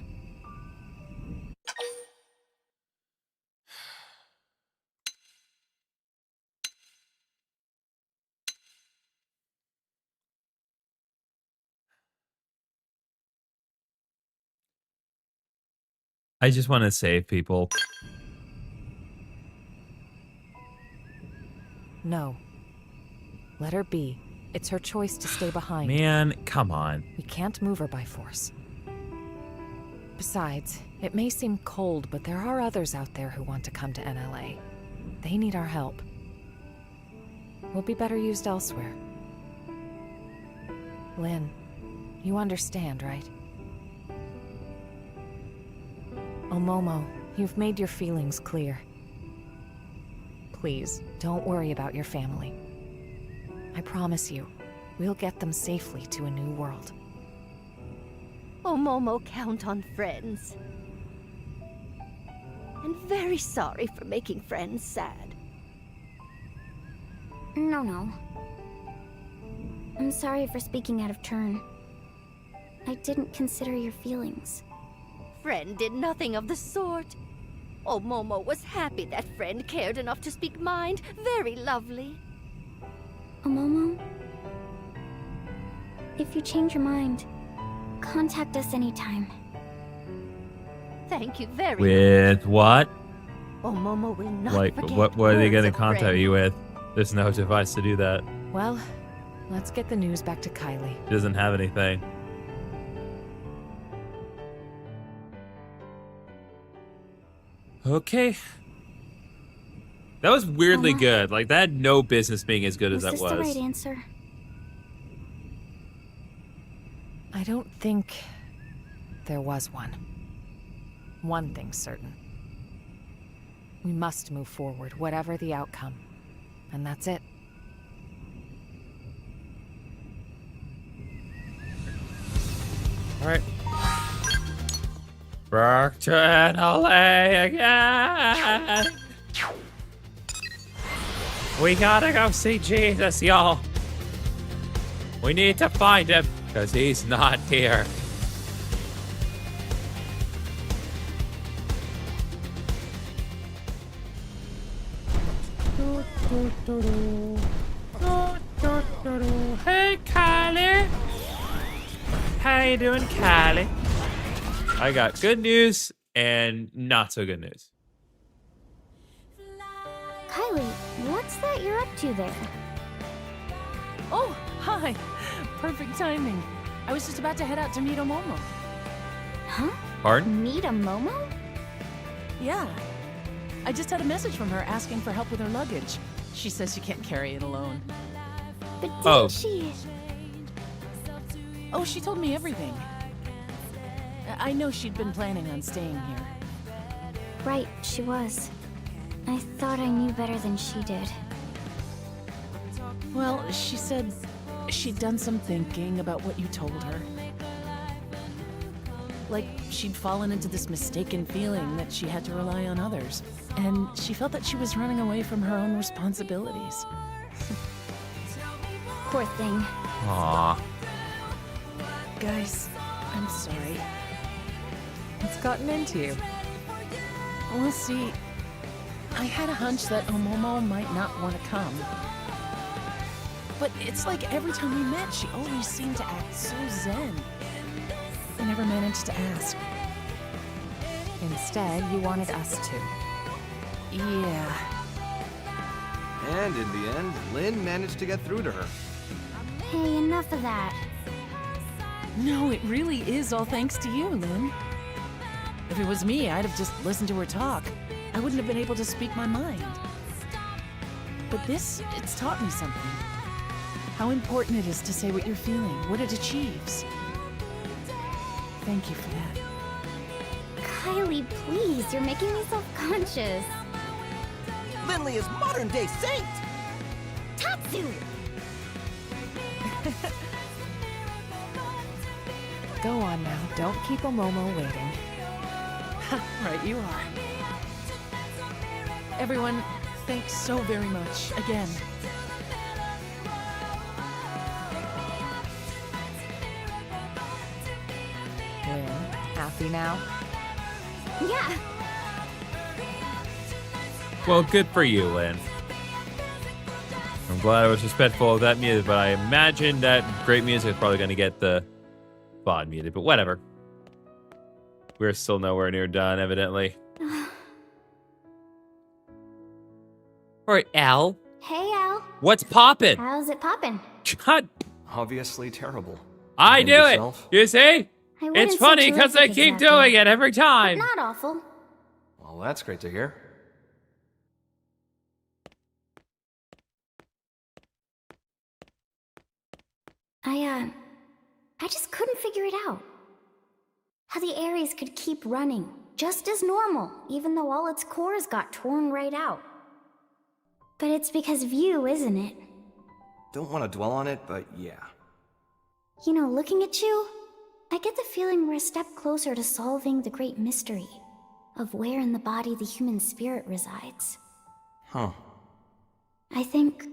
I just want to save people. No. Let her be. It's her choice to stay behind. Man, come on. We can't move her by force. Besides, it may seem cold, but there are others out there who want to come to NLA. They need our help. We'll be better used elsewhere. Lynn, you understand, right? Omomo, you've made your feelings clear. Please, don't worry about your family. I promise you, we'll get them safely to a new world. Oh, Momo, count on friends. And very sorry for making friends sad. No. I'm sorry for speaking out of turn. I didn't consider your feelings. Friend did nothing of the sort. Oh, Momo was happy that friend cared enough to speak mind. Very lovely. Momo, if you change your mind, contact us anytime. Thank you very much. With what? Oh, Momo will not Like, forget what are they words going to of contact friend. you with? There's no device to do that. Well, let's get the news back to Kylie. He doesn't have anything. Okay. That was weirdly good. Like, that had no business being as good as that Was was. this the right answer? I don't think there was one. One thing's certain. We must move forward, whatever the outcome. And that's it. All right. Back to NLA again. We gotta go see Jesus, y'all. We need to find him, because he's not here. Hey, Kylie. How you doing, Kylie? I got good news and not so good news. Kylie, what's that you're up to there? Oh, hi. Perfect timing. I was just about to head out to meet Omomo. Huh? Pardon? Meet a Momo? Yeah. I just had a message from her asking for help with her luggage. She says she can't carry it alone. But didn't Oh. she? Oh, she told me everything. I know she'd been planning on staying here. Right, she was. I thought I knew better than she did. Well, she said she'd done some thinking about what you told her. Like, she'd fallen into this mistaken feeling that she had to rely on others. And she felt that she was running away from her own responsibilities. Poor thing. Aww. Guys, I'm sorry. What's gotten into you? We'll see. I had a hunch that Omomo might not want to come. But it's like every time we met, she always seemed to act so zen. I never managed to ask. Instead, you wanted us to. Yeah. And in the end, Lynn managed to get through to her. Hey, enough of that. No, it really is all thanks to you, Lynn. If it was me, I'd have just listened to her talk. I wouldn't have been able to speak my mind. But this, it's taught me something. How important it is to say what you're feeling, what it achieves. Thank you for that. Kylie, please, you're making me self-conscious. Lindley is modern-day saint! Tatsu! Go on now, don't keep Omomo waiting. Right, you are. Everyone, thanks so very much, again. Lynn, happy now? Yeah. Well, good for you, Lynn. I'm glad I was respectful of that music, but I imagine that great music is probably going to get the VOD muted, but whatever. We're still nowhere near done, evidently. All right, Al. Hey, Al. What's poppin'? How's it poppin'? God. Obviously terrible. I And do it. yourself? You see? I wouldn't It's say funny because I terrific keep exactly, doing it every but time. not awful. Well, that's great to hear. I just couldn't figure it out. How the Ares could keep running, just as normal, even though all its cores got torn right out. But it's because of you, isn't it? Don't want to dwell on it, but yeah. You know, looking at you, I get the feeling we're a step closer to solving the great mystery of where in the body the human spirit resides. Huh. I think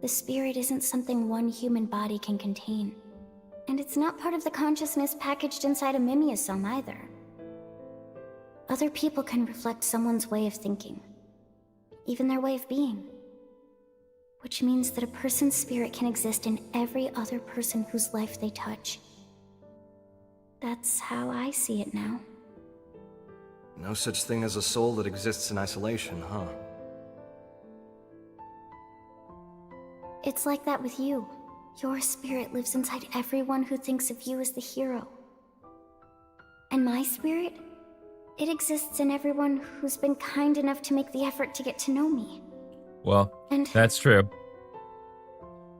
the spirit isn't something one human body can contain. And it's not part of the consciousness packaged inside a mimeosome either. Other people can reflect someone's way of thinking, even their way of being. Which means that a person's spirit can exist in every other person whose life they touch. That's how I see it now. No such thing as a soul that exists in isolation, huh? It's like that with you. Your spirit lives inside everyone who thinks of you as the hero. And my spirit? It exists in everyone who's been kind enough to make the effort to get to know me. Well, And- that's true.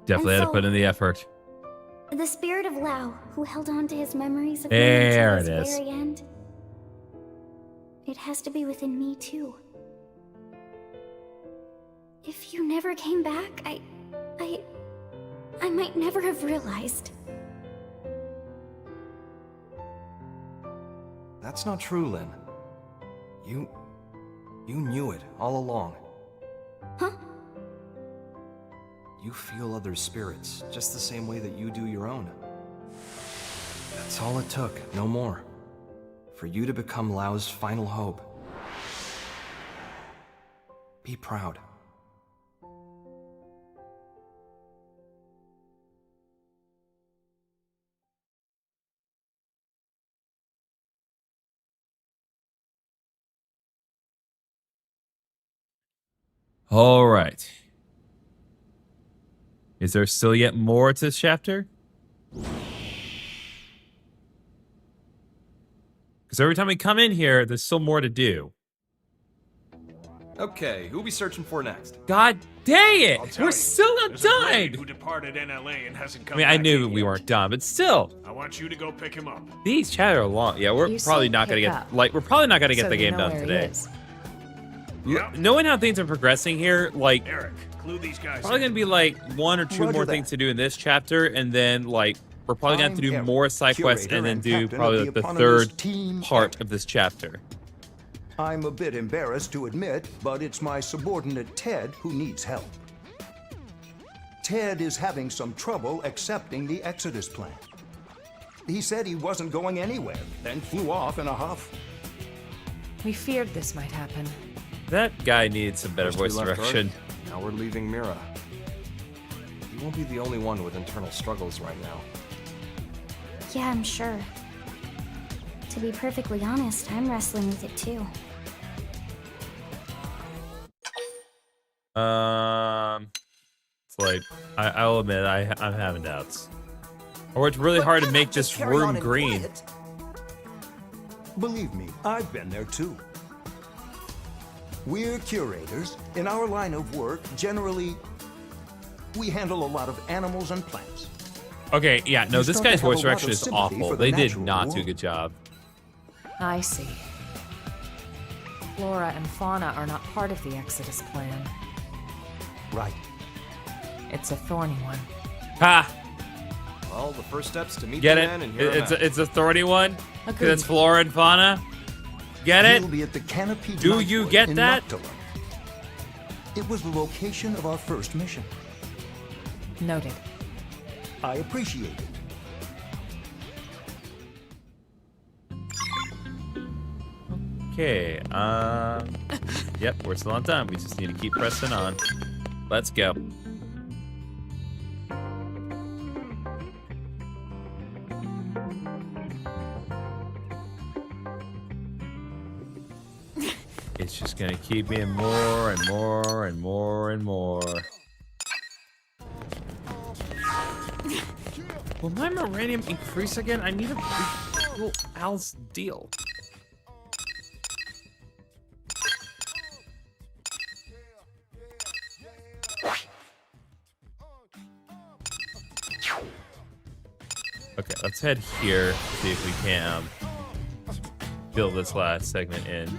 Definitely had to so- put in the effort. The spirit of Lao, who held on to his memories of me There until it his is. very end. It has to be within me, too. If you never came back, I might never have realized. That's not true, Lynn. You knew it all along. Huh? You feel other spirits, just the same way that you do your own. That's all it took, no more. For you to become Lao's final hope. Be proud. All right. Is there still yet more to this chapter? Because every time we come in here, there's still more to do. Okay, who'll be searching for next? God dang it! I'll tell We're you, still not there's a blade done! who departed NLA and hasn't I come mean, I back knew in we yet. weren't done, but still. I want you to go pick him up. These chapters are long. Yeah, we're You probably say not gonna pick get up. we're probably not gonna get So the you game know done where he today. is. Knowing how things are progressing here, like Eric, clue these guys probably in. gonna be like one or two Roger more that. things to do in this chapter, and then like we're probably gonna have to do I'm more Eric, side quests curator and then and do captain of probably the like the eponymous third Team part of this chapter. I'm a bit embarrassed to admit, but it's my subordinate Ted who needs help. Ted is having some trouble accepting the Exodus plan. He said he wasn't going anywhere, then flew off in a huff. We feared this might happen. That guy needs some better First we voice left direction. Earth, now we're leaving Mira. You won't be the only one with internal struggles right now. Yeah, I'm sure. To be perfectly honest, I'm wrestling with it too. It's like I'll admit I'm having doubts. Or it's really hard to make this room green. Believe me, I've been there too. We're curators. In our line of work, generally, we handle a lot of animals and plants. Okay, yeah, no, You this start to guy's have a voice lot direction of is sympathy awful. for the They did natural not do a world. good job. I see. Flora and fauna are not part of the Exodus plan. Right. It's a thorny one. Ha! Well, the first step's to meet Get the it? man and hear him out. It's a thorny one? Because Agreed. it's flora and fauna? Get it? He'll be at the Canopy Do Night you Wood get in that? Noctilum. It was the location of our first mission. Noted. I appreciate it. Okay, yep, we're still on time. We just need to keep pressing on. Let's go. It's just gonna keep being more and more and more and more. Will my Moranium increase again? I need a little Al's deal. Okay, let's head here, see if we can fill this last segment in.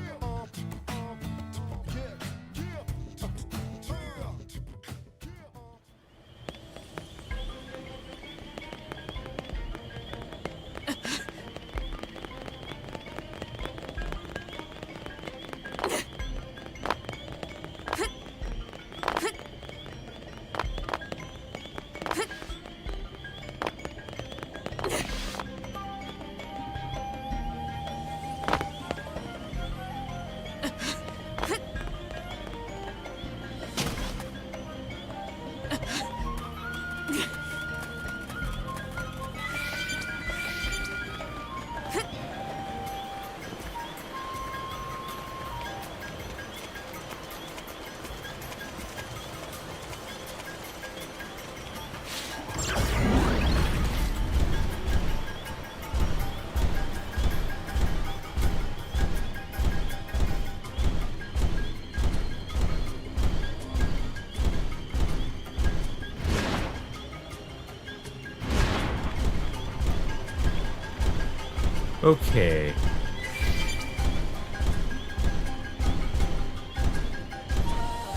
Okay.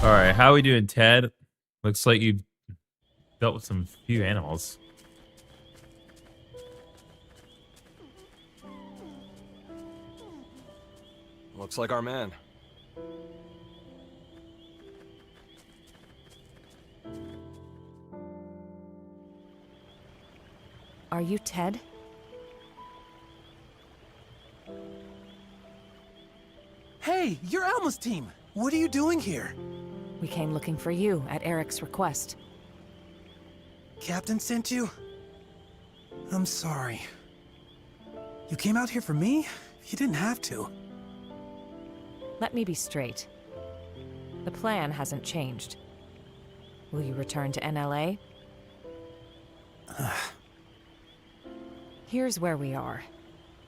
All right, how are we doing, Ted? Looks like you dealt with some few animals. Looks like our man. Are you Ted? Hey, you're Alma's team. What are you doing here? We came looking for you at Eric's request. Captain sent you? I'm sorry. You came out here for me? You didn't have to. Let me be straight. The plan hasn't changed. Will you return to NLA? Here's where we are.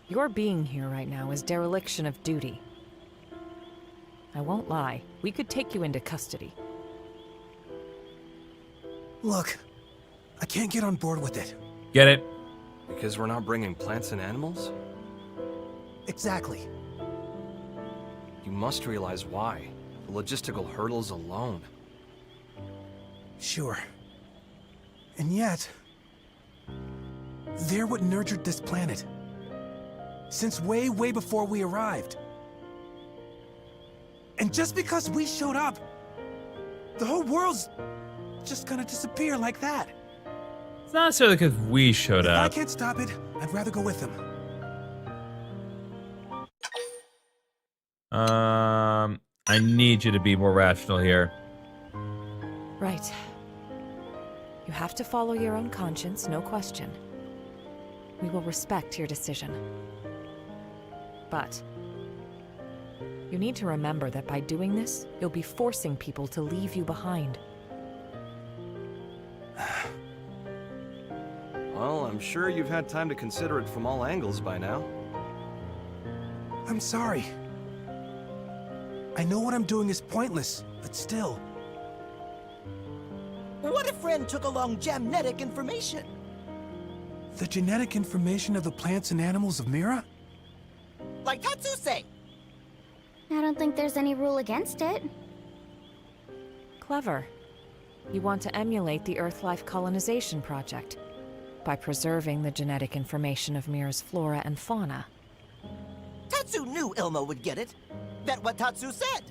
Your being here right now is dereliction of duty. I won't lie, we could take you into custody. Look, I can't get on board with it. Get it? Because we're not bringing plants and animals? Exactly. You must realize why. The logistical hurdles alone. Sure. And yet, they're what nurtured this planet. Since way, way before we arrived. And just because we showed up, the whole world's just gonna disappear like that. It's not necessarily because we showed If up. I can't stop it, I'd rather go with them. I need you to be more rational here. Right. You have to follow your own conscience, no question. We will respect your decision. But you need to remember that by doing this, you'll be forcing people to leave you behind. Well, I'm sure you've had time to consider it from all angles by now. I'm sorry. I know what I'm doing is pointless, but still. What if Ren took along genetic information? The genetic information of the plants and animals of Mira? Like Tatsuse! I don't think there's any rule against it. Clever. You want to emulate the Earth-life colonization project by preserving the genetic information of Mira's flora and fauna. Tatsu knew Ilma would get it. Bet what Tatsu said.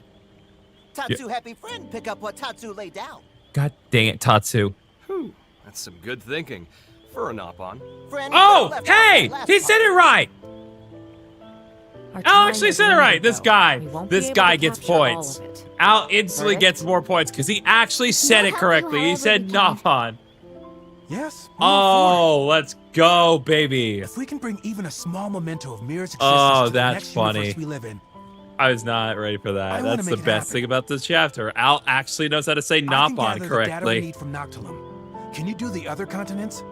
Tatsu happy friend pick up what Tatsu laid down. God dang it, Tatsu. Whew, that's some good thinking. For a Nopon. Oh, hey! He said it right! Al actually said it right. This guy gets points. Al instantly gets more points because he actually said it correctly. He said Nopon. Yes. Oh, let's go, baby. If we can bring even a small memento of Mira's existence Oh, to the that's next funny. universe we live in, I was not ready for that. wanna That's the make it best happen. thing about this chapter. Al actually knows how to say I can Nopon gather the data we correctly. need from Noctilum. Can you do the other continents?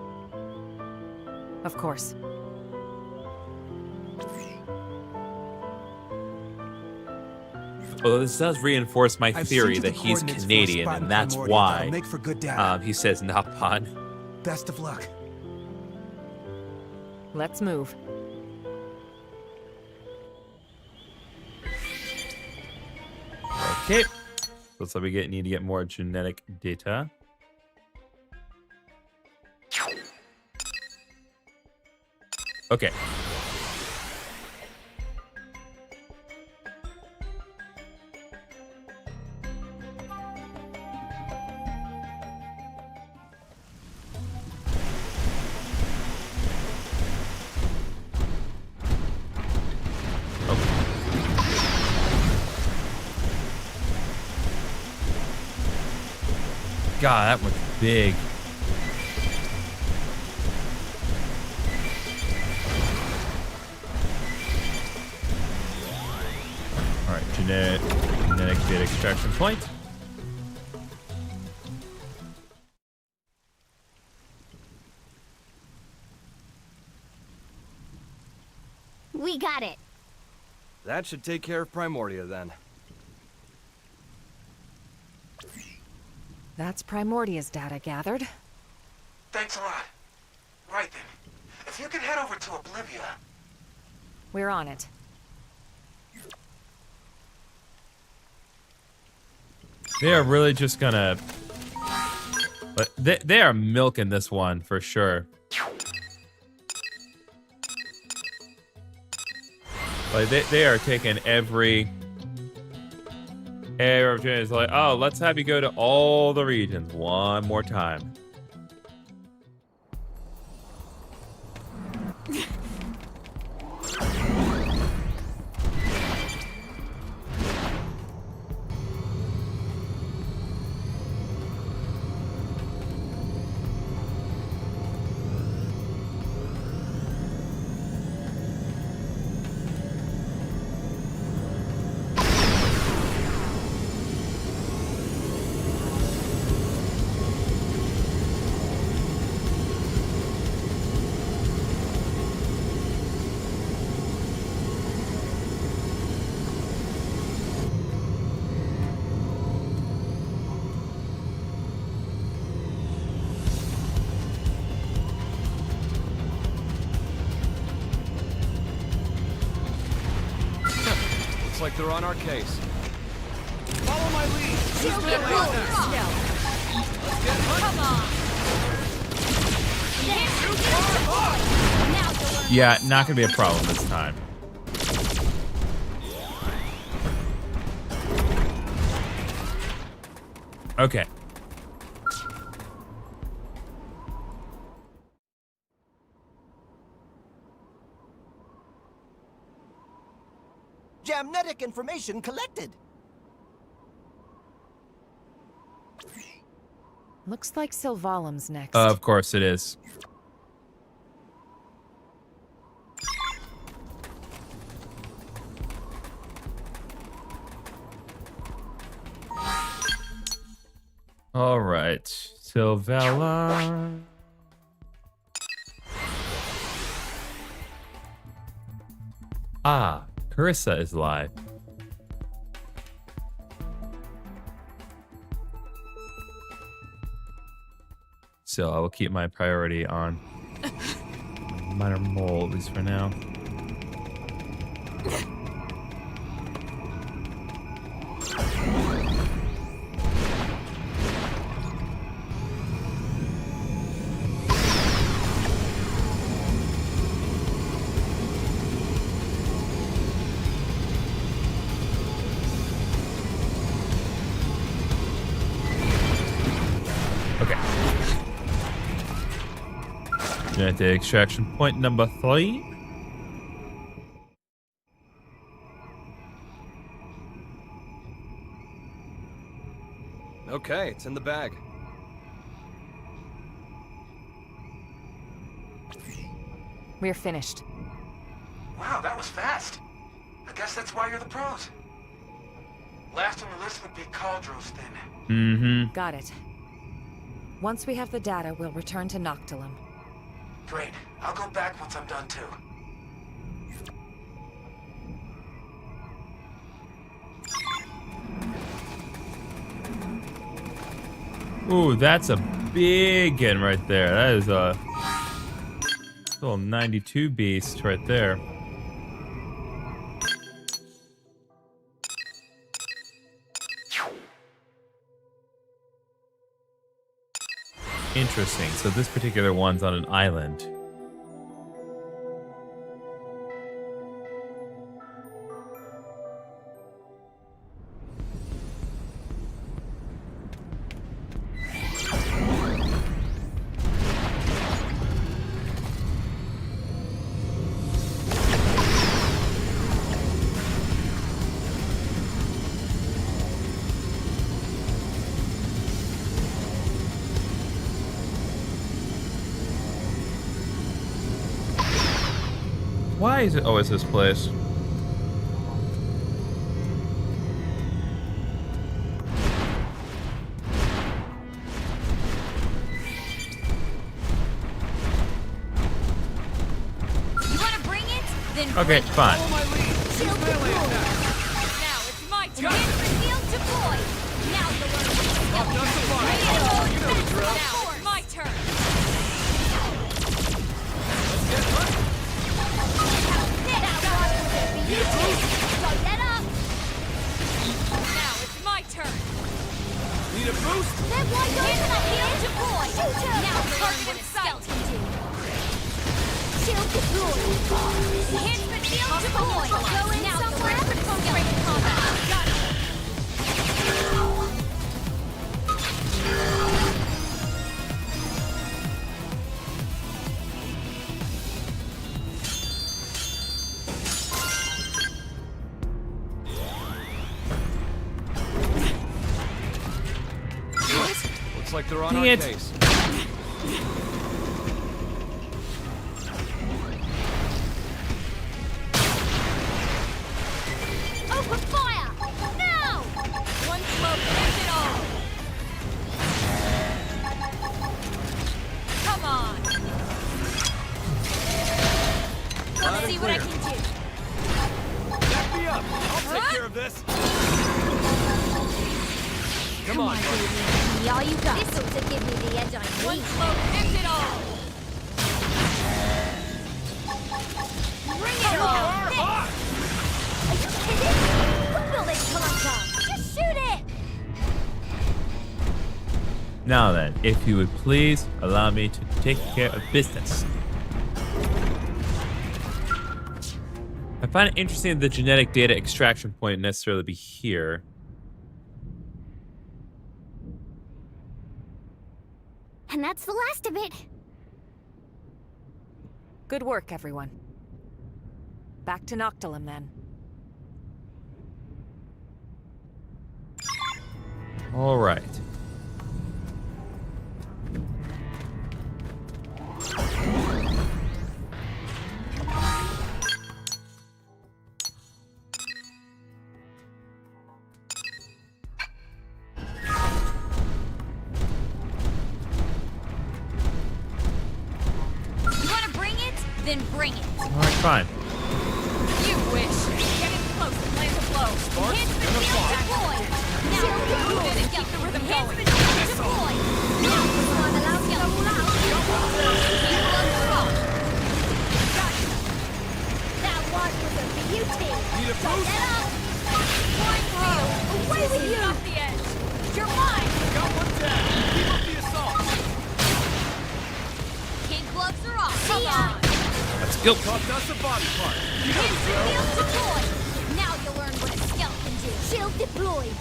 Of course. Although this does reinforce my I've theory sent you that the he's coordinates for a Canadian, spot in and that's Primordia that'll why make for good data. he says Nopon. Best of luck. Let's move. Okay. Looks like we need to get more genetic data. Okay. God, that one's big. All right, genetic data extraction point. We got it. That should take care of Primordia then. That's Primordia's data gathered. Thanks a lot. Right then. If you could head over to Oblivia. We're on it. They are really just gonna... But they are milking this one for sure. Like they are taking every opportunity. It's like, oh, let's have you go to all the regions one more time. Looks like they're on our case. Follow my lead. Come on. Yeah, not gonna be a problem this time. Okay. Jamnetic information collected. Looks like Sylvalim's next. Of course it is. All right, Sylvala. Ah, Carissa is live. So I will keep my priority on minor mole, at least for now. Genetic extraction point number 3. Okay, it's in the bag. We're finished. Wow, that was fast. I Guess that's why you're the pros. Last on the list would be Caldro's then. Mm-hmm. Got it. Once we have the data, we'll return to Noctilum. Great. I'll go back once I'm done too. Ooh, that's a big one right there. That is a little 92 beast right there. Interesting. So this particular one's on an island. Why is it always this place? You wanna bring it? Then Okay, bring it. fine. Shield deployed. Now it's my turn. Shield deployed. Now the learn. Now it's my turn. Now it's my turn. Need a boost? Then why don't I heal deploy? Now target what a skeleton do. Shield deployed. Enhancement field deployed. Now the weapon skeleton combat. Got it. Looks like they're on Dang our it. case. Open fire! Now! One smoke ends it all. Come on. Let's see what I can do. Back me up. I'll take care of this. Come on, buddy. Give me all you got. This'll to give me the edge I need. One smoke ends it all. Bring it on! Are you kidding? Who built this Column? Just shoot it! Now then, if you would please allow me to take care of business. I find it interesting that the genetic data extraction point necessarily be here. And that's the last of it. Good work, everyone. Back to Noctilum, then. All right. You wanna bring it? Then bring it. All right, fine. You wish. Get in close and land a blow. Enhancement field deployed. Now we're gonna keep the rhythm going. Enhancement field deployed. Now I'm allowed to roll out. People on the rock. Got it. That one was a beauty. Need a So boost? get up. Point field. Away with you. Off the edge. You're mine. Got one down. Keep up the assault. Kid gloves are off. Come on. Let's go. Tossed us a body part. You know the Enhancement drill. field deployed. Now you'll learn what a skeleton do. Shield deployed.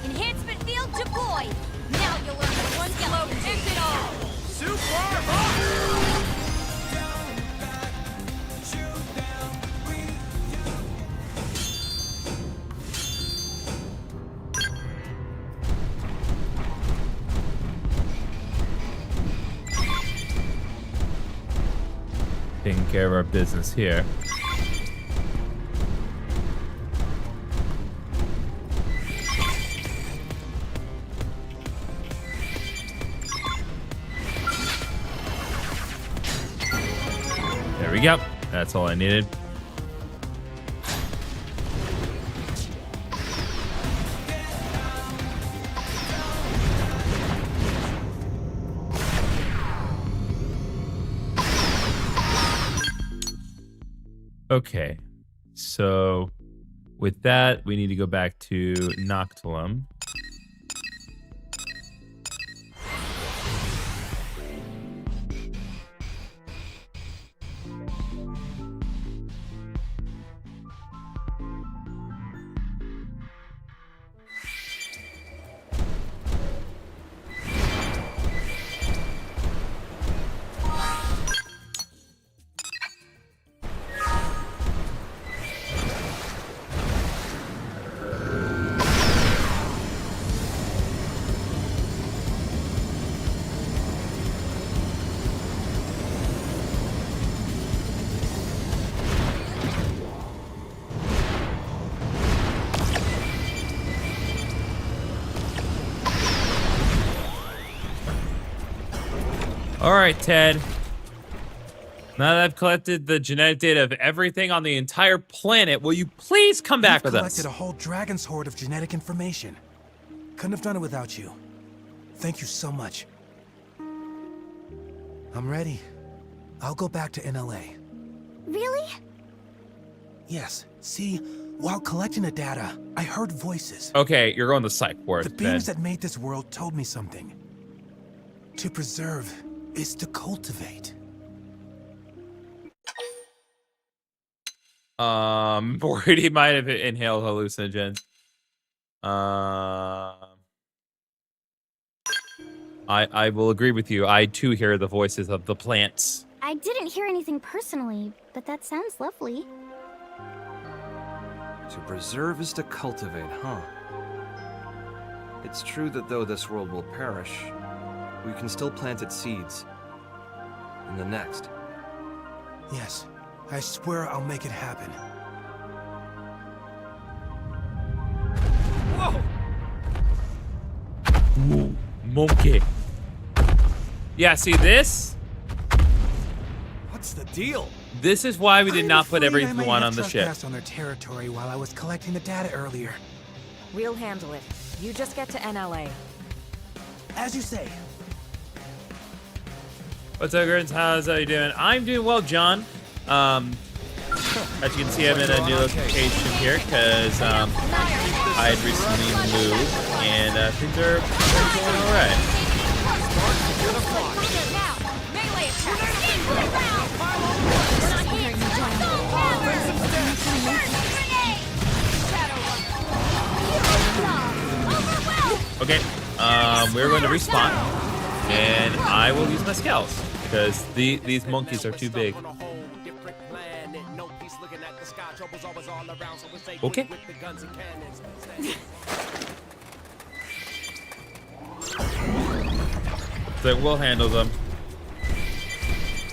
Enhancement field deployed. Now you'll learn what a skeleton do. Ends it all. Super hot. Taking care of our business here. we go. That's all I needed. Okay, so with that, we need to go back to Noctilum. All right, Ted. Now that I've collected the genetic data of everything on the entire planet, will you please come back with us? You've collected a whole dragon's hoard of genetic information. Couldn't have done it without you. Thank you so much. I'm ready. I'll go back to NLA. Really? Yes. See, while collecting the data, I heard voices. Okay, you're going to psych ward. The beings that made this world told me something. To preserve is to cultivate. Worried he might have inhaled hallucinogens. I will agree with you. I too hear the voices of the plants. I didn't hear anything personally, but that sounds lovely. To preserve is to cultivate, huh? It's true that though this world will perish, we can still plant its seeds in the next. Yes, I swear I'll make it happen. Whoa! Ooh, monkey. Yeah, see this? What's the deal? This is why we did not put I everyone might on have the ship. trespassed on their territory while I was collecting the data earlier. We'll handle it. You just get to NLA. As you say. What's up, Grins? How's you doing? I'm doing well, John. As you can see, I'm in a new location here because I had recently moved and things are going all right. Okay, we're going to respawn, and I will use my scales because these monkeys are too big. Okay. So we'll handle them.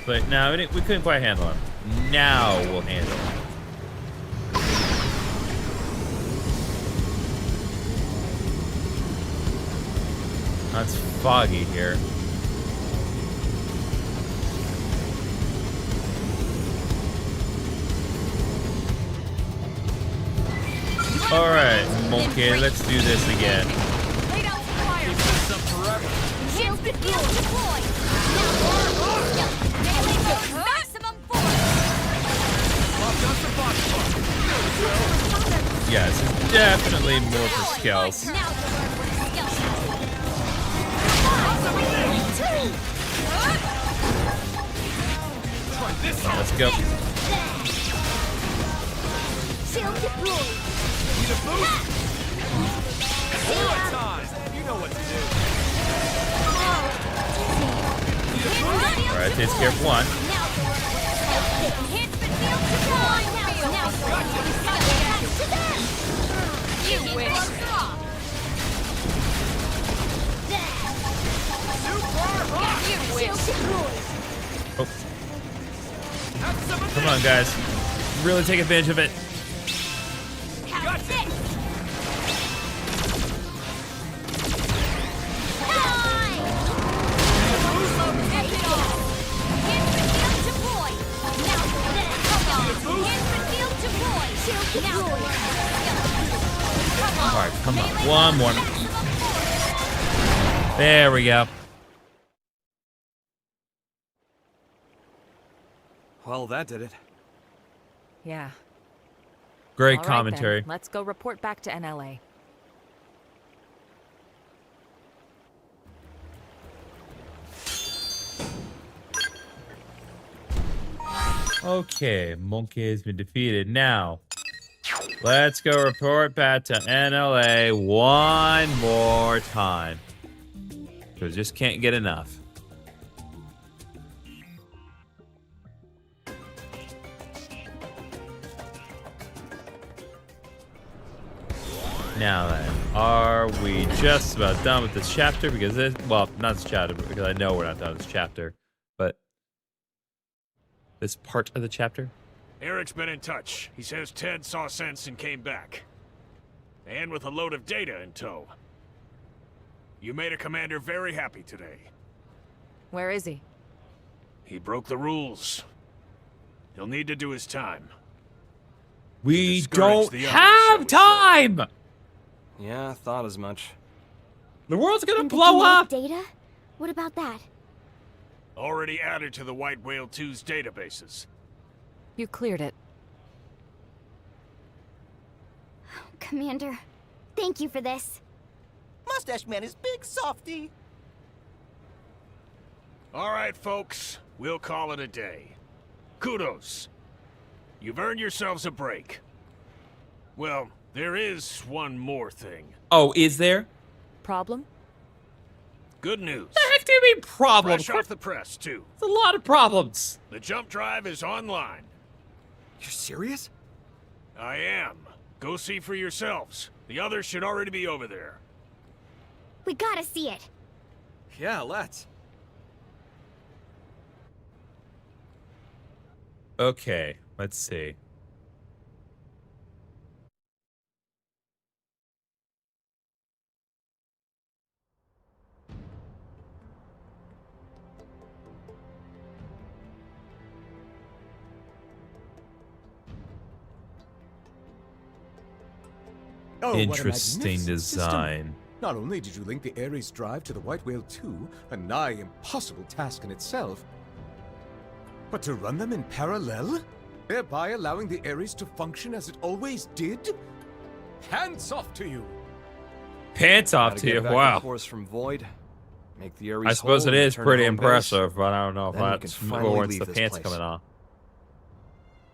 But no, we couldn't quite handle them. Now we'll handle them. It's foggy here. Alright, monkey, let's do this again. Yeah, this is definitely more for skills. Let's go. Shield deployed. Need a boost? Time. You know what to do. Alright, takes care of one. You wish. Oh. Come on, guys. Really take advantage of it. Alright, come on. One more. There we go. Well, that did it. Yeah. Great All right, commentary. then. Let's go report back to NLA. Okay, Monkey has been defeated. Now, let's go report back to NLA one more time. Because just can't get enough. Now then, are we just about done with this chapter? Because this, well, not this chapter, because I know we're not done with this chapter, but this part of the chapter. Eric's been in touch. He says Ted saw sense and came back. And with a load of data in tow. You made a commander very happy today. Where is he? He broke the rules. He'll need to do his time. We Discourage don't the others, have time! Yeah, I thought as much. The world's gonna And did blow you up! make data? What about that? Already added to the White Whale 2's databases. You cleared it. Commander, thank you for this. Mustache Man is big softy. All right, folks. We'll call it a day. Kudos. You've earned yourselves a break. Well, there is one more thing. Oh, is there? Problem? Good news. The heck do you mean problem? Fresh off the press, too. It's a lot of problems. The jump drive is online. You're serious? I am. Go see for yourselves. The others should already be over there. We gotta see it. Yeah, let's. Okay, let's see. Oh, what a Interesting magnificent system. design. Not only did you link the Ares drive to the White Whale 2, a nigh impossible task in itself, but to run them in parallel, thereby allowing the Ares to function as it always did? Hands off to you! Pants off Gotta to get you, back wow. on course from Void. Make the Ares I suppose whole it and is return pretty to home base. impressive, but I don't know if Then we that's can finally warrants leave the this pants place. coming off.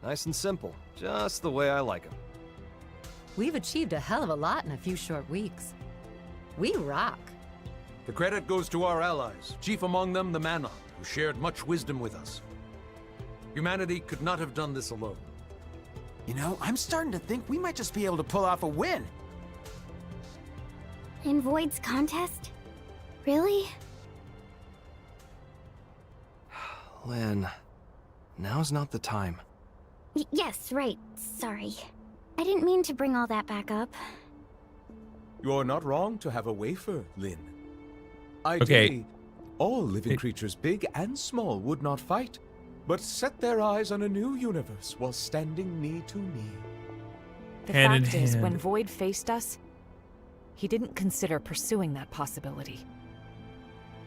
Nice and simple. Just the way I like them. We've achieved a hell of a lot in a few short weeks. We rock. The credit goes to our allies, chief among them the Manon, who shared much wisdom with us. Humanity could not have done this alone. You know, I'm starting to think we might just be able to pull off a win. In Void's contest? Really? Lynn, now's not the time. Yes, right. Sorry. I didn't mean to bring all that back up. You're not wrong to have a wafer, Lynn. Ideally, all living creatures, big and small, would not fight, but set their eyes on a new universe while standing knee to knee. The Hand in fact is, when hand. Void faced us, he didn't consider pursuing that possibility.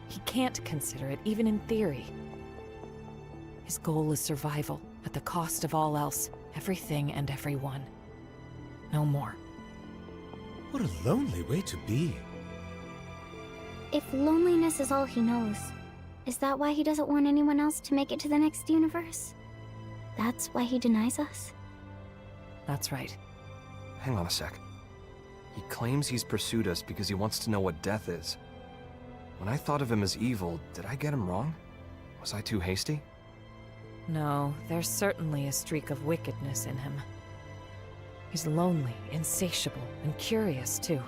He can't consider it, even in theory. His goal is survival, at the cost of all else, everything and everyone. No more. What a lonely way to be. If loneliness is all he knows, is that why he doesn't want anyone else to make it to the next universe? That's why he denies us? That's right. Hang on a sec. He claims he's pursued us because he wants to know what death is. When I thought of him as evil, did I get him wrong? Was I too hasty? No, there's certainly a streak of wickedness in him. He's lonely, insatiable, and curious, too.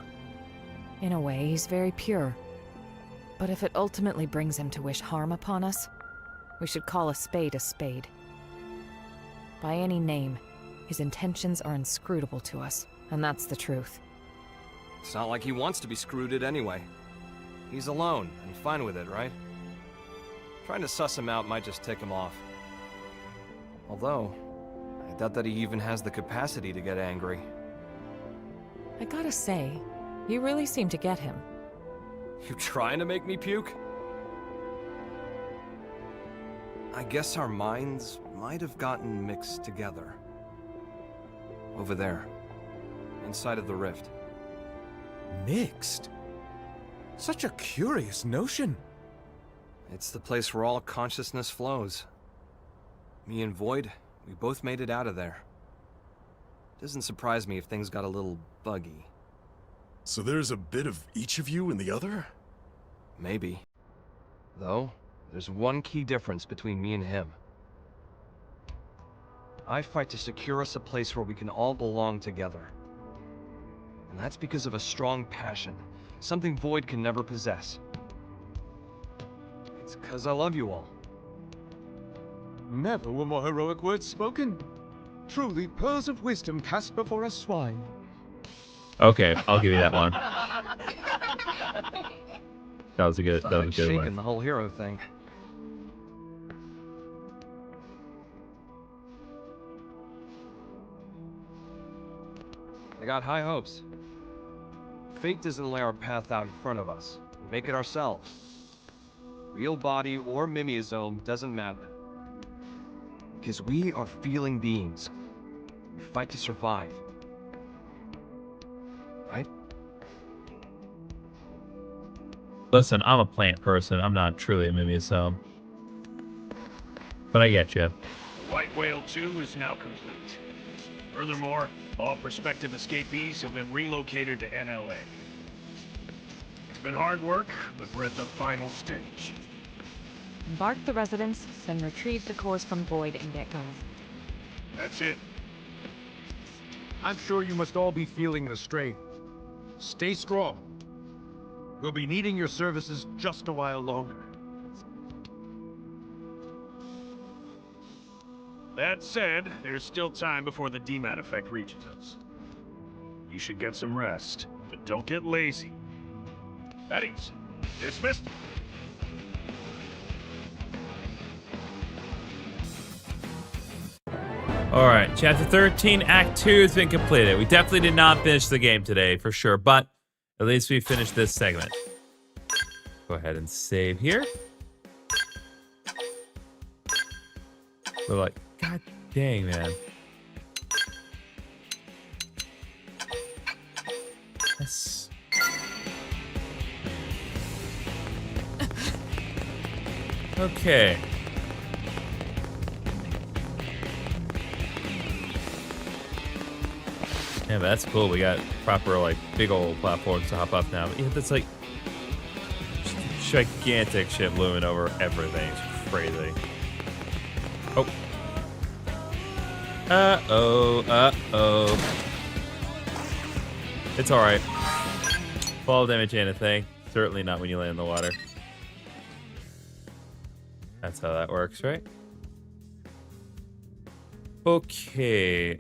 In a way, he's very pure. But if it ultimately brings him to wish harm upon us, we should call a spade a spade. By any name, his intentions are inscrutable to us, and that's the truth. It's not like he wants to be screwed anyway. He's alone, and fine with it, right? Trying to suss him out might just tick him off. Although, I doubt that he even has the capacity to get angry. I gotta say, you really seem to get him. You trying to make me puke? I guess our minds might have gotten mixed together. Over there, inside of the rift. Mixed? Such a curious notion. It's the place where all consciousness flows. Me and Void, we both made it out of there. Doesn't surprise me if things got a little buggy. So there's a bit of each of you in the other? Maybe. Though, there's one key difference between me and him. I fight to secure us a place where we can all belong together. And that's because of a strong passion, something Void can never possess. It's because I love you all. Never were more heroic words spoken. Truly pearls of wisdom cast before a swine. Okay, I'll give you that one. That was a good Shaking one. the whole hero thing. I got high hopes. Fate doesn't lay our path out in front of us. We make it ourselves. Real body or mimeosome doesn't matter. Because we are feeling beings. We fight to survive. Right? Listen, I'm a plant person. I'm not truly a mimeosome. But I get you. White Whale 2 is now complete. Furthermore, all prospective escapees have been relocated to NLA. It's been hard work, but we're at the final stage. Embark the residents, then retrieve the cores from Void and get going. That's it. I'm sure you must all be feeling the strain. Stay strong. We'll be needing your services just a while longer. That said, there's still time before the DMAT effect reaches us. You should get some rest, but don't get lazy. Baddies, dismissed. Alright, Chapter 13, Act 2 has been completed. We definitely did not finish the game today, for sure, but at least we finished this segment. Go ahead and save here. We're like, god dang, man. Yes. Okay. Yeah, but that's cool. We got proper, like, big old platforms to hop up now. But yeah, that's like gigantic ship looming over everything. It's crazy. Oh. Uh-oh. It's alright. Fall damage ain't a thing. Certainly not when you land in the water. That's how that works, right? Okay.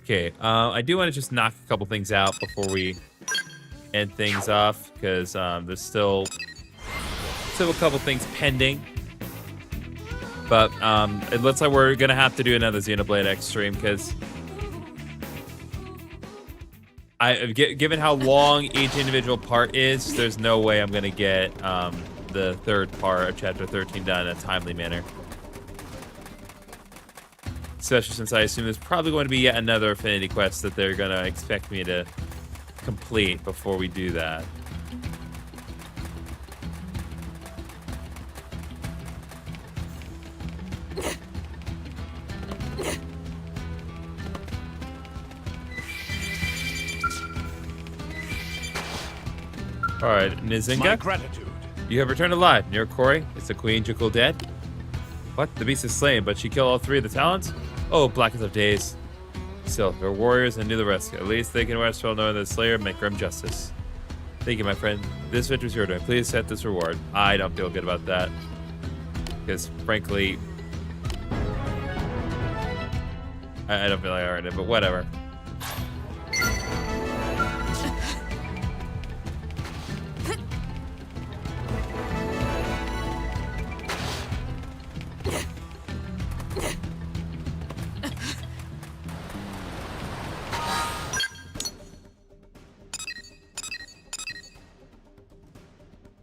Okay, I do want to just knock a couple things out before we end things off, because there's still a couple things pending. But it looks like we're gonna have to do another Xenoblade X stream, because given how long each individual part is, there's no way I'm gonna get the third part of Chapter 13 done in a timely manner. Especially since I assume there's probably going to be yet another Affinity Quest that they're gonna expect me to complete before we do that. Alright, Nizinga. My gratitude. You have returned alive. Near Kori, is the Queen Jukul dead? What? The beast is slain, but she killed all three of the Talons? Oh, blackest of days. Still, they're warriors and knew the risk. At least they can rest well knowing that the Slayer make grim justice. Thank you, my friend. This victory's your doing. Please accept this reward. I don't feel good about that. Because, frankly, I don't feel like I earned it, but whatever.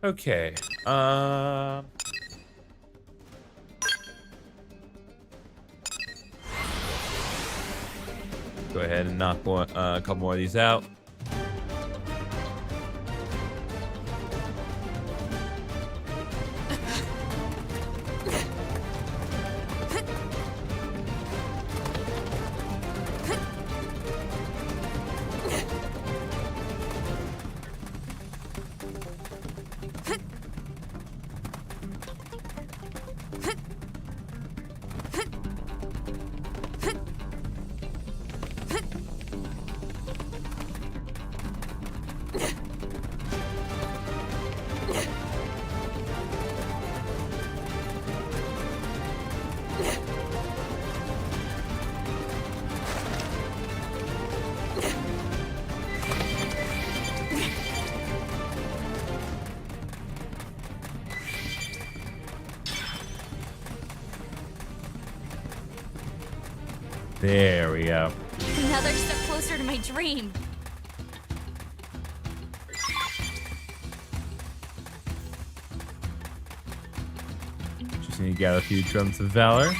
Okay. Go ahead and knock one, a couple more of these out. There we go. Another step closer to my dream. Just need to get a few drums of valor.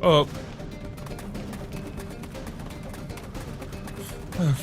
Oh. Okay.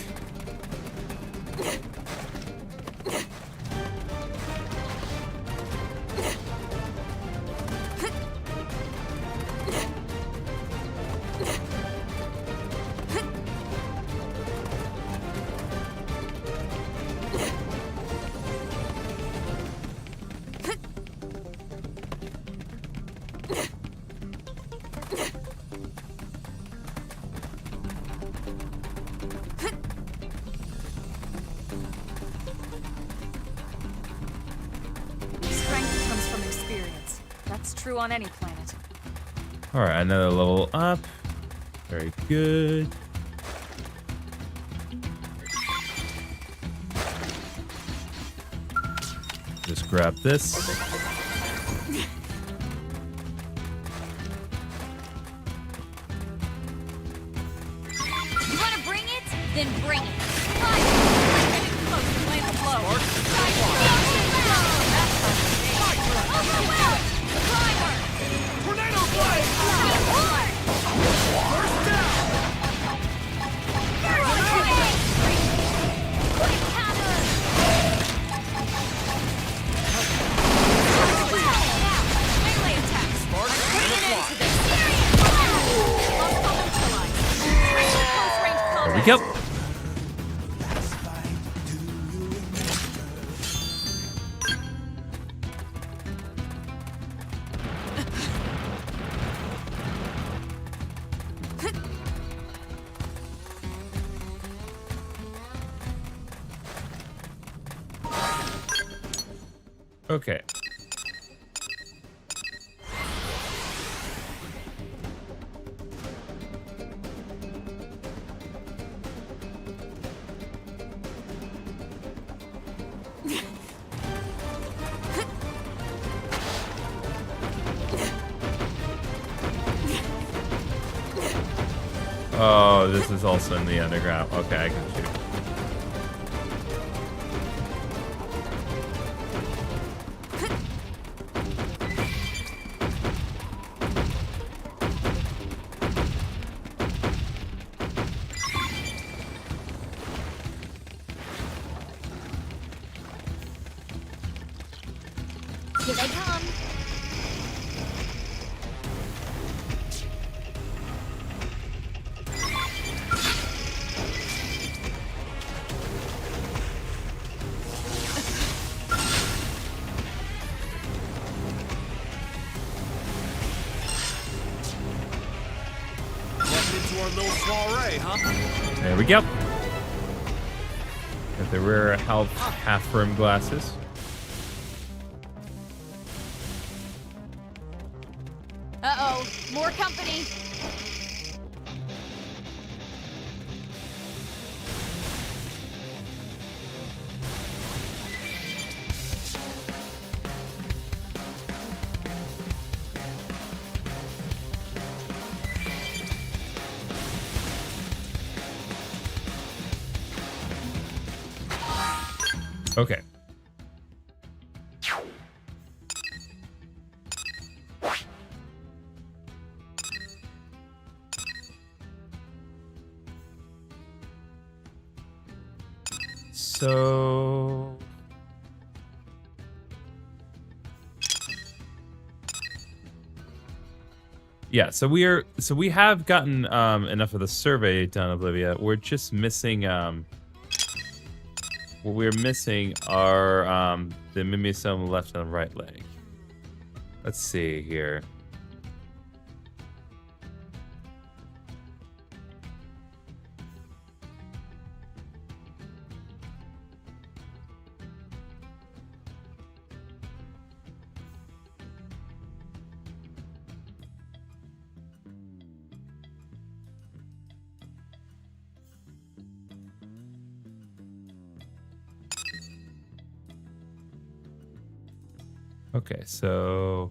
Strength comes from experience. That's true on any planet. All right, another level up. Very good. Just grab this. You want to bring it? Then bring it. Fire! I'm getting close to land the blow. Overwhelmed! Primer! Tornado blade! First down! Melee attacks! I'm putting an end to this! There we go. Okay. Oh, this is also in the underground. Okay, I can shoot. Here they come. Walking into our little soiree, huh? There we go. Got the rare health half rim glasses. Uh-oh, more company. Okay. So yeah, so we have gotten enough of the survey done, Olivia. We're just missing what we're missing are the mimeosome left and right leg. Let's see here. Okay, so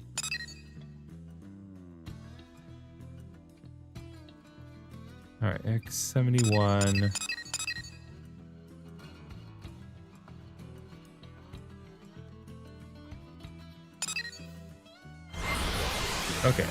all right, X71. Okay.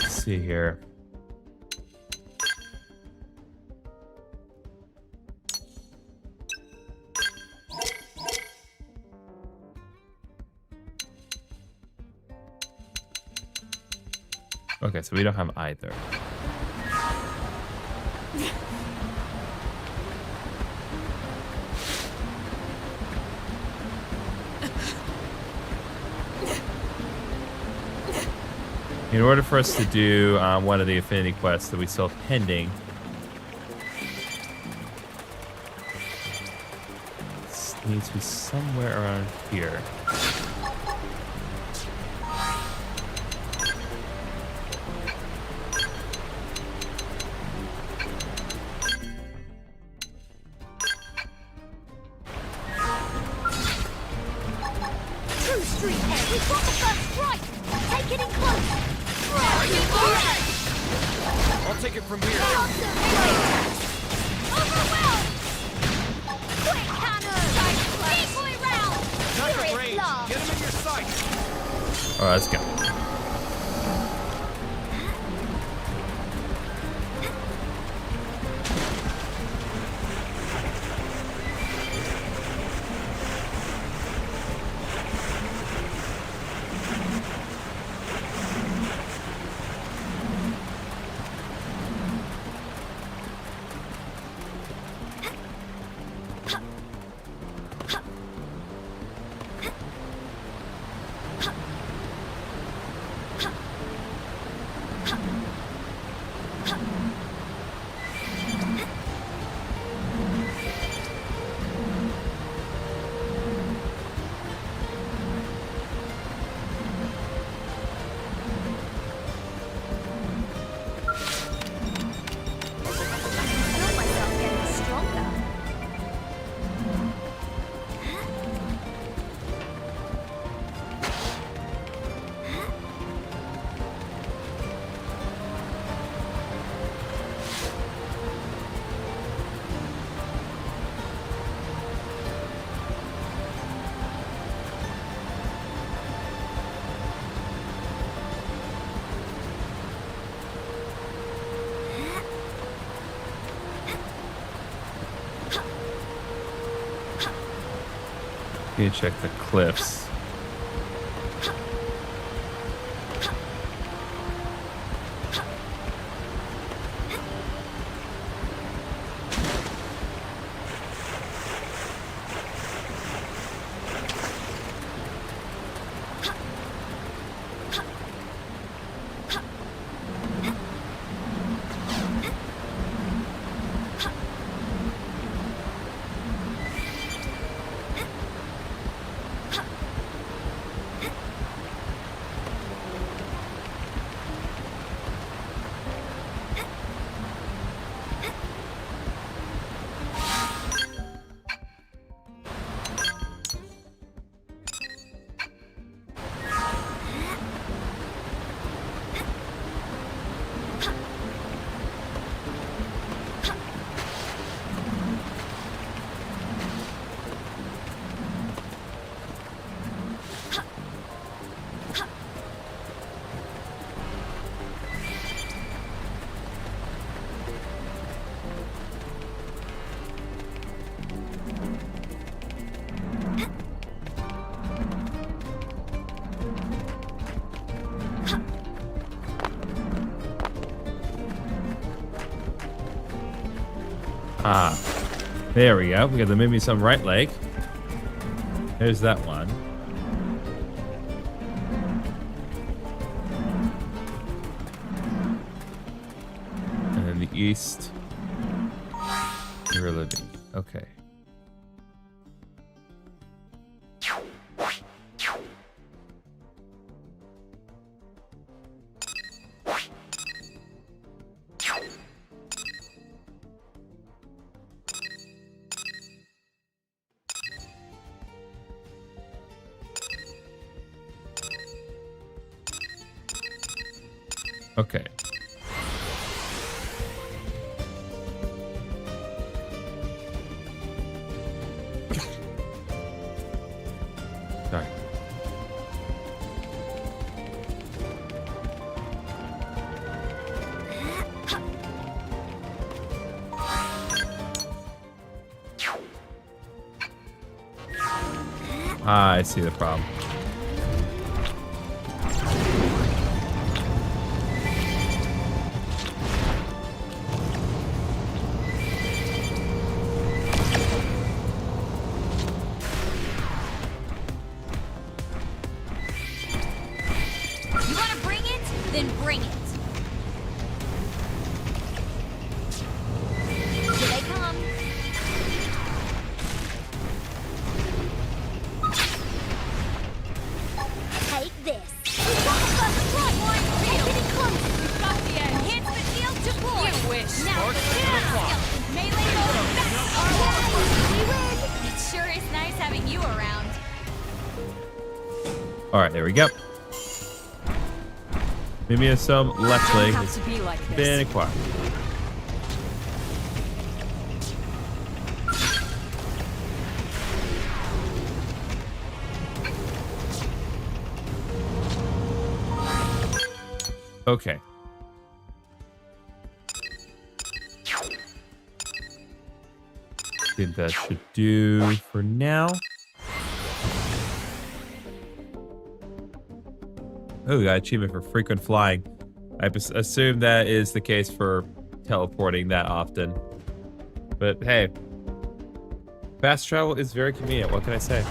See here. Okay, so we don't have either. In order for us to do one of the affinity quests that we still have pending, this needs to be somewhere around here. True street air. We've got the first strike. Take it in close. I'll take it from here. Overwhelmed. Quick cannon. Decoy round. Not the Furious range. blast. Get him in your sight. All right, let's go. You can check the cliffs. Ah, there we go. We got the Mimi Some right leg. There's that one. And then the east. You're living. Okay. Okay. Sorry. Ah, I see the problem. You want to bring it? Then bring it. Here they come. Take this. We've got the front line field. Getting close. We've got the enhancement field deployed. You wish. Now melee mode back. We win. It sure is nice having you around. All right, there we go. Maybe some left leg have has to be like this. been acquired. Okay. I think that should do for now. Oh, we got achievement for frequent flying. I assume that is the case for teleporting that often. But hey, fast travel is very convenient. What can I say?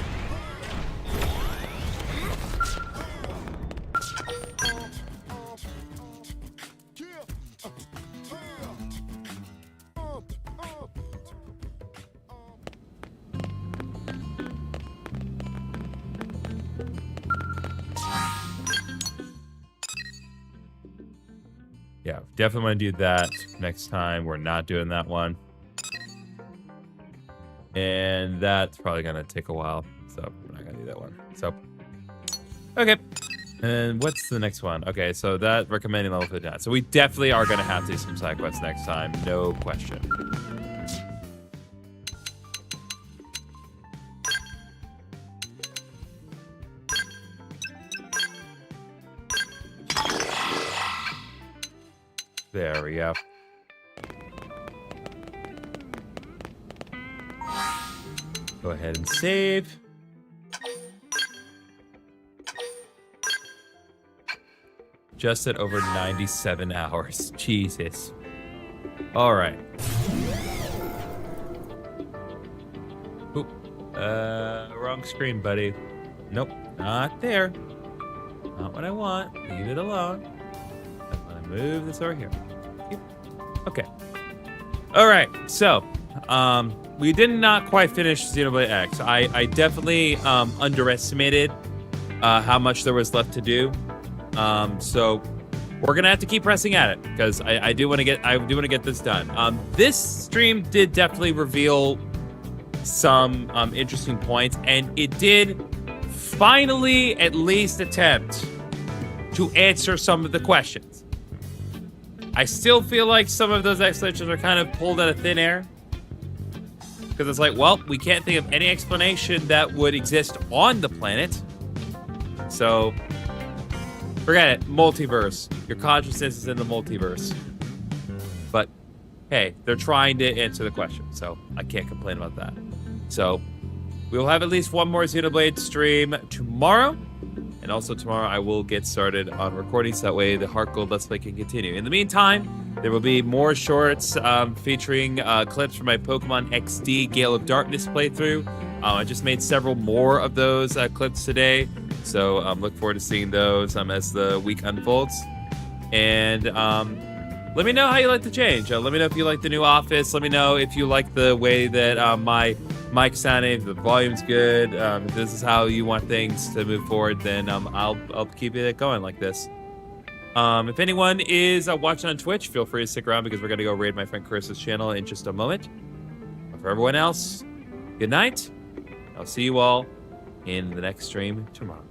Yeah, definitely want to do that next time. We're not doing that one. And that's probably going to take a while. So we're not going to do that one. So, okay. And what's the next one? Okay, so that recommending level 59. So we definitely are going to have to do some side quests next time. No question. There we go. Go ahead and save. Just at over 97 hours. Jesus. All right. Oop. Wrong screen, buddy. Nope, not there. Not what I want. Leave it alone. I'm gonna move this over here. Okay. All right. So, we did not quite finish Xenoblade X. I definitely underestimated how much there was left to do. So we're gonna have to keep pressing at it because I do want to get this done. This stream did definitely reveal some interesting points, and it did finally at least attempt to answer some of the questions. I still feel like some of those explanations are kind of pulled out of thin air. Because it's like, well, we can't think of any explanation that would exist on the planet. So, forget it. Multiverse. Your consciousness is in the multiverse. But, hey, they're trying to answer the question. So, I can't complain about that. So, we will have at least one more Xenoblade stream tomorrow. And also tomorrow I will get started on recording so that way the Heart Gold Let's Play can continue. In the meantime, There will be more shorts featuring clips from my Pokemon XD Gale of Darkness playthrough. I just made several more of those clips today, so look forward to seeing those as the week unfolds. And let me know how you like the change. Let me know if you like the new office. Let me know if you like the way that my mic sounding, if the volume's good. If this is how you want things to move forward, then I'll keep it going like this. If anyone is watching on Twitch, feel free to stick around because we're going to go raid my friend Carissa's channel in just a moment. But for everyone else, good night. I'll see you all in the next stream tomorrow.